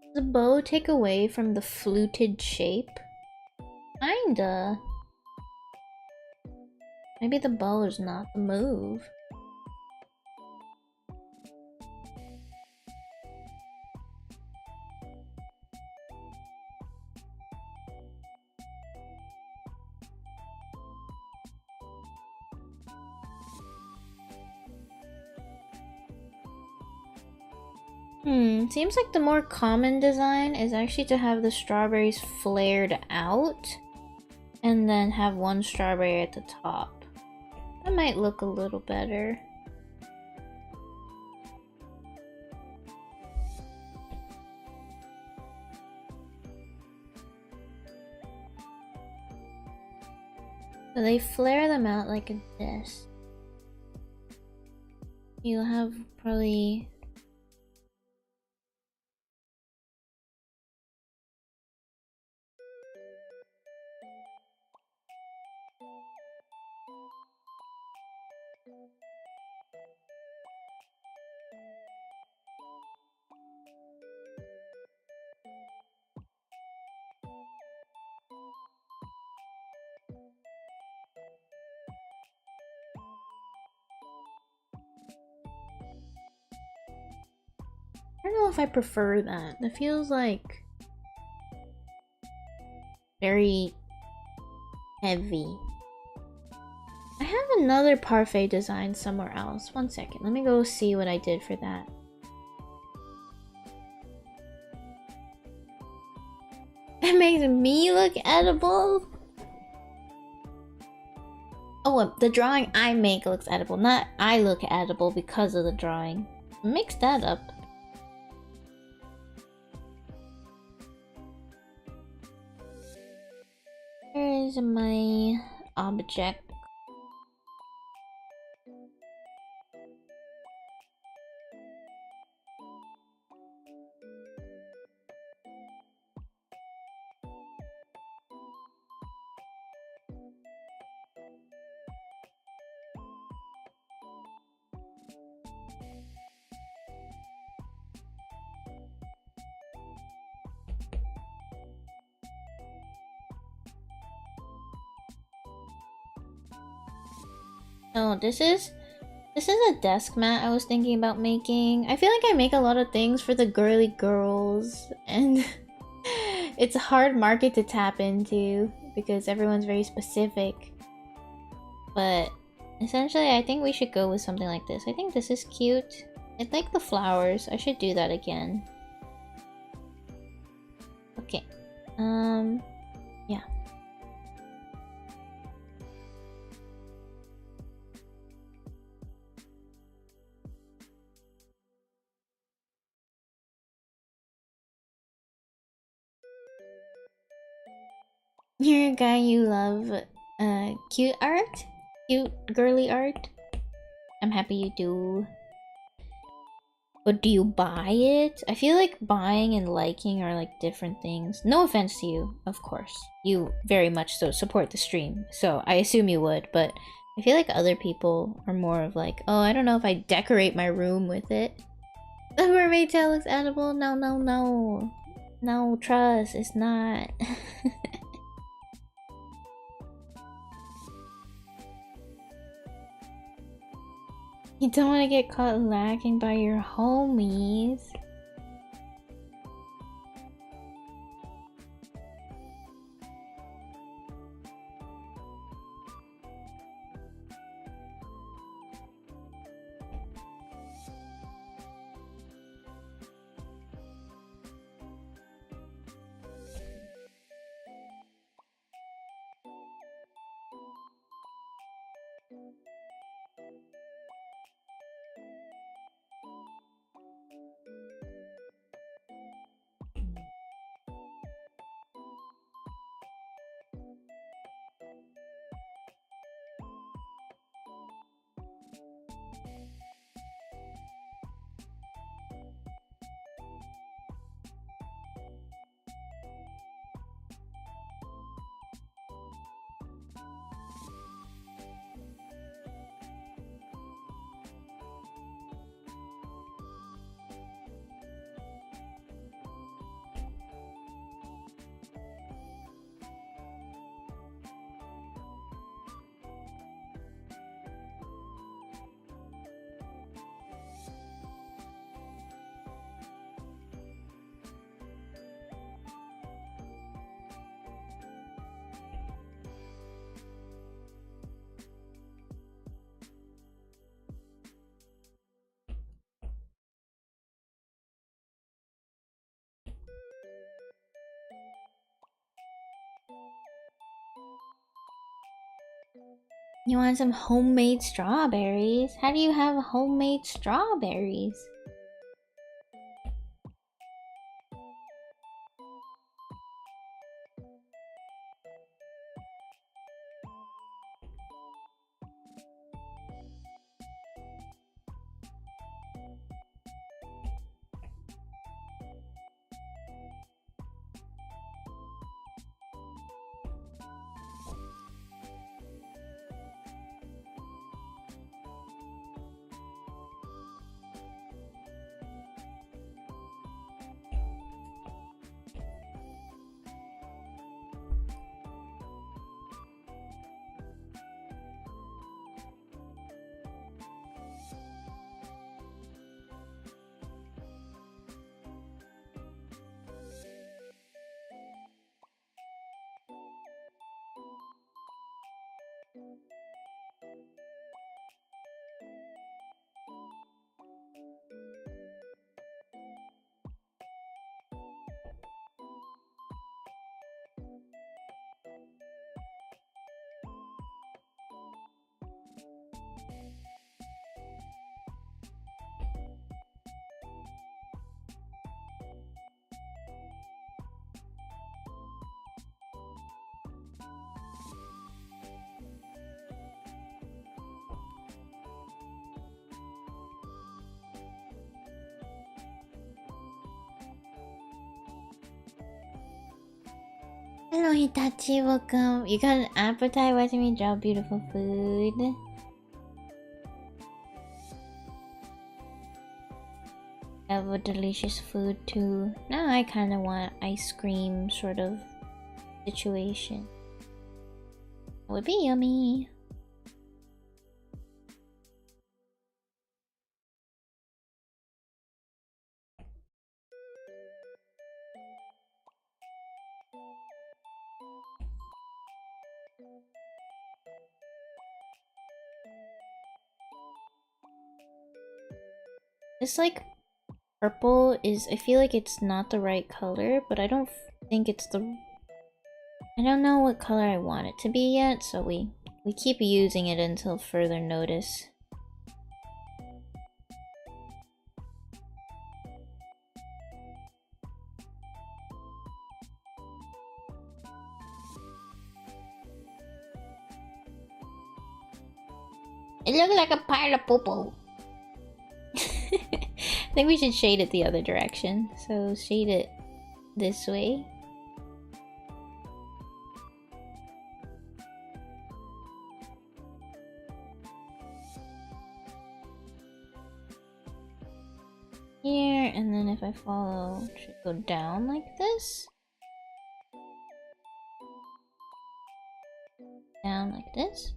Does the bow take away from the fluted shape? Kinda. Maybe the bow is not the move. Seems like the more common design is actually to have the strawberries flared out and then have one strawberry at the top. That might look a little better. So they flare them out like this. You'll have probably... I don't know if I prefer that. That feels like very heavy. I have another parfait design somewhere else. One second, let me go see what I did for that. It makes me look edible. Oh, the drawing I make looks edible, not I look edible because of the drawing. Mix that up. Where is my object? Oh, this is a desk mat I was thinking about making. I feel like I make a lot of things for the girly girls, and it's a hard market to tap into because everyone's very specific. But essentially, I think we should go with something like this. I think this is cute. I like the flowers. I should do that again. Okay. Yeah. You're a guy you love cute art? Cute girly art? I'm happy you do. But do you buy it? I feel like buying and liking are like different things. No offense to you, of course. You very much so support the stream, so I assume you would, but I feel like other people are more of like, oh, I don't know if I decorate my room with it. The mermaid tail looks edible? No, no, no. No, trust, it's not. You don't want to get caught lacking by your homies. You want some homemade strawberries? How do you have homemade strawberries? Hello Hitachi, welcome. You got an appetite watching me draw beautiful food. Have a delicious food too. Now I kind of want ice cream sort of situation. Would be yummy. This like purple is, I feel like it's not the right color, but I don't think it's the, I don't know what color I want it to be yet, so we keep using it until further notice. It looks like a pile of poo-poo. I think we should shade it the other direction. So shade it this way. Here, and then if I follow, it should go down like this. Down like this.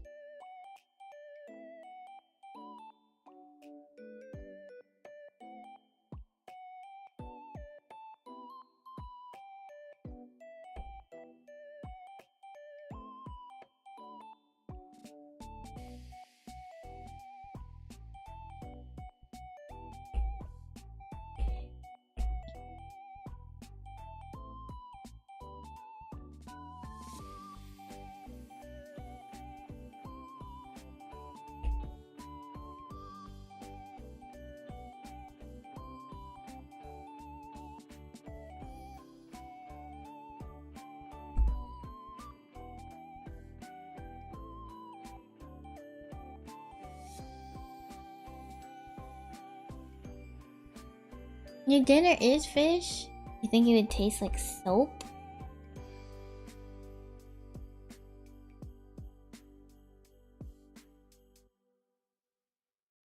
Your dinner is fish? You think it would taste like soap?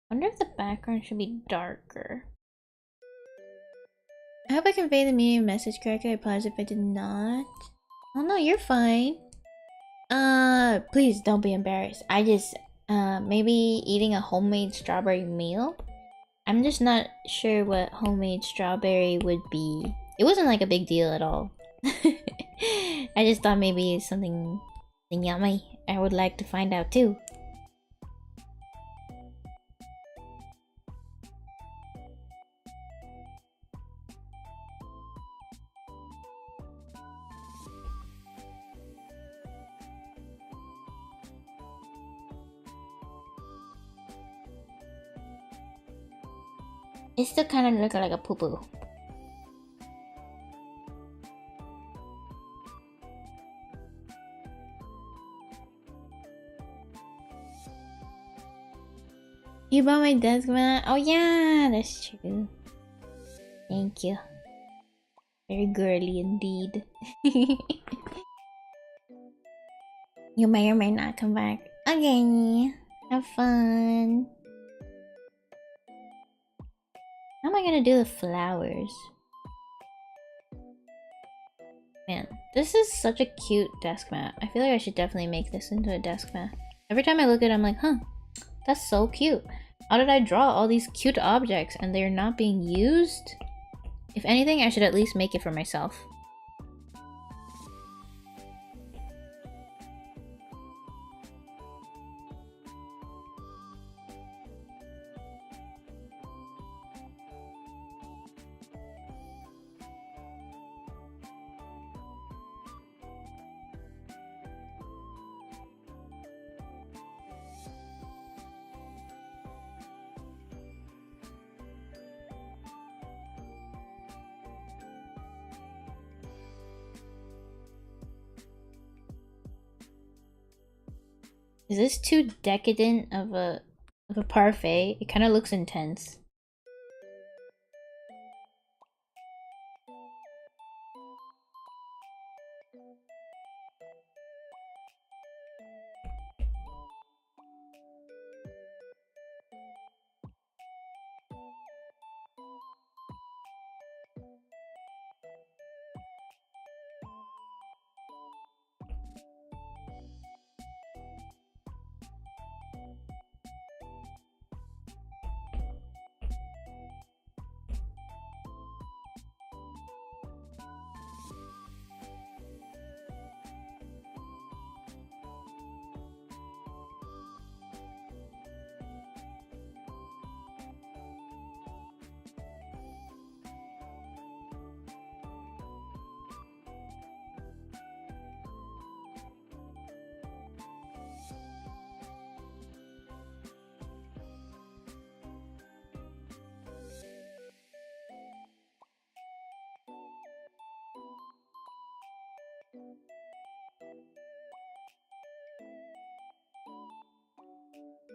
I wonder if the background should be darker. I hope I conveyed the meaning of the message correctly. I apologize if I did not. Oh no, you're fine. Please don't be embarrassed. I just, maybe eating a homemade strawberry meal? I'm just not sure what homemade strawberry would be. It wasn't like a big deal at all. I just thought maybe something yummy. I would like to find out too. It still kind of looks like a poo-poo. You bought my desk mat? Oh yeah, that's true. Thank you. Very girly indeed. You may or may not come back. Okay, have fun. How am I gonna do the flowers? Man, this is such a cute desk mat. I feel like I should definitely make this into a desk mat. Every time I look at it, I'm like, huh, that's so cute. How did I draw all these cute objects and they're not being used? If anything, I should at least make it for myself. Is this too decadent of a parfait? It kind of looks intense.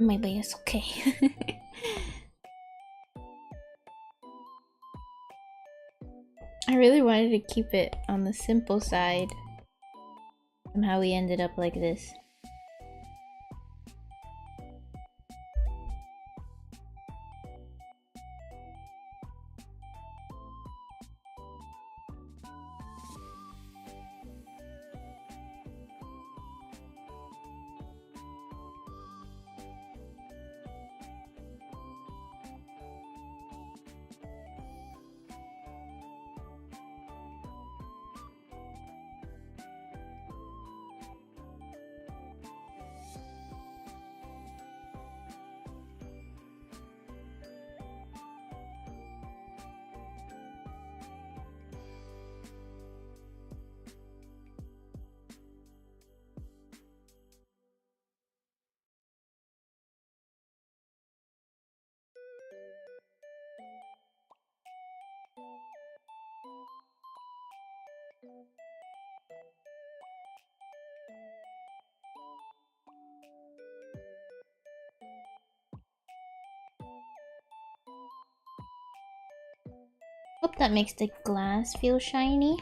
Maybe it's okay. I really wanted to keep it on the simple side. Somehow we ended up like this. Hope that makes the glass feel shiny.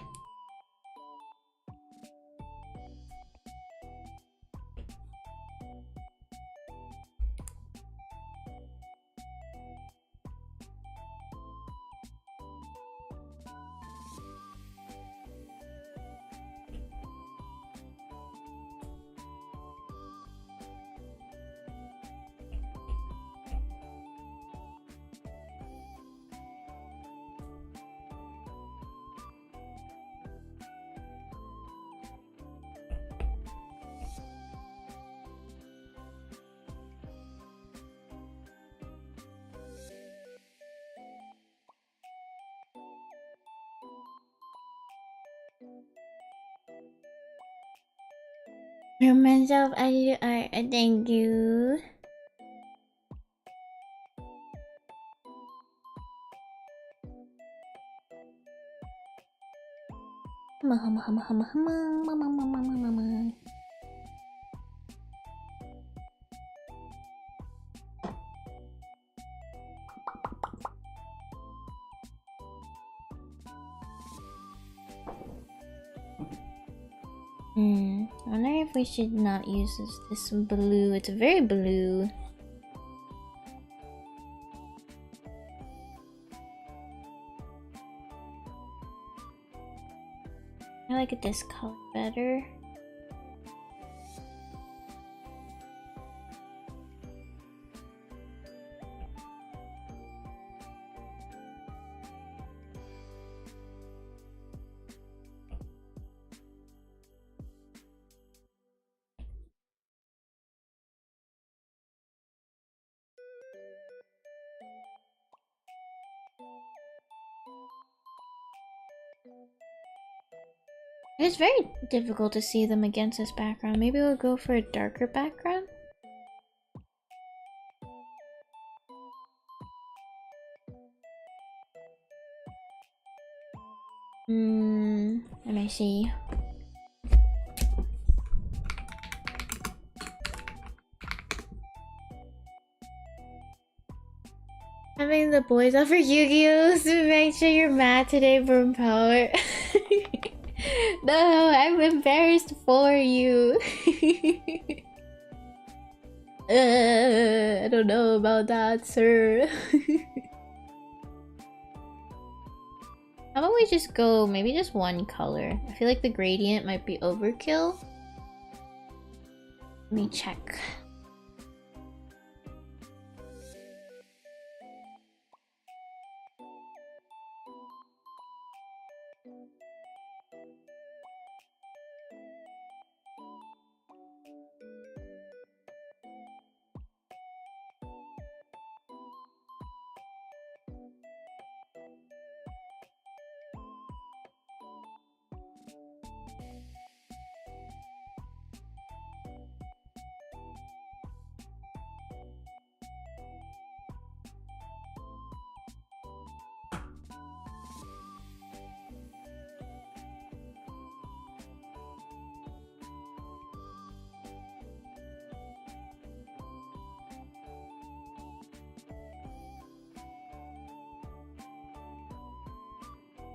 Romance of ariru art, thank you. I wonder if we should not use this blue. It's very blue. I like this color better. It's very difficult to see them against this background. Maybe we'll go for a darker background? Let me see. Having the boys offer Yu-Gi-Ohs to make sure you're mad today, Burn Power. No, I'm embarrassed for you. I don't know about that, sir. How about we just go, maybe just one color? I feel like the gradient might be overkill. Let me check.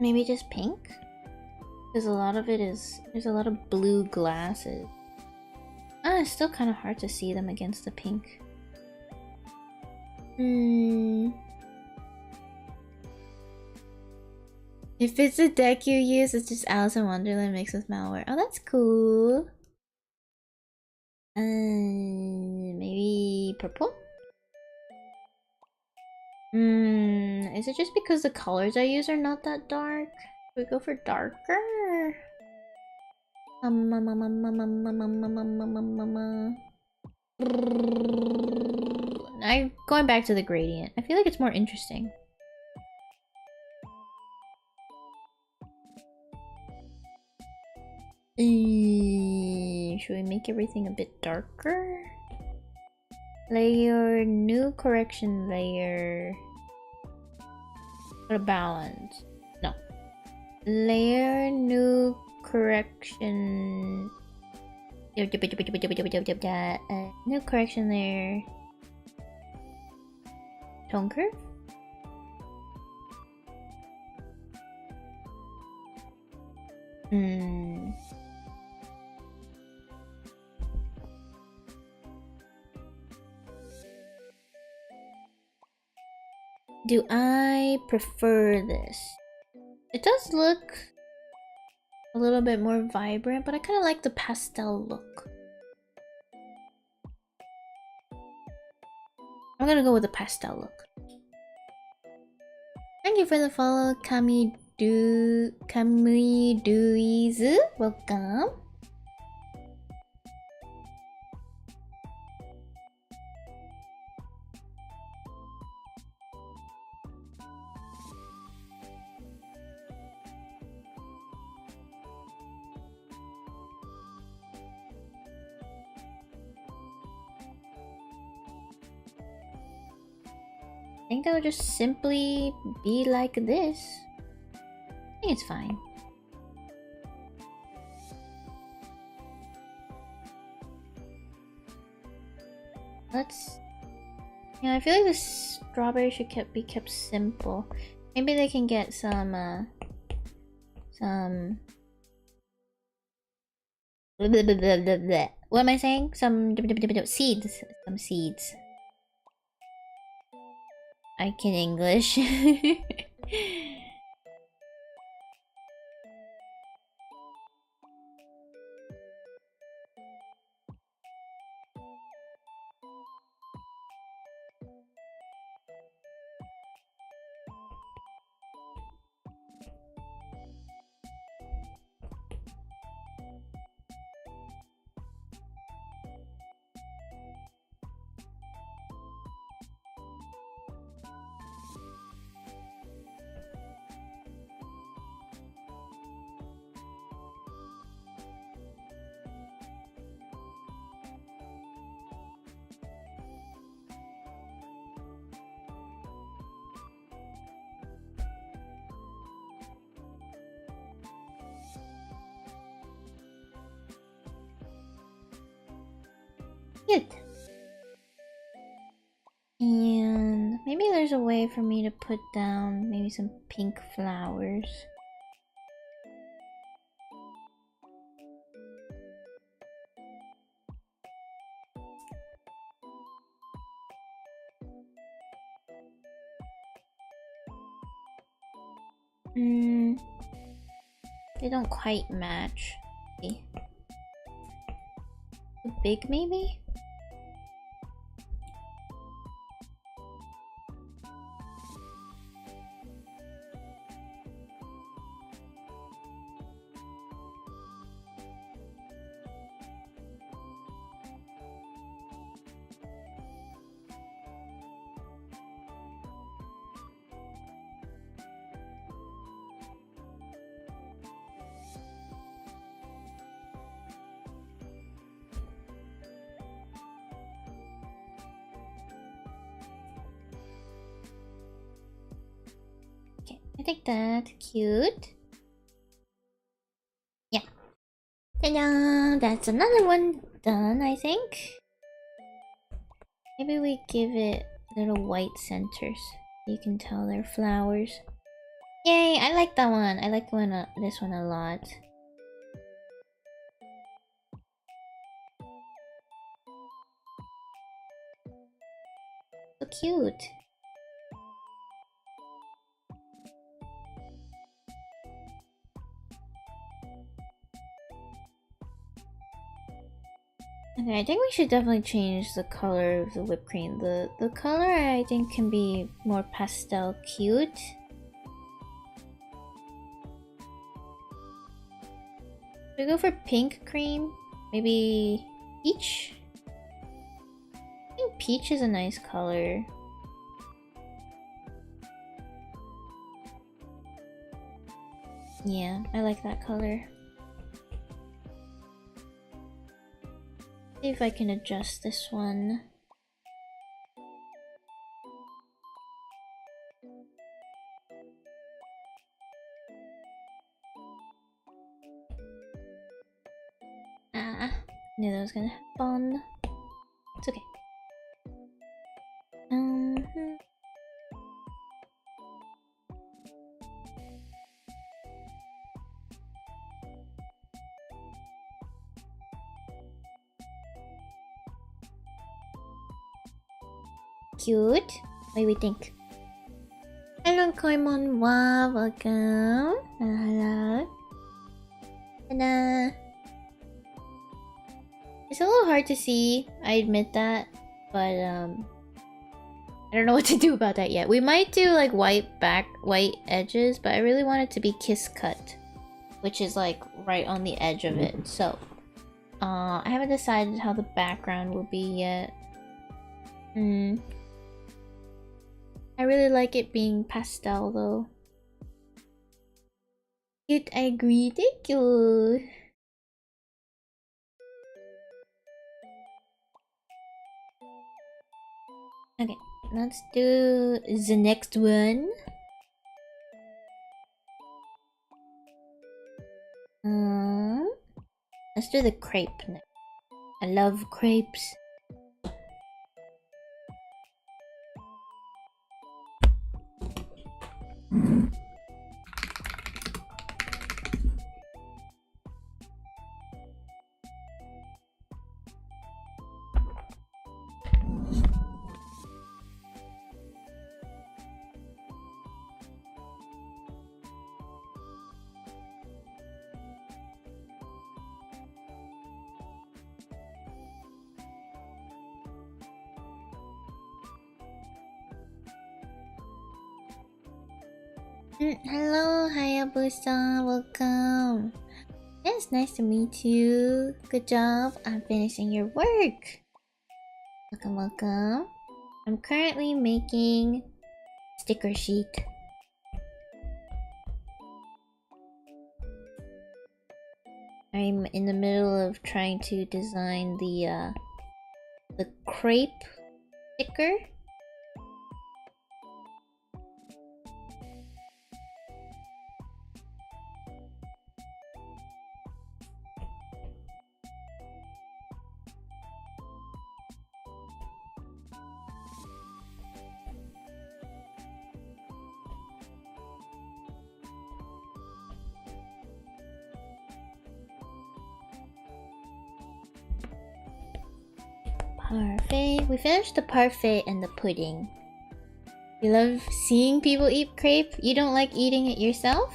Maybe just pink? Because a lot of it is... There's a lot of blue glasses. Ah, it's still kind of hard to see them against the pink. If it's a deck you use, it's just Alice in Wonderland mixed with malware. Oh, that's cool. Maybe purple? Is it just because the colors I use are not that dark? Should we go for darker? I'm going back to the gradient. I feel like it's more interesting. Should we make everything a bit darker? Layer, new correction layer. Or balance. No. Layer, new correction. New correction layer. Tone curve? Do I prefer this? It does look a little bit more vibrant, but I kind of like the pastel look. I'm gonna go with the pastel look. Thank you for the follow, Kamiduizu. Welcome. I think that would just simply be like this. I think it's fine. Let's... Yeah, I feel like the strawberry should be kept simple. Maybe they can get some what am I saying? Some seeds. Some seeds. I can English. Cute. And maybe there's a way for me to put down maybe some pink flowers. They don't quite match. Okay. Too big maybe? I think that's cute. Yeah. Ta-da! That's another one done, I think. Maybe we give it little white centers. You can tell they're flowers. Yay! I like that one. I like this one a lot. So cute. Okay, I think we should definitely change the color of the whipped cream. The color I think can be more pastel cute. Should we go for pink cream? Maybe peach? I think peach is a nice color. Yeah, I like that color. See if I can adjust this one. Ah, knew that was gonna happen. It's okay. Cute. What do we think? Hello, Koimon. Wow, welcome. Hello. Hello. It's a little hard to see, I admit that, but I don't know what to do about that yet. We might do like white edges, but I really want it to be kiss cut, which is like right on the edge of it. So, I haven't decided how the background will be yet. I really like it being pastel though. Cute, I agree. Thank you. Okay, let's do the next one. Let's do the crepe next. I love crepes. Hello, Hayabusa, welcome. Yes, nice to meet you. Good job on finishing your work. Welcome, welcome. I'm currently making sticker sheet. I'm in the middle of trying to design the crepe sticker. Parfait. We finished the parfait and the pudding. You love seeing people eat crepe? You don't like eating it yourself?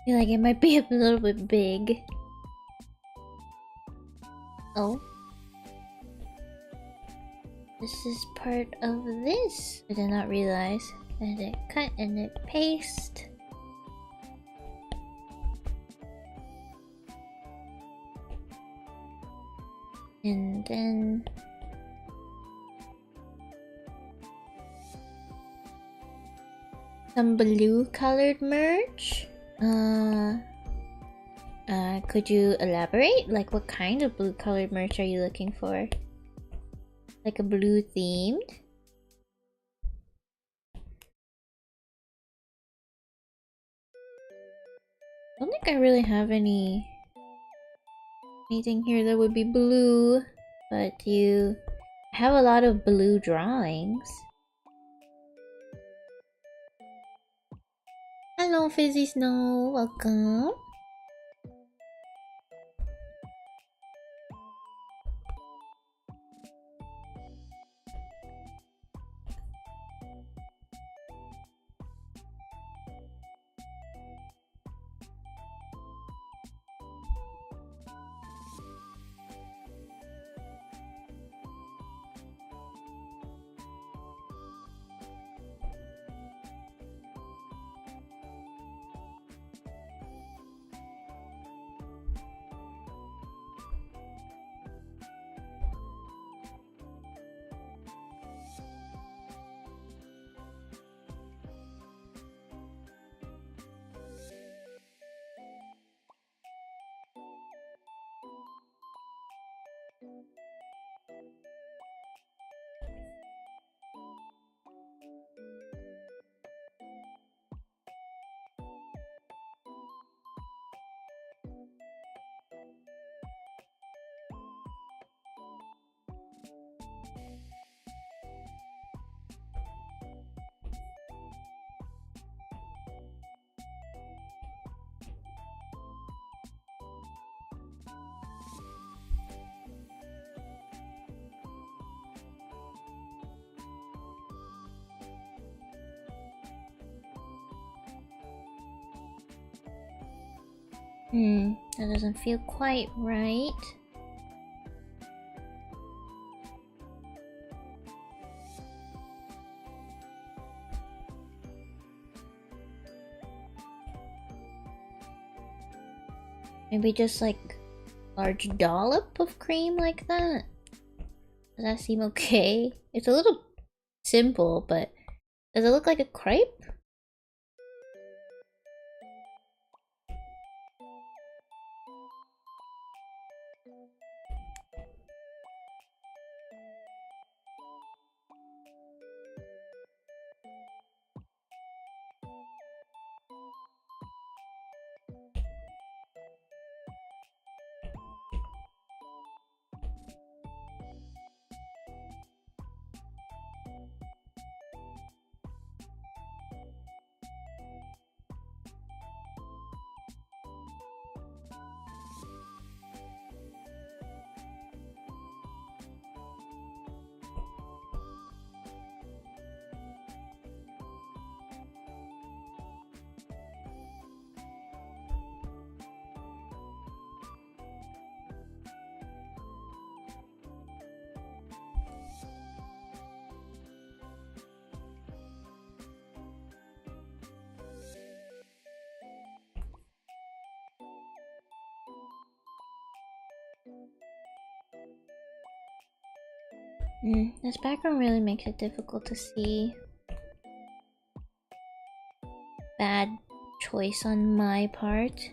feel like it might be a little bit big. Oh. This is part of this. I did not realize. Edit, cut, edit, paste. And then... some blue colored merch. Could you elaborate? Like, what kind of blue colored merch are you looking for? Like a blue themed? I don't think I really have anything here that would be blue, but you have a lot of blue drawings. Hello, Fizzy Snow, welcome. That doesn't feel quite right. Maybe just like large dollop of cream like that? Does that seem okay? It's a little simple, but does it look like a crepe? This background really makes it difficult to see. Bad choice on my part.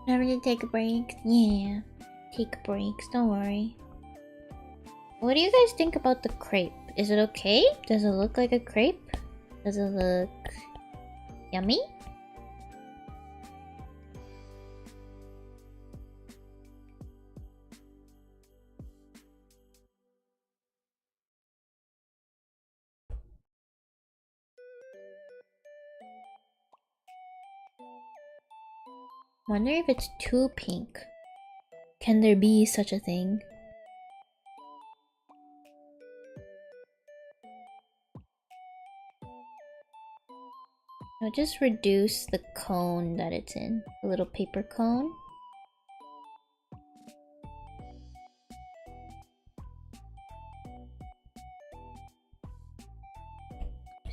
Never did take a break. Yeah, take breaks, don't worry. What do you guys think about the crepe? Is it okay? Does it look like a crepe? Does it look yummy? Wonder if it's too pink. Can there be such a thing? I'll just reduce the cone that it's in. The little paper cone.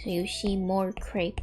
So you see more crepe.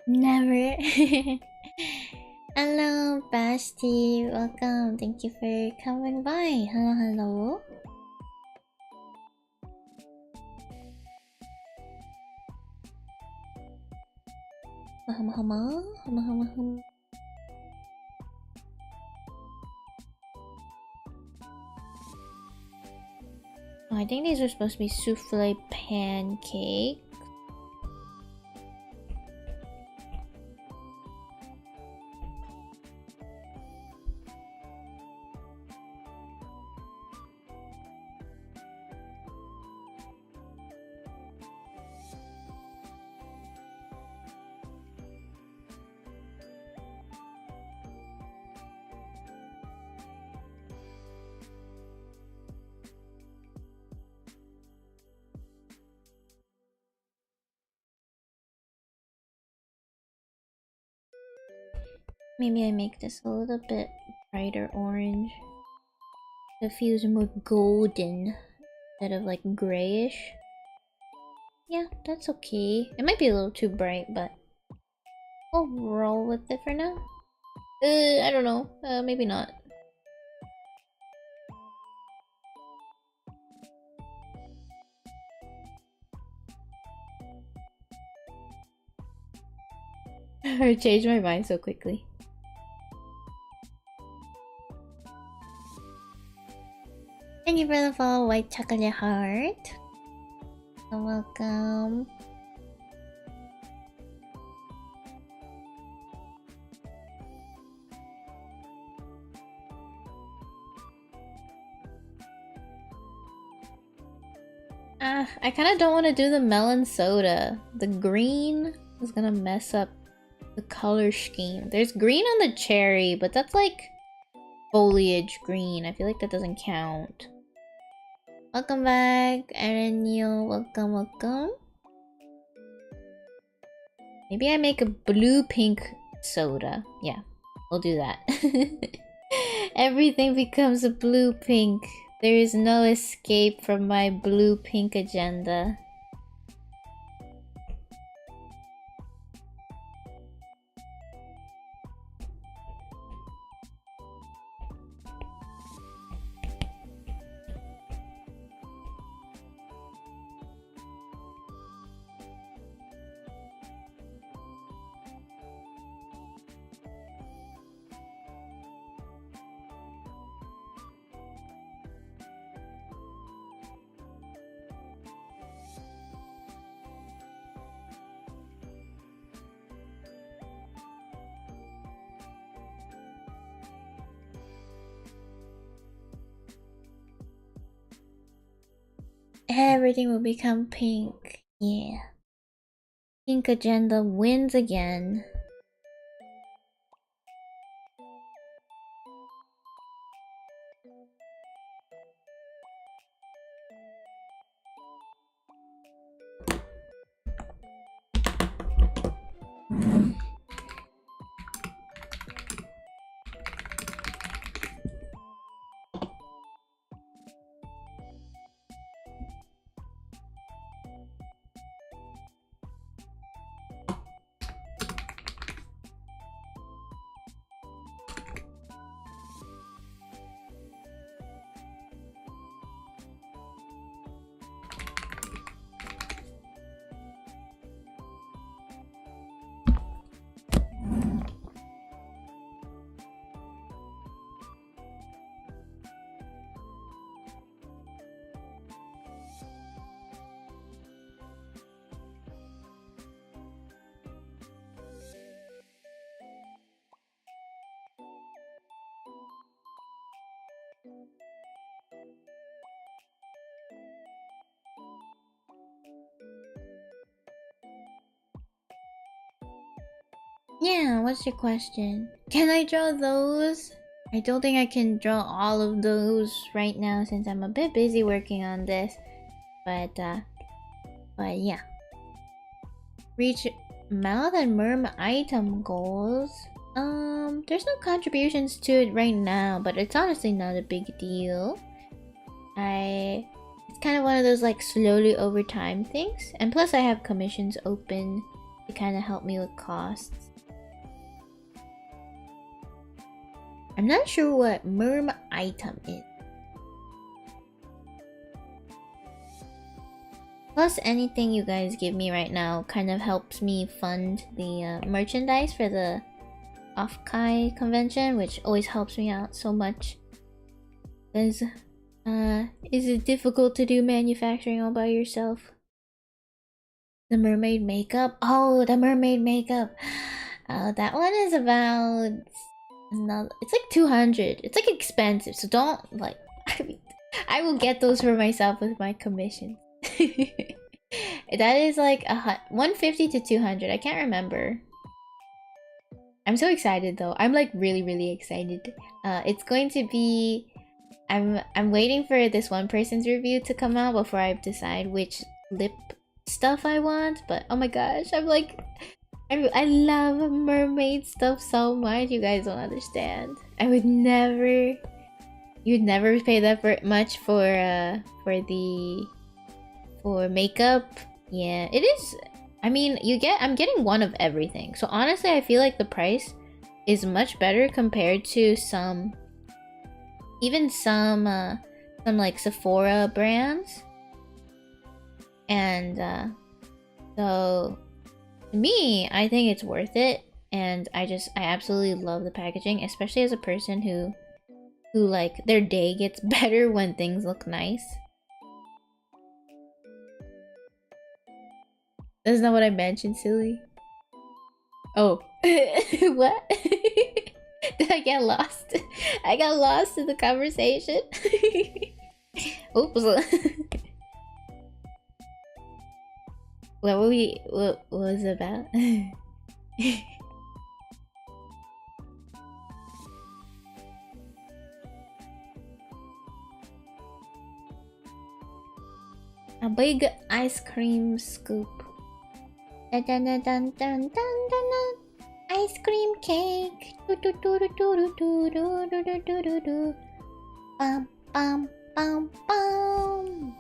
Never. Hello, Basti. Welcome. Thank you for coming by. Hello, hello. Hum, hum, hum, hum, hum. Oh, I think these are supposed to be souffle pancake. Maybe I make this a little bit brighter orange. It feels more golden instead of like grayish. Yeah, that's okay. It might be a little too bright, but we'll roll with it for now. I don't know. Maybe not. I changed my mind so quickly. Thank you for the follow, White Chocolate Heart. You're welcome. I kind of don't want to do the melon soda. The green is gonna mess up the color scheme. There's green on the cherry, but that's like foliage green. I feel like that doesn't count. Welcome back, Ariru. Welcome, welcome. Maybe I make a blue-pink soda. Yeah, we'll do that. Everything becomes a blue-pink. There is no escape from my blue-pink agenda. Everything will become pink. Yeah. Pink agenda wins again. Yeah, what's your question? Can I draw those? I don't think I can draw all of those right now since I'm a bit busy working on this. But yeah. Reach mouth and merm item goals. There's no contributions to it right now, but it's honestly not a big deal. It's kind of one of those like slowly over time things. And plus I have commissions open to kind of help me with costs. I'm not sure what merm item is. Plus anything you guys give me right now kind of helps me fund the merchandise for the Off-Kai convention, which always helps me out so much. Because, is it difficult to do manufacturing all by yourself? The mermaid makeup? Oh, the mermaid makeup! That one is about... it's like 200. It's like expensive, so don't, like... I will get those for myself with my commission. That is like 150 to 200. I can't remember. I'm so excited though. I'm like really excited. It's going to be... I'm waiting for this one person's review to come out before I decide which lip stuff I want. But oh my gosh, I'm like... I love mermaid stuff so much. You guys don't understand. I would never... You'd never pay that much for makeup. Yeah, it is. I mean, I'm getting one of everything. So honestly, I feel like the price is much better compared to some like Sephora brands. And so to me, I think it's worth it. And I absolutely love the packaging, especially as a person who like their day gets better when things look nice. That's not what I mentioned, silly. Oh. What? Did I get lost? I got lost in the conversation. Oops. What was it about? A big ice cream scoop. Dun dun dun dun dun dun dun. Ice cream cake. Do do do do do do do do do do do do. Bum bum bum bum.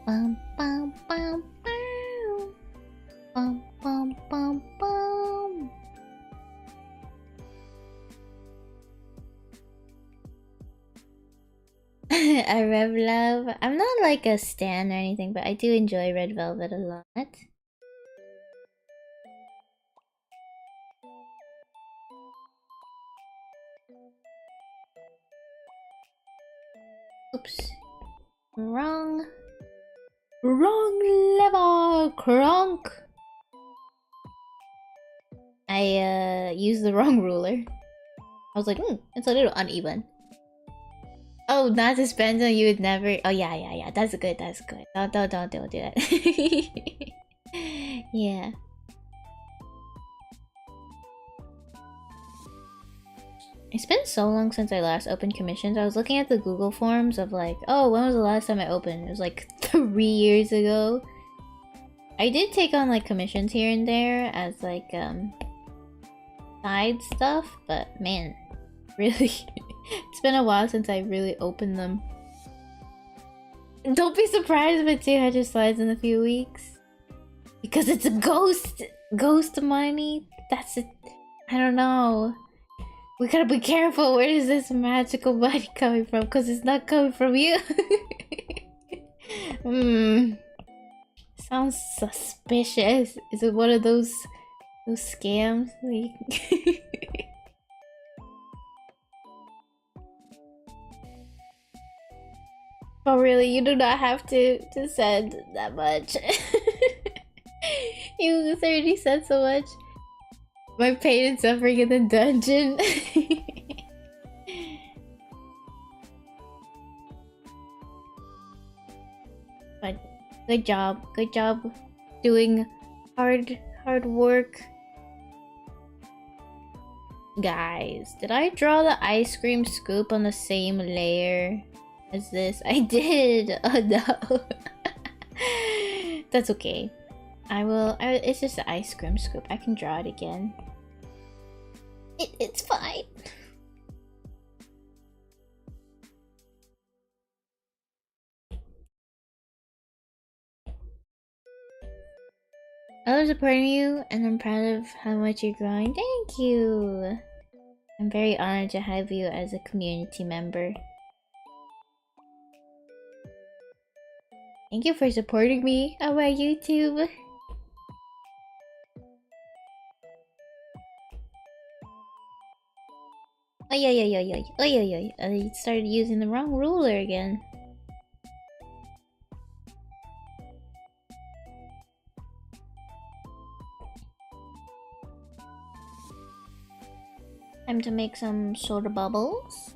Bum bum bum bum. Bum bum bum bum. A Rev Love. I'm not like a stan or anything, but I do enjoy Red Velvet a lot. Oops. Wrong level, Kronk. I used the wrong ruler. I was like, it's a little uneven. Oh, not to spend on you would never. Oh yeah. That's good. Don't do that. Yeah. It's been so long since I last opened commissions. I was looking at the Google forms of like, oh, when was the last time I opened? It was like 3 years ago. I did take on like commissions here and there as like side stuff, but man, really, it's been a while since I really opened them. Don't be surprised if it's 200 slides in a few weeks. Because it's a ghost money. That's it. I don't know. We gotta be careful. Where is this magical money coming from? Because it's not coming from you. Sounds suspicious. Is it one of those scams? Oh really? You do not have to send that much. You 30 cents so much. My pain and suffering in the dungeon. But good job. Good job doing hard work. Guys, did I draw the ice cream scoop on the same layer as this? I did! Oh no. That's okay. It's just an ice cream scoop. I can draw it again. It's fine. I love supporting you, and I'm proud of how much you're growing. Thank you! I'm very honored to have you as a community member. Thank you for supporting me on my YouTube. I started using the wrong ruler again. Time to make some soda bubbles.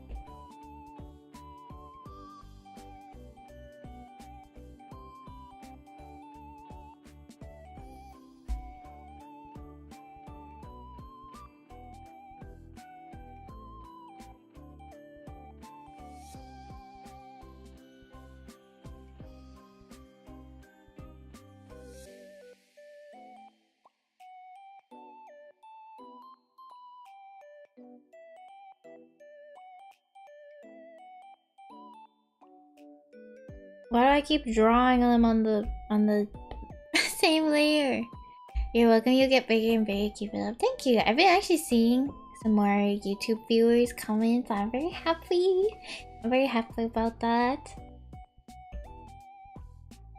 Why do I keep drawing them on the same layer? You're welcome. You get bigger and bigger. Keep it up. Thank you. I've been actually seeing some more YouTube viewers comment. I'm very happy. I'm very happy about that.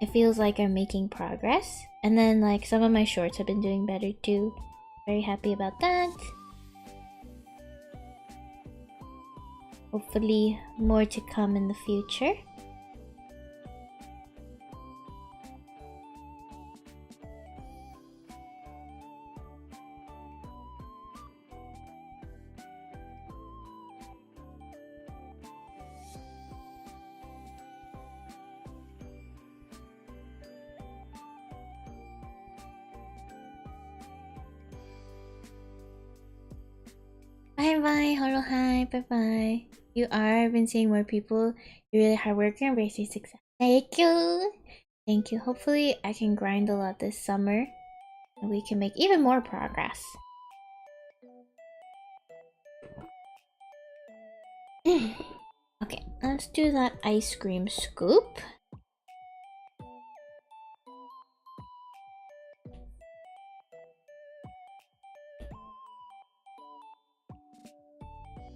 It feels like I'm making progress. And then like some of my shorts have been doing better too. Very happy about that. Hopefully more to come in the future. Bye bye, hello, hi, bye bye. You are, I've been seeing more people. You're really hard worker and very success. Thank you. Thank you. Hopefully I can grind a lot this summer and we can make even more progress. Okay, let's do that ice cream scoop.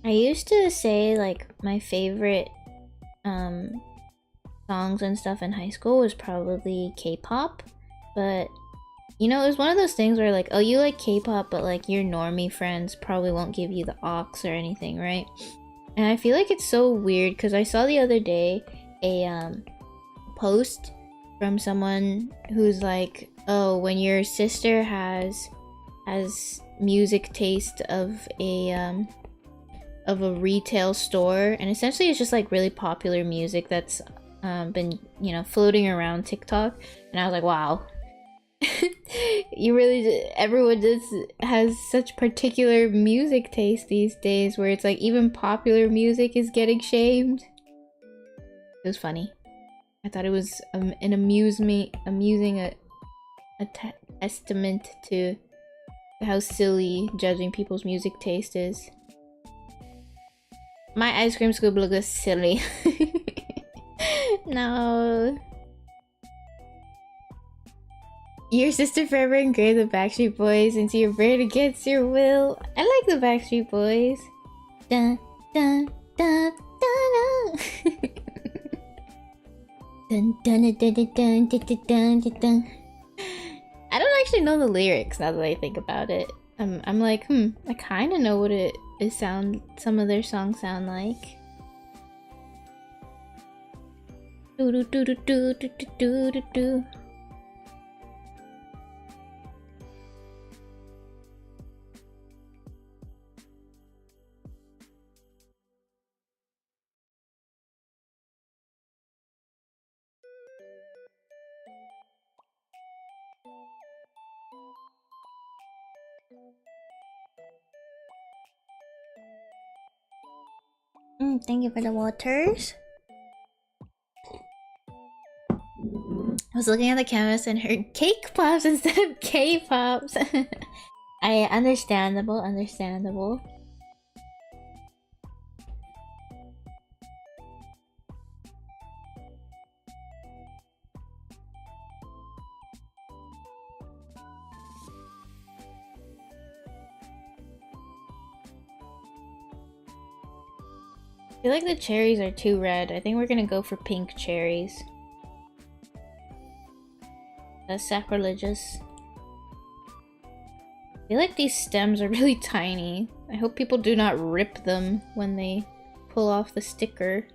I used to say like my favorite songs and stuff in high school was probably K-pop, but you know, it was one of those things where like, oh, you like K-pop, but like your normie friends probably won't give you the aux or anything, right? And I feel like it's so weird because I saw the other day a post from someone who's like, oh, when your sister has music taste of a retail store, and essentially it's just like really popular music that's been, you know, floating around TikTok, and I was like, wow. You really, everyone just has such particular music taste these days where it's like even popular music is getting shamed. It was funny. I thought it was an amusing testament to how silly judging people's music taste is. My ice cream scoop looks silly. No. Your sister forever engraved the Backstreet Boys into your brain against your will. I like the Backstreet Boys. Dun dun dun dun dun dun dun dun dun dun dun dun. I don't actually know the lyrics now that I think about it. I'm like, I kind of know what some of their songs sound like. Do do do do do do do do do. Thank you for the waters. I was looking at the canvas and heard cake pops instead of K-pops. Understandable. I feel like the cherries are too red. I think we're gonna go for pink cherries. That's sacrilegious. I feel like these stems are really tiny. I hope people do not rip them when they pull off the sticker.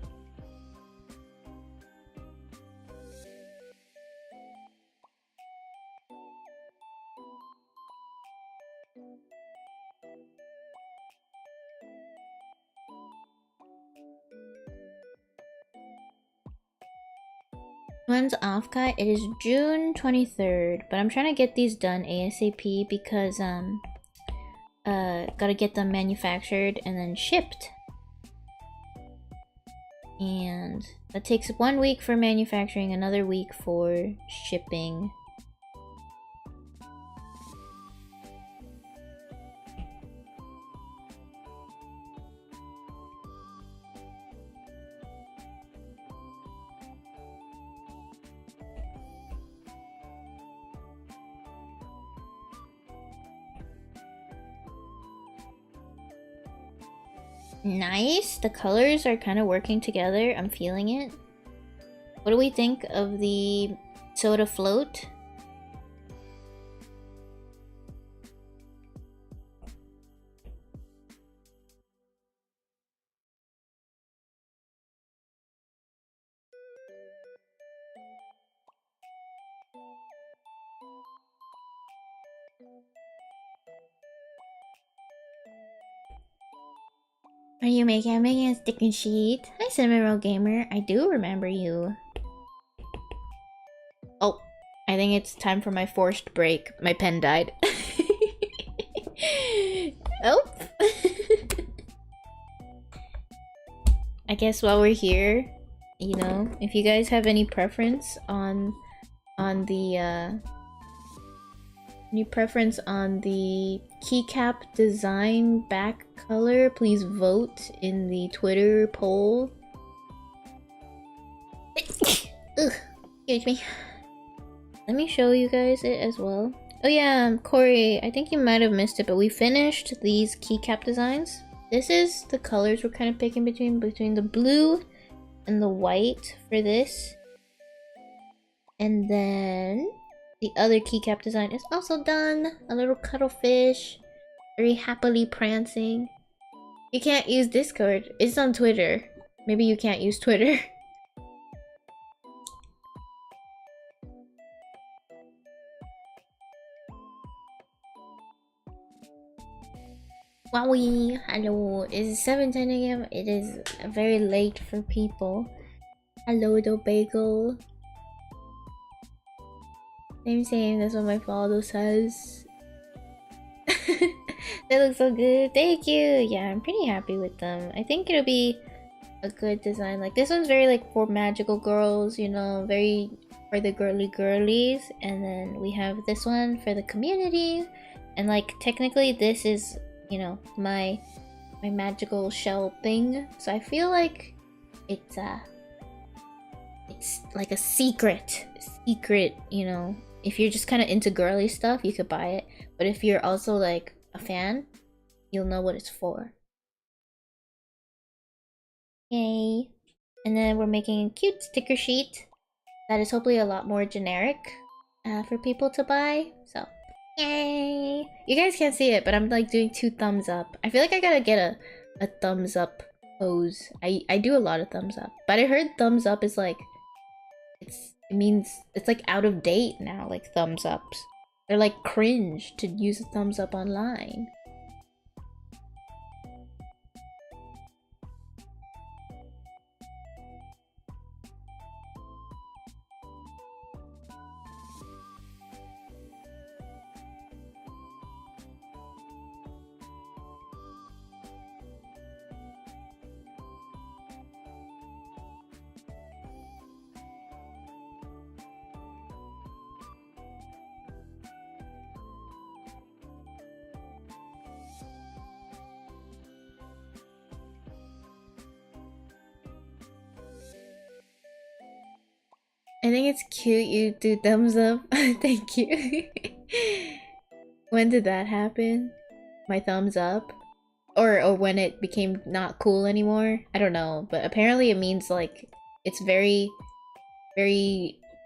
When's off, Kai? It is June 23rd, but I'm trying to get these done ASAP because gotta get them manufactured and then shipped. And that takes 1 week for manufacturing, another week for shipping. Nice! The colors are kind of working together. I'm feeling it. What do we think of the soda float? Are you making? I'm making a sticky sheet. Hi, Cinnamon Roll Gamer. I do remember you. Oh, I think it's time for my forced break. My pen died. Oh. I guess while we're here, you know, if you guys have any preference on the keycap design back color, please vote in the Twitter poll. Ugh, excuse me. Let me show you guys it as well. Oh yeah, Corey, I think you might have missed it, but we finished these keycap designs. This is the colors we're kind of picking between the blue and the white for this. And then the other keycap design is also done. A little cuttlefish, very happily prancing. You can't use Discord. It's on Twitter. Maybe you can't use Twitter. Wowie! Hello. It is 7:10 AM. It is very late for people. Hello, the bagel. Same. That's what my father says. They look so good. Thank you. Yeah, I'm pretty happy with them. I think it'll be a good design. Like this one's very like for magical girls, you know, very for the girlies. And then we have this one for the community. And like technically this is, you know, my magical shell thing. So I feel like it's like a secret, you know. If you're just kind of into girly stuff, you could buy it. But if you're also like a fan, you'll know what it's for. Yay. And then we're making a cute sticker sheet that is hopefully a lot more generic for people to buy. So, yay. You guys can't see it, but I'm like doing 2 thumbs up. I feel like I gotta get a thumbs up pose. I do a lot of thumbs up. But I heard thumbs up is like, it means it's like out of date now, like thumbs ups. They're like cringe to use a thumbs up online. I think it's cute you do thumbs up. Thank you. When did that happen? My thumbs up? Or when it became not cool anymore? I don't know, but apparently it means like it's very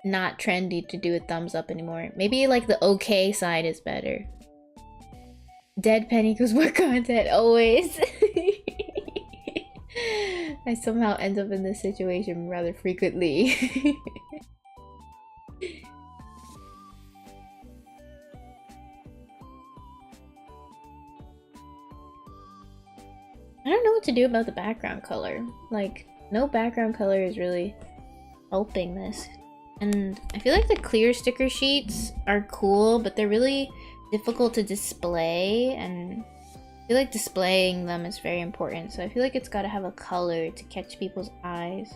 not trendy to do a thumbs up anymore. Maybe like the okay side is better. Dead penny equals more content, always. I somehow end up in this situation rather frequently. I don't know what to do about the background color. Like, no background color is really helping this. And I feel like the clear sticker sheets are cool, but they're really difficult to display, and I feel like displaying them is very important. So I feel like it's gotta have a color to catch people's eyes.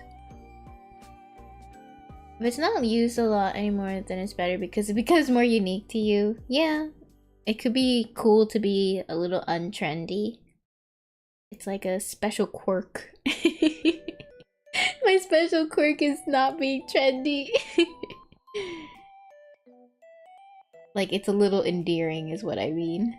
If it's not used a lot anymore, then it's better because it becomes more unique to you. Yeah, it could be cool to be a little untrendy. It's like a special quirk. My special quirk is not being trendy. Like, it's a little endearing is what I mean.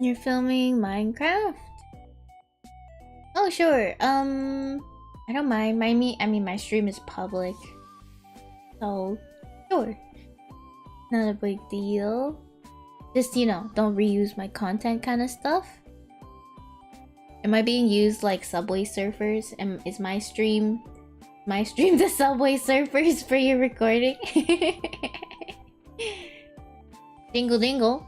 You're filming Minecraft? Oh, sure. I don't mind. I mean, my stream is public. So, sure. Not a big deal. Just, you know, don't reuse my content kind of stuff. Am I being used like Subway Surfers? Is my stream the Subway Surfers for your recording? Dingle dingle.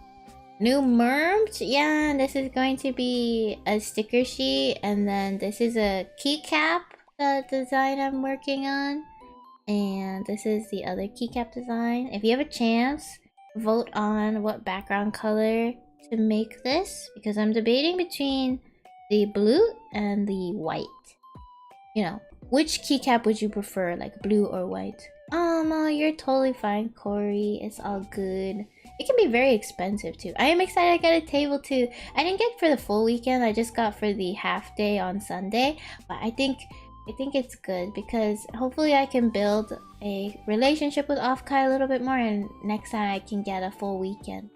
New merch? Yeah, this is going to be a sticker sheet, and then this is a keycap design I'm working on. And this is the other keycap design. If you have a chance, vote on what background color to make this, because I'm debating between the blue and the white. You know, which keycap would you prefer, like blue or white? Oh no, you're totally fine, Corey. It's all good. It can be very expensive too. I am excited I got a table too. I didn't get for the full weekend, I just got for the half day on Sunday. But I think it's good because hopefully I can build a relationship with Offkai a little bit more, and next time I can get a full weekend.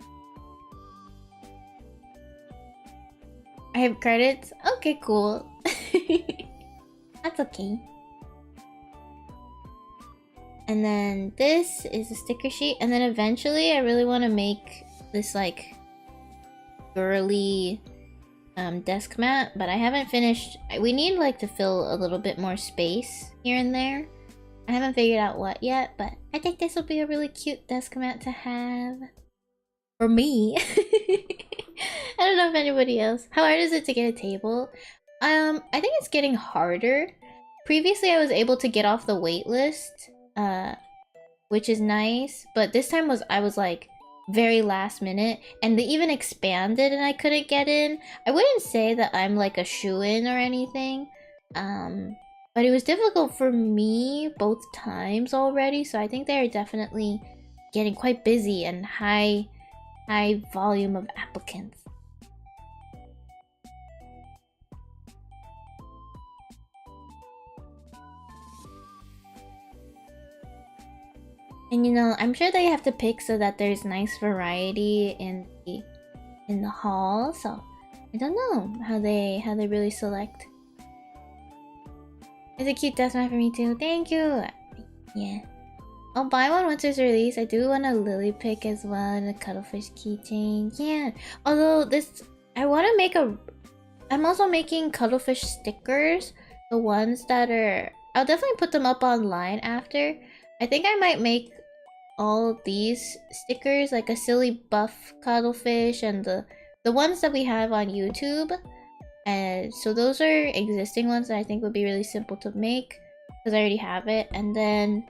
I have credits? Okay, cool. That's okay. And then this is a sticker sheet, and then eventually I really want to make this like girly desk mat, but I haven't finished. We need like to fill a little bit more space here and there. I haven't figured out what yet, but I think this will be a really cute desk mat to have for me. I don't know if anybody else. How hard is it to get a table? I think it's getting harder. Previously I was able to get off the wait list, which is nice, but this time I was like very last minute, and they even expanded and I couldn't get in. I wouldn't say that I'm like a shoo-in or anything, but it was difficult for me both times already, so I think they're definitely getting quite busy and high volume of applicants. And you know, I'm sure they have to pick so that there's nice variety in the hall. So I don't know how they really select. It's a cute desk mat for me too. Thank you. Yeah, I'll buy one once it's released. I do want a lily pick as well and a cuttlefish keychain. Yeah. Although I want to make I'm also making cuttlefish stickers. The ones that are, I'll definitely put them up online after. I think I might make all of these stickers, like a silly buff cuttlefish and the ones that we have on YouTube. And so those are existing ones that I think would be really simple to make because I already have it. And then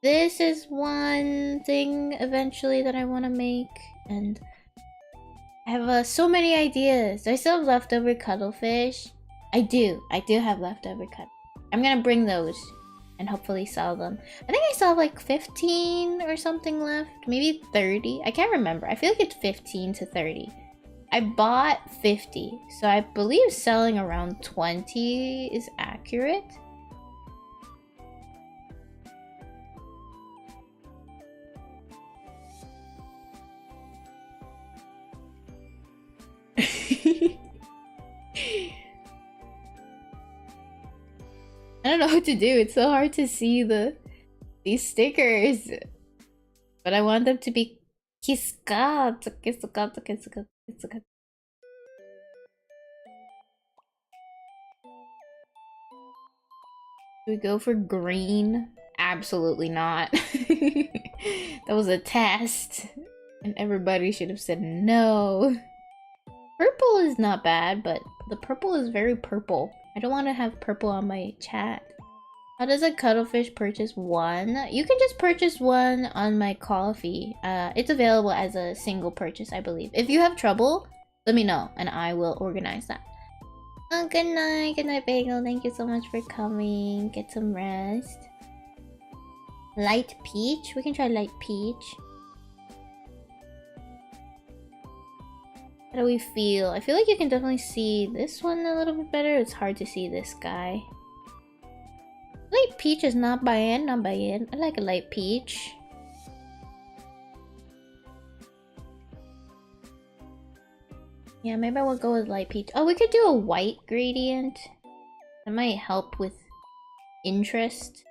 this is one thing eventually that I want to make, and I have so many ideas. I still have leftover cuttlefish. I do have leftover cut. I'm gonna bring those. and hopefully sell them. I think I still have like 15 or something left, maybe 30. I can't remember. I feel like it's 15 to 30. I bought 50, so I believe selling around 20 is accurate. I don't know what to do. It's so hard to see these stickers. But I want them to be kiskat. Do we go for green? Absolutely not. That was a test. And everybody should have said no. Purple is not bad, but the purple is very purple. I don't want to have purple on my chat. How does a cuttlefish purchase one? You can just purchase one on my Ko-fi. It's available as a single purchase, I believe. If you have trouble, let me know and I will organize that. Oh, good night, Bagel. Thank you so much for coming. Get some rest. Light peach? We can try light peach. How do we feel? I feel like you can definitely see this one a little bit better. It's hard to see this guy. Light peach is not bad, not bad. I like a light peach. Yeah, maybe I will go with light peach. Oh, we could do a white gradient. That might help with interest.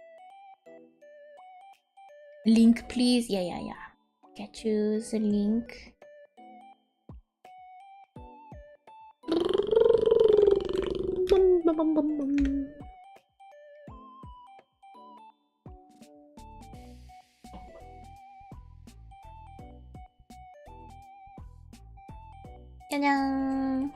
Link, please. Yeah. Get you the link. Ta-da!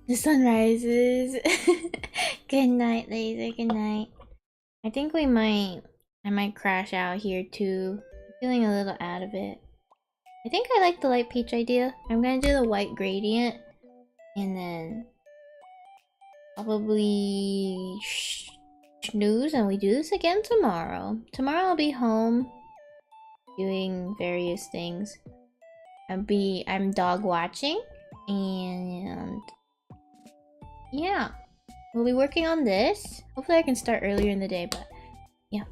The sun rises. Good night, Laser. Good night. I think I might crash out here too. I'm feeling a little out of it. I think I like the light peach idea. I'm gonna do the white gradient. And then probably snooze and we do this again tomorrow. Tomorrow I'll be home doing various things. I'm dog watching and yeah, we'll be working on this. Hopefully I can start earlier in the day, but yeah.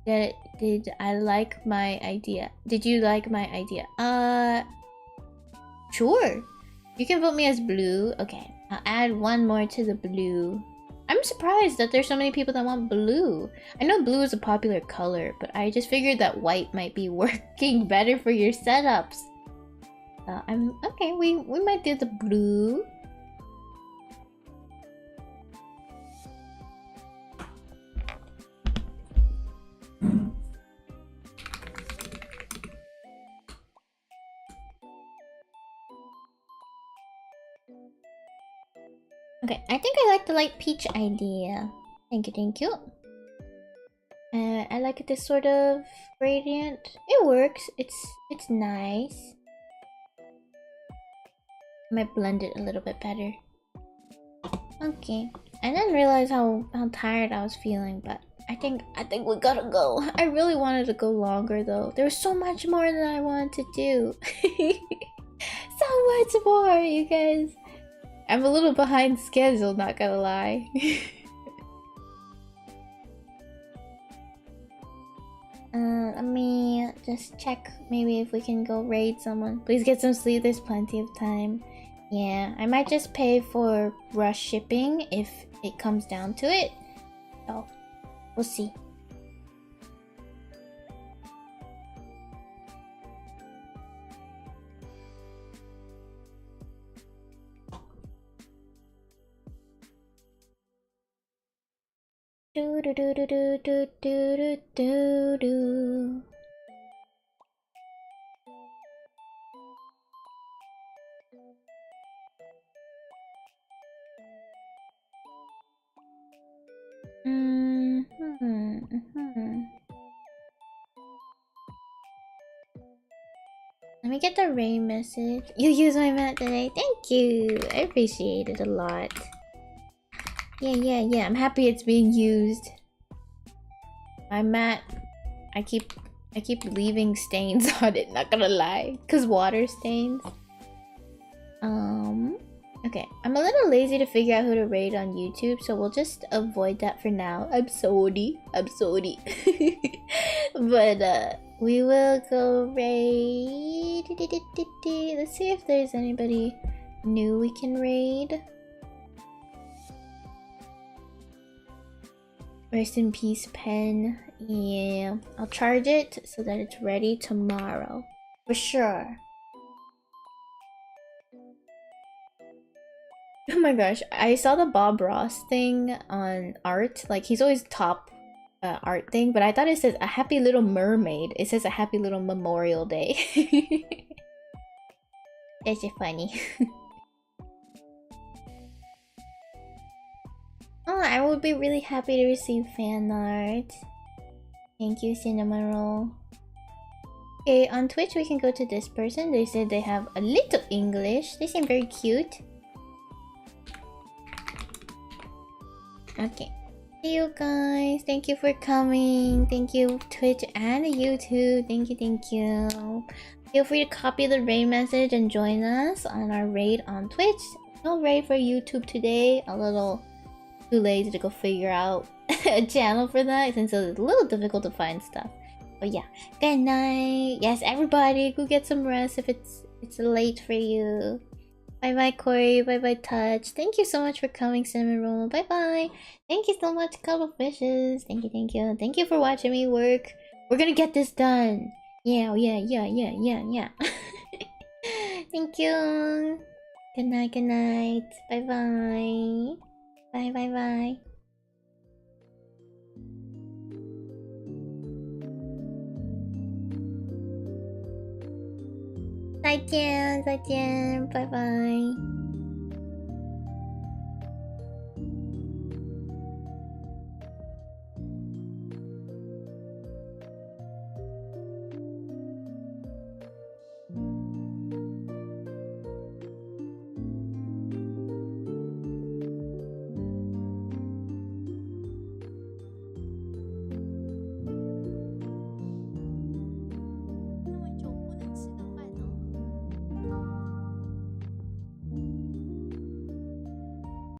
Did I like my idea? Did you like my idea? Sure. You can vote me as blue. Okay, I'll add one more to the blue. I'm surprised that there's so many people that want blue. I know blue is a popular color, but I just figured that white might be working better for your setups. Okay, we might do the blue. Okay, I think I like the light peach idea. Thank you. I like this sort of gradient. It works. It's nice. I might blend it a little bit better. Okay. I didn't realize how tired I was feeling, but I think we gotta go. I really wanted to go longer though. There was so much more that I wanted to do. So much more, you guys. I'm a little behind schedule, not gonna lie. Let me just check maybe if we can go raid someone. Please get some sleep, there's plenty of time. Yeah, I might just pay for rush shipping if it comes down to it. So, we'll see. do do do do do do do do do. Let me get the rain message. You used my mat today. Thank you. I appreciate it a lot. Yeah. I'm happy it's being used. My mat, I keep leaving stains on it, not gonna lie. Cause water stains. Okay. I'm a little lazy to figure out who to raid on YouTube, so we'll just avoid that for now. I'm sorry. But we will go raid. Let's see if there's anybody new we can raid. Rest in peace, pen. Yeah, I'll charge it so that it's ready tomorrow. For sure. Oh my gosh, I saw the Bob Ross thing on art. Like, he's always top art thing, but I thought it says a happy little mermaid. It says a happy little Memorial Day. That's just funny. Oh, I would be really happy to receive fan art. Thank you, Cinnamon Roll. Okay, on Twitch we can go to this person. They said they have a little English. They seem very cute. Okay. See you guys. Thank you for coming. Thank you, Twitch and YouTube. Thank you. Feel free to copy the raid message and join us on our raid on Twitch. No raid for YouTube today. A little too lazy to go figure out a channel for that since it's a little difficult to find stuff. But yeah, good night. Yes, everybody, go get some rest if it's late for you. Bye bye, Corey. Bye bye, Touch. Thank you so much for coming, Cinnamon Roll. Bye bye. Thank you so much, Couple Fishes. Thank you. Thank you for watching me work. We're gonna get this done. Yeah. Thank you. Good night. Bye bye. Bye. 再见，拜拜。